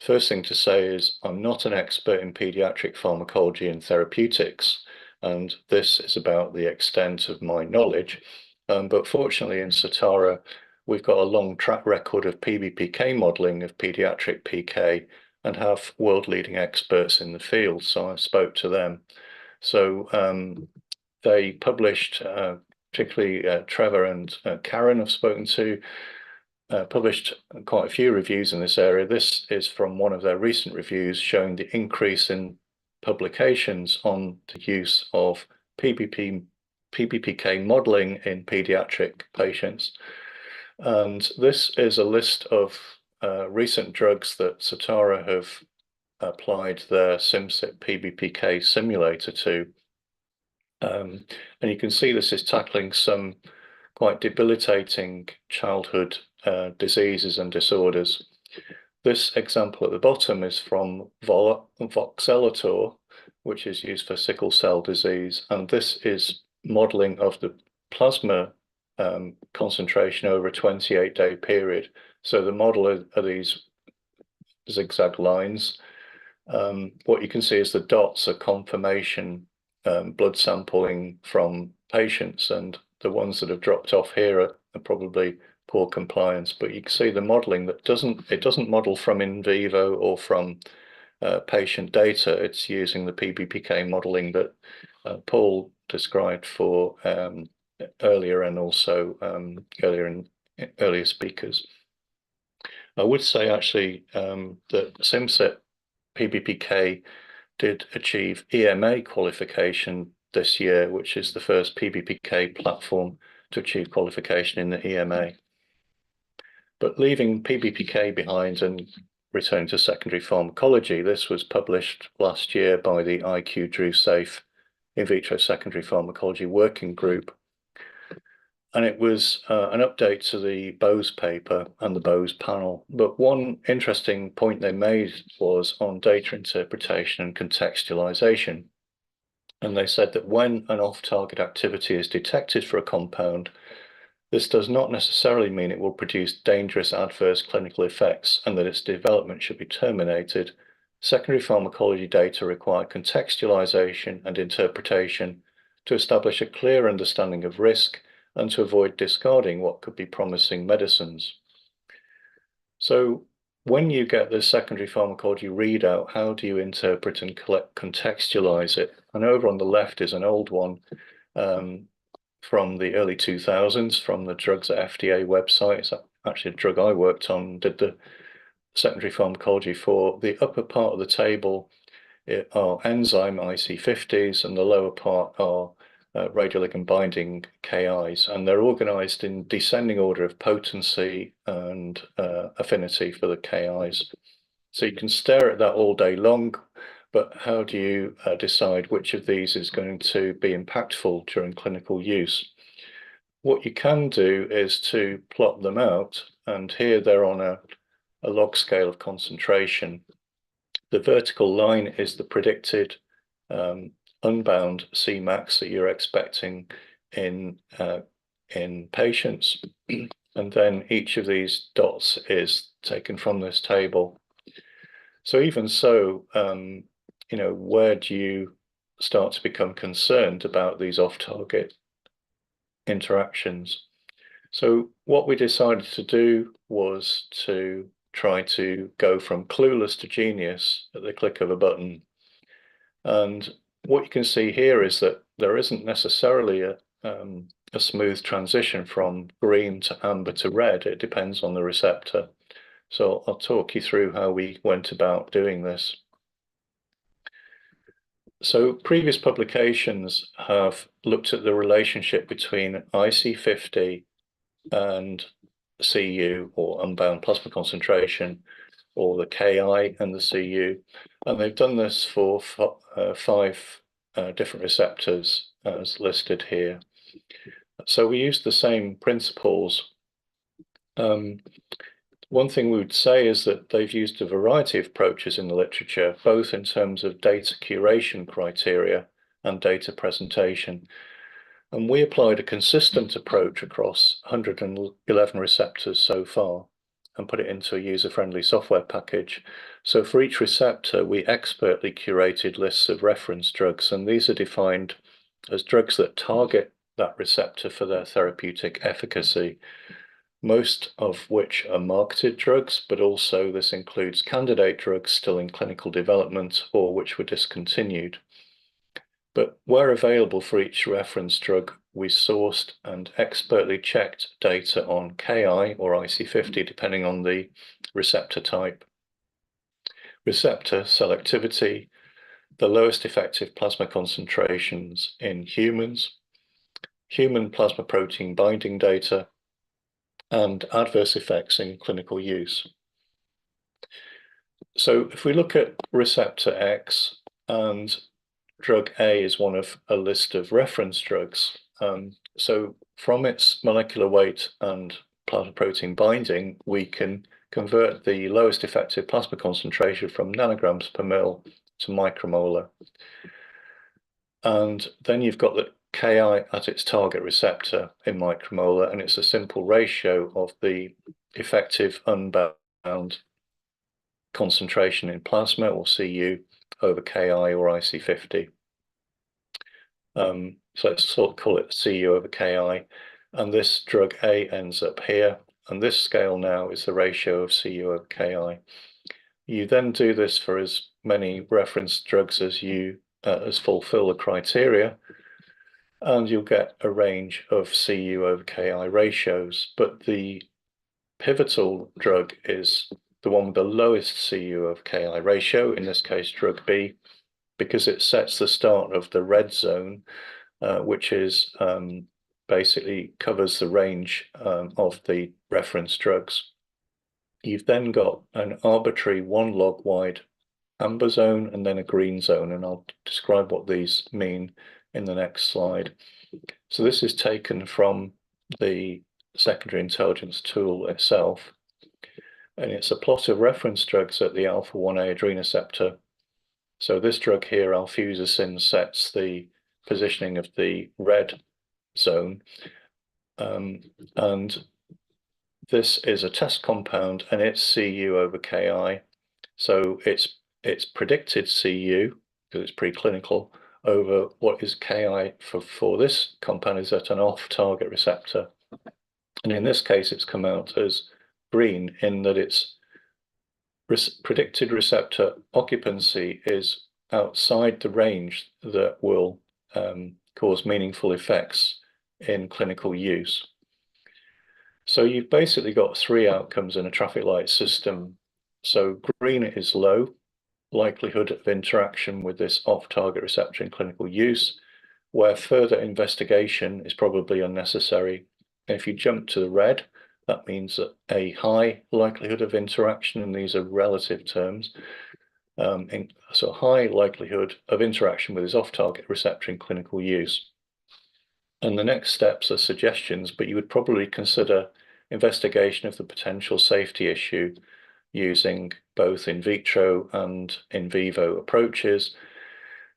First thing to say is I'm not an expert in pediatric pharmacology and therapeutics, and this is about the extent of my knowledge. But fortunately in Certara, we've got a long track record of PBPK modeling of pediatric PK and have world-leading experts in the field, so I spoke to them. So they published, particularly Trevor and Karen I've spoken to, published quite a few reviews in this area. This is from one of their recent reviews showing the increase in publications on the use of PBPK modeling in pediatric patients. And this is a list of recent drugs that Certara have applied their SimCip PBPK simulator to. And you can see this is tackling some quite debilitating childhood diseases and disorders. This example at the bottom is from voxelotor, which is used for sickle cell disease. And this is modeling of the plasma concentration over a 28-day period. So the model are these zigzag lines. What you can see is the dots are confirmation blood sampling from patients, and the ones that have dropped off here are probably poor compliance. But you can see the modeling that doesn't model from in vivo or from patient data. It's using the PBPK modeling that Paul described for earlier, and also earlier speakers. I would say actually that SimCip PBPK did achieve EMA qualification this year, which is the first PBPK platform to achieve qualification in the EMA. But leaving PBPK behind and returning to secondary pharmacology, this was published last year by the ICH in vitro secondary pharmacology working group. And it was an update to the Bose paper and the Bose panel. But one interesting point they made was on data interpretation and contextualization. And they said that when an off-target activity is detected for a compound, This does not necessarily mean it will produce dangerous adverse clinical effects and that its development should be terminated. Secondary pharmacology data require contextualization and interpretation to establish a clear understanding of risk and to avoid discarding what could be promising medicines. So when you get the secondary pharmacology readout, how do you interpret and contextualize it? And over on the left is an old one from the early 2000s from the Drugs at FDA website. It's actually a drug I worked on, did the secondary pharmacology for. The upper part of the table are enzyme IC50s, and the lower part are radioligand binding KIs, and they're organized in descending order of potency and affinity for the KIs. So you can stare at that all day long, but how do you decide which of these is going to be impactful during clinical use? What you can do is to plot them out, and here they're on a log scale of concentration. The vertical line is the predicted unbound Cmax that you're expecting in patients, and then each of these dots is taken from this table. So even so, you know, where do you start to become concerned about these off-target interactions? So what we decided to do was to try to go from clueless to genius at the click of a button. And what you can see here is that there isn't necessarily a smooth transition from green to amber to red. It depends on the receptor. So I'll talk you through how we went about doing this. So previous publications have looked at the relationship between IC50 and Cu, or unbound plasma concentration, or the Ki and the Cu, and they've done this for 5 different receptors as listed here. So we used the same principles. One thing we would say is that they've used a variety of approaches in the literature, both in terms of data curation criteria and data presentation. And we applied a consistent approach across 111 receptors so far and put it into a user-friendly software package. So for each receptor, we expertly curated lists of reference drugs, and these are defined as drugs that target that receptor for their therapeutic efficacy, most of which are marketed drugs, but also this includes candidate drugs still in clinical development or which were discontinued. But where available for each reference drug, we sourced and expertly checked data on Ki or IC50, depending on the receptor type, receptor selectivity, the lowest effective plasma concentrations in humans, human plasma protein binding data, and adverse effects in clinical use. So if we look at receptor X, and drug A is one of a list of reference drugs. So from its molecular weight and plasma protein binding, we can convert the lowest effective plasma concentration from nanograms per mil to micromolar. And then you've got the Ki at its target receptor in micromolar, and it's a simple ratio of the effective unbound concentration in plasma, or Cu, over Ki or IC50. So let's sort of call it Cu over Ki, and this drug A ends up here, and this scale now is the ratio of Cu over Ki. You then do this for as many reference drugs as you as fulfill the criteria, and you'll get a range of Cu over Ki ratios, but the pivotal drug is the one with the lowest Cu over Ki ratio, in this case drug B, because it sets the start of the red zone, which is basically covers the range of the reference drugs. You've then got an arbitrary 1 log wide amber zone and then a green zone, and I'll describe what these mean in the next slide. So this is taken from the secondary intelligence tool itself, and it's a plot of reference drugs at the alpha-1A adrenoceptor. So this drug here, alfuzosin, sets the positioning of the red zone, and this is a test compound, and it's Cu over Ki. So it's predicted Cu, because it's preclinical, over what is Ki for this compound is at an off-target receptor. And in this case, it's come out as green in that its predicted receptor occupancy is outside the range that will cause meaningful effects in clinical use. So you've basically got three outcomes in a traffic light system. So green is low likelihood of interaction with this off-target receptor in clinical use, where further investigation is probably unnecessary. And if you jump to the red, that means that a high likelihood of interaction, and these are relative terms, so high likelihood of interaction with this off-target receptor in clinical use. And the next steps are suggestions, but you would probably consider investigation of the potential safety issue using both in vitro and in vivo approaches.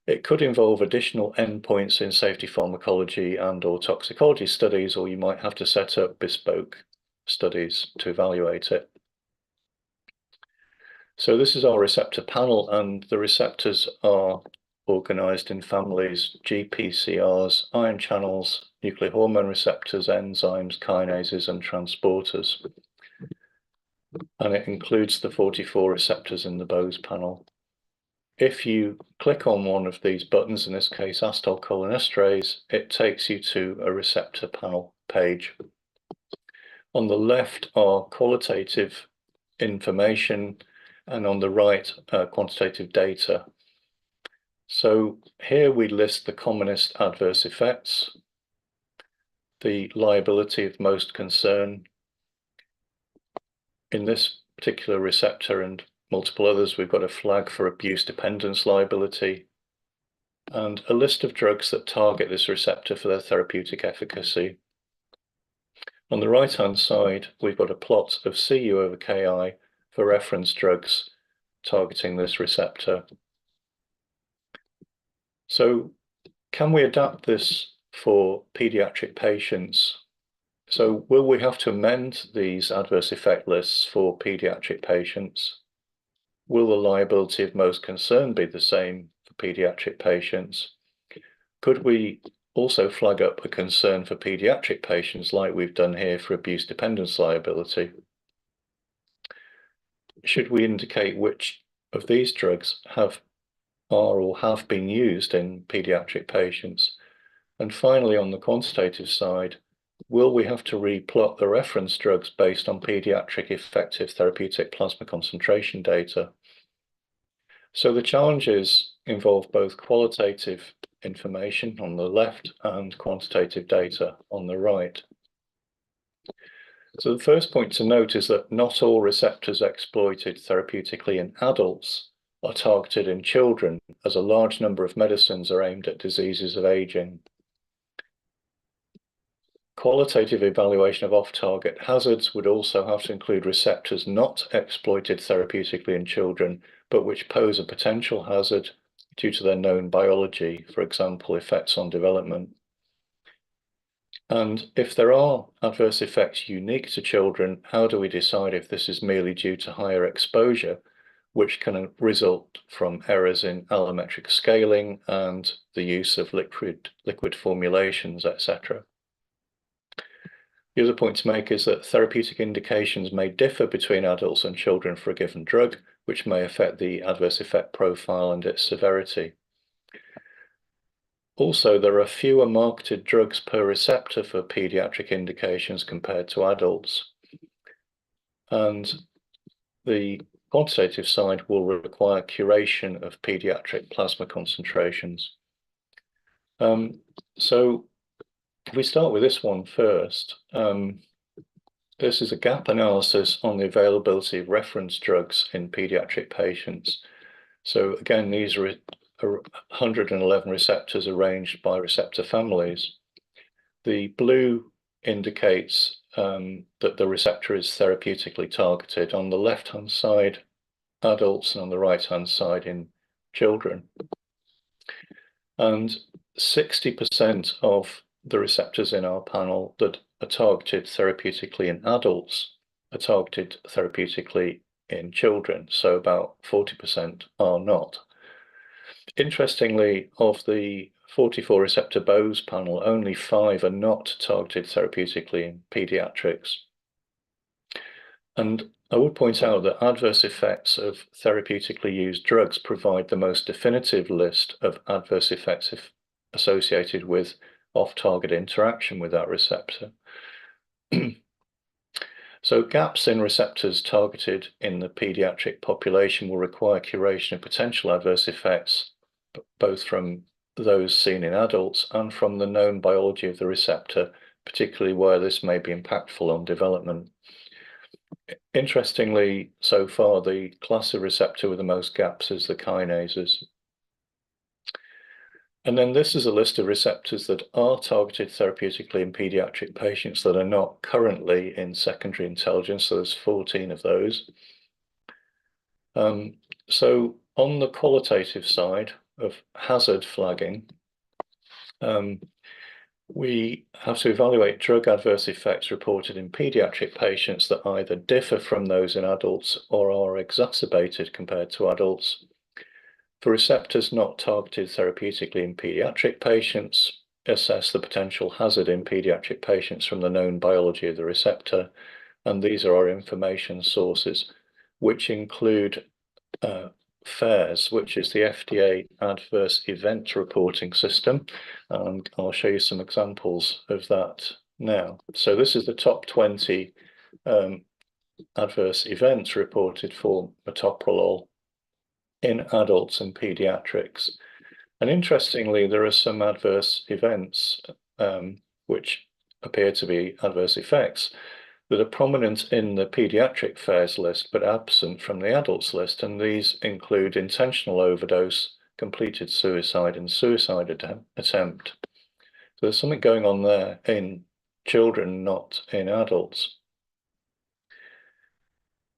It could involve additional endpoints in safety pharmacology and or toxicology studies, or you might have to set up bespoke studies to evaluate it. So this is our receptor panel, and the receptors are organized in families: GPCRs, ion channels, nuclear hormone receptors, enzymes, kinases, and transporters. And it includes the 44 receptors in the Bose panel. If you click on one of these buttons, in this case acetylcholinesterase, it takes you to a receptor panel page. On the left are qualitative information, and on the right quantitative data. So here we list the commonest adverse effects, the liability of most concern. In this particular receptor and multiple others, we've got a flag for abuse dependence liability, and a list of drugs that target this receptor for their therapeutic efficacy. On the right-hand side, we've got a plot of Cu over Ki for reference drugs targeting this receptor. So can we adapt this for pediatric patients? So will we have to amend these adverse effect lists for pediatric patients? Will the liability of most concern be the same for pediatric patients? Could we also flag up a concern for pediatric patients like we've done here for abuse dependence liability? Should we indicate which of these drugs are or have been used in pediatric patients? And finally, on the quantitative side, will we have to replot the reference drugs based on pediatric effective therapeutic plasma concentration data? So the challenges involve both qualitative information on the left and quantitative data on the right. So the first point to note is that not all receptors exploited therapeutically in adults are targeted in children, as a large number of medicines are aimed at diseases of aging. Qualitative evaluation of off-target hazards would also have to include receptors not exploited therapeutically in children, but which pose a potential hazard due to their known biology, for example, effects on development. And if there are adverse effects unique to children, how do we decide if this is merely due to higher exposure, which can result from errors in allometric scaling and the use of liquid formulations, etc. The other point to make is that therapeutic indications may differ between adults and children for a given drug, which may affect the adverse effect profile and its severity. Also, there are fewer marketed drugs per receptor for pediatric indications compared to adults. And the quantitative side will require curation of pediatric plasma concentrations. So if we start with this one first, this is a gap analysis on the availability of reference drugs in pediatric patients. So again, these are 111 receptors arranged by receptor families. The blue indicates that the receptor is therapeutically targeted. On the left-hand side, adults, and on the right-hand side in children. And 60% of the receptors in our panel that are targeted therapeutically in adults are targeted therapeutically in children, so about 40% are not. Interestingly, of the 44 receptor Bose panel, only 5 are not targeted therapeutically in pediatrics. And I would point out that adverse effects of therapeutically used drugs provide the most definitive list of adverse effects associated with off-target interaction with that receptor. So gaps in receptors targeted in the pediatric population will require curation of potential adverse effects, both from those seen in adults and from the known biology of the receptor, particularly where this may be impactful on development. Interestingly, so far, the class of receptor with the most gaps is the kinases. And then this is a list of receptors that are targeted therapeutically in pediatric patients that are not currently in secondary intelligence. So there's 14 of those. So on the qualitative side of hazard flagging, we have to evaluate drug adverse effects reported in pediatric patients that either differ from those in adults or are exacerbated compared to adults. For receptors not targeted therapeutically in pediatric patients, assess the potential hazard in pediatric patients from the known biology of the receptor. And these are our information sources, which include FAERS, which is the FDA Adverse Event Reporting System. And I'll show you some examples of that now. So this is the top 20 adverse events reported for metoprolol in adults and pediatrics. And interestingly, there are some adverse events which appear to be adverse effects that are prominent in the pediatric FAERS list but absent from the adults list, and these include intentional overdose, completed suicide, and suicide attempt. So there's something going on there in children, not in adults.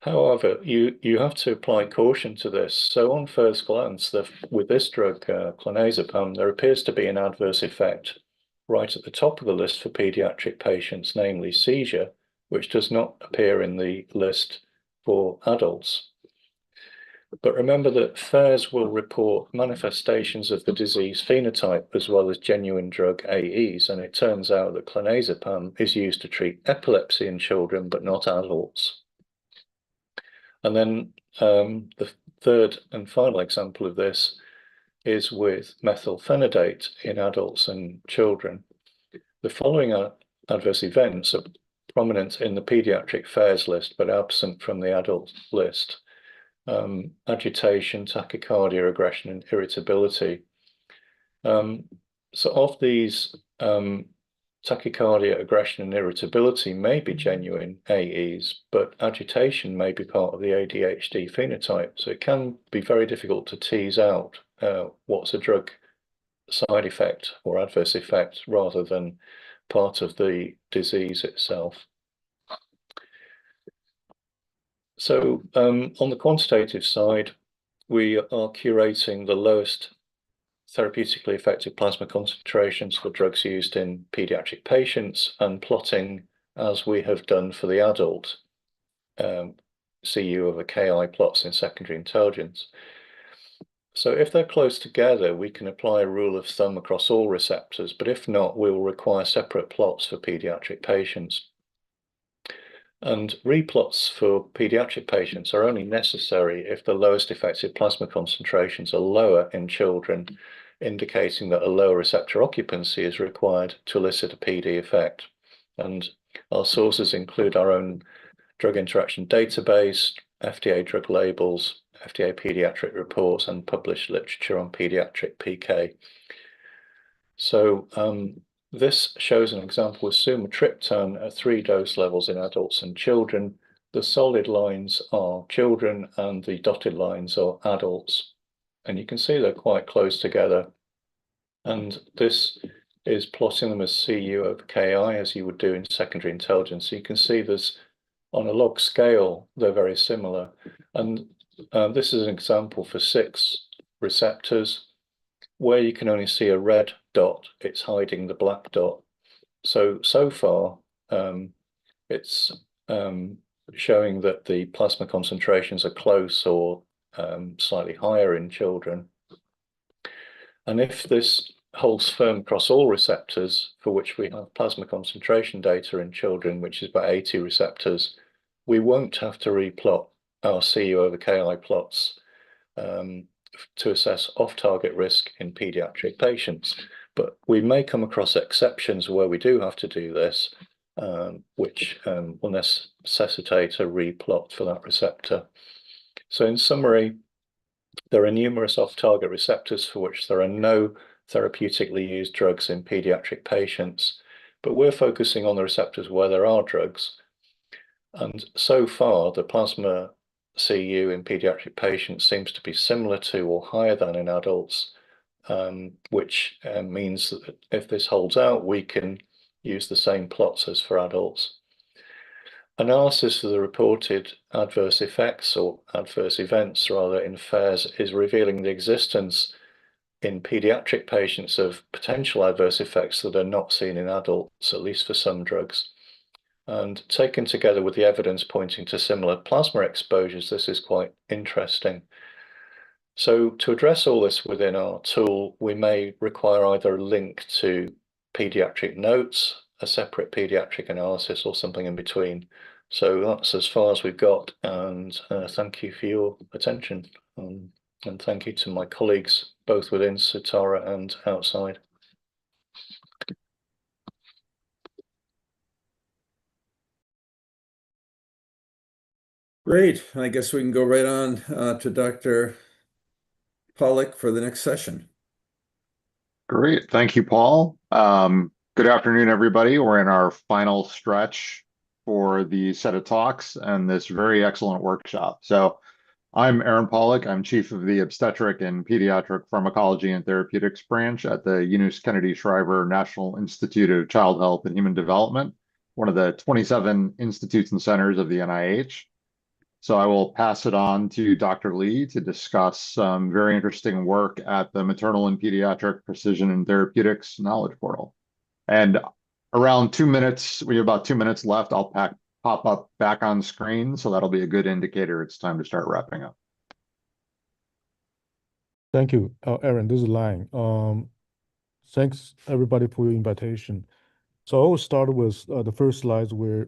However, you have to apply caution to this. So on first glance, with this drug, clonazepam, there appears to be an adverse effect right at the top of the list for pediatric patients, namely seizure, which does not appear in the list for adults. But remember that FAERS will report manifestations of the disease phenotype as well as genuine drug AEs, and it turns out that clonazepam is used to treat epilepsy in children but not adults. And then the third and final example of this is with methylphenidate in adults and children. The following adverse events are prominent in the pediatric FAERS list but absent from the adult list. Agitation, tachycardia, aggression, and irritability. So of these, tachycardia, aggression, and irritability may be genuine AEs, but agitation may be part of the ADHD phenotype. So it can be very difficult to tease out what's a drug side effect or adverse effect rather than part of the disease itself. So on the quantitative side, we are curating the lowest therapeutically effective plasma concentrations for drugs used in pediatric patients and plotting, as we have done for the adult, CU over KI plots in secondary intelligence. So if they're close together, we can apply a rule of thumb across all receptors, but if not, we will require separate plots for pediatric patients. And replots for pediatric patients are only necessary if the lowest effective plasma concentrations are lower in children, indicating that a lower receptor occupancy is required to elicit a PD effect. And our sources include our own drug interaction database, FDA drug labels, FDA pediatric reports, and published literature on pediatric PK. So this shows an example with sumatriptan at 3 dose levels in adults and children. The solid lines are children and the dotted lines are adults. And you can see they're quite close together. And this is plotting them as CU over KI, as you would do in secondary intelligence. So you can see there's, on a log scale, they're very similar. And this is an example for 6 receptors. Where you can only see a red dot, it's hiding the black dot. So far, it's showing that the plasma concentrations are close or slightly higher in children. And if this holds firm across all receptors for which we have plasma concentration data in children, which is about 80 receptors, we won't have to replot our Cu over Ki plots to assess off-target risk in pediatric patients. But we may come across exceptions where we do have to do this, which will necessitate a replot for that receptor. So in summary, there are numerous off-target receptors for which there are no therapeutically used drugs in pediatric patients, but we're focusing on the receptors where there are drugs. And so far, the plasma Cu in pediatric patients seems to be similar to or higher than in adults, which means that if this holds out, we can use the same plots as for adults. Analysis of the reported adverse effects, or adverse events rather, in FAERS is revealing the existence in pediatric patients of potential adverse effects that are not seen in adults, at least for some drugs. And taken together with the evidence pointing to similar plasma exposures, this is quite interesting. So to address all this within our tool, we may require either a link to pediatric notes, a separate pediatric analysis, or something in between. So that's as far as we've got, and thank you for your attention. And thank you to my colleagues, both within Sutara and outside. Great. I guess we can go right on to Dr. Pollock for the next session. Great. Thank you, Paul. Good afternoon, everybody. We're in our final stretch for the set of talks and this very excellent workshop. So I'm Aaron Pollock. I'm Chief of the Obstetric and Pediatric Pharmacology and Therapeutics branch at the Eunice Kennedy Shriver National Institute of Child Health and Human Development, one of the 27 institutes and centers of the NIH. So I will pass it on to Dr. Lee to discuss some very interesting work at the Maternal and Pediatric Precision and Therapeutics Knowledge Portal. And around 2 minutes, we have about 2 minutes left, I'll pop up back on screen. So that'll be a good indicator it's time to start wrapping up. Thank you, Aaron. This is Lang. Thanks everybody for your invitation. So I will start with the first slides where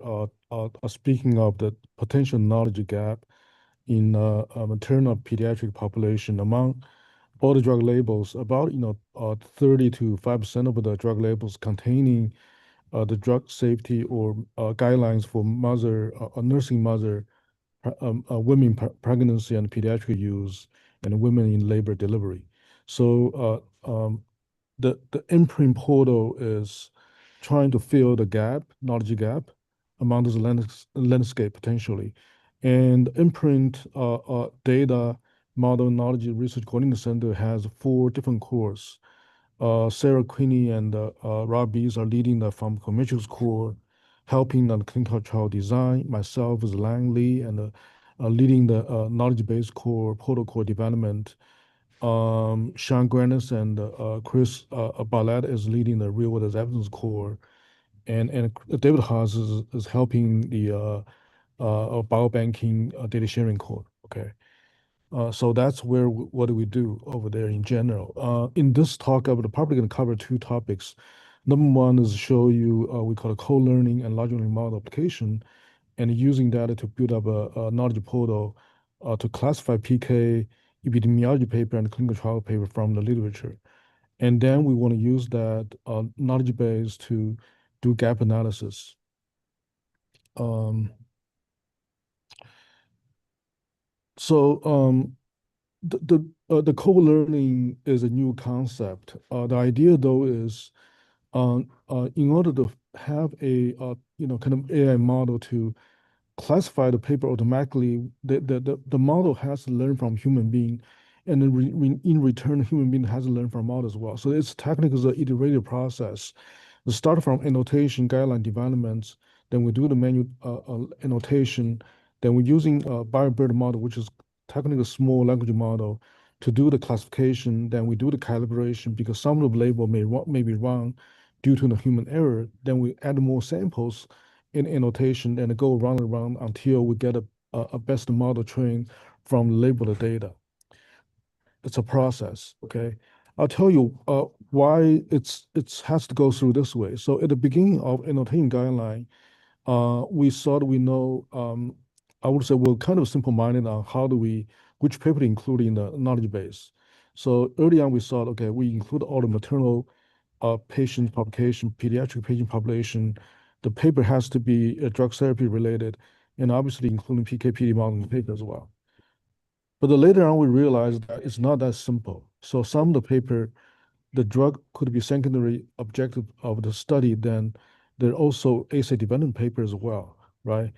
speaking of the potential knowledge gap in maternal pediatric population among all the drug labels. About 30 to 5% of the drug labels containing the drug safety or guidelines for mother, nursing mother, women pregnancy and pediatric use, and women in labor delivery. So the imprint portal is trying to fill the gap, knowledge gap, among this landscape potentially. And imprint data model knowledge research coordinating center has 4 different cores. Sarah Quinney and Rob Bees are leading the pharmacometrics core, helping on clinical trial design. Myself is Lang Lee, and leading the knowledge-based core protocol development. Sean Granis and Chris Barlett is leading the real-world evidence core, and David Haas is helping the biobanking data sharing core. Okay. So that's what do we do over there in general. In this talk, I'm probably going to cover 2 topics. Number one is show you we call a co-learning and large language model application, and using data to build up a knowledge portal to classify PK, epidemiology paper, and clinical trial paper from the literature. And then we want to use that knowledge base to do gap analysis. The co-learning is a new concept. The idea though is in order to have a kind of AI model to classify the paper automatically, the model has to learn from human being, and then in return, human being has to learn from model as well. So it's technically an iterative process. We start from annotation guideline developments, then we do the manual annotation, then we're using a BioBird model, which is technically a small language model, to do the classification. Then we do the calibration because some of the label may be wrong due to the human error. Then we add more samples in annotation and go round and round until we get a best model trained from labeled data. It's a process, okay? I'll tell you why it has to go through this way. So at the beginning of annotation guideline, we thought we know, I would say we're kind of simple-minded on which paper to include in the knowledge base. So early on, we thought, okay, we include all the maternal patient population, pediatric patient population. The paper has to be drug therapy related, and obviously including PK/PD modeling paper as well. But later on, we realized that it's not that simple. So some of the paper, the drug could be secondary objective of the study, then there are also assay dependent paper as well, right?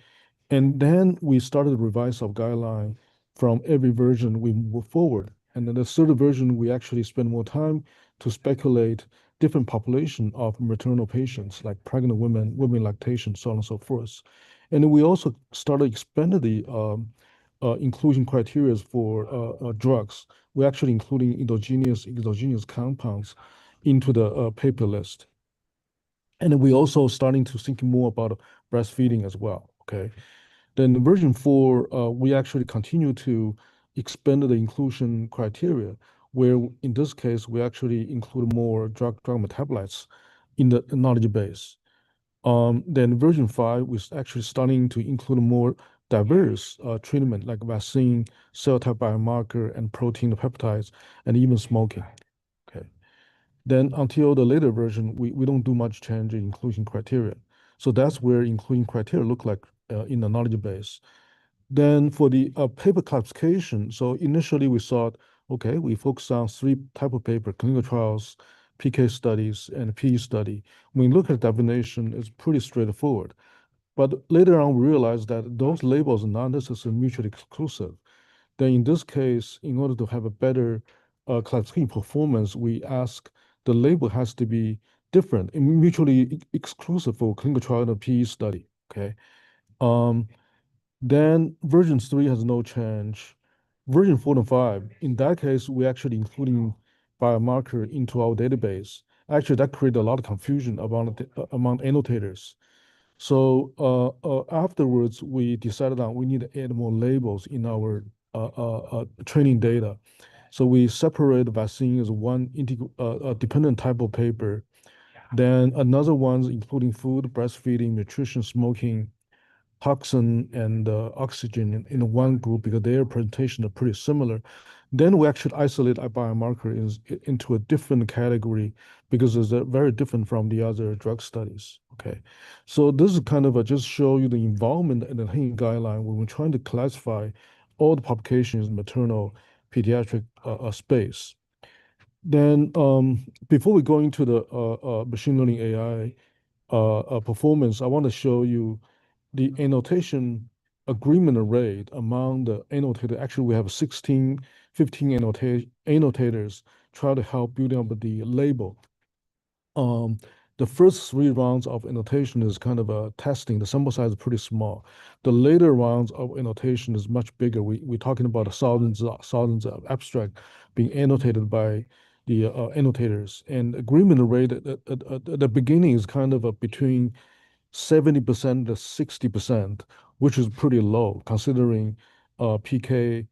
And then we started to revise our guideline from every version we move forward. And then the third version, we actually spend more time to speculate different population of maternal patients, like pregnant women, women lactation, so on and so forth. And then we also started expanding the inclusion criteria for drugs. We're actually including endogenous, exogenous compounds into the paper list. And then we also starting to think more about breastfeeding as well, okay? Then version 4, we actually continue to expand the inclusion criteria, where in this case, we actually include more drug metabolites in the knowledge base. Then version 5, we're actually starting to include more diverse treatment like vaccine, cell type biomarker, and protein peptides, and even smoking. Okay. Then until the later version, we don't do much change in inclusion criteria. So that's where inclusion criteria look like in the knowledge base. Then for the paper classification, so initially we thought, okay, we focus on 3 type of paper, clinical trials, PK studies, and PE study. When we look at definition, it's pretty straightforward. But later on, we realized that those labels are not necessarily mutually exclusive. Then in this case, in order to have a better classification performance, we ask the label has to be different and mutually exclusive for clinical trial and PE study, okay? Then version 3 has no change. Version 4 and 5, in that case, we actually including biomarker into our database. Actually, that created a lot of confusion among annotators. So afterwards, we decided on we need to add more labels in our training data. So we separate vaccine as one dependent type of paper. Then another ones including food, breastfeeding, nutrition, smoking, toxin, and oxygen in one group because their presentation are pretty similar. Then we actually isolate a biomarker into a different category because it's very different from the other drug studies. Okay, so this is kind of just show you the involvement in the HIN guideline when we're trying to classify all the publications in maternal pediatric space. Then before we go into the machine learning AI performance, I want to show you the annotation agreement rate among the annotators. Actually, we have 15 annotators try to help building up the label. The first 3 rounds of annotation is kind of a testing. The sample size is pretty small. The later rounds of annotation is much bigger. We're talking about thousands of abstract being annotated by the annotators. And agreement rate at the beginning is kind of between 70% to 60%, which is pretty low considering PK,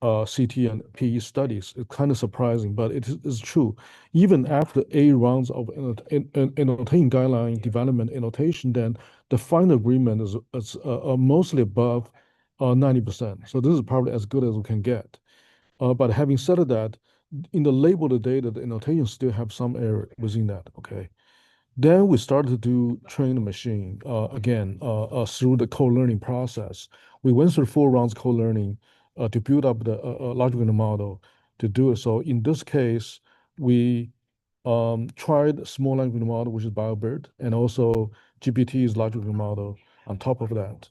CT, and PE studies. It's kind of surprising, but it is true. Even after 8 rounds of annotation guideline development annotation, then the final agreement is mostly above 90%. So this is probably as good as we can get. But having said that, in the labeled data, the annotation still have some error within that, okay? Then we started to train the machine again through the co-learning process. We went through 4 rounds co-learning to build up the large language model to do it. So in this case, we tried small language model, which is BioBERT, and also GPT's large language model on top of that.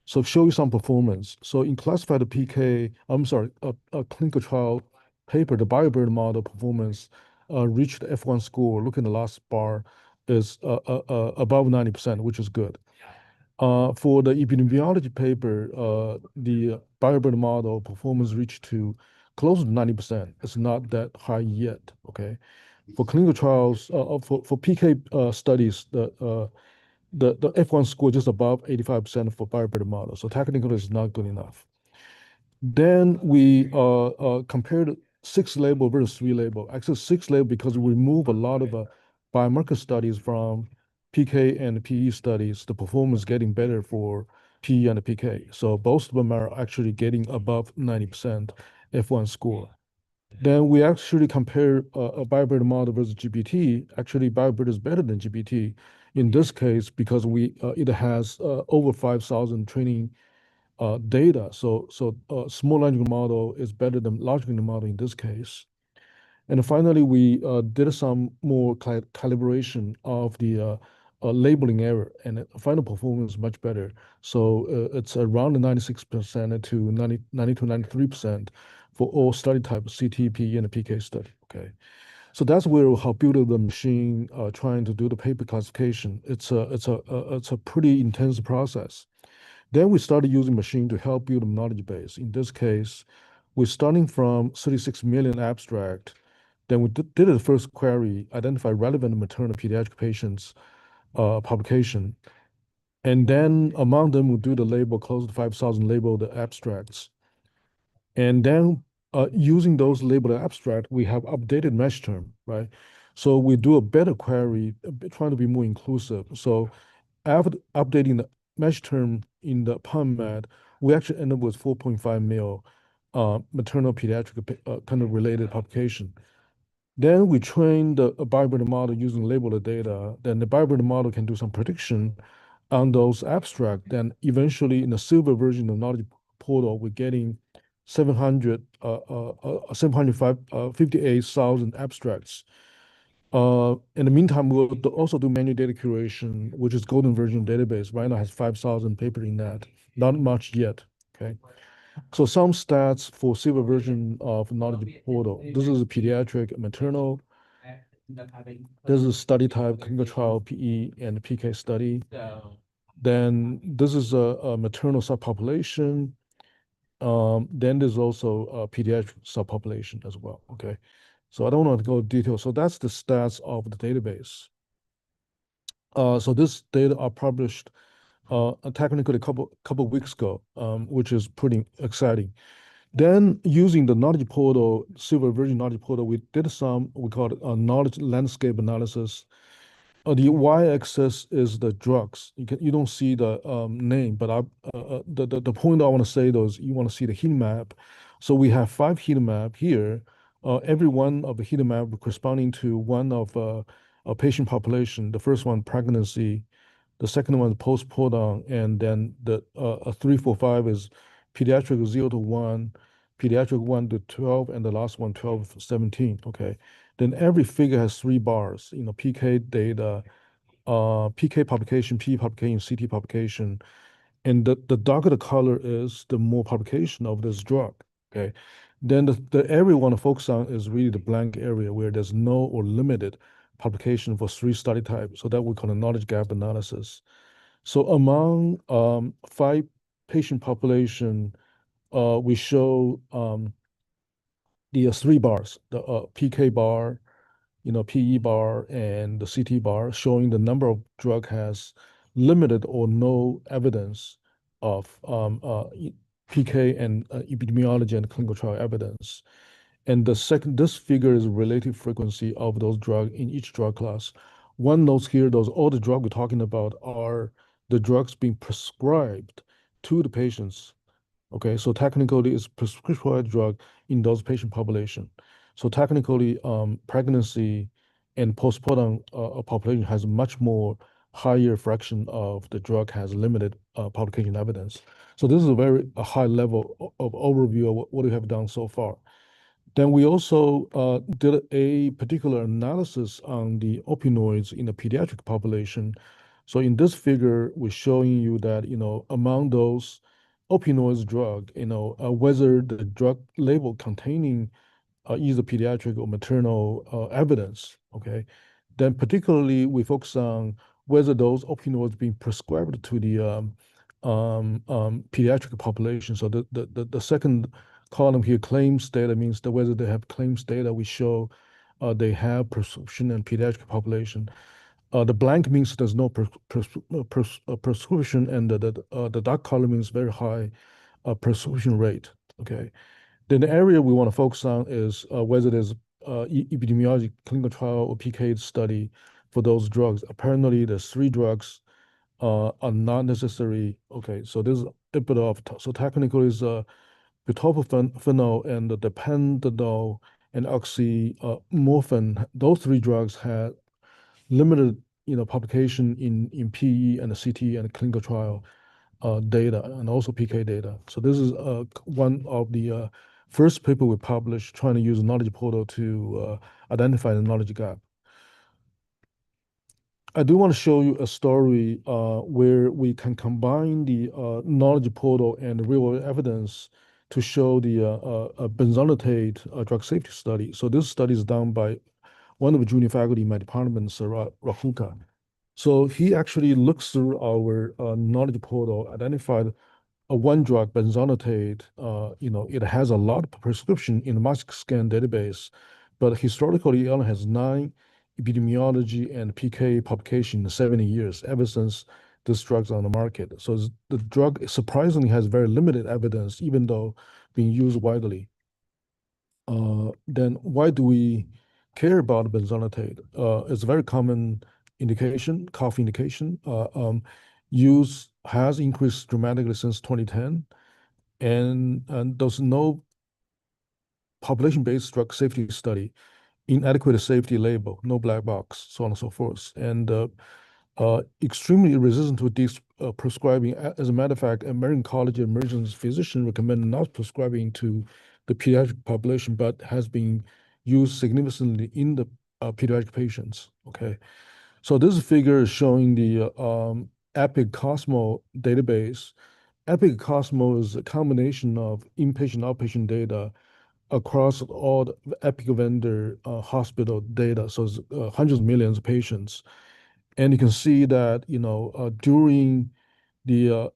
So show you some performance. So in classified PK, a clinical trial paper, the BioBERT model performance reached F1 score. Look at the last bar is above 90%, which is good. For the epidemiology paper, the BioBERT model performance reached to close to 90%. It's not that high yet, okay? For clinical trials, for PK studies, the the F1 score just above 85% for bioburden model. So technically it's not good enough. Then we compared 6 label versus 3 label. Actually 6 label because we remove a lot of biomarker studies from PK and PE studies. The performance getting better for PE and PK. So both of them are actually getting above 90% F1 score. Then we actually compare a bioburden model versus GPT. Actually, bioburden is better than GPT in this case because it has over 5,000 training data. So small language model is better than large language model in this case. And finally, we did some more calibration of the labeling error, and the final performance is much better. So it's around 96% to 90 to 93% for all study types, CTP and PK study. Okay, so that's where how build the machine trying to do the paper classification. It's a pretty intense process. Then we started using machine to help build a knowledge base. In this case, we're starting from 36 million abstract. Then we did the first query, identify relevant maternal pediatric patients publication. And then among them, we do the label, close to 5,000 labeled abstracts. And then using those labeled abstract, we have updated mesh term, right? So we do a better query, trying to be more inclusive. So after updating the mesh term in the PubMed, we actually end up with 4.5 mil maternal pediatric kind of related publication. Then we train the bioburden model using labeled data. Then the bioburden model can do some prediction on those abstract. Then eventually in the silver version of knowledge portal, we're getting 758,000 abstracts. In the meantime, we'll also do manual data curation, which is golden version database. Right now has 5,000 papers in that. Not much yet. Okay. So some stats for silver version of knowledge portal. This is a pediatric maternal. This is study type, clinical trial, PE and PK study. Then this is a maternal subpopulation. Then there's also a pediatric subpopulation as well. Okay. So I don't want to go into detail. So that's the stats of the database. So this data are published technically a couple weeks ago, which is pretty exciting. Then using the knowledge portal, silver version knowledge portal, we did some, we call it a knowledge landscape analysis. The y-axis is the drugs. You don't see the name, but the point I want to say though is you want to see the heat map. So we have 5 heat map here. Every one of the heat map corresponding to one of a patient population. The first one pregnancy, the second one is postpartum, and then the 3, 4, 5 is pediatric 0 to 1, pediatric 1 to 12, and the last one 12 to 17. Okay. Then every figure has 3 bars, PK data, PK publication, PE publication, CT publication. And the darker the color is, the more publication of this drug. Okay. Then the area we want to focus on is really the blank area where there's no or limited publication for 3 study types. So that we call a knowledge gap analysis. So among 5 patient population, we show the 3 bars, the PK bar, PE bar, and the CT bar, showing the number of drug has limited or no evidence of PK and epidemiology and clinical trial evidence. And this figure is relative frequency of those drugs in each drug class. One notes here, all the drugs we're talking about are the drugs being prescribed to the patients. Okay, so technically it's prescribed drug in those patient population. So technically, pregnancy and postpartum population has much more higher fraction of the drug has limited publication evidence. So this is a high level of overview of what we have done so far. Then we also did a particular analysis on the opioids in the pediatric population. So in this figure, we're showing you that, among those opioids drug, whether the drug label containing either pediatric or maternal evidence, okay? Then particularly we focus on whether those opioids being prescribed to the pediatric population. So the second column here, claims data, means that whether they have claims data, we show they have prescription in pediatric population. The blank means there's no prescription, and the dark color means very high prescription rate. Okay. Then the area we want to focus on is whether there's epidemiology, clinical trial, or PK study for those drugs. Apparently, there's 3 drugs are not necessary. Okay, so this is a bit of so technically is butorphanol and the dependol and oxymorphine. Those 3 drugs had limited, publication in PE and the CT and clinical trial data and also PK data. So this is one of the first paper we published trying to use knowledge portal to identify the knowledge gap. I do want to show you a story where we can combine the knowledge portal and the real world evidence to show the benzonatate drug safety study. So this study is done by one of the junior faculty in my department, Sir Rahuka. So he actually looks through our knowledge portal, identified one drug, benzonatate. It has a lot of prescription in the MaxScan database, but historically it only has 9 epidemiology and PK publication in 70 years, ever since this drug's on the market. So the drug surprisingly has very limited evidence, even though being used widely. Then why do we care about benzonatate? It's a very common indication, cough indication. Use has increased dramatically since 2010, and there's no population-based drug safety study, inadequate safety label, no black box, so on and so forth, and extremely resistant to this prescribing. As a matter of fact, American College of Emergency Physicians recommend not prescribing to the pediatric population, but has been used significantly in the pediatric patients. Okay, so this figure is showing the EPIC Cosmo database. EPIC Cosmo is a combination of inpatient, outpatient data across all the EPIC vendor hospital data, so it's hundreds of millions of patients. And you can see that, during the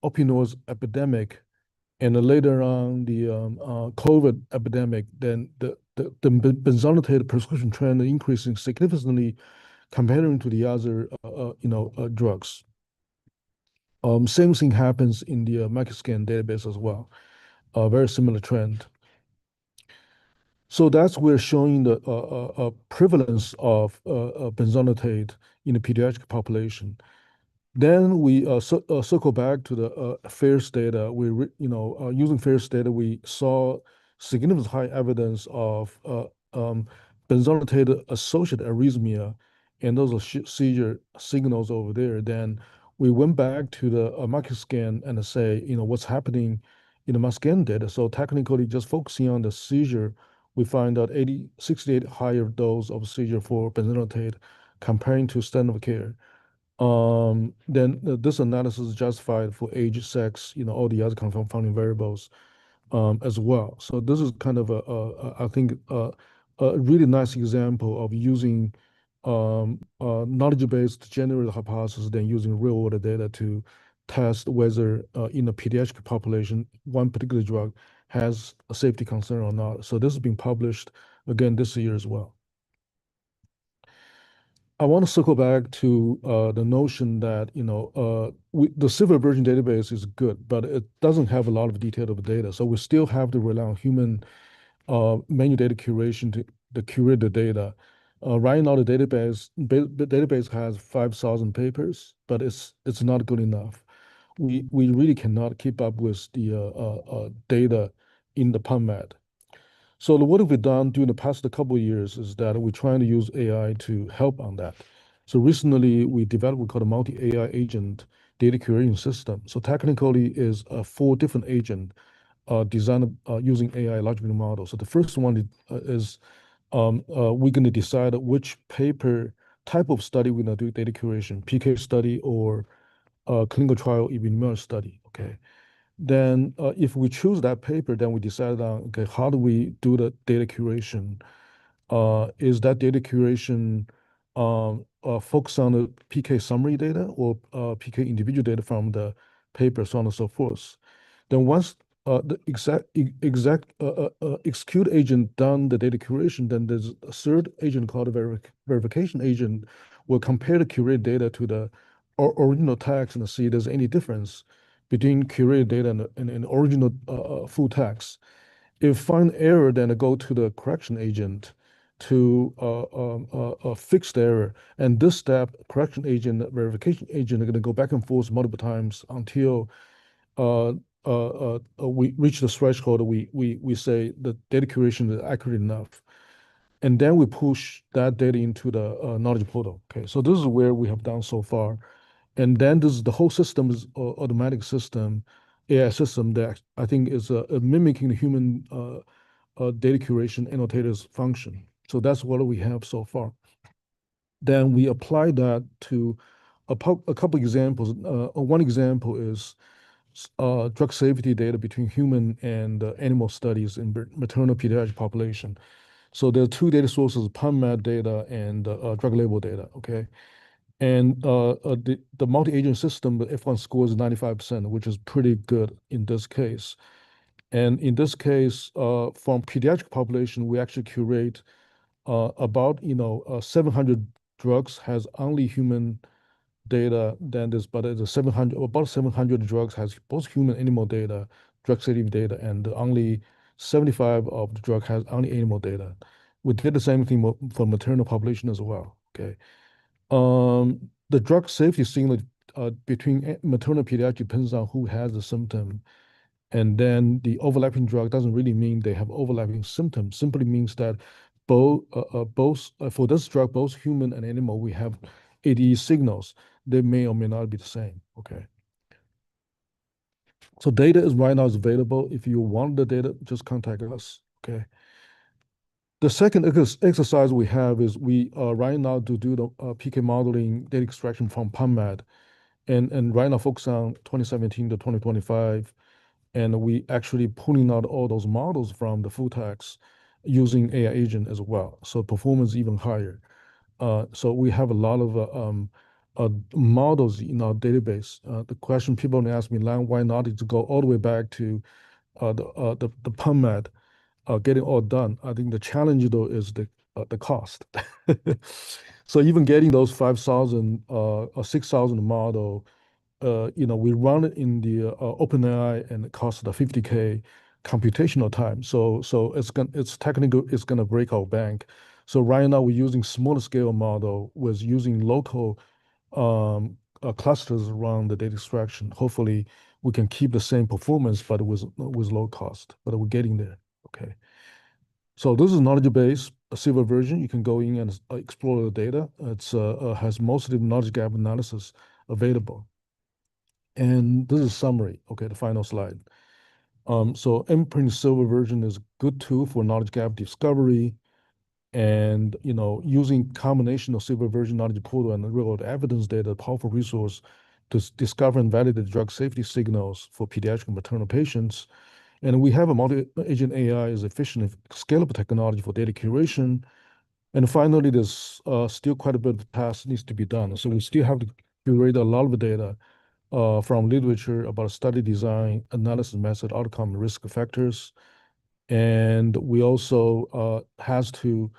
opioids epidemic and later on the COVID epidemic, then the benzonatate prescription trend increasing significantly comparing to the other, drugs. Same thing happens in the MaxScan database as well. A very similar trend. So that's we're showing the prevalence of benzonatate in the pediatric population. Then we circle back to the FAERS data. Using FAERS data, we saw significant high evidence of benzonatate associated arrhythmia, and those are seizure signals over there. Then we went back to the MaxScan and say, what's happening in the MaxScan data. So technically, just focusing on the seizure, we find out 68 higher dose of seizure for benzonatate comparing to standard of care. Then this analysis is justified for age, sex, all the other confounding variables as well. So this is kind of I think a really nice example of using knowledge-based to generate a hypothesis, then using real-world data to test whether in a pediatric population, one particular drug has a safety concern or not. So this is being published again this year as well. I want to circle back to the notion that the silver version database is good, but it doesn't have a lot of detailed data. So we still have to rely on human manual data curation to curate the data. Right now, the database has 5,000 papers, but it's not good enough. We really cannot keep up with the data in the PubMed. So what have we done during the past couple of years is that we're trying to use AI to help on that. So recently we developed what we call a multi-AI agent data curation system. So technically is 4 different agents designed using AI large language models. So the first one is we're going to decide which paper type of study we're going to do data curation, PK study or clinical trial epidemiology study. Okay. Then if we choose that paper, then we decide on, okay, how do we do the data curation? Is that data curation focused on the PK summary data or PK individual data from the paper, so on and so forth? Then once the execute agent done the data curation, then there's a third agent called a verification agent, we'll compare the curated data to the original text and see if there's any difference between curated data and original full text. If find error, then go to the correction agent to fix the error. And this step, correction agent, verification agent, are going to go back and forth multiple times until we reach the threshold. We say the data curation is accurate enough, and then we push that data into the knowledge portal. Okay, so this is where we have done so far, and then this is the whole system is automatic system, AI system that I think is mimicking the human data curation annotators function. So that's what we have so far. Then we apply that to a couple examples. One example is drug safety data between human and animal studies in maternal pediatric population. So there are two data sources, PubMed data and drug label data, okay? And the multi-agent system, the F1 score is 95%, which is pretty good in this case. And in this case, from pediatric population, we actually curate about 700 drugs has only human data. Then there's but the 700 drugs has both human animal data, drug safety data, and only 75 of the drug has only animal data. We did the same thing for maternal population as well. Okay, the drug safety signal between maternal and pediatric depends on who has the symptom. And then the overlapping drug doesn't really mean they have overlapping symptoms, simply means that both for this drug, both human and animal, we have ADE signals. They may or may not be the same, okay? So data is right now is available. If you want the data, just contact us, okay? The second exercise we have is we right now to do the PK modeling data extraction from PubMed, and right now focus on 2017 to 2025. And we actually pulling out all those models from the full text using AI agent as well. So performance even higher. So we have a lot of models in our database. The question people ask me, why not to go all the way back to the PubMed, get it all done? I think the challenge though is the cost. So even getting those 5,000 or 6,000 model, we run it in the OpenAI and it costs the 50K computational time. So it's technical, it's gonna break our bank. So right now we're using smaller scale model with using local clusters around the data extraction. Hopefully we can keep the same performance, but with low cost, but we're getting there, okay? So this is knowledge base, a silver version. You can go in and explore the data. It's has most of the knowledge gap analysis available. And this is summary, okay, the final slide. So Imprint Silver version is a good tool for knowledge gap discovery, and using combination of silver version knowledge portal and real world evidence data, powerful resource to discover and validate drug safety signals for pediatric and maternal patients. And we have a multi-agent AI is efficient and scalable technology for data curation. And finally, there's still quite a bit of task needs to be done. So we still have to curate a lot of data from literature about study design, analysis method, outcome, risk factors. And we also has to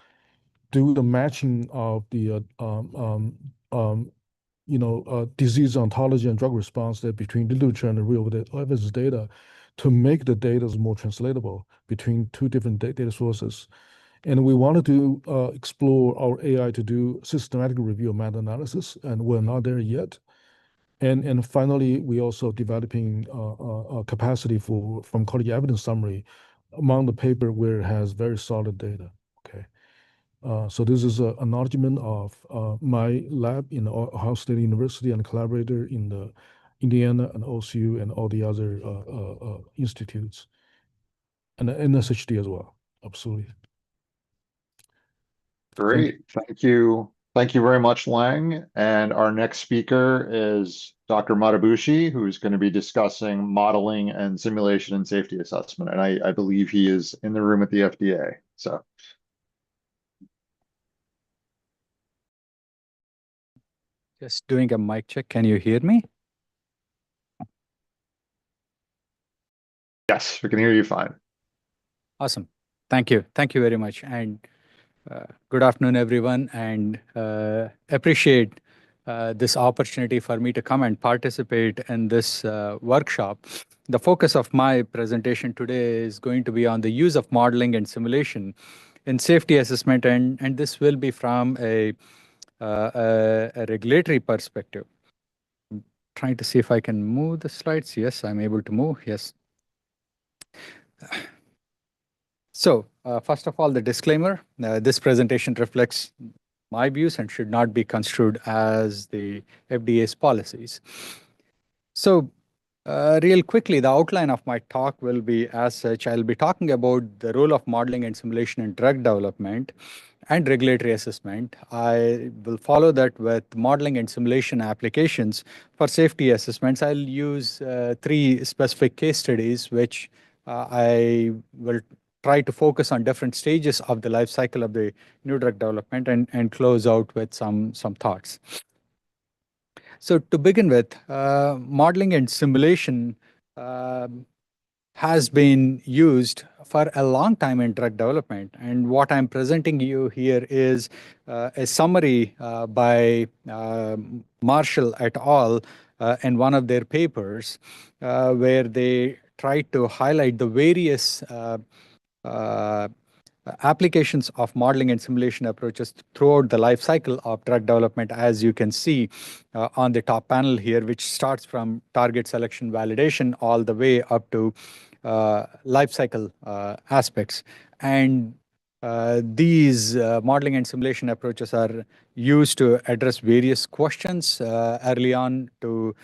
do the matching of the disease ontology and drug response there between literature and the real evidence data to make the data more translatable between two different data sources. And we wanted to explore our AI to do systematic review of meta-analysis, and we're not there yet. And finally, we also developing capacity for pharmacology evidence summary among the paper where it has very solid data. Okay, so this is an acknowledgement of my lab in Ohio State University and collaborator in the Indiana and OSU and all the other institutes, and NSHD as well. Absolutely. Great. Thank you. Thank you very much, Lang. And our next speaker is Dr. Matabushi, who's going to be discussing modeling and simulation and safety assessment. And I believe he is in the room at the FDA. So. Just doing a mic check. Can you hear me? Yes, we can hear you fine. Awesome. Thank you. Thank you very much. And Good afternoon, everyone, and appreciate this opportunity for me to come and participate in this workshop. The focus of my presentation today is going to be on the use of modeling and simulation in safety assessment, and this will be from a regulatory perspective. I'm trying to see if I can move the slides. Yes, I'm able to move. Yes. So, first of all, the disclaimer, this presentation reflects my views and should not be construed as the FDA's policies. So, real quickly, the outline of my talk will be as such. I'll be talking about the role of modeling and simulation in drug development and regulatory assessment. I will follow that with modeling and simulation applications for safety assessments. I'll use 3 specific case studies, which I will try to focus on different stages of the life cycle of the new drug development and close out with some thoughts. So to begin with, modeling and simulation has been used for a long time in drug development. And what I'm presenting you here is a summary by Marshall et al. In one of their papers, where they tried to highlight the various applications of modeling and simulation approaches throughout the life cycle of drug development, as you can see on the top panel here, which starts from target selection validation all the way up to life cycle aspects. And these modeling and simulation approaches are used to address various questions early on to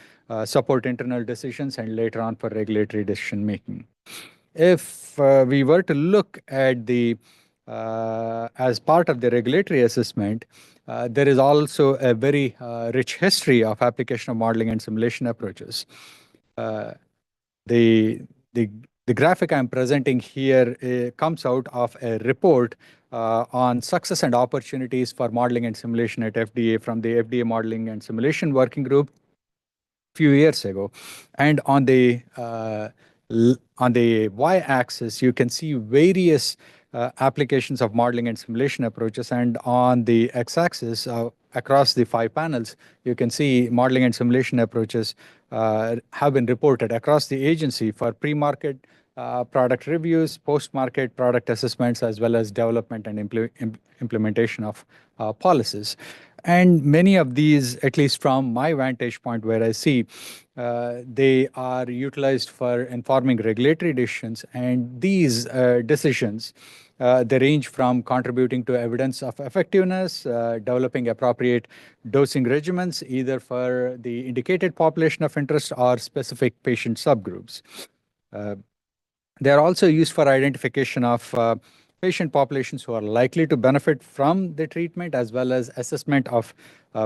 support internal decisions and later on for regulatory decision making. If we were to look at the as part of the regulatory assessment, there is also a very rich history of application of modeling and simulation approaches. The graphic I'm presenting here comes out of a report on success and opportunities for modeling and simulation at FDA from the FDA Modeling and Simulation Working Group few years ago. And on the y-axis, you can see various applications of modeling and simulation approaches. And on the x-axis, across the 5 panels, you can see modeling and simulation approaches have been reported across the agency for pre-market product reviews, post-market product assessments, as well as development and implementation of policies. And many of these, at least from my vantage point where I see, they are utilized for informing regulatory decisions. And these decisions, they range from contributing to evidence of effectiveness, developing appropriate dosing regimens, either for the indicated population of interest or specific patient subgroups. They are also used for identification of patient populations who are likely to benefit from the treatment, as well as assessment of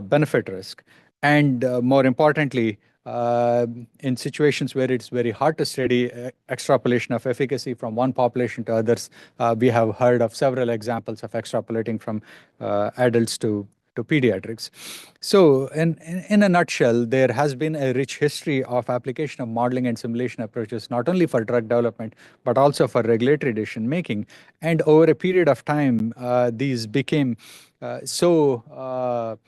benefit risk. And more importantly, in situations where it's very hard to study extrapolation of efficacy from one population to others, we have heard of several examples of extrapolating from adults to pediatrics. So in a nutshell, there has been a rich history of application of modeling and simulation approaches, not only for drug development, but also for regulatory decision making. And over a period of time, these became so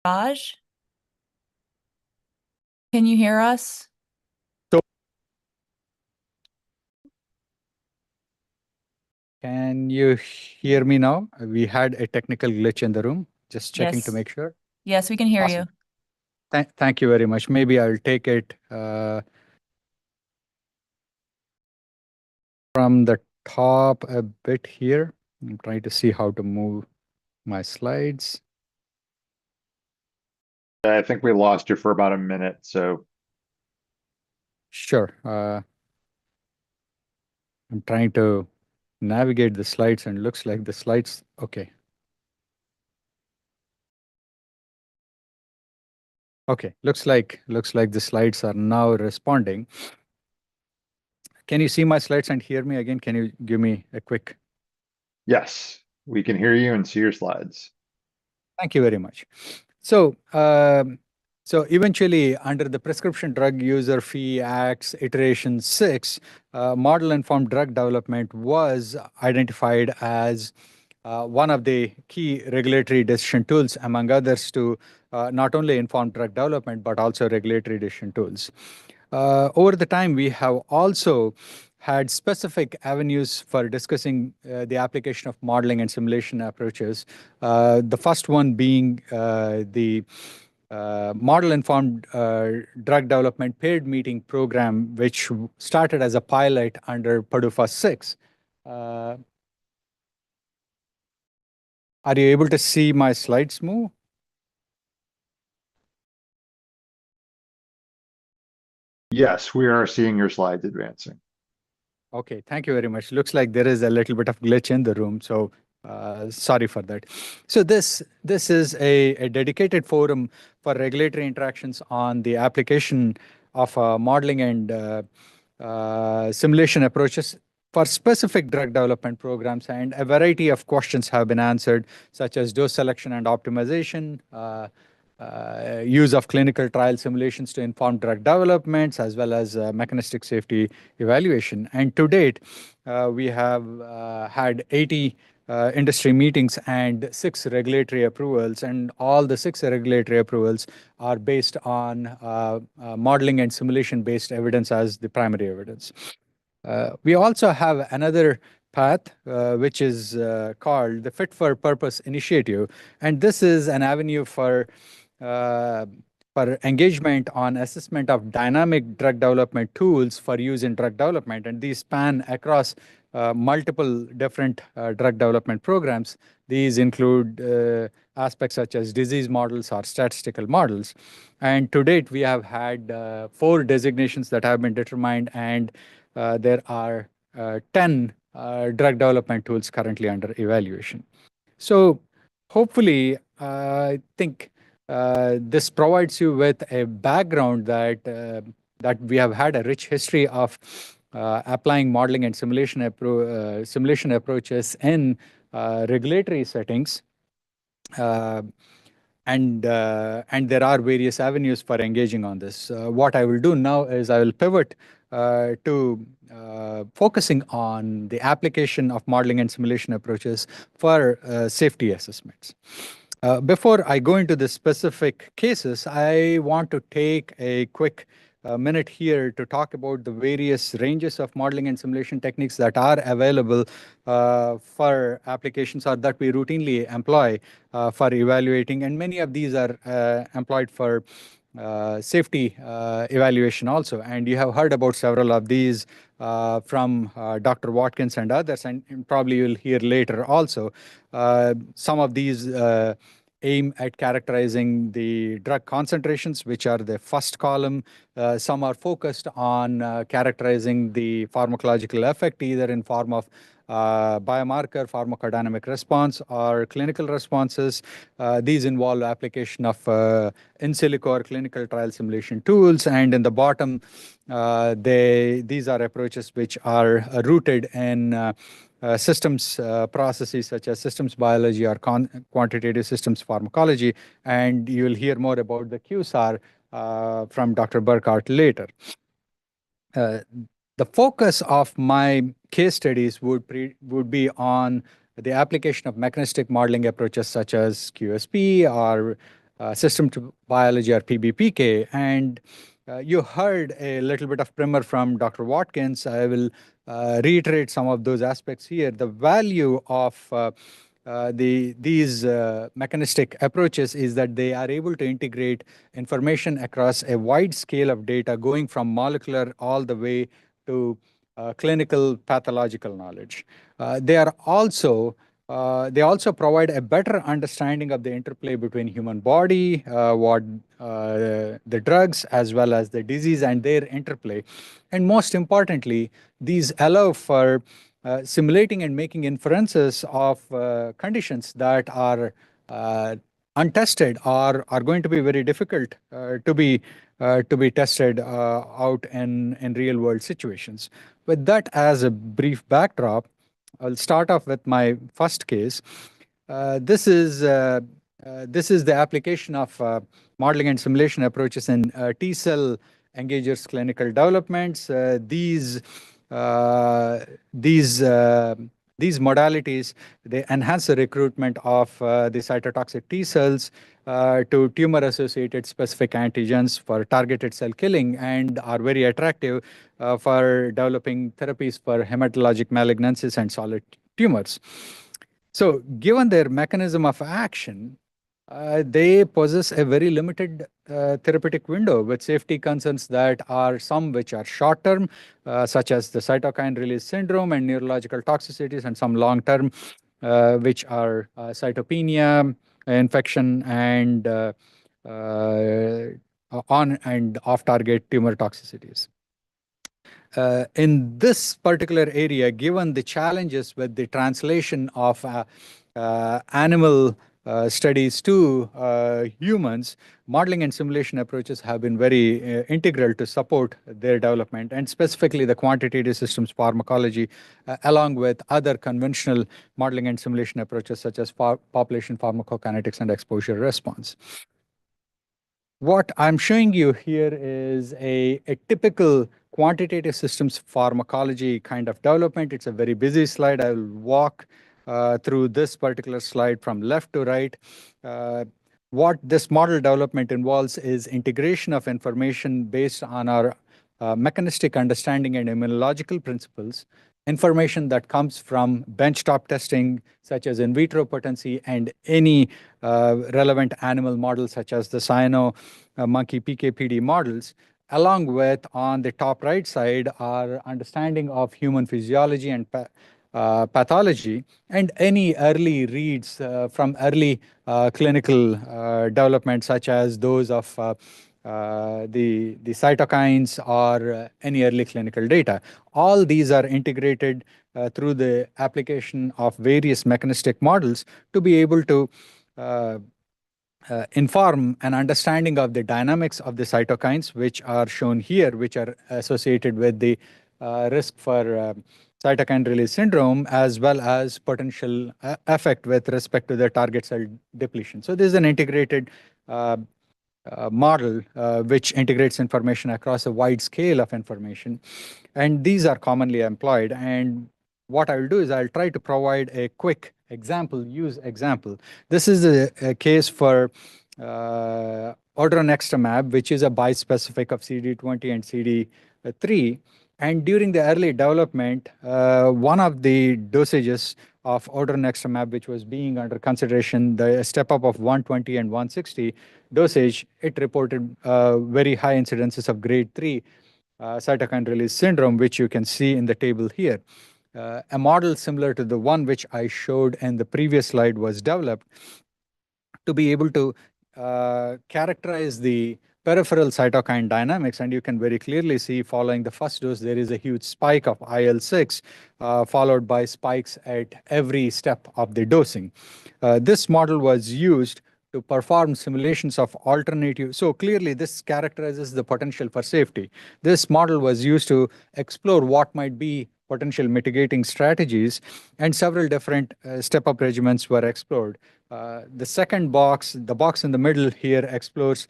Raj, can you hear us? Can you hear me now? We had a technical glitch in the room. Just checking to Yes. make sure. Yes, we can hear Awesome. you. Thank you very much. Maybe I'll take it from the top a bit here. I'm trying to see how to move my slides. I think we lost you for about a minute, so. Sure. I'm trying to navigate the slides and looks like the slides. Okay. Okay. Looks like the slides are now responding. Can you see my slides and hear me again? Can you give me a quick? Yes, we can hear you and see your slides. Thank you very much. So, so eventually, under the Prescription Drug User Fee Act's Iteration 6, model-informed drug development was identified as one of the key regulatory decision tools, among others, to not only inform drug development, but also regulatory decision tools. Over the time, we have also had specific avenues for discussing the application of modeling and simulation approaches. The first one being the model-informed drug development paired meeting program, which started as a pilot under PDUFA 6. Are you able to see my slides move? Yes, we are seeing your slides advancing. Okay, thank you very much. Looks like there is a little bit of glitch in the room, so sorry for that. So this is a dedicated forum for regulatory interactions on the application of modeling and simulation approaches for specific drug development programs, and a variety of questions have been answered, such as dose selection and optimization, use of clinical trial simulations to inform drug developments, as well as mechanistic safety evaluation. And to date, we have had 80 industry meetings and 6 regulatory approvals, and all the 6 regulatory approvals are based on modeling and simulation-based evidence as the primary evidence. We also have another path, which is called the Fit for Purpose Initiative, and this is an avenue for engagement on assessment of dynamic drug development tools for use in drug development, and these span across multiple different drug development programs. These include aspects such as disease models or statistical models. And to date, we have had 4 designations that have been determined, and there are 10 drug development tools currently under evaluation. So hopefully, I think this provides you with a background that we have had a rich history of applying modeling and simulation approaches in regulatory settings. And there are various avenues for engaging on this. What I will do now is I will pivot to focusing on the application of modeling and simulation approaches for safety assessments. Before I go into the specific cases, I want to take a quick minute here to talk about the various ranges of modeling and simulation techniques that are available for applications or that we routinely employ for evaluating. And many of these are employed for safety evaluation also. And you have heard about several of these from Dr. Watkins and others, and probably you'll hear later also. Some of these aim at characterizing the drug concentrations, which are the first column. Some are focused on characterizing the pharmacological effect, either in form of biomarker, pharmacodynamic response, or clinical responses. These involve application of in silico or clinical trial simulation tools. And in the bottom, these are approaches which are rooted in systems processes such as systems biology or quantitative systems pharmacology. And you will hear more about the QSAR from Dr. Burkhardt later. The focus of my case studies would be on the application of mechanistic modeling approaches such as QSP or system to biology or PBPK. And you heard a little bit of primer from Dr. Watkins. I will reiterate some of those aspects here. The value of these mechanistic approaches is that they are able to integrate information across a wide scale of data, going from molecular all the way to clinical pathological knowledge. They also provide a better understanding of the interplay between human body, the drugs, as well as the disease and their interplay. And most importantly, these allow for simulating and making inferences of conditions that are untested or are going to be very difficult to be tested out in real world situations. With that as a brief backdrop, I'll start off with my first case. This is the application of modeling and simulation approaches in T-cell engagers clinical developments. These modalities, they enhance the recruitment of the cytotoxic T cells to tumor-associated specific antigens for targeted cell killing, and are very attractive for developing therapies for hematologic malignancies and solid tumors. So given their mechanism of action, they possess a very limited therapeutic window with safety concerns that are some which are short-term, such as the cytokine release syndrome and neurological toxicities, and some long-term, which are cytopenia, infection, and on and off-target tumor toxicities. In this particular area, given the challenges with the translation of animal studies to humans, modeling and simulation approaches have been very integral to support their development, and specifically the quantitative systems pharmacology, along with other conventional modeling and simulation approaches such as population pharmacokinetics and exposure response. What I'm showing you here is a typical quantitative systems pharmacology kind of development. It's a very busy slide. I will walk through this particular slide from left to right. What this model development involves is integration of information based on our mechanistic understanding and immunological principles, information that comes from benchtop testing, such as in vitro potency, and any relevant animal models, such as the cyno monkey PK/PD models, along with, on the top right side, our understanding of human physiology and pathology, and any early reads from early clinical development, such as those of the cytokines or any early clinical data. All these are integrated through the application of various mechanistic models to be able to inform an understanding of the dynamics of the cytokines, which are shown here, which are associated with the risk for cytokine release syndrome, as well as potential effect with respect to the target cell depletion. So this is an integrated model which integrates information across a wide scale of information, and these are commonly employed. And what I'll do is I'll try to provide a quick use example. This is a case for odronextamab, which is a bispecific of CD20 and CD3. And during the early development, one of the dosages of odronextamab, which was being under consideration, the step up of 120 and 160 dosage, it reported very high incidences of grade 3 cytokine release syndrome, which you can see in the table here. A model similar to the one which I showed in the previous slide was developed to be able to characterize the peripheral cytokine dynamics, and you can very clearly see following the first dose, there is a huge spike of IL-6, followed by spikes at every step of the dosing. This model was used to perform simulations of alternative. So clearly this characterizes the potential for safety. This model was used to explore what might be potential mitigating strategies, and several different step-up regimens were explored. The second box, the box in the middle here, explores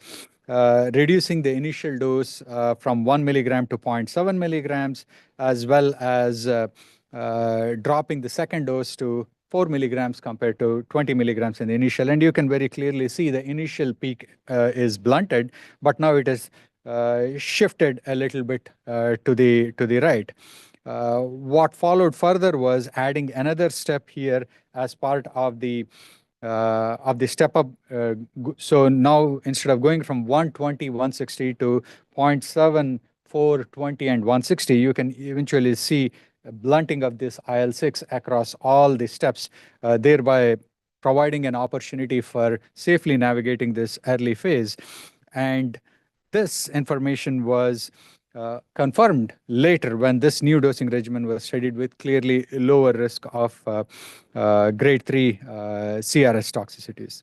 reducing the initial dose from 1 milligram to 0.7 milligrams, as well as dropping the second dose to 4 milligrams compared to 20 milligrams in the initial. And you can very clearly see the initial peak is blunted, but now it is shifted a little bit to the right. What followed further was adding another step here as part of the step up. So now instead of going from 120, 160 to 0.7, 420, and 160, you can eventually see a blunting of this IL-6 across all the steps, thereby providing an opportunity for safely navigating this early phase. And this information was confirmed later when this new dosing regimen was studied with clearly lower risk of grade 3 CRS toxicities.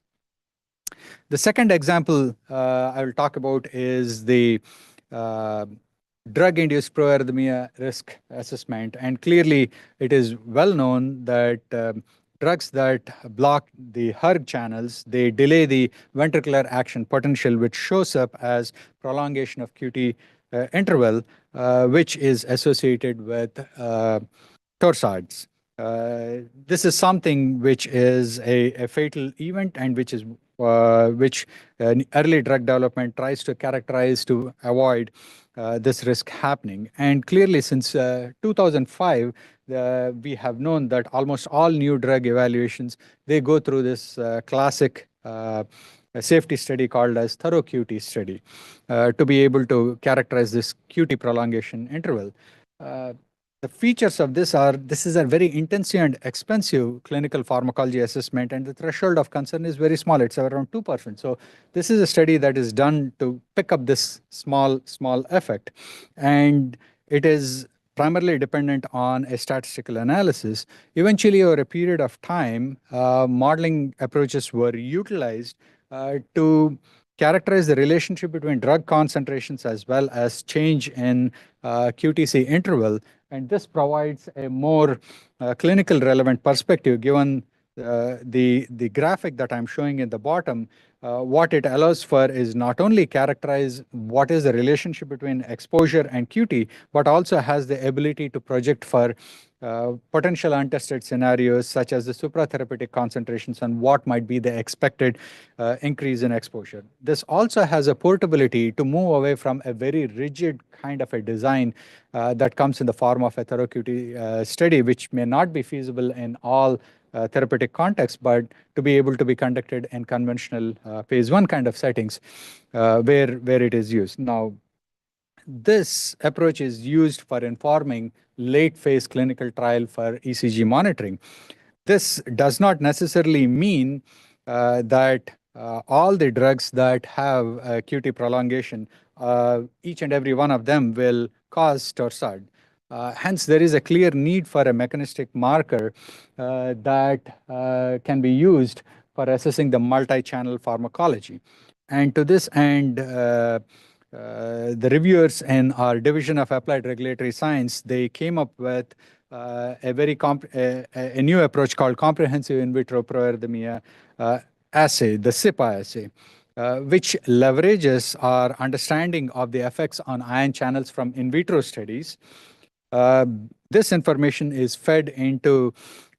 The second example I will talk about is the drug-induced proarrhythmia risk assessment. And clearly, it is well known that drugs that block the hERG channels, they delay the ventricular action potential, which shows up as prolongation of QT interval, which is associated with torsades. This is something which is a fatal event and which early drug development tries to characterize to avoid this risk happening. And clearly, since 2005, we have known that almost all new drug evaluations, they go through this classic safety study called as thorough QT study to be able to characterize this QT prolongation interval. The features of this is a very intensive and expensive clinical pharmacology assessment, and the threshold of concern is very small. It's around 2%. So this is a study that is done to pick up this small effect. And it is primarily dependent on a statistical analysis. Eventually, over a period of time, modeling approaches were utilized to characterize the relationship between drug concentrations as well as change in QTC interval. And this provides a more clinical relevant perspective given the graphic that I'm showing in the bottom. What it allows for is not only characterize what is the relationship between exposure and QT, but also has the ability to project for potential untested scenarios such as the supratherapeutic concentrations and what might be the expected increase in exposure. This also has a portability to move away from a very rigid kind of a design that comes in the form of a thorough QT study, which may not be feasible in all therapeutic contexts, but to be able to be conducted in conventional phase 1 kind of settings where it is used. Now, this approach is used for informing late phase clinical trial for ECG monitoring. This does not necessarily mean that all the drugs that have QT prolongation, each and every one of them will cause torsade. Hence, there is a clear need for a mechanistic marker that can be used for assessing the multi-channel pharmacology. And to this end, the reviewers in our Division of Applied Regulatory Science, they came up with a new approach called Comprehensive In Vitro Proarrhythmia Assay, the SIPA assay, which leverages our understanding of the effects on ion channels from in vitro studies. This information is fed into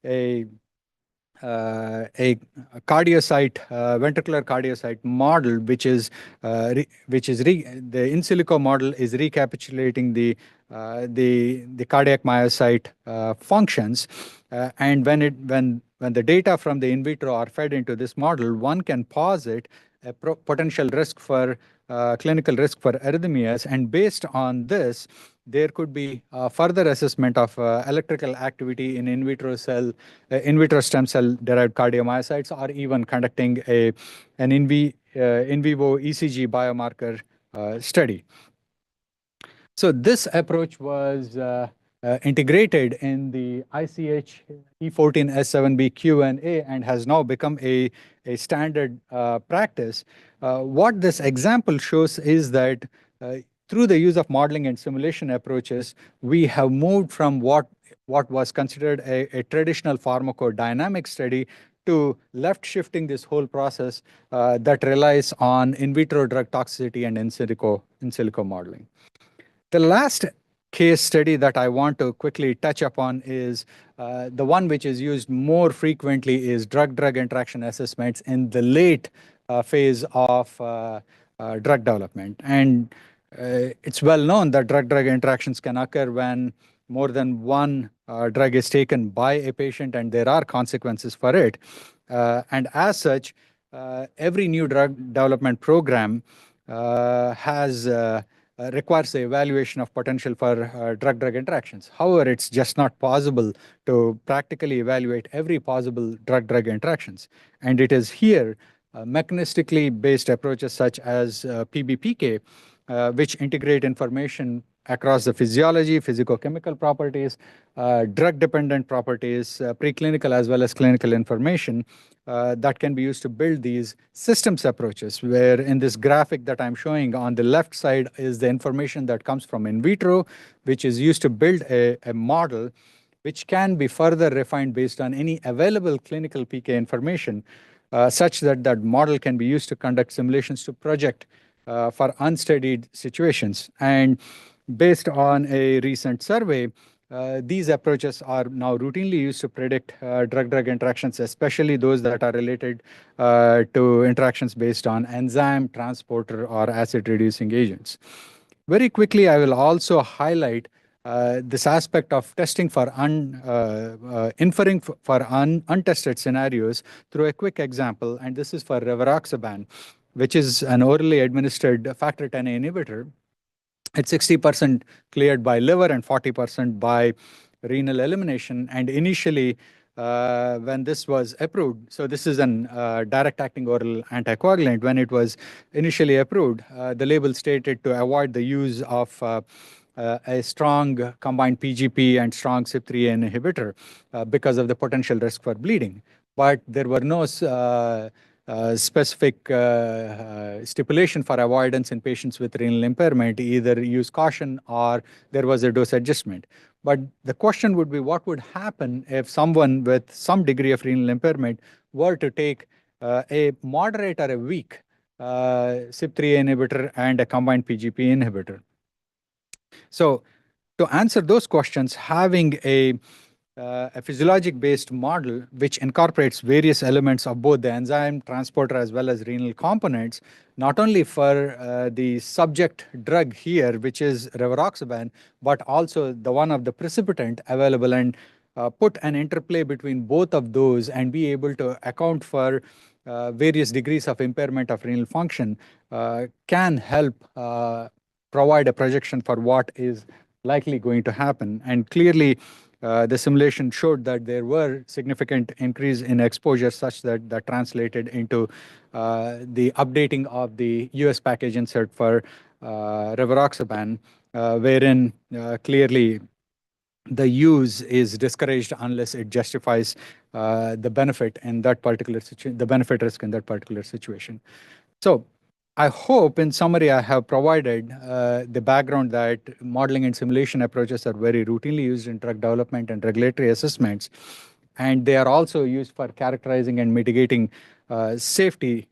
a cardiocyte, ventricular cardiocyte model, which is the in silico model is recapitulating the cardiac myocyte functions, and when the data from the in vitro are fed into this model, one can posit a potential risk for clinical risk for arrhythmias, and based on this, there could be further assessment of electrical activity in in vitro stem cell derived cardiomyocytes, or even conducting an in vivo ECG biomarker study. So this approach was integrated in the ICH E11A Q&A and has now become a standard practice. What this example shows is that through the use of modeling and simulation approaches, we have moved from what was considered a traditional pharmacodynamic study to left shifting this whole process that relies on in vitro drug toxicity and in silico modeling. The last case study that I want to quickly touch upon is the one which is used more frequently is drug-drug interaction assessments in the late phase of drug development. And it's well known that drug-drug interactions can occur when more than one drug is taken by a patient and there are consequences for it. And as such, every new drug development program requires the evaluation of potential for drug-drug interactions. However, it's just not possible to practically evaluate every possible drug-drug interactions. And it is here mechanistically based approaches such as PBPK, which integrate information across the physiology, physicochemical properties, drug-dependent properties, preclinical as well as clinical information that can be used to build these systems approaches, where in this graphic that I'm showing on the left side is the information that comes from in vitro, which is used to build a model which can be further refined based on any available clinical PK information, such that that model can be used to conduct simulations to project for unstudied situations. And based on a recent survey, these approaches are now routinely used to predict drug-drug interactions, especially those that are related to interactions based on enzyme, transporter, or acid-reducing agents. Very quickly, I will also highlight this aspect of testing for inferring for untested scenarios through a quick example, and this is for rivaroxaban, which is an orally administered factor Xa inhibitor. It's 60% cleared by liver and 40% by renal elimination. And initially, when this was approved, so this is an direct-acting oral anticoagulant. When it was initially approved, the label stated to avoid the use of a strong combined PGP and strong CYP3A inhibitor because of the potential risk for bleeding. But there were no specific stipulation for avoidance in patients with renal impairment, either use caution or there was a dose adjustment. But the question would be, what would happen if someone with some degree of renal impairment were to take a moderate or a weak CYP3A inhibitor and a combined PGP inhibitor? So to answer those questions, having a physiologic-based model which incorporates various elements of both the enzyme, transporter, as well as renal components, not only for the subject drug here, which is rivaroxaban, but also the one of the precipitant available, and put an interplay between both of those and be able to account for various degrees of impairment of renal function can help provide a projection for what is likely going to happen. And clearly, the simulation showed that there were significant increase in exposure such that that translated into the updating of the US package insert for rivaroxaban, wherein clearly the use is discouraged unless it justifies the benefit in that particular situation, the benefit risk in that particular situation. So I hope, in summary, I have provided the background that modeling and simulation approaches are very routinely used in drug development and regulatory assessments, and they are also used for characterizing and mitigating safety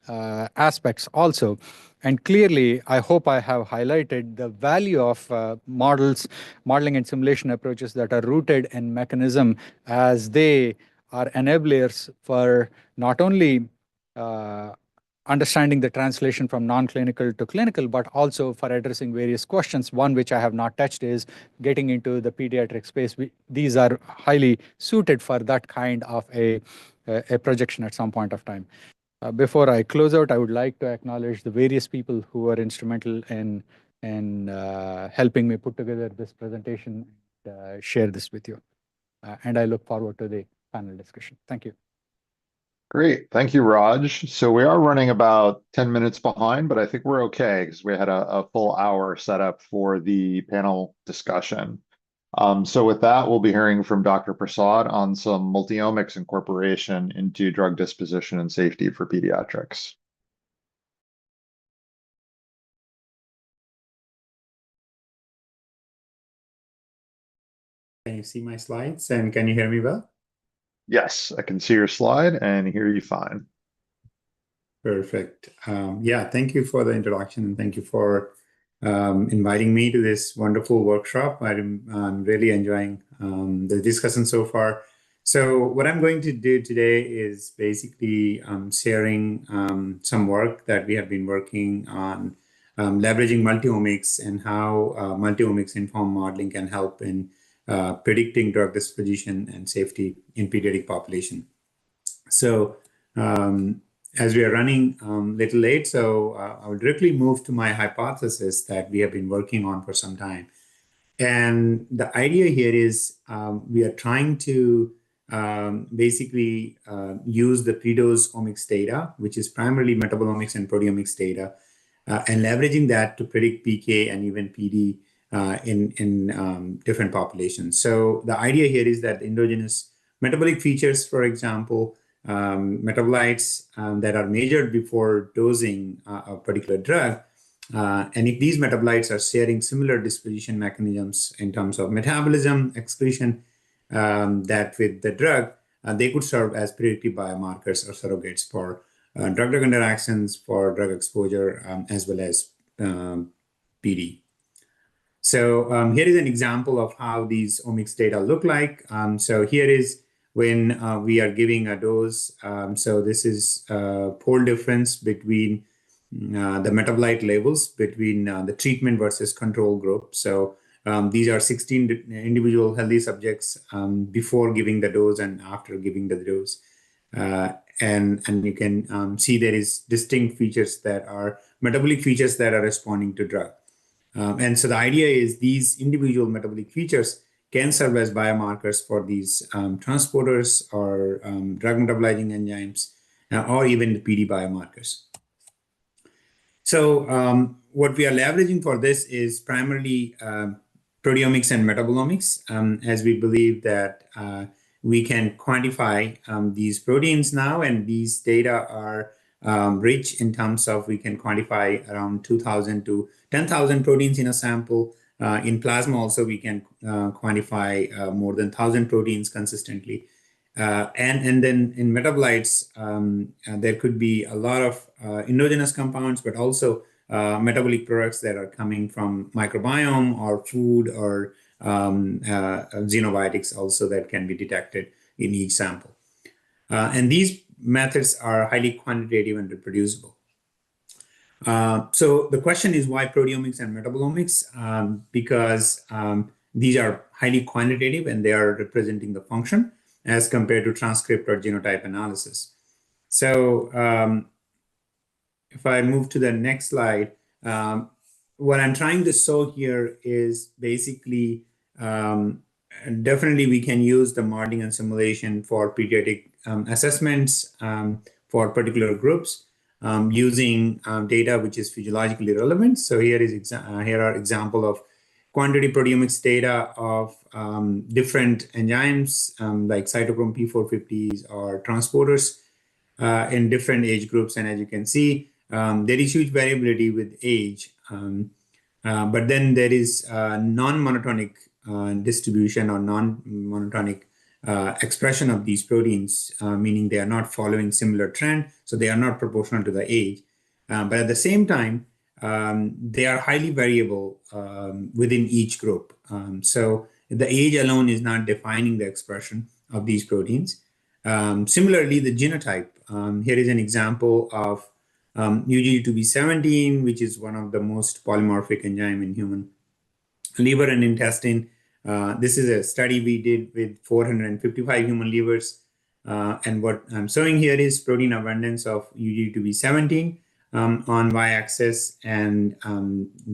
aspects also. And clearly, I hope I have highlighted the value of modeling and simulation approaches that are rooted in mechanism, as they are enablers for not only understanding the translation from non-clinical to clinical, but also for addressing various questions. One which I have not touched is getting into the pediatric space. These are highly suited for that kind of a projection at some point of time. Before I close out, I would like to acknowledge the various people who were instrumental in helping me put together this presentation and share this with you. And I look forward to the panel discussion. Thank you. Great. Thank you, Raj. So we are running about 10 minutes behind, but I think we're okay because we had a full hour set up for the panel discussion. So with that, we'll be hearing from Dr. Prasad on some multiomics incorporation into drug disposition and safety for pediatrics. Can you see my slides and can you hear me well? Yes, I can see your slide and hear you fine. Perfect. Yeah, thank you for the introduction and thank you for inviting me to this wonderful workshop. I'm really enjoying the discussion so far. So what I'm going to do today is basically sharing some work that we have been working on leveraging multiomics and how multiomics informed modeling can help in predicting drug disposition and safety in pediatric population. So as we are running a little late, so I'll directly move to my hypothesis that we have been working on for some time. And the idea here is we are trying to basically use the predose omics data, which is primarily metabolomics and proteomics data, and leveraging that to predict PK and even PD in different populations. So the idea here is that endogenous metabolic features, for example, metabolites that are measured before dosing a particular drug, and if these metabolites are sharing similar disposition mechanisms in terms of metabolism, excretion, that with the drug, they could serve as predictive biomarkers or surrogates for drug-drug interactions, for drug exposure, as well as PD. So here is an example of how these omics data look like. So here is when we are giving a dose. So this is pole difference between the metabolite levels between the treatment versus control group. So these are 16 individual healthy subjects before giving the dose and after giving the dose. And you can see there is distinct features that are metabolic features that are responding to drug. And so the idea is these individual metabolic features can serve as biomarkers for these transporters or drug metabolizing enzymes, or even the PD biomarkers. So what we are leveraging for this is primarily proteomics and metabolomics, as we believe that we can quantify these proteins now, and these data are rich in terms of we can quantify around 2,000 to 10,000 proteins in a sample. In plasma also, we can quantify more than 1,000 proteins consistently. And then in metabolites, there could be a lot of endogenous compounds, but also metabolic products that are coming from microbiome or food or xenobiotics also that can be detected in each sample. And these methods are highly quantitative and reproducible. So the question is why proteomics and metabolomics? Because these are highly quantitative and they are representing the function as compared to transcript or genotype analysis. So if I move to the next slide, what I'm trying to show here is basically definitely we can use the modeling and simulation for pediatric assessments for particular groups using data which is physiologically relevant. So here are example of quantity proteomics data of different enzymes like cytochrome P450s or transporters in different age groups. And as you can see, there is huge variability with age. But then there is non-monotonic distribution or non-monotonic expression of these proteins, meaning they are not following similar trend, so they are not proportional to the age. But at the same time, they are highly variable within each group. So the age alone is not defining the expression of these proteins. Similarly, the genotype. Here is an example of UGG2B17, which is one of the most polymorphic enzyme in human liver and intestine. This is a study we did with 455 human livers. And what I'm showing here is protein abundance of UGG2B17 on y-axis and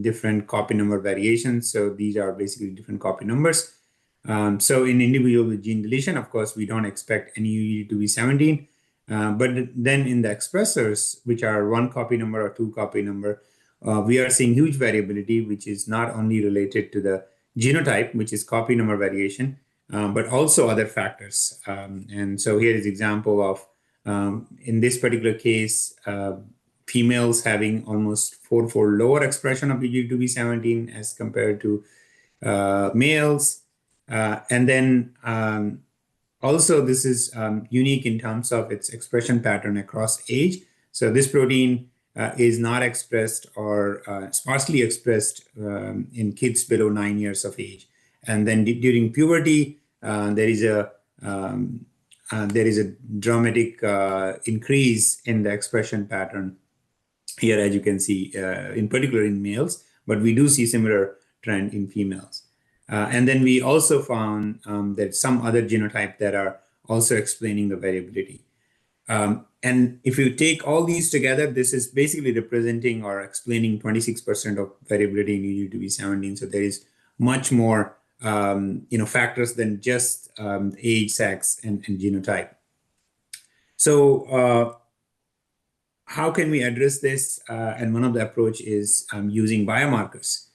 different copy number variations. So these are basically different copy numbers. So in individual with gene deletion, of course, we don't expect any UGG2B17. But then in the expressors, which are one copy number or two copy number, we are seeing huge variability, which is not only related to the genotype, which is copy number variation, but also other factors. And so here is example of, in this particular case, females having almost four-fold lower expression of UGG2B17 as compared to males. And then also this is unique in terms of its expression pattern across age. So this protein is not expressed or sparsely expressed in kids below 9 years of age. And then during puberty, there is a dramatic increase in the expression pattern here, as you can see, in particular in males, but we do see similar trend in females. And then we also found that some other genotype that are also explaining the variability. And if you take all these together, this is basically representing or explaining 26% of variability in UG2B17. So there is much more factors than just age, sex, and genotype. So how can we address this? And one of the approach is using biomarkers.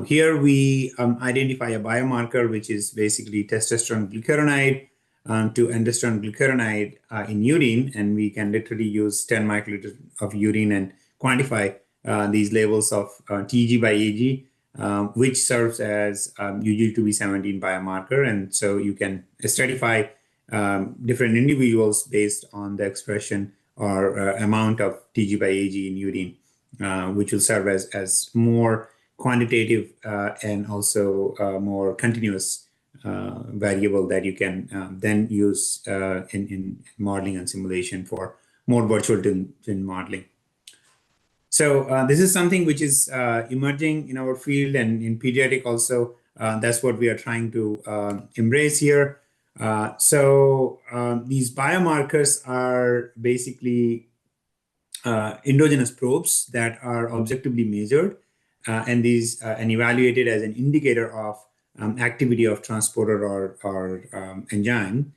Here we identify a biomarker, which is basically testosterone glucuronide to androsterone glucuronide in urine, and we can literally use 10 microliters of urine and quantify these levels of TG by AG, which serves as UG2B17 biomarker. And so you can stratify different individuals based on the expression or amount of TG by AG in urine, which will serve as more quantitative and also more continuous variable that you can then use in modeling and simulation for more virtual twin modeling. So this is something which is emerging in our field and in pediatric also. That's what we are trying to embrace here. So these biomarkers are basically endogenous probes that are objectively measured and evaluated as an indicator of activity of transporter or enzyme.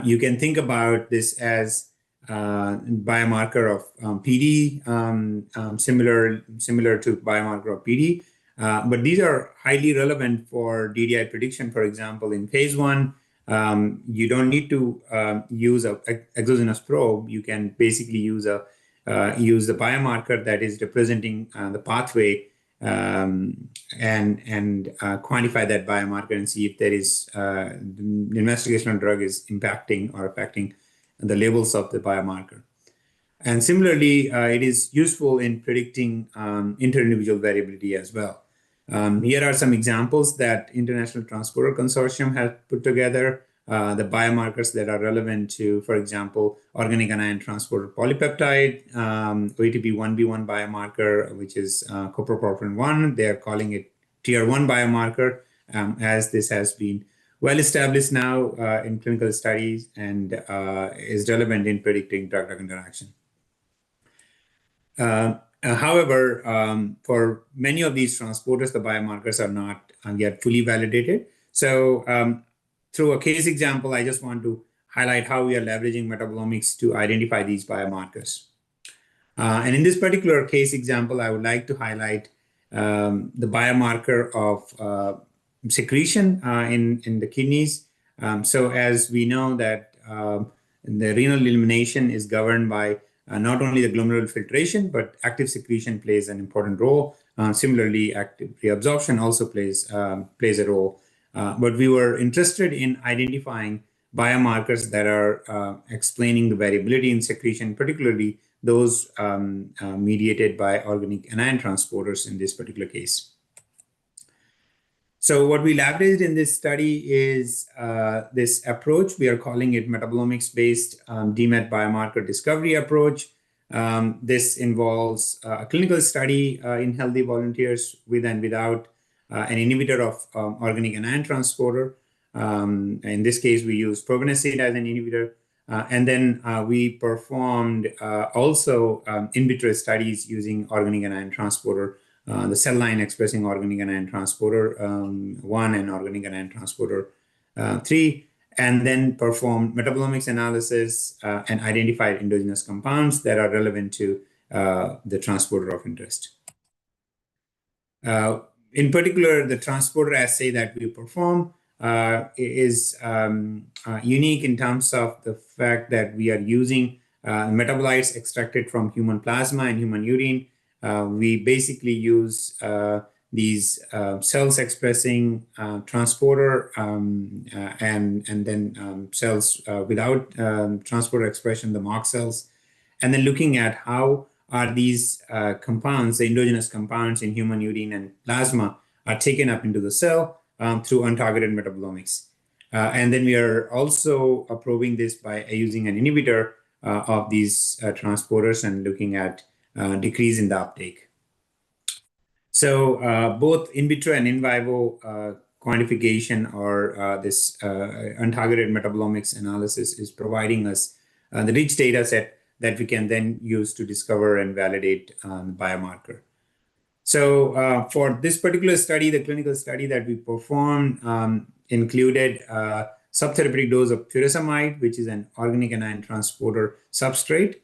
You can think about this as biomarker of PD, similar to biomarker of PD. But these are highly relevant for DDI prediction. For example, in phase 1, you don't need to use an exogenous probe. You can basically use the biomarker that is representing the pathway and quantify that biomarker and see if there is the investigational drug is impacting or affecting the levels of the biomarker. And similarly, it is useful in predicting inter-individual variability as well. Here are some examples that International Transporter Consortium has put together, the biomarkers that are relevant to, for example, organic anion transporter polypeptide, OATP1B1 biomarker, which is coproporphyrin 1. They are calling it tier 1 biomarker, as this has been well established now in clinical studies and is relevant in predicting drug-drug interaction. However, for many of these transporters, the biomarkers are not yet fully validated. So through a case example, I just want to highlight how we are leveraging metabolomics to identify these biomarkers. And in this particular case example, I would like to highlight the biomarker of secretion in the kidneys. So as we know that the renal elimination is governed by not only the glomerular filtration, but active secretion plays an important role. Similarly, active reabsorption also plays a role. But we were interested in identifying biomarkers that are explaining the variability in secretion, particularly those mediated by organic anion transporters in this particular case. So what we leveraged in this study is this approach. We are calling it metabolomics-based DMET biomarker discovery approach. This involves a clinical study in healthy volunteers with and without an inhibitor of organic anion transporter. In this case, we used probenecid as an inhibitor. And then we performed also in vitro studies using organic anion transporter, the cell line expressing organic anion transporter 1 and organic anion transporter 3, and then performed metabolomics analysis and identified endogenous compounds that are relevant to the transporter of interest. In particular, the transporter assay that we perform is unique in terms of the fact that we are using metabolites extracted from human plasma and human urine. We basically use these cells expressing transporter and then cells without transporter expression, the mock cells, and then looking at how are these compounds, the endogenous compounds in human urine and plasma, are taken up into the cell through untargeted metabolomics. And then we are also probing this by using an inhibitor of these transporters and looking at decrease in the uptake. So both in vitro and in vivo quantification or this untargeted metabolomics analysis is providing us the rich data set that we can then use to discover and validate the biomarker. So for this particular study, the clinical study that we performed included subtherapeutic dose of furosemide, which is an organic anion transporter substrate.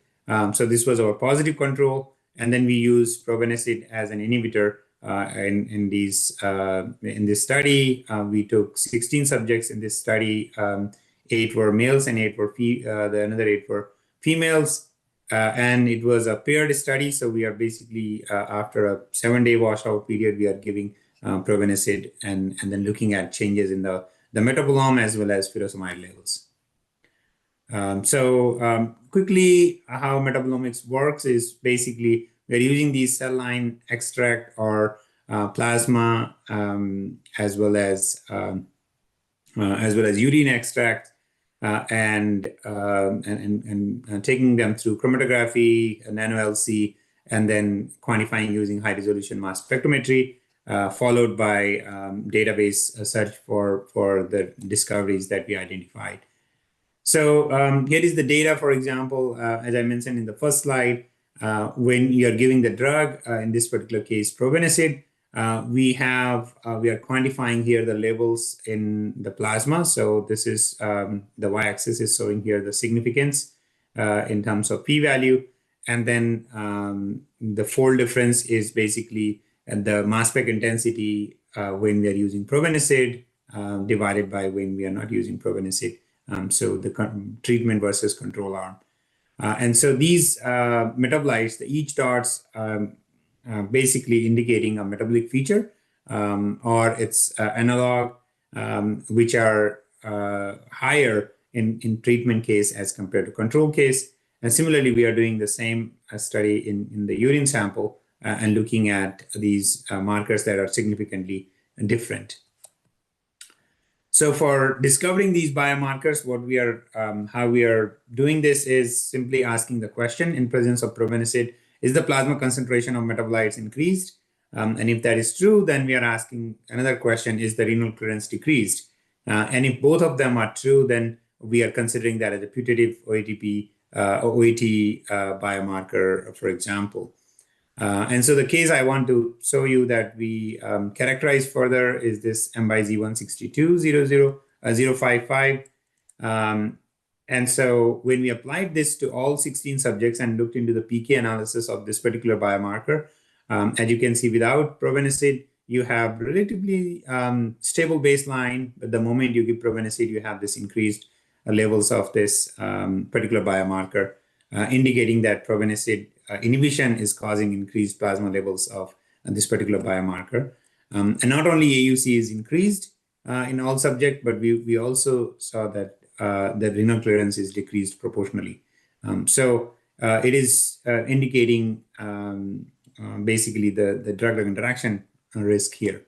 So this was our positive control. And then we used probenecid as an inhibitor in this study. We took 16 subjects in this study. 8 were males and 8 were the another 8 were females. And it was a paired study. So we are basically, after a 7-day washout period, we are giving probenecid and then looking at changes in the metabolome as well as furosemide levels. Quickly, how metabolomics works is basically we're using these cell line extract or plasma as well as urine extract. And taking them through chromatography, nano-LC, and then quantifying using high-resolution mass spectrometry, followed by database search for the discoveries that we identified. So here is the data, for example, as I mentioned in the first slide, when you're giving the drug, in this particular case, probenecid, we are quantifying here the levels in the plasma. So this is the y-axis is showing here the significance in terms of p-value. And then the fold difference is basically the mass spec intensity when we are using probenecid divided by when we are not using probenecid. So the treatment versus control arm. And so these metabolites, each dots basically indicating a metabolic feature or its analog, which are higher in treatment case as compared to control case. And similarly, we are doing the same study in the urine sample and looking at these markers that are significantly different. So for discovering these biomarkers, how we are doing this is simply asking the question in presence of probenecid, is the plasma concentration of metabolites increased? And if that is true, then we are asking another question, is the renal clearance decreased? And if both of them are true, then we are considering that as a putative OAT biomarker, for example. And so the case I want to show you that we characterize further is this MYZ162-00055. And so when we applied this to all 16 subjects and looked into the PK analysis of this particular biomarker, as you can see, without probenecid, you have relatively stable baseline. But the moment you give probenecid, you have this increased levels of this particular biomarker, indicating that probenecid inhibition is causing increased plasma levels of this particular biomarker. And not only AUC is increased in all subjects, but we also saw that the renal clearance is decreased proportionally. So it is indicating basically the drug-drug interaction risk here.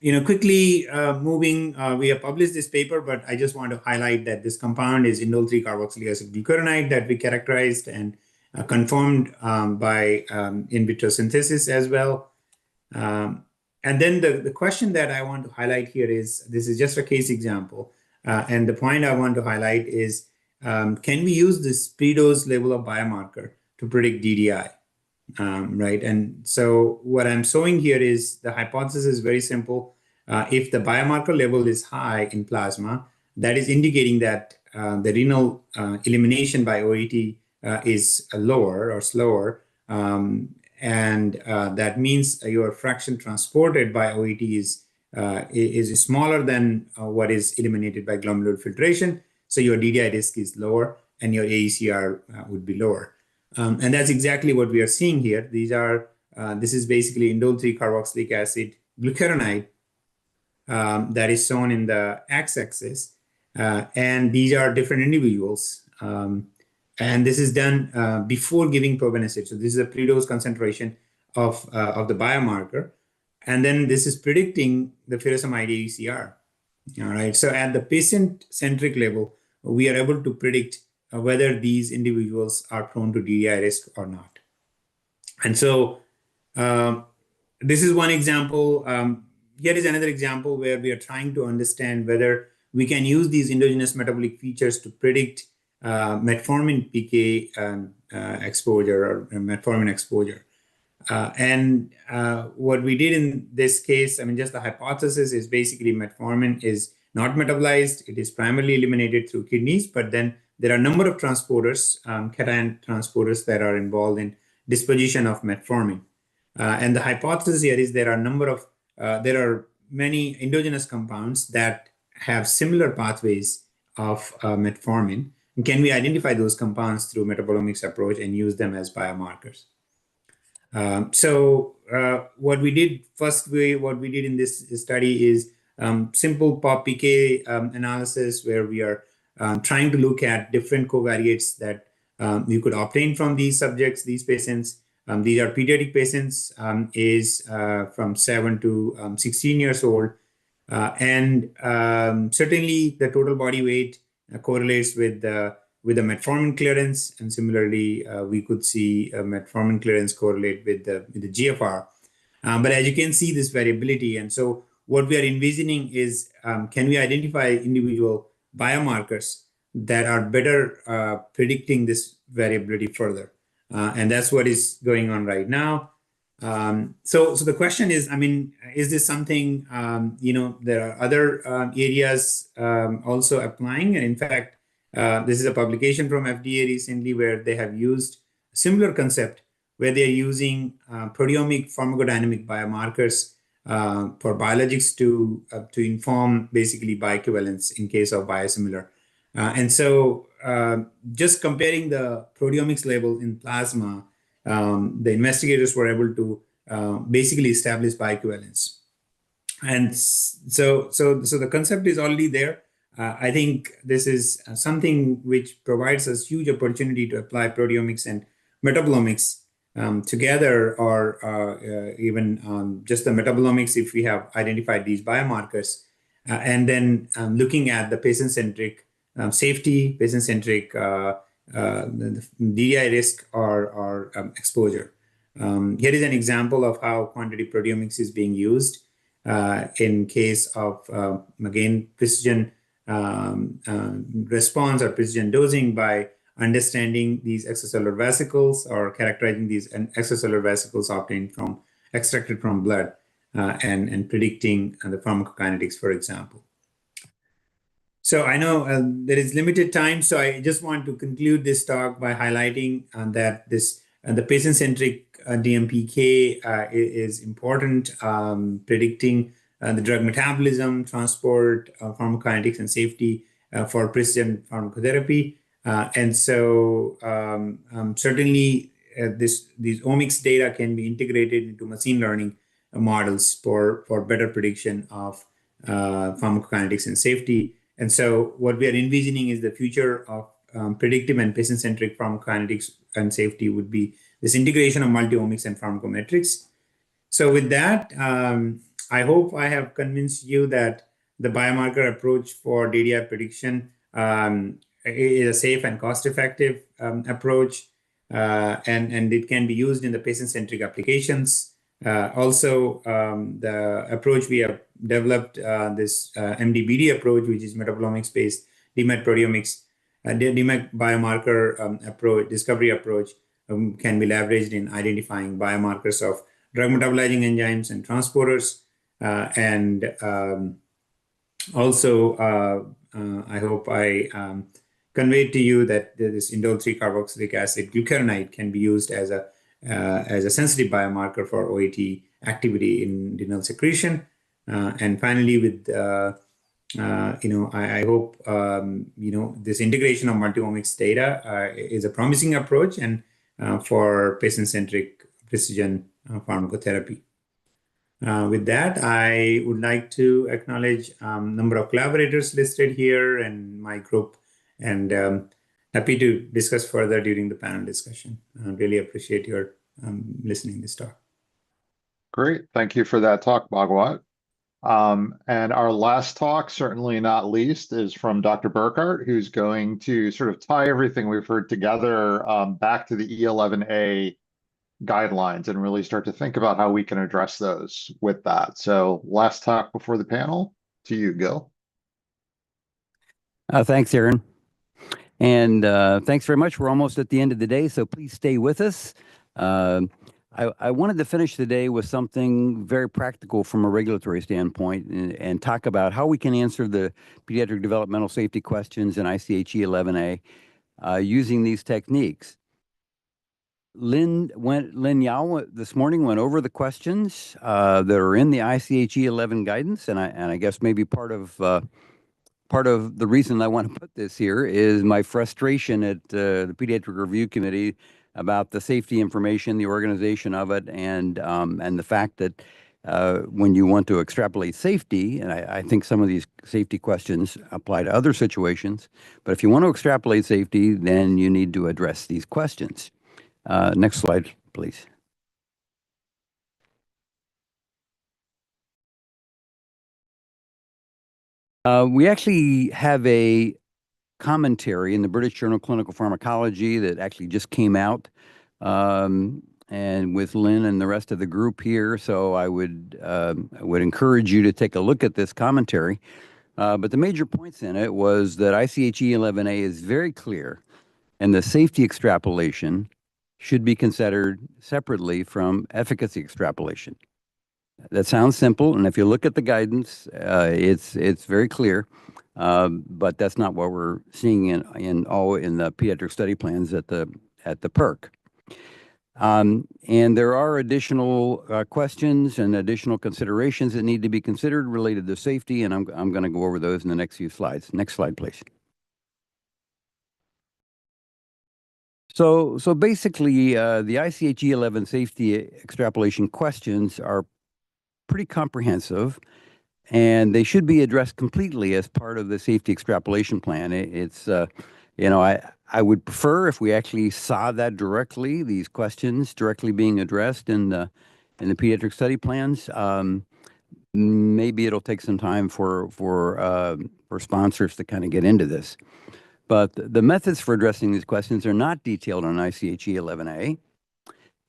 Quickly moving, we have published this paper, but I just want to highlight that this compound is indole 3-carboxylic acid glucuronide that we characterized and confirmed by in vitro synthesis as well. And then the question that I want to highlight here is, this is just a case example. And the point I want to highlight is, can we use this pre-dose level of biomarker to predict DDI? Right. And so what I'm showing here is the hypothesis is very simple. If the biomarker level is high in plasma, that is indicating that the renal elimination by OAT is lower or slower. And that means your fraction transported by OAT is smaller than what is eliminated by glomerular filtration. So your DDI risk is lower and your AECR would be lower. And that's exactly what we are seeing here. This is basically indole 3-carboxylic acid glucuronide that is shown in the x-axis. And these are different individuals. And this is done before giving probenecid. So this is a pre-dose concentration of the biomarker. And then this is predicting the furosemide AECR. All right. So at the patient-centric level, we are able to predict whether these individuals are prone to DDI risk or not. And so this is one example. Here is another example where we are trying to understand whether we can use these endogenous metabolic features to predict metformin PK exposure or metformin exposure. What we did in this case, I mean, just the hypothesis is basically metformin is not metabolized. It is primarily eliminated through kidneys, but then there are a number of transporters, cation transporters that are involved in disposition of metformin. And the hypothesis here is there are many endogenous compounds that have similar pathways of metformin. And can we identify those compounds through metabolomics approach and use them as biomarkers? What we did in this study is simple pop PK analysis where we are trying to look at different covariates that you could obtain from these subjects, these patients. These are pediatric patients, is from 7 to 16 years old. Certainly the total body weight correlates with the metformin clearance, and similarly, we could see metformin clearance correlate with the GFR. But as you can see, this variability, and so what we are envisioning is, can we identify individual biomarkers that are better predicting this variability further? And that's what is going on right now. So the question is, I mean, is this something, there are other areas also applying, and in fact, this is a publication from FDA recently where they have used a similar concept where they're using proteomic pharmacodynamic biomarkers for biologics to inform basically bioequivalence in case of biosimilar. And so just comparing the proteomics level in plasma, the investigators were able to basically establish bioequivalence. And so the concept is already there. I think this is something which provides us huge opportunity to apply proteomics and metabolomics together, or even just the metabolomics if we have identified these biomarkers, and then looking at the patient-centric safety, patient-centric DDI risk or exposure. Here is an example of how quantitative proteomics is being used in case of, again, precision response or precision dosing by understanding these extracellular vesicles or characterizing these extracellular vesicles extracted from blood and predicting the pharmacokinetics, for example. So I know there is limited time, so I just want to conclude this talk by highlighting that the patient-centric DMPK is important, predicting the drug metabolism, transport, pharmacokinetics, and safety for precision pharmacotherapy. And so certainly these omics data can be integrated into machine learning models for better prediction of pharmacokinetics and safety. And so what we are envisioning is the future of predictive and patient-centric pharmacokinetics and safety would be this integration of multi-omics and pharmacometrics. So with that, I hope I have convinced you that the biomarker approach for DDI prediction is a safe and cost-effective approach, and it can be used in the patient-centric applications. Also, the approach we have developed, this MDBD approach, which is metabolomics-based DMET proteomics, DMET biomarker approach, discovery approach, can be leveraged in identifying biomarkers of drug metabolizing enzymes and transporters. Also, I hope I conveyed to you that this indole 3-carboxylic acid glucuronide can be used as a sensitive biomarker for OAT activity in renal secretion. And finally, with I hope this integration of multi-omics data is a promising approach and for patient-centric precision pharmacotherapy. With that, I would like to acknowledge number of collaborators listed here and my group, and happy to discuss further during the panel discussion. I really appreciate your listening to this talk. Great. Thank you for that talk, Bhagwat. And our last talk, certainly not least, is from Dr. Burkhart, who's going to sort of tie everything we've heard together back to the E11A guidelines and really start to think about how we can address those with that. So last talk before the panel, to you, Gil. Thanks, Aaron. And thanks very much. We're almost at the end of the day, so please stay with us. I wanted to finish the day with something very practical from a regulatory standpoint and talk about how we can answer the pediatric developmental safety questions in ICH E11A using these techniques. Lynn Yao this morning went over the questions that are in the ICH E11 guidance, and I guess maybe part of the reason I want to put this here is my frustration at the Pediatric Review Committee about the safety information, the organization of it, and the fact that when you want to extrapolate safety, and I think some of these safety questions apply to other situations, but if you want to extrapolate safety, then you need to address these questions. Next slide, please. We actually have a commentary in the British Journal of Clinical Pharmacology that actually just came out, and with Lynn and the rest of the group here. So I would encourage you to take a look at this commentary. But the major points in it was that ICH E11A is very clear, and the safety extrapolation should be considered separately from efficacy extrapolation. That sounds simple, and if you look at the guidance, it's very clear. But that's not what we're seeing in the pediatric study plans at the PERC. And there are additional questions and additional considerations that need to be considered related to safety, and I'm going to go over those in the next few slides. Next slide, please. So basically, the ICH E11 safety extrapolation questions are pretty comprehensive, and they should be addressed completely as part of the safety extrapolation plan. I would prefer if we actually saw that directly, these questions directly being addressed in the pediatric study plans. Maybe it'll take some time for sponsors to kind of get into this. But the methods for addressing these questions are not detailed on ICH E11A.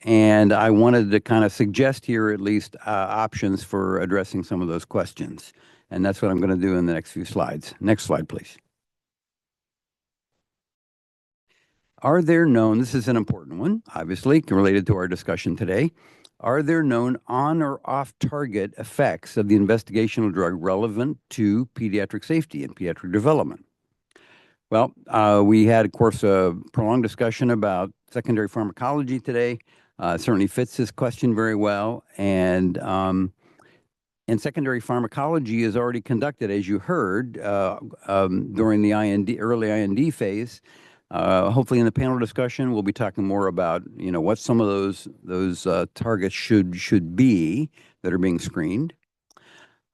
And I wanted to kind of suggest here at least options for addressing some of those questions. And that's what I'm going to do in the next few slides. Next slide, please. Are there known, this is an important one, obviously, related to our discussion today. Are there known on or off target effects of the investigational drug relevant to pediatric safety and pediatric development? Well, we had, of course, a prolonged discussion about secondary pharmacology today. Certainly fits this question very well. And secondary pharmacology is already conducted, as you heard, during the early IND phase. Hopefully in the panel discussion, we'll be talking more about, what some of those targets should be that are being screened.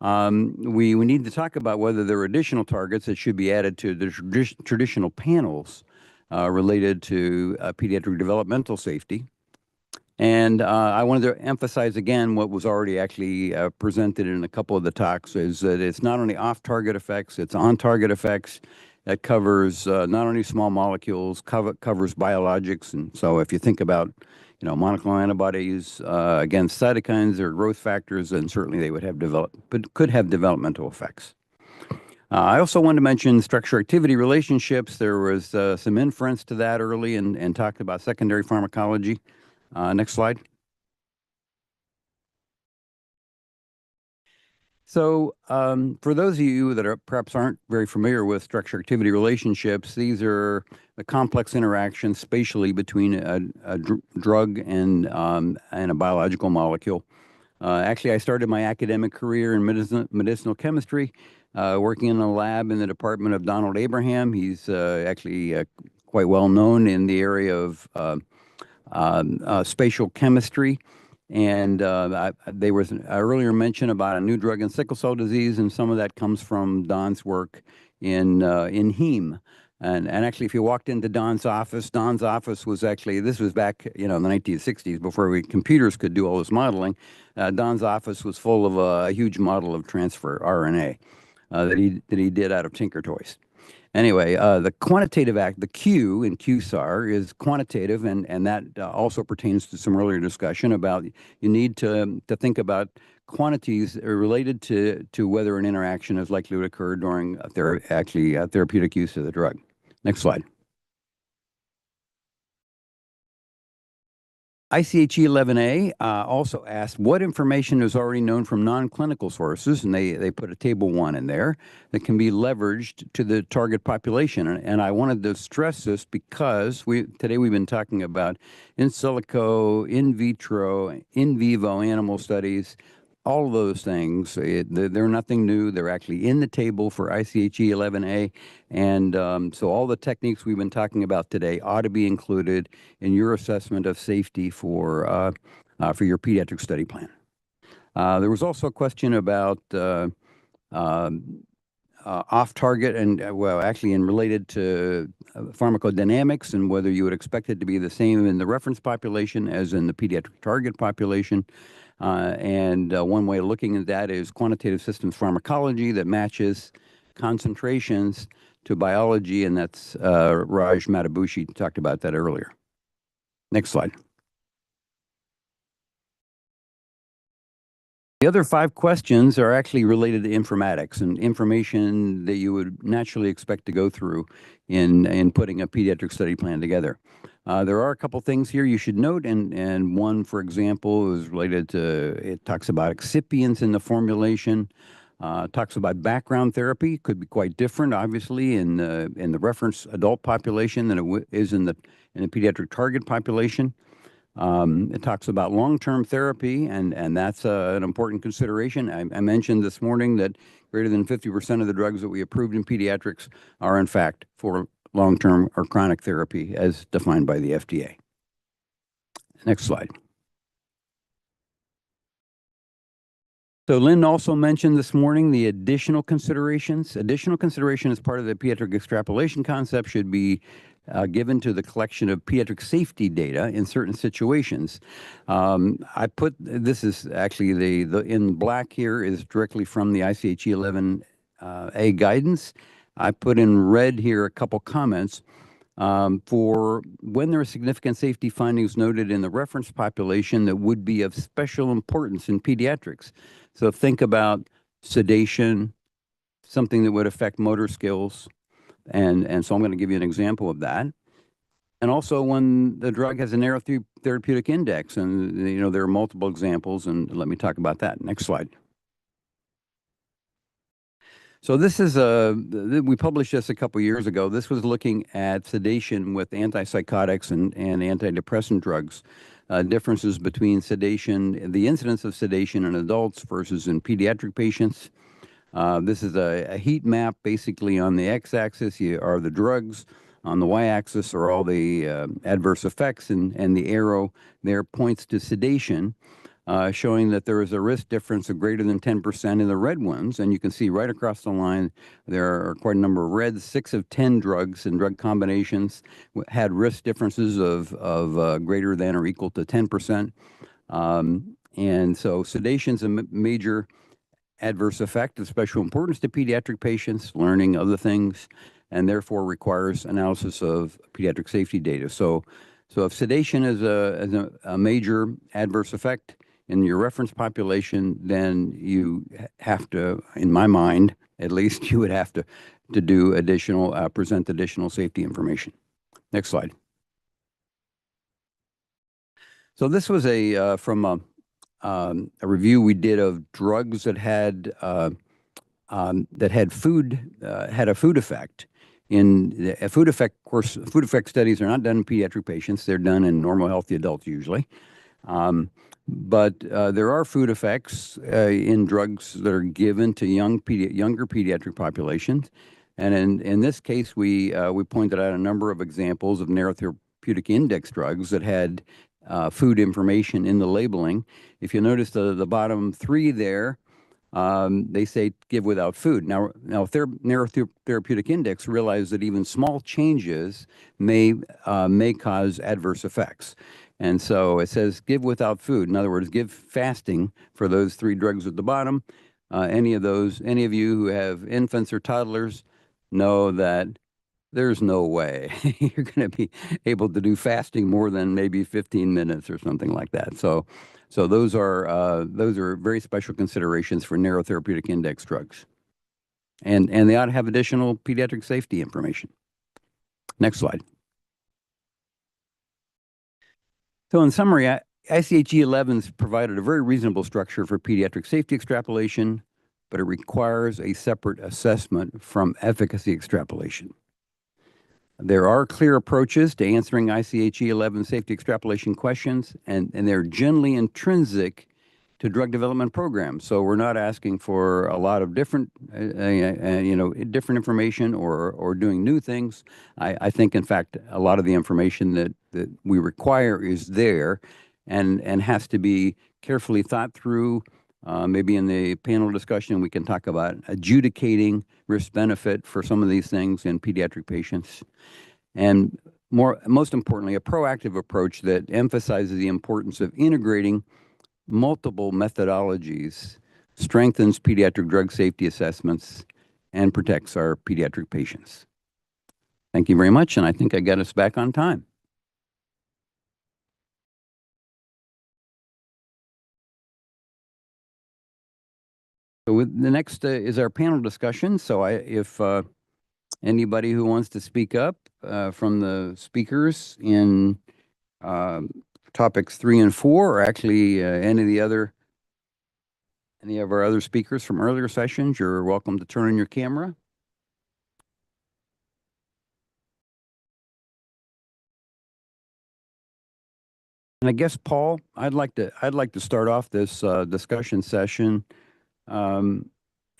We need to talk about whether there are additional targets that should be added to the traditional panels related to pediatric developmental safety. And I wanted to emphasize again what was already actually presented in a couple of the talks, is that it's not only off-target effects, it's on-target effects. That covers not only small molecules, covers biologics. And so if you think about monoclonal antibodies against cytokines or growth factors, then certainly they would have could have developmental effects. I also wanted to mention structure-activity relationships. There was some inference to that early and talked about secondary pharmacology. Next slide. So for those of you that perhaps aren't very familiar with structure-activity relationships, these are the complex interactions spatially between a drug and a biological molecule. Actually, I started my academic career in medicinal chemistry, working in a lab in the department of Donald Abraham. He's actually quite well known in the area of spatial chemistry. And there was an earlier mention about a new drug in sickle cell disease, and some of that comes from Don's work in heme. And actually, if you walked into Don's office was actually, this was back, in the 1960s before computers could do all this modeling. Don's office was full of a huge model of transfer RNA that he did out of Tinker Toys. Anyway, the quantitative the Q in QSAR is quantitative, and that also pertains to some earlier discussion about you need to think about quantities related to whether an interaction is likely to occur during therapeutic use of the drug. Next slide. ICH E11A also asked what information is already known from non-clinical sources, and they put a table 1 in there that can be leveraged to the target population. And I wanted to stress this because today we've been talking about in silico, in vitro, in vivo animal studies. All of those things, they're nothing new. They're actually in the table for ICH E11A. And so all the techniques we've been talking about today ought to be included in your assessment of safety for your pediatric study plan. There was also a question about off-target and, and related to pharmacodynamics and whether you would expect it to be the same in the reference population as in the pediatric target population. One way of looking at that is quantitative systems pharmacology that matches concentrations to biology, and that's Raj Matabushi talked about that earlier. Next slide. The other 5 questions are actually related to informatics and information that you would naturally expect to go through in putting a pediatric study plan together. There are a couple things here you should note, and one, for example, is related to, it talks about excipients in the formulation, talks about background therapy, could be quite different, obviously, in the reference adult population than it is in the pediatric target population. It talks about long-term therapy, and that's an important consideration. I mentioned this morning that greater than 50% of the drugs that we approved in pediatrics are, in fact, for long-term or chronic therapy as defined by the FDA. Next slide. So Lynn also mentioned this morning the additional considerations. Additional consideration as part of the pediatric extrapolation concept should be given to the collection of pediatric safety data in certain situations. I put, this is actually the in black here is directly from the ICH E11A guidance. I put in red here a couple comments for when there are significant safety findings noted in the reference population that would be of special importance in pediatrics. So think about sedation, something that would affect motor skills, and so I'm going to give you an example of that. And also when the drug has a narrow therapeutic index, and there are multiple examples, and let me talk about that. Next slide. So this is we published this a couple years ago. This was looking at sedation with antipsychotics and antidepressant drugs, differences between sedation, the incidence of sedation in adults versus in pediatric patients. This is a heat map. Basically on the x-axis are the drugs, on the y-axis are all the adverse effects, and the arrow there points to sedation, showing that there is a risk difference of greater than 10% in the red ones. And you can see right across the line, there are quite a number of reds. 6 of 10 drugs and drug combinations had risk differences of greater than or equal to 10%. And so sedation is a major adverse effect of special importance to pediatric patients, learning other things, and therefore requires analysis of pediatric safety data. So if sedation is a major adverse effect in your reference population, then you have to, in my mind, at least, you would have to do additional, present additional safety information. Next slide. So this was from a review we did of drugs that had food had a food effect. In a food effect, of course, food effect studies are not done in pediatric patients; they're done in normal, healthy adults usually. But there are food effects in drugs that are given to younger pediatric populations, and in this case, we pointed out a number of examples of narrow therapeutic index drugs that had food information in the labeling. If you notice the bottom 3 there, they say give without food. Now narrow therapeutic index realizes that even small changes may cause adverse effects. And so it says give without food. In other words, give fasting for those 3 drugs at the bottom. Any of you who have infants or toddlers know that there's no way you're going to be able to do fasting more than maybe 15 minutes or something like that. So those are very special considerations for narrow therapeutic index drugs. And they ought to have additional pediatric safety information. Next slide. So in summary, ICH E11's provided a very reasonable structure for pediatric safety extrapolation, but it requires a separate assessment from efficacy extrapolation. There are clear approaches to answering ICH E11 safety extrapolation questions, and they're generally intrinsic to drug development programs. So we're not asking for a lot of different, different information or doing new things. I think, in fact, a lot of the information that we require is there and has to be carefully thought through. Maybe in the panel discussion, we can talk about adjudicating risk-benefit for some of these things in pediatric patients. And most importantly, a proactive approach that emphasizes the importance of integrating multiple methodologies, strengthens pediatric drug safety assessments, and protects our pediatric patients. Thank you very much, and I think I got us back on time. So the next is our panel discussion. So if anybody who wants to speak up from the speakers in topics 3 and 4, or actually any of our other speakers from earlier sessions, you're welcome to turn on your camera. And I guess, Paul, I'd like to start off this discussion session and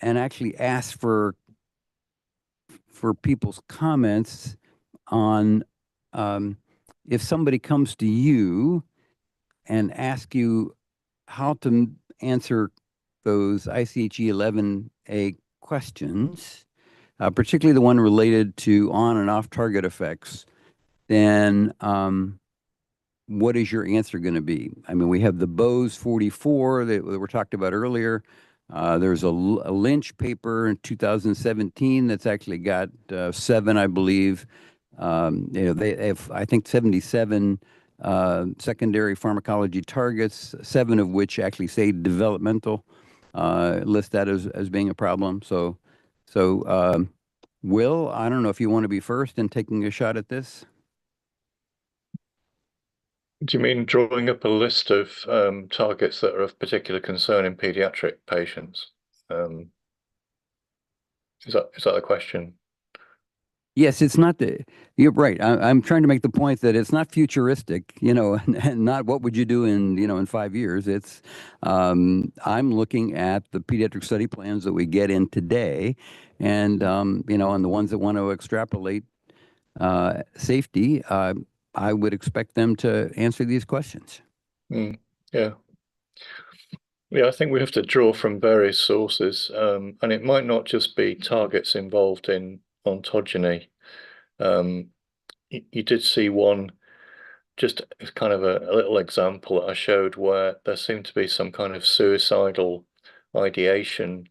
actually ask for people's comments on if somebody comes to you and asks you how to answer those ICH E11A questions, particularly the one related to on and off target effects, then what is your answer going to be? I mean, we have the Bose 44 that were talked about earlier. There's a Lynch paper in 2017 that's actually got 7, I believe. They have, I think, 77 secondary pharmacology targets, 7 of which actually say developmental, list that as being a problem. So Will, I don't know if you want to be first in taking a shot at this. Do you mean drawing up a list of targets that are of particular concern in pediatric patients? Is that the question? Yes, it's not you're right. I'm trying to make the point that it's not futuristic, and not what would you do in 5 years. It's I'm looking at the pediatric study plans that we get in today, and and the ones that want to extrapolate safety. I would expect them to answer these questions. Yeah. Yeah, I think we have to draw from various sources, and it might not just be targets involved in ontogeny. You did see one, just as kind of a little example that I showed, where there seemed to be some kind of suicidal ideation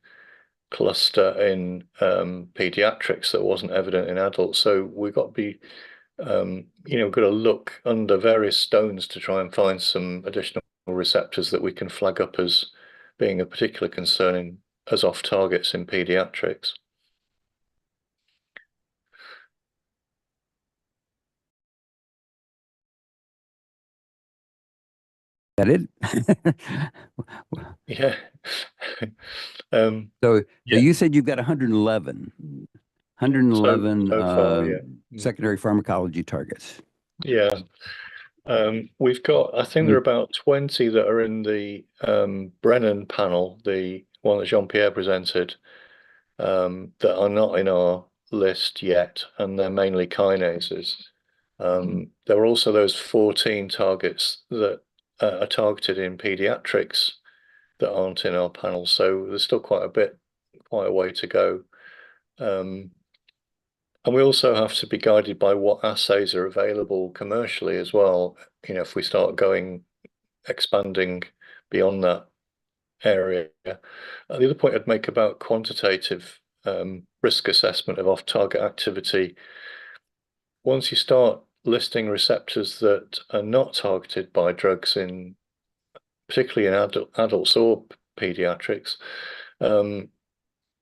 cluster in pediatrics that wasn't evident in adults. So we've got to be got to look under various stones to try and find some additional receptors that we can flag up as being a particular concern as off targets in pediatrics. That it? Yeah. So you said you've got 111 so far, yeah. Secondary pharmacology targets. Yeah. We've got, I think there are about 20 that are in the Brennan panel, the one that Jean-Pierre presented, that are not in our list yet, and they're mainly kinases. There are also those 14 targets that are targeted in pediatrics that aren't in our panel. So there's still quite a way to go. And we also have to be guided by what assays are available commercially as well. If we start expanding beyond that area. The other point I'd make about quantitative risk assessment of off-target activity, once you start listing receptors that are not targeted by drugs particularly in adults or pediatrics,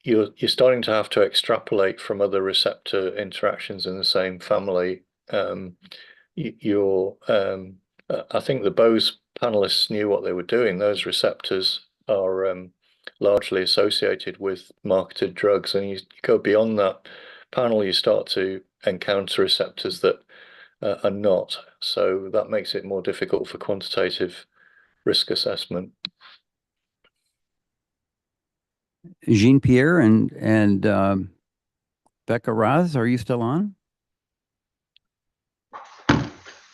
you're starting to have to extrapolate from other receptor interactions in the same family. I think the Bose panelists knew what they were doing. Those receptors are largely associated with marketed drugs, and you go beyond that panel, you start to encounter receptors that are not. So that makes it more difficult for quantitative risk assessment. Jean-Pierre and Becca Raz, are you still on?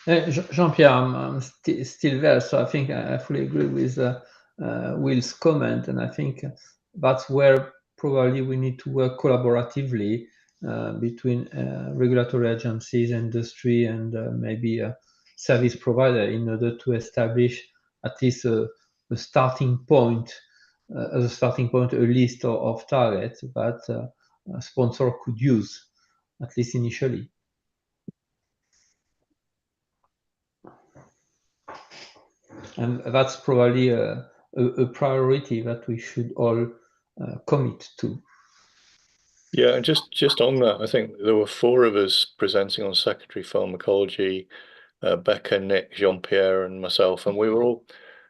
Jean-Pierre, I'm still there, so I think I fully agree with Will's comment, and I think that's where probably we need to work collaboratively between regulatory agencies, industry, and maybe a service provider in order to establish at least a starting point, a list of targets that a sponsor could use, at least initially. And that's probably a priority that we should all commit to. Yeah, and just on that, I think there were 4 of us presenting on secondary pharmacology, Becca, Nick, Jean-Pierre, and myself, and we were all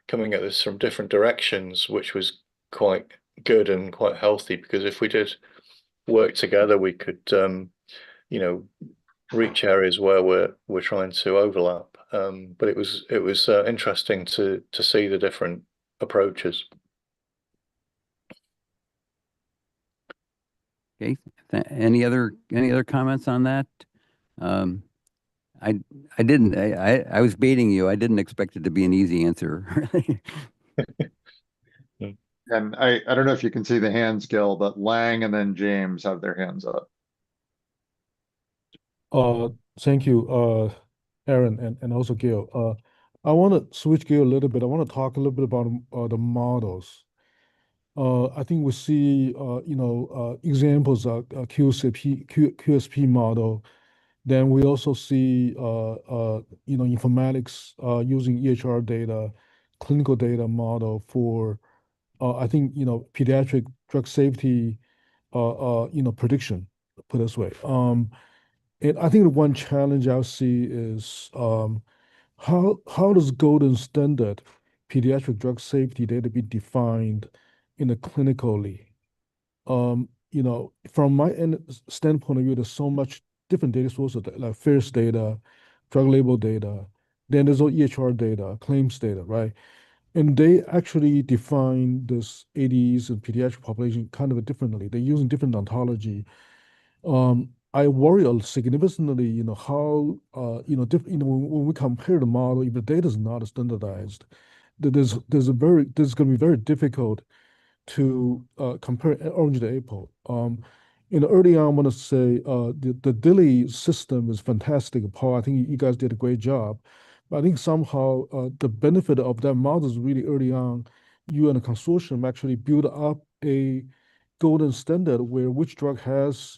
coming at this from different directions, which was quite good and quite healthy, because if we did work together, we could, reach areas where we're trying to overlap. But it was interesting to see the different approaches. Okay. Any other comments on that? I was baiting you. I didn't expect it to be an easy answer. And I don't know if you can see the hands, Gil, but Lang and then James have their hands up. Thank you, Aaron, and also Gil. I want to switch gear a little bit. I want to talk a little bit about the models. I think we see, examples of QSP model. Then we also see, informatics using EHR data, clinical data model for, I think, pediatric drug safety, prediction, put it this way. And I think the one challenge I'll see is how does golden standard pediatric drug safety data be defined in a clinically? From my standpoint of view, there's so much different data sources like FAERS data, drug label data, then there's all EHR data, claims data, right? And they actually define this ADs and pediatric population kind of differently. They're using different ontology. I worry significantly, how, when we compare the model, if the data is not standardized, there's going to be very difficult to compare orange to apple. Early on, I want to say the DILI system is fantastic, Paul. I think you guys did a great job. But I think somehow the benefit of that model is really early on, you and the consortium actually build up a golden standard where which drug has,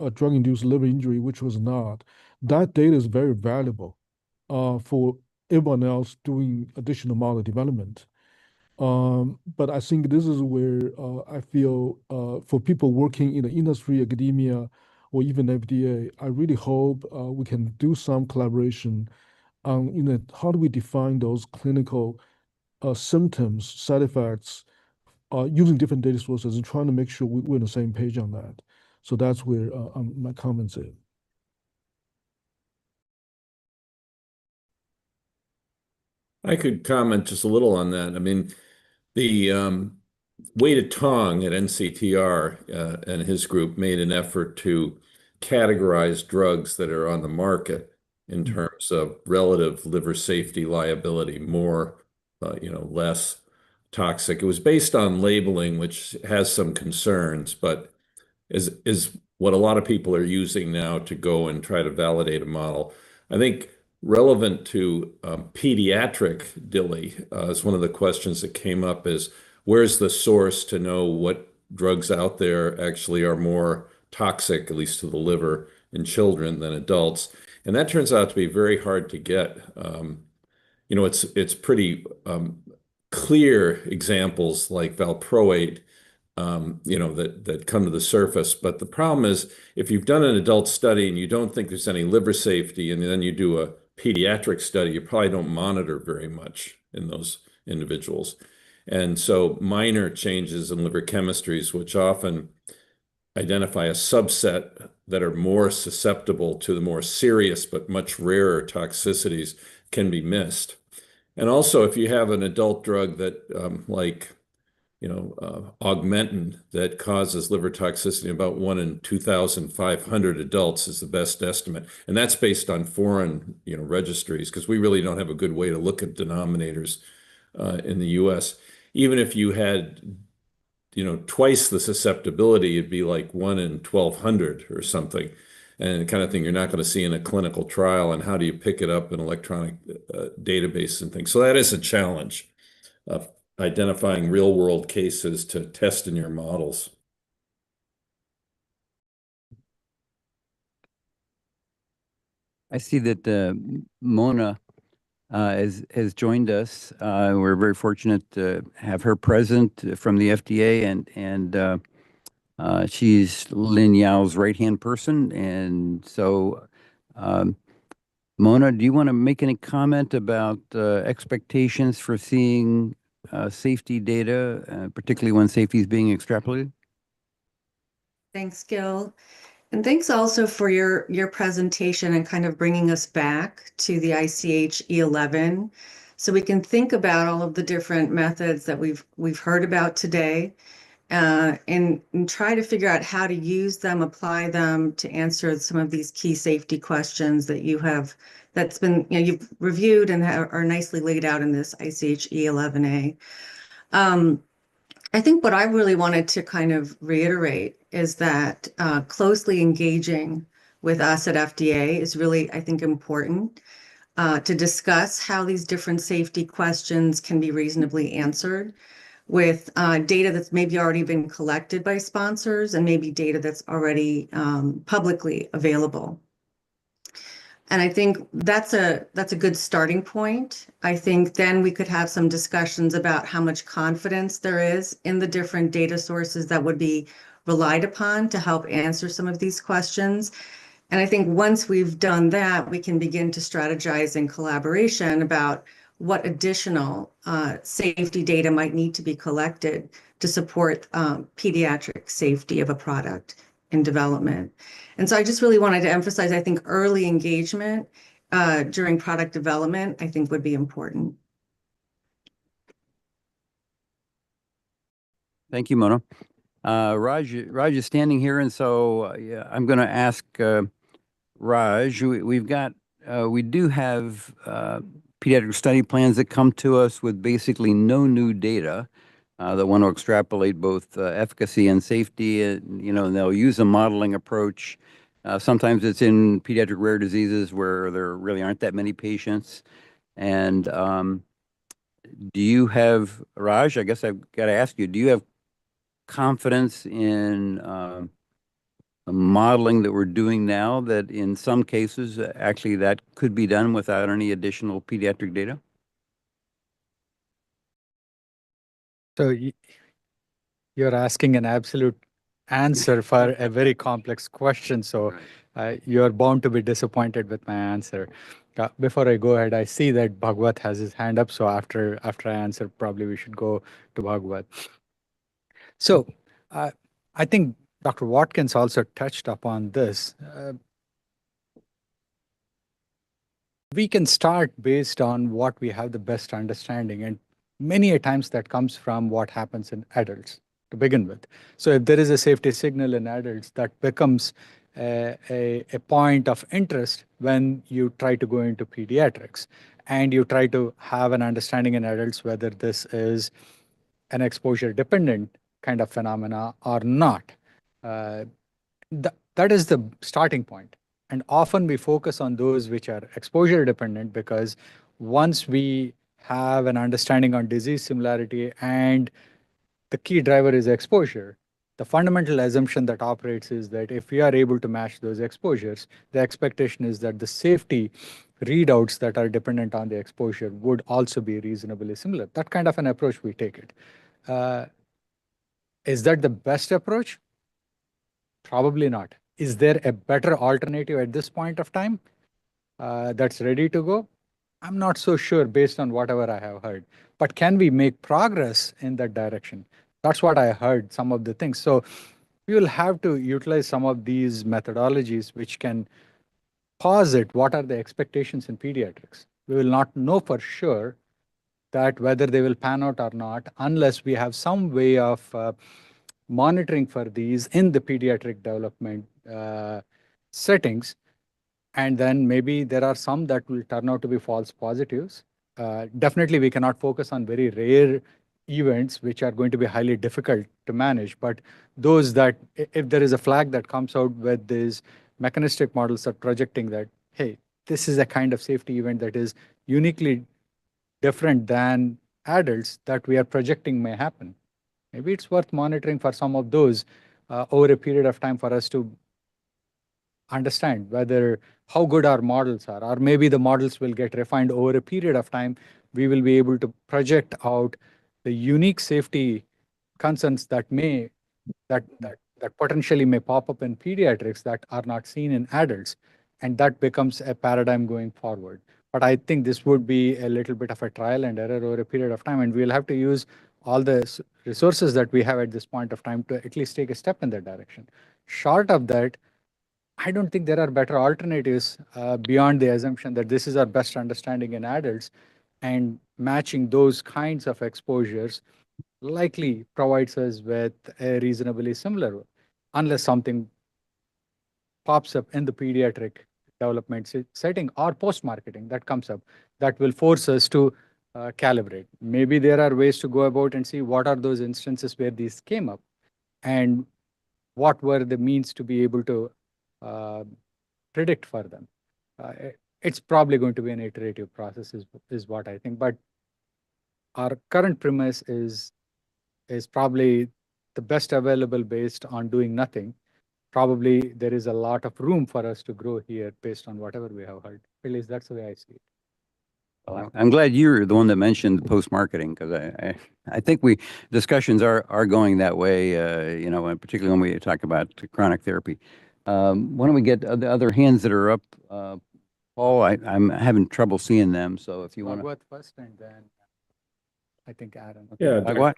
a drug-induced liver injury, which was not. That data is very valuable for everyone else doing additional model development. But I think this is where I feel for people working in the industry, academia, or even FDA, I really hope we can do some collaboration on how do we define those clinical symptoms, side effects, using different data sources and trying to make sure we're on the same page on that. So that's where my comments are. I could comment just a little on that. I mean, the Wei Tong at NCTR and his group made an effort to categorize drugs that are on the market in terms of relative liver safety liability, more, less, toxic. It was based on labeling, which has some concerns, but is what a lot of people are using now to go and try to validate a model. I think relevant to pediatric DILI is one of the questions that came up is where's the source to know what drugs out there actually are more toxic, at least to the liver in children than adults. And that turns out to be very hard to get. It's pretty clear examples like valproate, that come to the surface. But the problem is if you've done an adult study and you don't think there's any liver safety, and then you do a pediatric study, you probably don't monitor very much in those individuals. And so minor changes in liver chemistries, which often identify a subset that are more susceptible to the more serious but much rarer toxicities, can be missed. And also, if you have an adult drug that, augmentin, that causes liver toxicity, about 1 in 2,500 adults is the best estimate. And that's based on foreign, registries, because we really don't have a good way to look at denominators in the US. Even if you had, twice the susceptibility, it'd be like 1 in 1,200 or something. And the kind of thing you're not going to see in a clinical trial. And how do you pick it up in electronic database and things? So that is a challenge of identifying real world cases to test in your models. I see that Mona has joined us. We're very fortunate to have her present from the FDA, and she's Lin Yao's right-hand person. And so, Mona, do you want to make any comment about expectations for seeing safety data, particularly when safety is being extrapolated? Thanks, Gil. And thanks also for your presentation and kind of bringing us back to the ICH E11, so we can think about all of the different methods that we've heard about today, and try to figure out how to use them, apply them to answer some of these key safety questions that that's been, you've reviewed and are nicely laid out in this ICH E11A. I think what I really wanted to kind of reiterate is that closely engaging with us at FDA is really, I think, important to discuss how these different safety questions can be reasonably answered with data that's maybe already been collected by sponsors and maybe data that's already publicly available. And I think that's a good starting point. I think then we could have some discussions about how much confidence there is in the different data sources that would be relied upon to help answer some of these questions. And I think once we've done that, we can begin to strategize in collaboration about what additional safety data might need to be collected to support pediatric safety of a product in development. And so I just really wanted to emphasize, I think early engagement during product development, I think would be important. Thank you, Mona. Raj is standing here, and so yeah, I'm going to ask Raj. We do have pediatric study plans that come to us with basically no new data that want to extrapolate both efficacy and safety. And they'll use a modeling approach. Sometimes it's in pediatric rare diseases where there really aren't that many patients. And do you have, Raj, I guess I've got to ask you, do you have confidence in the modeling that we're doing now, that in some cases actually that could be done without any additional pediatric data? So you're asking an absolute answer for a very complex question. So you're bound to be disappointed with my answer. Before I go ahead, I see that Bhagwat has his hand up. So after I answer, probably we should go to Bhagwat. So I think Dr. Watkins also touched upon this. We can start based on what we have the best understanding, and many a times that comes from what happens in adults to begin with. So if there is a safety signal in adults, that becomes a point of interest when you try to go into pediatrics, and you try to have an understanding in adults whether this is an exposure-dependent kind of phenomena or not. That is the starting point. And often we focus on those which are exposure-dependent because once we have an understanding on disease similarity and the key driver is exposure, the fundamental assumption that operates is that if we are able to match those exposures, the expectation is that the safety readouts that are dependent on the exposure would also be reasonably similar. That kind of an approach we take it. Is that the best approach? Probably not. Is there a better alternative at this point of time that's ready to go? I'm not so sure based on whatever I have heard. But can we make progress in that direction? That's what I heard, some of the things. So we will have to utilize some of these methodologies which can posit what are the expectations in pediatrics. We will not know for sure that whether they will pan out or not unless we have some way of monitoring for these in the pediatric development settings. And then maybe there are some that will turn out to be false positives. Definitely, we cannot focus on very rare events which are going to be highly difficult to manage. But those that, if there is a flag that comes out with these mechanistic models that projecting that, hey, this is a kind of safety event that is uniquely different than adults that we are projecting may happen. Maybe it's worth monitoring for some of those over a period of time for us to understand whether how good our models are, or maybe the models will get refined over a period of time. We will be able to project out the unique safety concerns that potentially may pop up in pediatrics that are not seen in adults, and that becomes a paradigm going forward. But I think this would be a little bit of a trial and error over a period of time, and we'll have to use all the resources that we have at this point of time to at least take a step in that direction. Short of that, I don't think there are better alternatives beyond the assumption that this is our best understanding in adults, and matching those kinds of exposures likely provides us with a reasonably similar, unless something pops up in the pediatric development setting or post-marketing that comes up that will force us to calibrate. Maybe there are ways to go about and see what are those instances where these came up and what were the means to be able to predict for them. It's probably going to be an iterative process is what I think. But our current premise is probably the best available based on doing nothing. Probably there is a lot of room for us to grow here based on whatever we have heard. At least that's the way I see it. Well, I'm glad you're the one that mentioned post-marketing, because I think discussions are going that way, and particularly when we talk about chronic therapy. Why don't we get the other hands that are up? Paul, I'm having trouble seeing them, so if you want to. First, and then I think Adam. Yeah, what?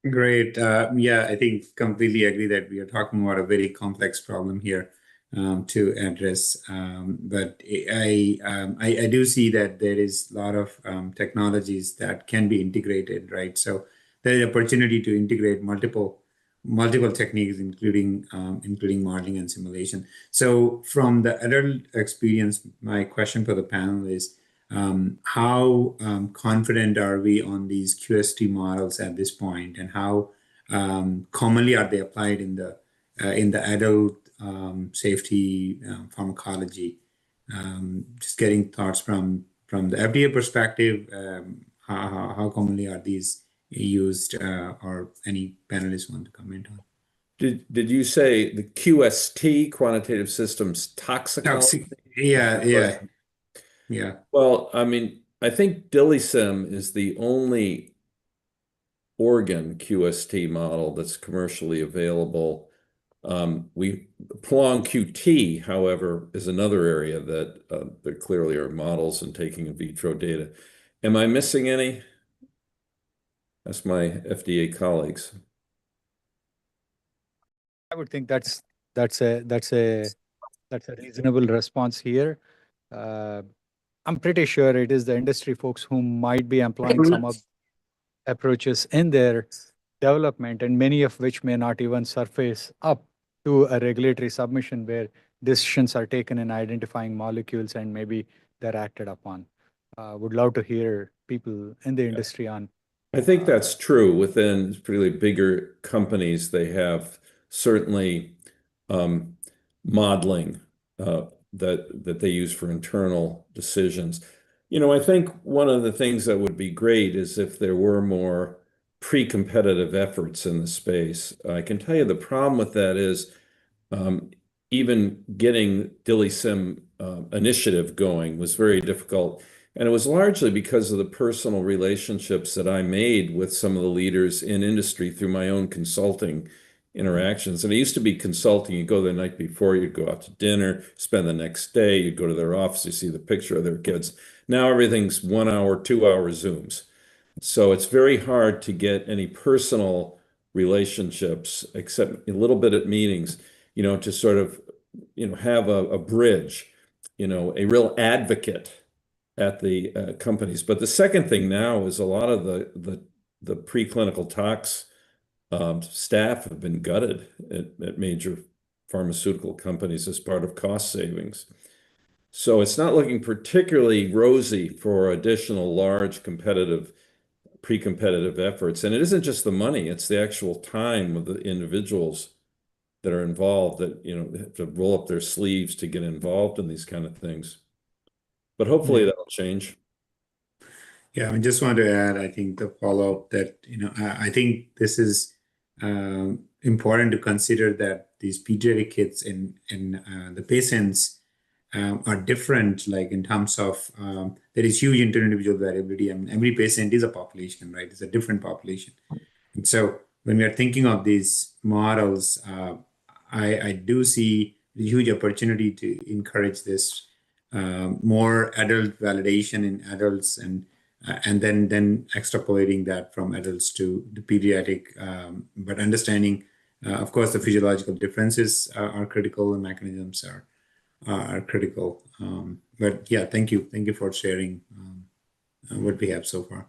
Great. Yeah, I think completely agree that we are talking about a very complex problem here to address. But I do see that there is a lot of technologies that can be integrated, right? So there is opportunity to integrate multiple techniques, including modeling and simulation. So from the adult experience, my question for the panel is, how confident are we on these QST models at this point, and how commonly are they applied in the adult safety pharmacology? Just getting thoughts from the FDA perspective, how commonly are these used, or any panelists want to comment on? Did you say the QST, quantitative systems toxicology? Yeah. Well, I mean, I think DILIsym is the only organ QST model that's commercially available. Prolonged QT, however, is another area that there clearly are models and taking in vitro data. Am I missing any? That's my FDA colleagues. I would think that's a reasonable response here. I'm pretty sure it is the industry folks who might be employing some of approaches in their development, and many of which may not even surface up to a regulatory submission where decisions are taken in identifying molecules and maybe they're acted upon. Would love to hear people in the industry on I think that's true. Within particularly bigger companies, they have certainly modeling that they use for internal decisions. I think one of the things that would be great is if there were more pre-competitive efforts in the space. I can tell you the problem with that is even getting DILIsym initiative going was very difficult. And it was largely because of the personal relationships that I made with some of the leaders in industry through my own consulting interactions. And it used to be consulting. You go the night before, you'd go out to dinner, spend the next day, you'd go to their office, you see the picture of their kids. Now everything's 1 hour, 2 hour Zooms. So it's very hard to get any personal relationships, except a little bit at meetings, to sort of, have a bridge, a real advocate at the companies. But the second thing now is a lot of the preclinical tox staff have been gutted at major pharmaceutical companies as part of cost savings. So it's not looking particularly rosy for additional large pre-competitive efforts. And it isn't just the money, it's the actual time of the individuals that are involved that, have to roll up their sleeves to get involved in these kind of things. But hopefully that'll change. Yeah, I just want to add, I think the follow-up that, I think this is important to consider that these pediatric kids and the patients are different, like in terms of there is huge inter-individual variability. I mean, every patient is a population, right? It's a different population. And so when we are thinking of these models, I do see a huge opportunity to encourage this more adult validation in adults and then extrapolating that from adults to the pediatric, but understanding, of course, the physiological differences are critical and mechanisms are critical. But yeah, thank you for sharing what we have so far.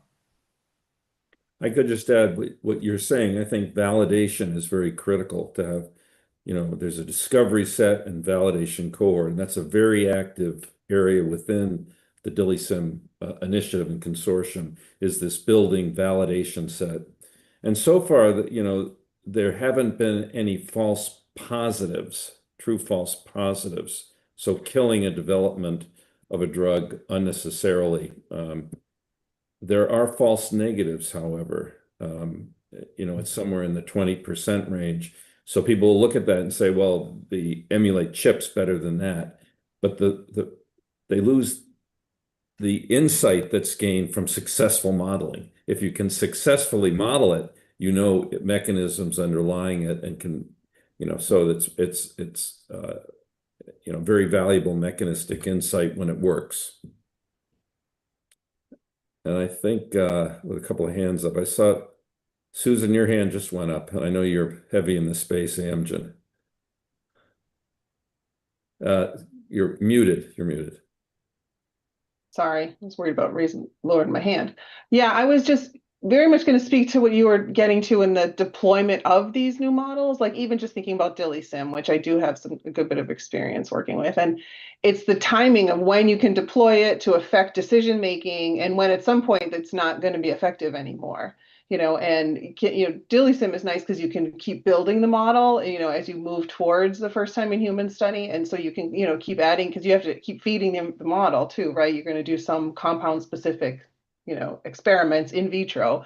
I could just add what you're saying. I think validation is very critical to have, there's a discovery set and validation cohort, and that's a very active area within the DILIsym initiative and consortium is this building validation set. And so far, there haven't been any false positives, true false positives. So killing a development of a drug unnecessarily. There are false negatives, however. It's somewhere in the 20% range. So people will look at that and say, well, the emulate chip's better than that. But they lose the insight that's gained from successful modeling. If you can successfully model it, mechanisms underlying it and can, so it's very valuable mechanistic insight when it works. And I think with a couple of hands up, I saw, Susan, your hand just went up, and I know you're heavy in the space, Amgen. You're muted. You're muted. Sorry, I was worried about lowering my hand. Yeah, I was just very much going to speak to what you were getting to in the deployment of these new models, like even just thinking about DILIsym, which I do have a good bit of experience working with. And it's the timing of when you can deploy it to affect decision making and when at some point it's not going to be effective anymore. DILIsym is nice because you can keep building the model, as you move towards the first time in human study. And so you can, keep adding, because you have to keep feeding the model too, right? You're going to do some compound specific, experiments in vitro,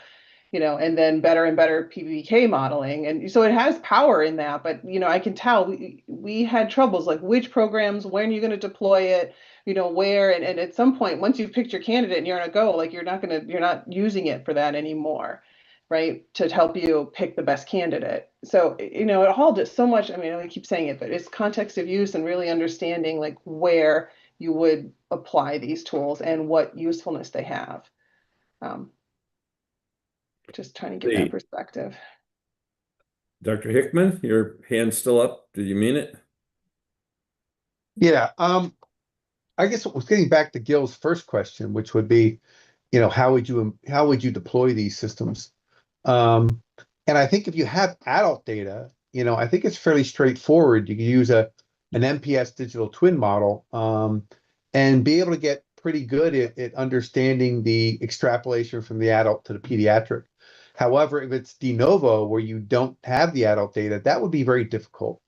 and then better and better PBPK modeling. And so it has power in that, but, I can tell we had troubles, like which programs, when you're going to deploy it, where, and at some point, once you've picked your candidate and you're on a go, like you're not using it for that anymore. Right, to help you pick the best candidate. So, it all just so much, I keep saying it, but it's context of use and really understanding like where you would apply these tools and what usefulness they have. Just trying to get that perspective. Dr. Hickman, your hand's still up. Did you mean it? Yeah. I guess it was getting back to Gil's first question, which would be, how would you deploy these systems? And I think if you have adult data, I think it's fairly straightforward. You can use an MPS digital twin model and be able to get pretty good at understanding the extrapolation from the adult to the pediatric. However, if it's de novo where you don't have the adult data, that would be very difficult.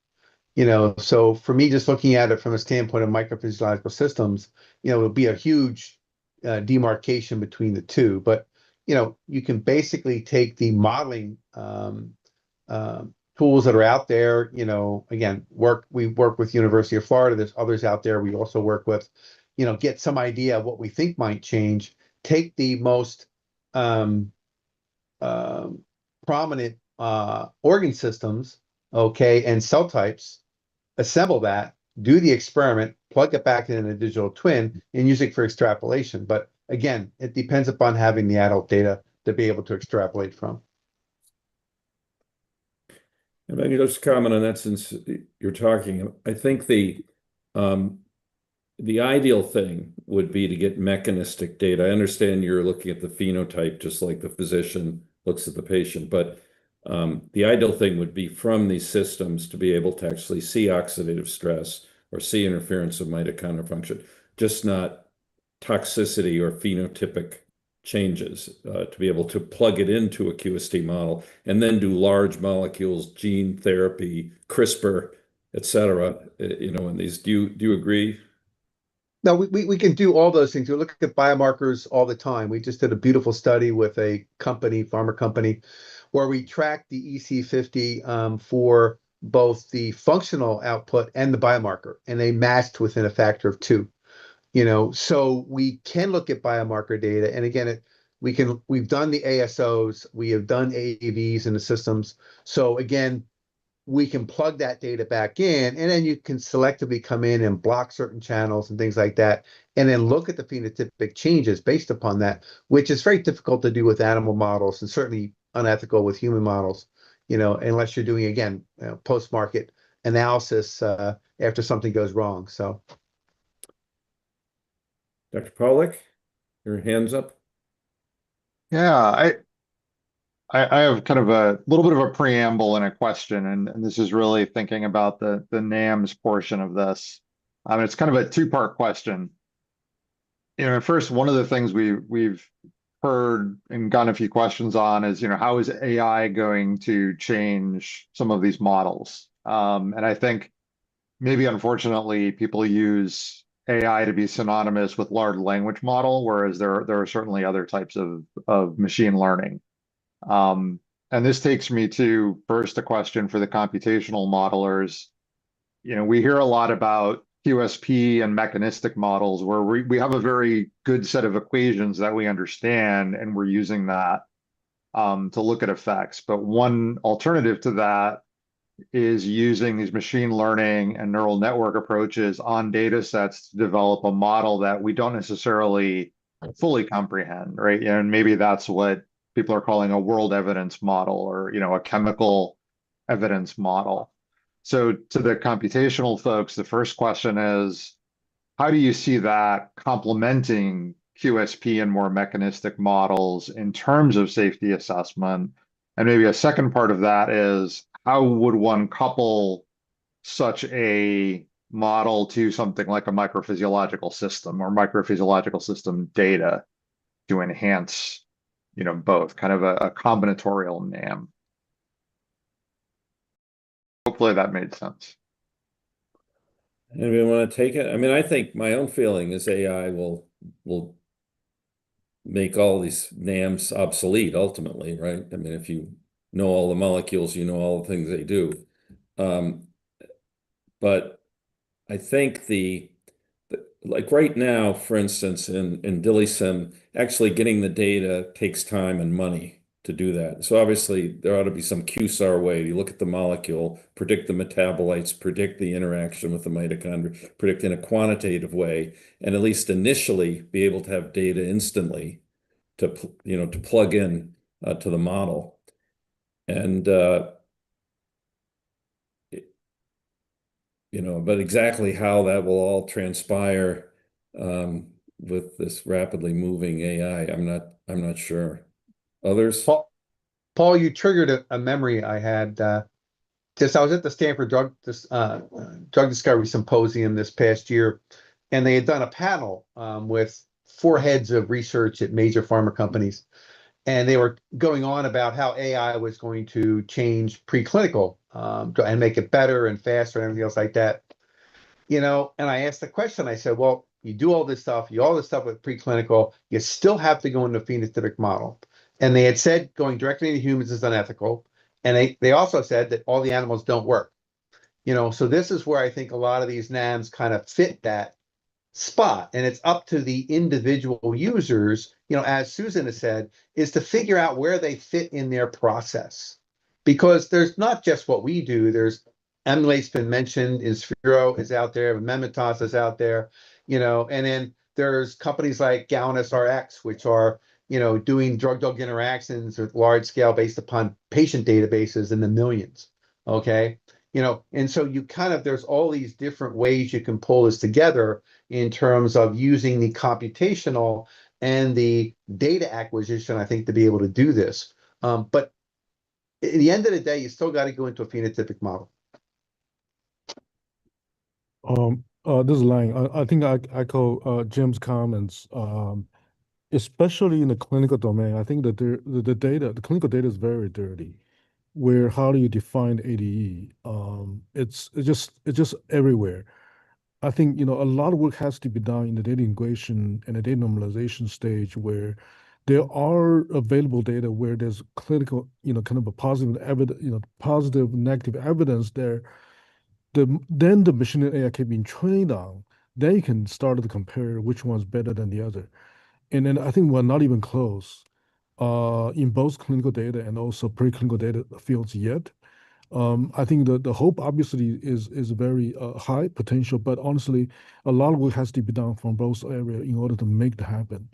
So for me, just looking at it from a standpoint of microphysiological systems, it would be a huge demarcation between the two. But you can basically take the modeling tools that are out there. Again, we work with University of Florida. There's others out there we also work with. Get some idea of what we think might change. Take the most prominent organ systems, okay, and cell types, assemble that, do the experiment, plug it back in a digital twin, and use it for extrapolation. But again, it depends upon having the adult data to be able to extrapolate from. If I could just comment on that, since you're talking, I think the ideal thing would be to get mechanistic data. I understand you're looking at the phenotype, just like the physician looks at the patient, but the ideal thing would be from these systems to be able to actually see oxidative stress or see interference of mitochondrial function, just not toxicity or phenotypic changes, to be able to plug it into a QST model and then do large molecules, gene therapy, CRISPR, et cetera, in these. Do you agree? No, we can do all those things. We look at biomarkers all the time. We just did a beautiful study with a pharma company, where we tracked the EC50 for both the functional output and the biomarker, and they matched within a factor of 2. So we can look at biomarker data, and again, we've done the ASOs, we have done AAVs in the systems. So again, we can plug that data back in, and then you can selectively come in and block certain channels and things like that, and then look at the phenotypic changes based upon that, which is very difficult to do with animal models and certainly unethical with human models, unless you're doing, again, post-market analysis after something goes wrong. So, Dr. Pollack, your hands up. Yeah, I have kind of a little bit of a preamble and a question, and this is really thinking about the NAMS portion of this. It's kind of a two-part question. First, one of the things we've heard and gotten a few questions on is, how is AI going to change some of these models? And I think maybe unfortunately people use AI to be synonymous with large language model, whereas there are certainly other types of machine learning. And this takes me to first a question for the computational modelers. We hear a lot about QSP and mechanistic models where we have a very good set of equations that we understand, and we're using that to look at effects. But one alternative to that is using these machine learning and neural network approaches on data sets to develop a model that we don't necessarily fully comprehend, right? And maybe that's what people are calling a world evidence model, or a chemical evidence model. So to the computational folks, the first question is, how do you see that complementing QSP and more mechanistic models in terms of safety assessment? And maybe a second part of that is, how would one couple such a model to something like a microphysiological system or microphysiological system data to enhance both, kind of a combinatorial NAM. Hopefully that made sense. Anybody want to take it? I think my own feeling is AI will make all these NAMs obsolete ultimately, right? If you know all the molecules, you know all the things they do. But I think like right now, for instance, in DILIsym, actually getting the data takes time and money to do that. So obviously there ought to be some QSAR way. You look at the molecule, predict the metabolites, predict the interaction with the mitochondria, predict in a quantitative way, and at least initially be able to have data instantly to plug in to the model. And but exactly how that will all transpire with this rapidly moving AI, I'm not sure. Others? Paul, you triggered a memory I had. I was at the Stanford Drug Discovery Symposium this past year, and they had done a panel with four heads of research at major pharma companies, and they were going on about how AI was going to change preclinical and make it better and faster and everything else like that. And I asked the question, I said, well, you do all this stuff, you all this stuff with preclinical, you still have to go into a phenotypic model. And they had said going directly into humans is unethical. And they also said that all the animals don't work. So this is where I think a lot of these NAMs kind of fit that spot, and it's up to the individual users, as Susan has said, is to figure out where they fit in their process. Because there's not just what we do, there's Emulate's been mentioned, Inspiro is out there, Mementos is out there, and then there's companies like Gaunis RX, which are, doing drug-drug interactions with large scale based upon patient databases in the millions, okay? And so there's all these different ways you can pull this together in terms of using the computational and the data acquisition, I think, to be able to do this. But at the end of the day, you still got to go into a phenotypic model. This is Lang. I think I echo Jim's comments, especially in the clinical domain. I think that the clinical data is very dirty. Where how do you define ADE? It's just everywhere. I think a lot of work has to be done in the data integration and the data normalization stage, where there are available data where there's clinical, kind of a positive evidence, positive, negative evidence there. Then the machine learning AI can be trained on. Then you can start to compare which one's better than the other. And then I think we're not even close in both clinical data and also preclinical data fields yet. I think the hope obviously is very high potential, but honestly, a lot of work has to be done from both areas in order to make that happen.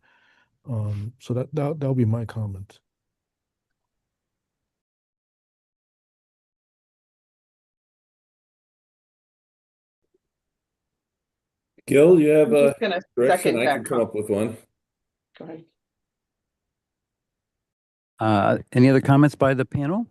So that'll be my comment. Gil, you have I'm a just gonna direction? second I that can come up with one. Go ahead. Any other comments by the panel?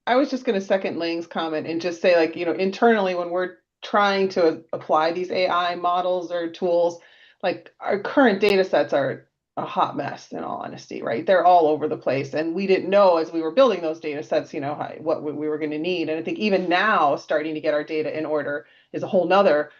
I was just going to second Lang's comment and just say, like, internally when we're trying to apply these AI models or tools, like our current data sets are a hot mess, in all honesty, right? They're all over the place. And we didn't know as we were building those data sets, what we were going to need. And I think even now starting to get our data in order is a whole nother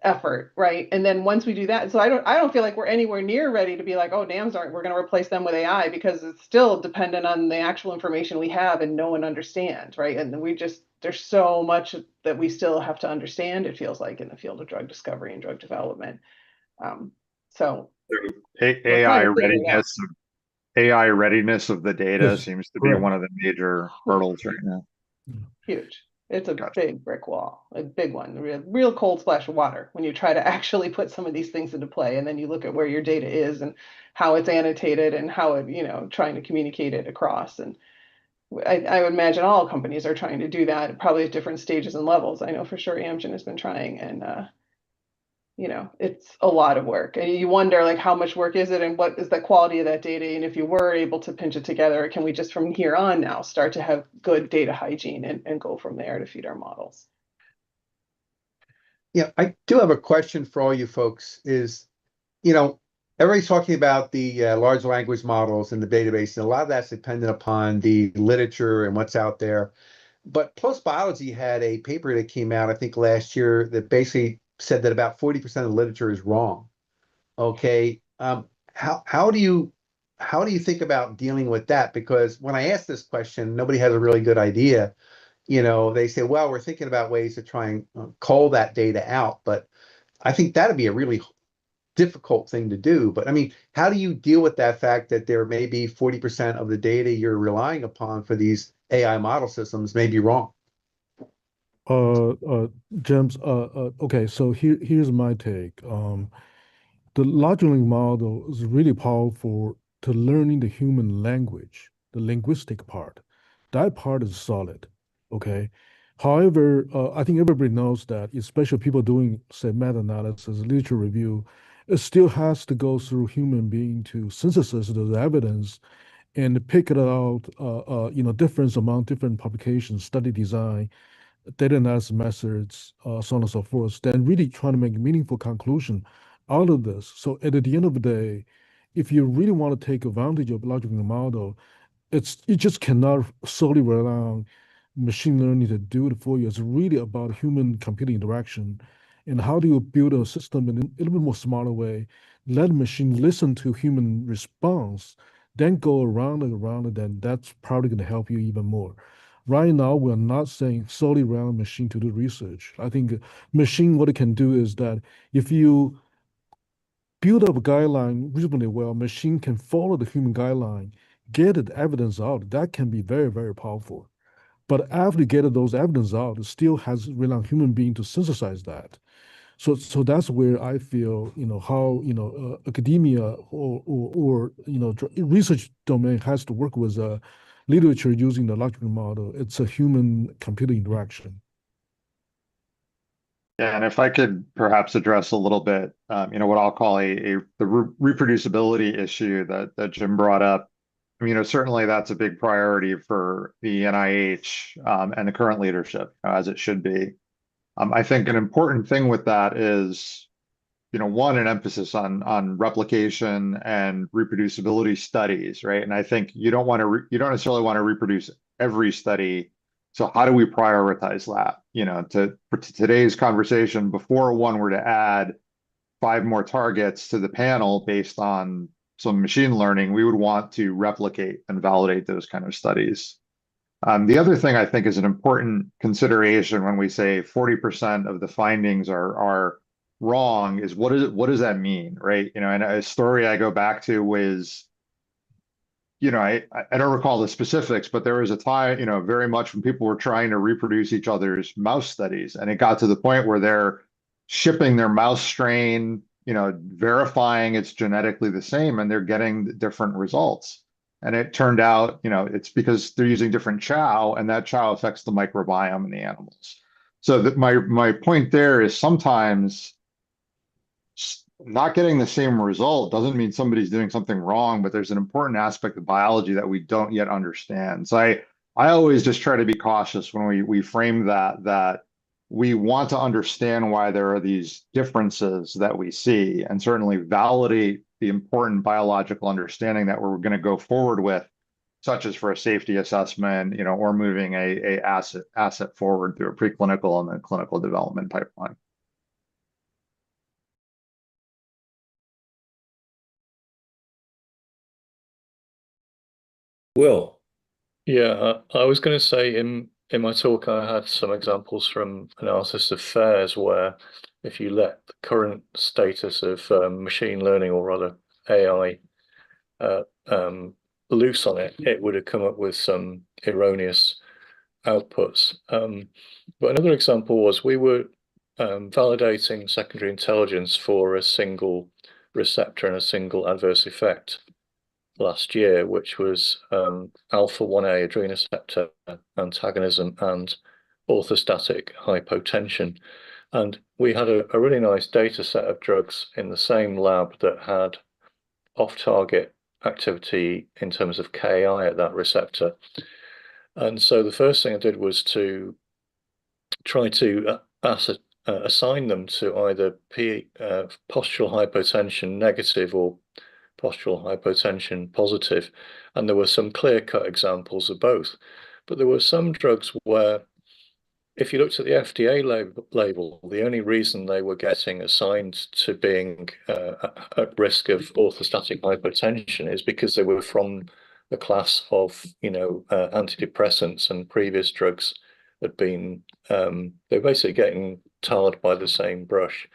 effort, right? And then once we do that, so I don't feel like we're anywhere near ready to be like, oh, NAMs we're going to replace them with AI, because it's still dependent on the actual information we have and no one understands, right? And there's so much that we still have to understand, it feels like, in the field of drug discovery and drug development. So AI readiness of the data seems to be one of the major hurdles right now. Huge. It's a big brick wall, a big one, real cold splash of water when you try to actually put some of these things into play. And then you look at where your data is and how it's annotated and how it, trying to communicate it across. And I would imagine all companies are trying to do that, probably at different stages and levels. I know for sure Amgen has been trying, and it's a lot of work. And you wonder, like, how much work is it and what is the quality of that data? And if you were able to pinch it together, can we just from here on now start to have good data hygiene and go from there to feed our models? Yeah, I do have a question for all you folks is, everybody's talking about the large language models and the database, and a lot of that's dependent upon the literature and what's out there. But Post Biology had a paper that came out, I think, last year that basically said that about 40% of the literature is wrong. Okay, how do you think about dealing with that? Because when I ask this question, nobody has a really good idea. They say, well, we're thinking about ways to try and cull that data out, but I think that'd be a really difficult thing to do. But I mean, how do you deal with that fact that there may be 40% of the data you're relying upon for these AI model systems may be wrong? James, okay, so here's my take. The large language model is really powerful to learning the human language, the linguistic part. That part is solid, okay? However, I think everybody knows that, especially people doing, say, meta-analysis, literature review, it still has to go through human being to synthesize the evidence and pick it out, difference among different publications, study design, data analysis methods, so on and so forth, then really trying to make a meaningful conclusion out of this. So at the end of the day, if you really want to take advantage of large language model, you just cannot solely rely on machine learning to do it for you. It's really about human computer interaction. And how do you build a system in a little bit more smarter way, let machine listen to human response, then go around and around, and then that's probably going to help you even more. Right now, we're not saying solely rely on machine to do research. I think machine, what it can do is that if you build up a guideline reasonably well, machine can follow the human guideline, get the evidence out. That can be very, very powerful. But after you get those evidence out, it still has rely on human being to synthesize that. So that's where I feel, how, academia or research domain has to work with literature using the large language model. It's a human computer interaction. Yeah, and if I could perhaps address a little bit, what I'll call the reproducibility issue that Jim brought up. Certainly that's a big priority for the NIH and the current leadership, as it should be. I think an important thing with that is, one, an emphasis on replication and reproducibility studies, right? And I think you don't necessarily want to reproduce every study. So how do we prioritize that? For today's conversation, before one were to add 5 more targets to the panel based on some machine learning, we would want to replicate and validate those kind of studies. The other thing I think is an important consideration when we say 40% of the findings are wrong is what does that mean, right? And a story I go back to was, I don't recall the specifics, but there was a time, very much when people were trying to reproduce each other's mouse studies, and it got to the point where they're shipping their mouse strain, verifying it's genetically the same, and they're getting different results. And it turned out, it's because they're using different chow, and that chow affects the microbiome in the animals. So my point there is sometimes not getting the same result doesn't mean somebody's doing something wrong, but there's an important aspect of biology that we don't yet understand. So I always just try to be cautious when we frame that we want to understand why there are these differences that we see, and certainly validate the important biological understanding that we're going to go forward with, such as for a safety assessment, or moving a asset forward through a preclinical and then clinical development pipeline. Will. Yeah, I was going to say in my talk, I had some examples from analysis of FAIRS where if you let the current status of machine learning, or rather AI, loose on it, it would have come up with some erroneous outputs. But another example was we were validating secondary intelligence for a single receptor and a single adverse effect last year, which was alpha-1A adrenoceptor antagonism and orthostatic hypotension. And we had a really nice data set of drugs in the same lab that had off-target activity in terms of Ki at that receptor. And so the first thing I did was to try to assign them to either postural hypotension negative or postural hypotension positive, and there were some clear-cut examples of both. But there were some drugs where, if you looked at the FDA label, the only reason they were getting assigned to being at risk of orthostatic hypotension is because they were from the class of, antidepressants, and previous drugs had been, they're basically getting tarred by the same brush.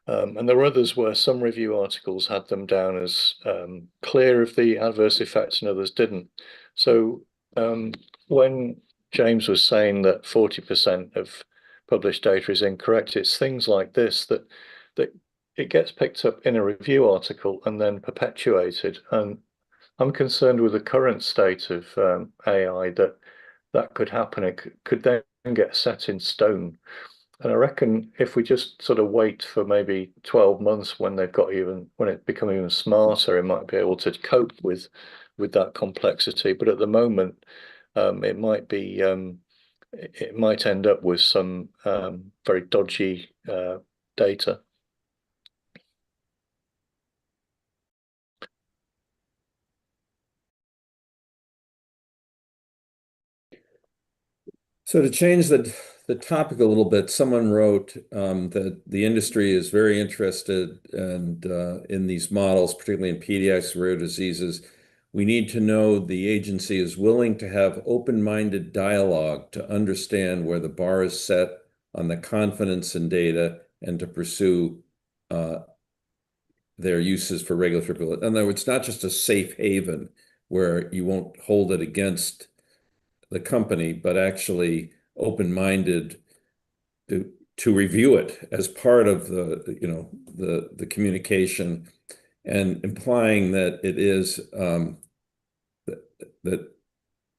And there were others where some review articles had them down as clear of the adverse effects and others didn't. So when James was saying that 40% of published data is incorrect, it's things like this that it gets picked up in a review article and then perpetuated. And I'm concerned with the current state of AI that could happen. It could then get set in stone. And I reckon if we just sort of wait for maybe 12 months when it become even smarter, it might be able to cope with that complexity. But at the moment, it might end up with some very dodgy data. So to change the topic a little bit, someone wrote that the industry is very interested in these models, particularly in pediatric rare diseases. We need to know the agency is willing to have open-minded dialogue to understand where the bar is set on the confidence in data and to pursue their uses for regulatory. In other words, not just a safe haven where you won't hold it against the company, but actually open-minded to review it as part of the communication, and implying that it is that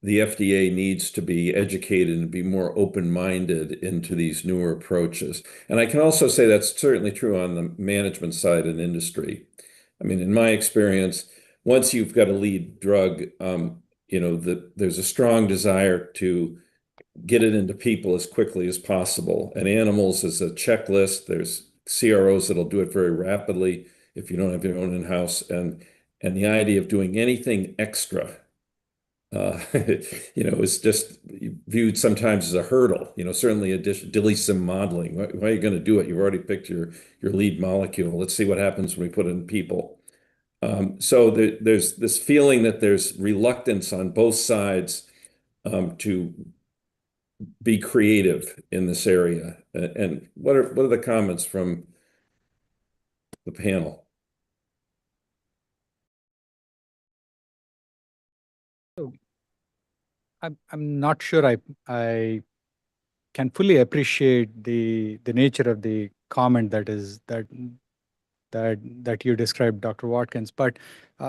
the FDA needs to be educated and be more open-minded into these newer approaches. And I can also say that's certainly true on the management side in industry. I mean, in my experience, once you've got a lead drug, there's a strong desire to get it into people as quickly as possible. And animals is a checklist. There's CROs that'll do it very rapidly if you don't have your own in-house. And the idea of doing anything extra, is just viewed sometimes as a hurdle. Certainly DILIsym modeling. Why are you going to do it? You've already picked your lead molecule. Let's see what happens when we put it in people. So there's this feeling that there's reluctance on both sides to be creative in this area. And what are the comments from the panel? I'm not sure I can fully appreciate the nature of the comment that you described, Dr. Watkins. But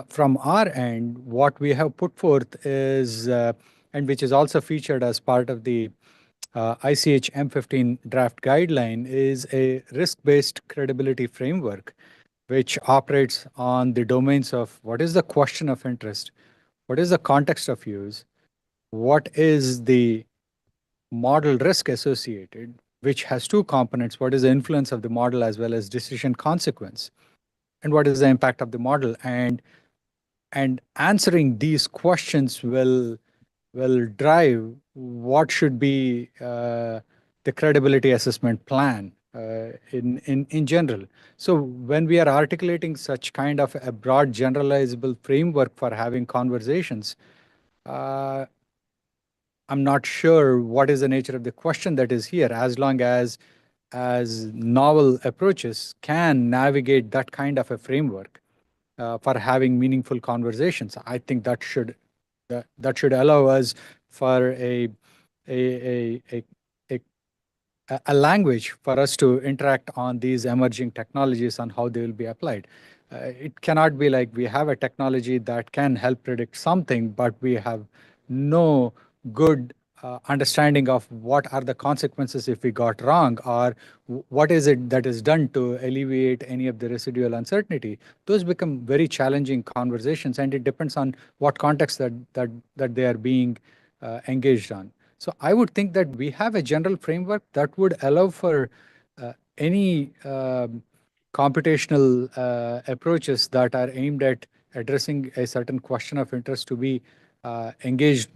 from our end, what we have put forth is, and which is also featured as part of the ICH M15 draft guideline, is a risk-based credibility framework, which operates on the domains of what is the question of interest, what is the context of use, what is the model risk associated, which has two components: what is the influence of the model as well as decision consequence, and what is the impact of the model. And answering these questions will drive what should be the credibility assessment plan in general. So when we are articulating such kind of a broad generalizable framework for having conversations, I'm not sure what is the nature of the question that is here, as long as novel approaches can navigate that kind of a framework for having meaningful conversations. I think that should allow us for a language for us to interact on these emerging technologies and how they will be applied. It cannot be like we have a technology that can help predict something, but we have no good understanding of what are the consequences if we got wrong, or what is it that is done to alleviate any of the residual uncertainty. Those become very challenging conversations, and it depends on what context that they are being engaged on. So I would think that we have a general framework that would allow for any computational approaches that are aimed at addressing a certain question of interest to be engaged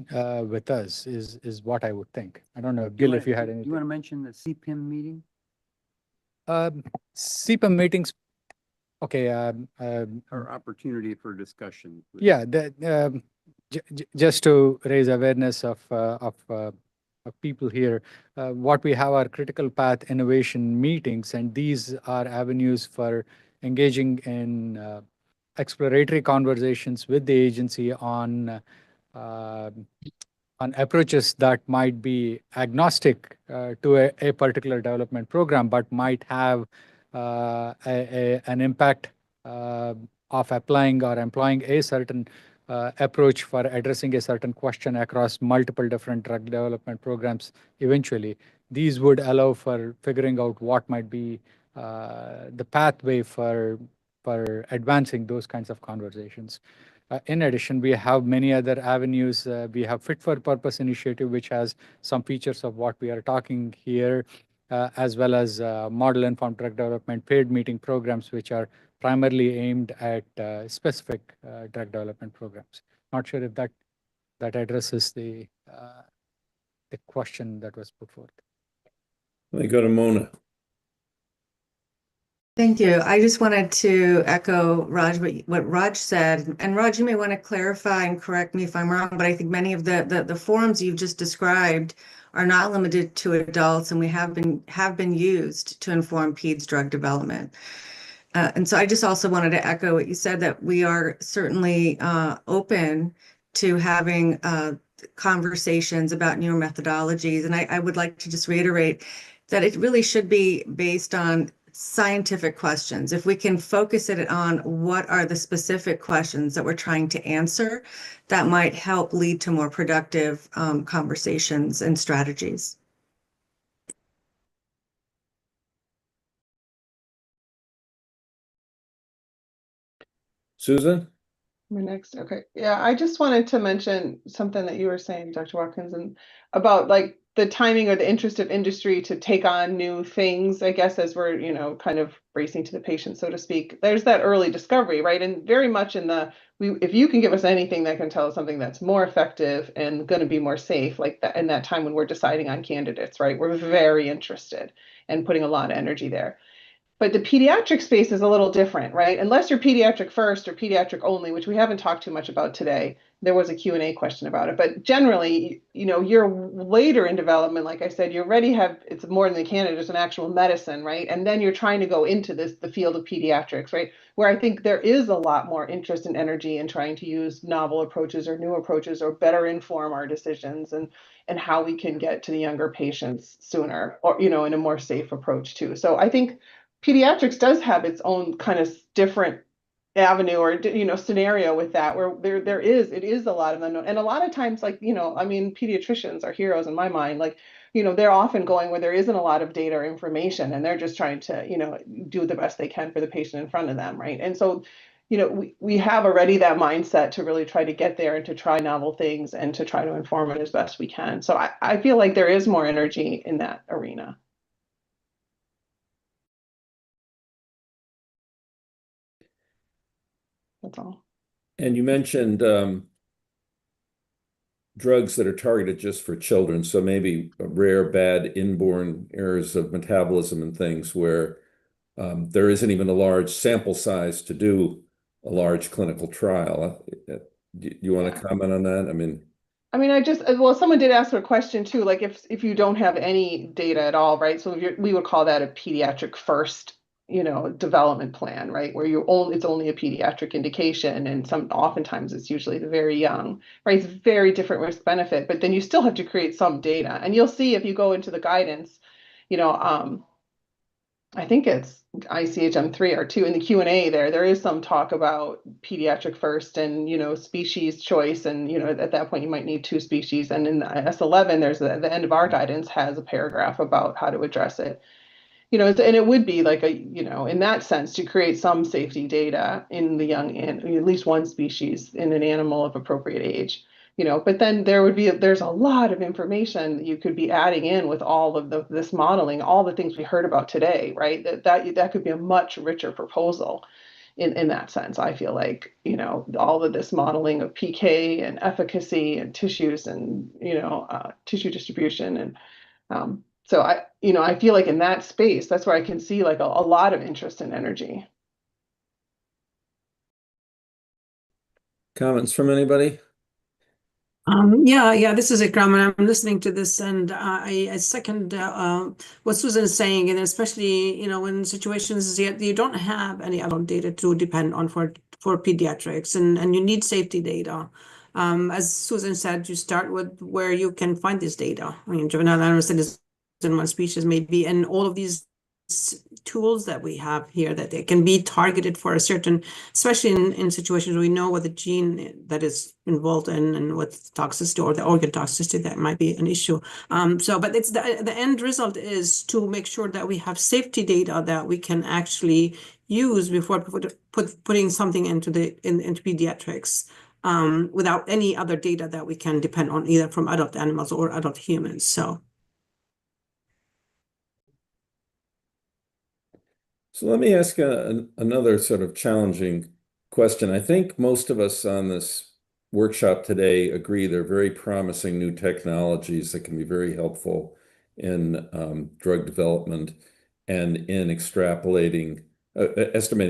with us, is what I would think. I don't know, Gil, if you had anything. You want to mention the CPIM meeting? CPIM meetings, okay. Or opportunity for discussion. Yeah, just to raise awareness of people here, what we have are critical path innovation meetings, and these are avenues for engaging in exploratory conversations with the agency on approaches that might be agnostic to a particular development program, but might have an impact of applying or employing a certain approach for addressing a certain question across multiple different drug development programs eventually. These would allow for figuring out what might be the pathway for advancing those kinds of conversations. In addition, we have many other avenues. We have Fit for Purpose initiative, which has some features of what we are talking here, as well as model-informed drug development paid meeting programs, which are primarily aimed at specific drug development programs. Not sure if that addresses the the question that was put forth. Let me go to Mona. Thank you. I just wanted to echo Raj, what Raj said. And Raj, you may want to clarify and correct me if I'm wrong, but I think many of the forums you've just described are not limited to adults, and we have been used to inform PEDS drug development. And so I just also wanted to echo what you said, that we are certainly open to having conversations about newer methodologies. And I would like to just reiterate that it really should be based on scientific questions. If we can focus it on what are the specific questions that we're trying to answer, that might help lead to more productive conversations and strategies. Susan? We're next. Okay. Yeah, I just wanted to mention something that you were saying, Dr. Watkins, and about like the timing or the interest of industry to take on new things, I guess, as we're, kind of racing to the patient, so to speak. There's that early discovery, right? And very much if you can give us anything that can tell us something that's more effective and going to be more safe, like that in that time when we're deciding on candidates, right? We're very interested and putting a lot of energy there. But the pediatric space is a little different, right? Unless you're pediatric first or pediatric only, which we haven't talked too much about today. There was a Q&A question about it. But generally, you're later in development, like I said, you already it's more than the candidate, it's an actual medicine, right? And then you're trying to go into the field of pediatrics, right? Where I think there is a lot more interest and energy in trying to use novel approaches or new approaches or better inform our decisions and how we can get to the younger patients sooner, or, in a more safe approach too. So I think pediatrics does have its own kind of different avenue or scenario with that, where it is a lot of unknown, and a lot of times, like, pediatricians are heroes in my mind. Like, they're often going where there isn't a lot of data or information, and they're just trying to do the best they can for the patient in front of them, right? And so we have already that mindset to really try to get there and to try novel things and to try to inform it as best we can. So I feel like there is more energy in that arena. That's all. And you mentioned drugs that are targeted just for children, so maybe rare, bad inborn errors of metabolism and things where there isn't even a large sample size to do a large clinical trial. Do you want to comment on that? Someone did ask a question too, like if you don't have any data at all, right? So we would call that a pediatric first, development plan, right? Where it's only a pediatric indication, and oftentimes it's usually the very young, right? It's very different risk benefit, but then you still have to create some data. And you'll see if you go into the guidance, I think it's ICH-M3 or 2 in the Q&A there is some talk about pediatric first and, species choice. And, at that point you might need 2 species. And in the S11, there's the end of our guidance has a paragraph about how to address it. And it would be like in that sense, to create some safety data in the young, and at least one species in an animal of appropriate age. But then there's a lot of information that you could be adding in with all of this modeling, all the things we heard about today, right? That could be a much richer proposal in that sense. I feel like, all of this modeling of PK and efficacy and tissues and, tissue distribution. And so I feel like in that space, that's where I can see like a lot of interest and energy. Comments from anybody? Yeah, this is Ikram, and I'm listening to this, and I second what Susan is saying, and especially, when situations you don't have any adult data to depend on for pediatrics, and you need safety data. As Susan said, you start with where you can find this data. Juvenile animal studies in one species maybe, and all of these tools that we have here that they can be targeted for a certain, especially in situations we know what the gene that is involved in and what toxicity or the organ toxicity that might be an issue. But it's the end result is to make sure that we have safety data that we can actually use before putting something into pediatrics, without any other data that we can depend on either from adult animals or adult humans. So let me ask another sort of challenging question. I think most of us on this workshop today agree they're very promising new technologies that can be very helpful in drug development and in estimating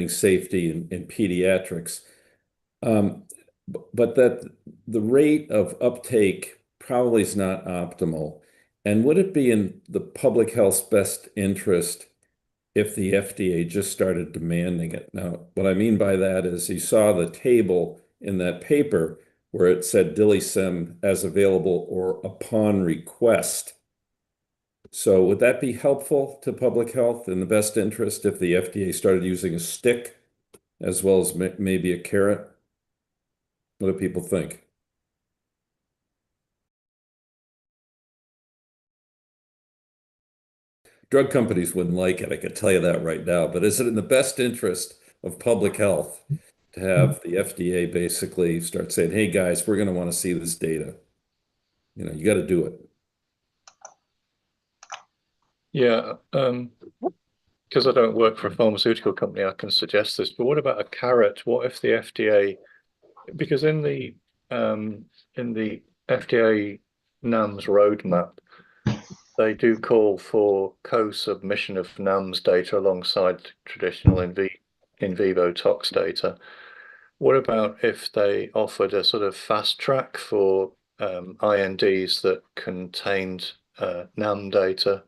safety in pediatrics. But that the rate of uptake probably is not optimal. And would it be in the public health's best interest if the FDA just started demanding it? Now, what I mean by that is you saw the table in that paper where it said DILIsym as available or upon request. So would that be helpful to public health in the best interest if the FDA started using a stick as well as maybe a carrot? What do people think? Drug companies wouldn't like it, I can tell you that right now. But is it in the best interest of public health to have the FDA basically start saying, hey, guys, we're going to want to see this data? You know, you got to do it. Yeah, because I don't work for a pharmaceutical company, I can suggest this. But what about a carrot? What if the FDA, because in the FDA NAMS roadmap, they do call for co-submission of NAMS data alongside traditional in vivo tox data. What about if they offered a sort of fast track for INDs that contained NAM data?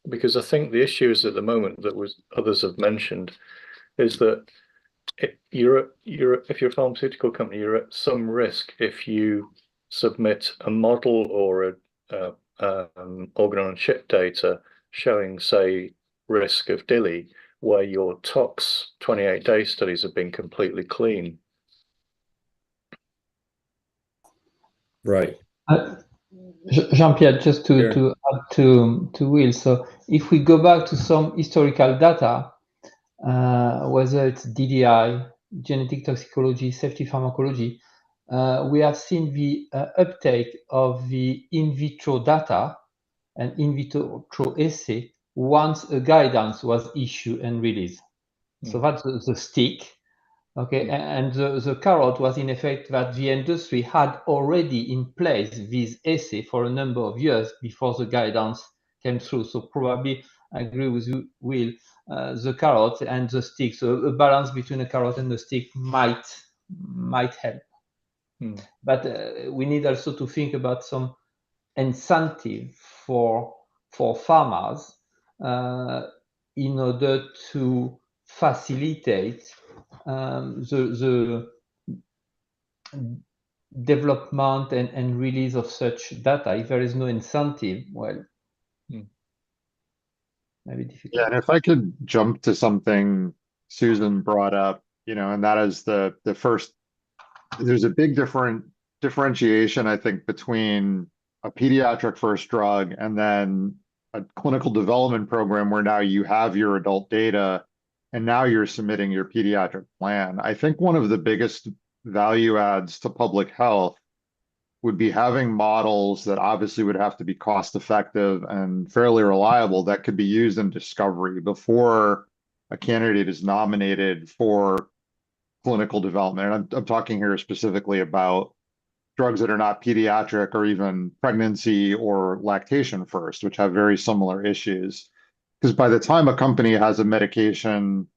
Because I think the issue is at the moment that others have mentioned is that if you're a pharmaceutical company, you're at some risk if you submit a model or organ on chip data showing, say, risk of DILI, where your tox 28-day studies have been completely clean. Right. Jean-Pierre, just to add to Will, so if we go back to some historical data, whether it's DDI, genetic toxicology, safety pharmacology, we have seen the uptake of the in vitro data and in vitro assay once a guidance was issued and released. So that's the stick. Okay, and the carrot was in effect that the industry had already in place this assay for a number of years before the guidance came through. So probably I agree with you, Will, the carrot and the stick. So a balance between a carrot and the stick might help. But we need also to think about some incentive for farmers in order to facilitate the development and release of such data. If there is no incentive, well, maybe difficult. Yeah, and if I could jump to something Susan brought up, and that is the first, there's a big differentiation, I think, between a pediatric first drug and then a clinical development program where now you have your adult data and now you're submitting your pediatric plan. I think one of the biggest value adds to public health would be having models that obviously would have to be cost effective and fairly reliable that could be used in discovery before a candidate is nominated for clinical development. And I'm talking here specifically about drugs that are not pediatric or even pregnancy or lactation first, which have very similar issues. Because by the time a company has a medication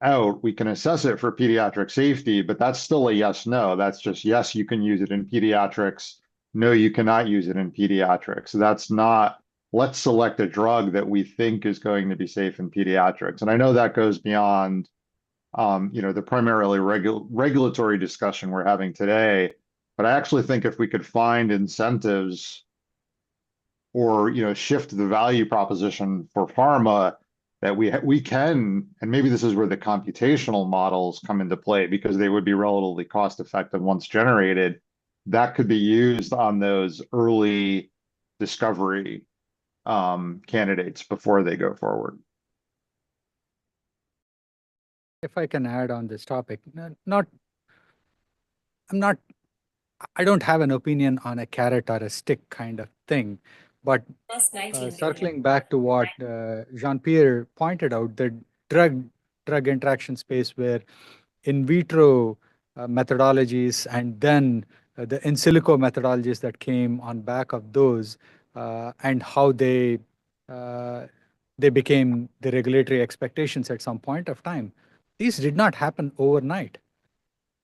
out, we can assess it for pediatric safety, but that's still a yes, no. That's just, yes, you can use it in pediatrics. No, you cannot use it in pediatrics. So that's not, let's select a drug that we think is going to be safe in pediatrics. And I know that goes beyond, the primarily regulatory discussion we're having today. But I actually think if we could find incentives or, shift the value proposition for pharma, that we can, and maybe this is where the computational models come into play because they would be relatively cost effective once generated, that could be used on those early discovery candidates before they go forward. If I can add on this topic, I don't have an opinion on a carrot or a stick kind of thing, but circling back to what Jean-Pierre pointed out, the drug interaction space where in vitro methodologies and then the in silico methodologies that came on back of those, and how they became the regulatory expectations at some point of time. These did not happen overnight.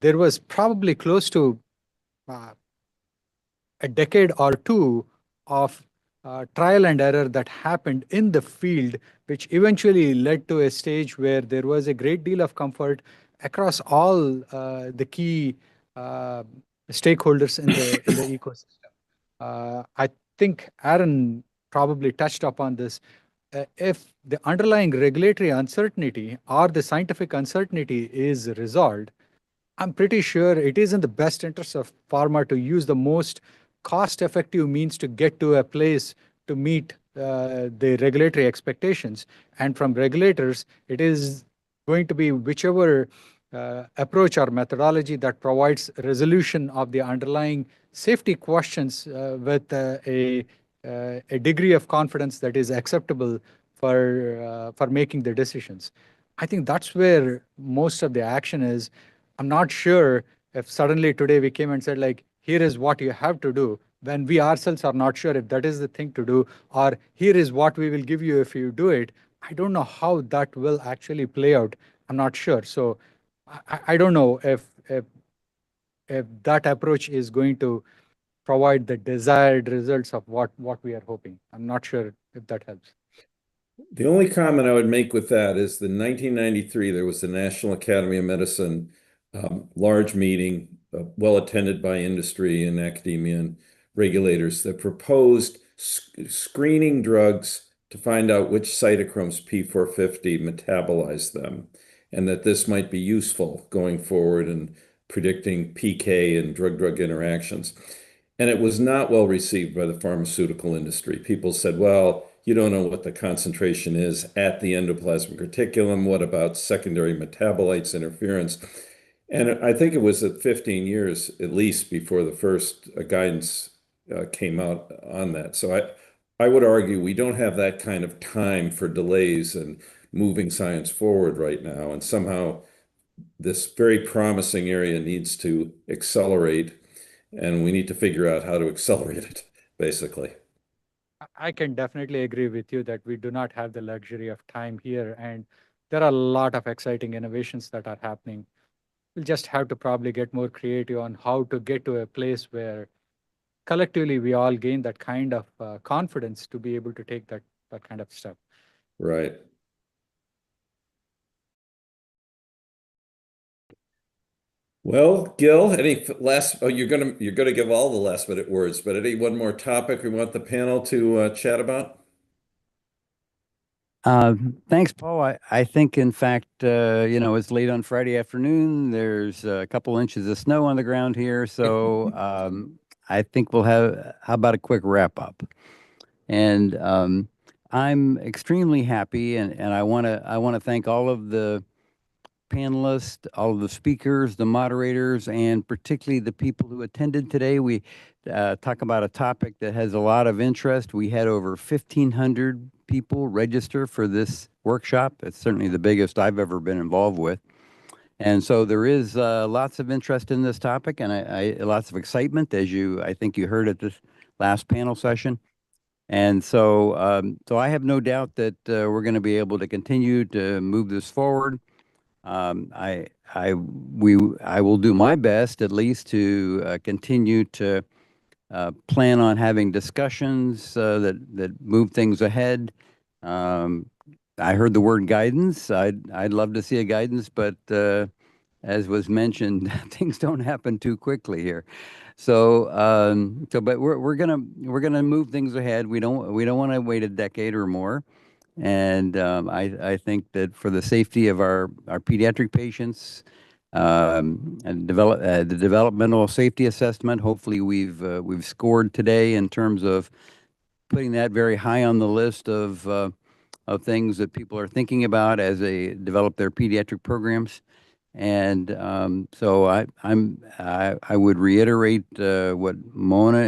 There was probably close to a decade or two of trial and error that happened in the field, which eventually led to a stage where there was a great deal of comfort across all the key stakeholders in the ecosystem. I think Aaron probably touched upon this. If the underlying regulatory uncertainty or the scientific uncertainty is resolved, I'm pretty sure it is in the best interest of pharma to use the most cost-effective means to get to a place to meet the regulatory expectations. And from regulators, it is going to be whichever approach or methodology that provides resolution of the underlying safety questions with a degree of confidence that is acceptable for making the decisions. I think that's where most of the action is. I'm not sure if suddenly today we came and said, like, here is what you have to do, when we ourselves are not sure if that is the thing to do, or here is what we will give you if you do it. I don't know how that will actually play out. I'm not sure. So I don't know if that approach is going to provide the desired results of what we are hoping. I'm not sure if that helps. The only comment I would make with that is the 1993, there was the National Academy of Medicine large meeting, well attended by industry and academia and regulators, that proposed screening drugs to find out which cytochromes P450 metabolize them, and that this might be useful going forward in predicting PK and drug-drug interactions. And it was not well received by the pharmaceutical industry. People said, well, you don't know what the concentration is at the endoplasmic reticulum. What about secondary metabolites, interference? And I think it was at 15 years at least before the first guidance came out on that. So I would argue we don't have that kind of time for delays and moving science forward right now. And somehow this very promising area needs to accelerate, and we need to figure out how to accelerate it, basically. I can definitely agree with you that we do not have the luxury of time here, and there are a lot of exciting innovations that are happening. We'll just have to probably get more creative on how to get to a place where collectively we all gain that kind of confidence to be able to take that kind of step. Right. Well, Gil, any last? Oh, you're gonna give all the last minute words, but any one more topic we want the panel to chat about? Thanks, Paul. I think, in fact, it's late on Friday afternoon. There's a couple inches of snow on the ground here, so I think we'll have. How about a quick wrap up? And I'm extremely happy, and I want to thank all of the panelists, all of the speakers, the moderators, and particularly the people who attended today. We talk about a topic that has a lot of interest. We had over 1,500 people register for this workshop. It's certainly the biggest I've ever been involved with. And so there is lots of interest in this topic, and lots of excitement, as I think you heard at this last panel session. And so I have no doubt that we're going to be able to continue to move this forward. I will do my best, at least, to continue to plan on having discussions that move things ahead. I heard the word guidance. I'd love to see a guidance, but as was mentioned, things don't happen too quickly here. So but we're gonna move things ahead. We don't want to wait a decade or more. And I think that for the safety of our pediatric patients, and the developmental safety assessment, hopefully we've scored today in terms of putting that very high on the list of things that people are thinking about as they develop their pediatric programs. And so I would reiterate what Mona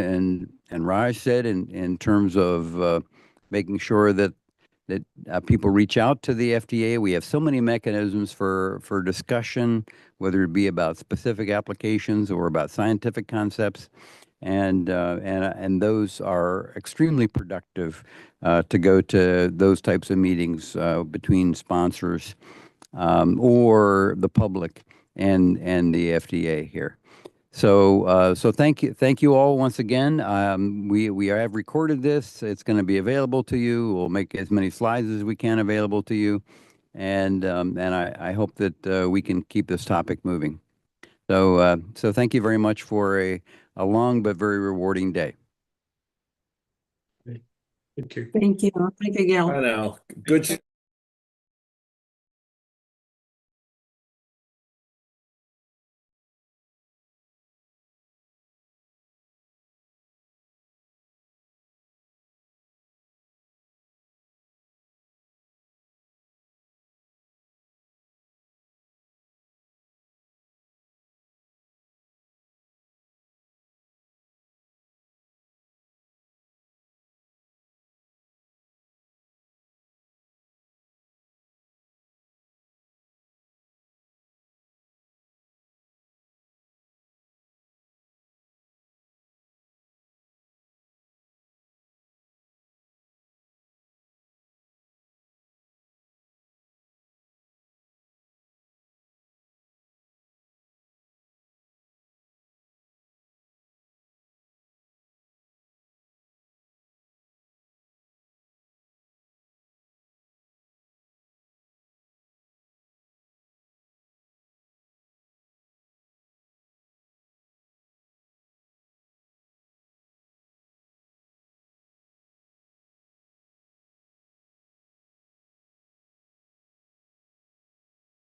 and Raj said in terms of making sure that that people reach out to the FDA. We have so many mechanisms for discussion, whether it be about specific applications or about scientific concepts. And those are extremely productive to go to those types of meetings between sponsors or the public and the FDA here. So thank you all once again. We have recorded this. It's going to be available to you. We'll make as many slides as we can available to you, and I hope that we can keep this topic moving. So thank you very much for a long but very rewarding day. Thank you. Thank you. Thank you, Gail. I know. Good.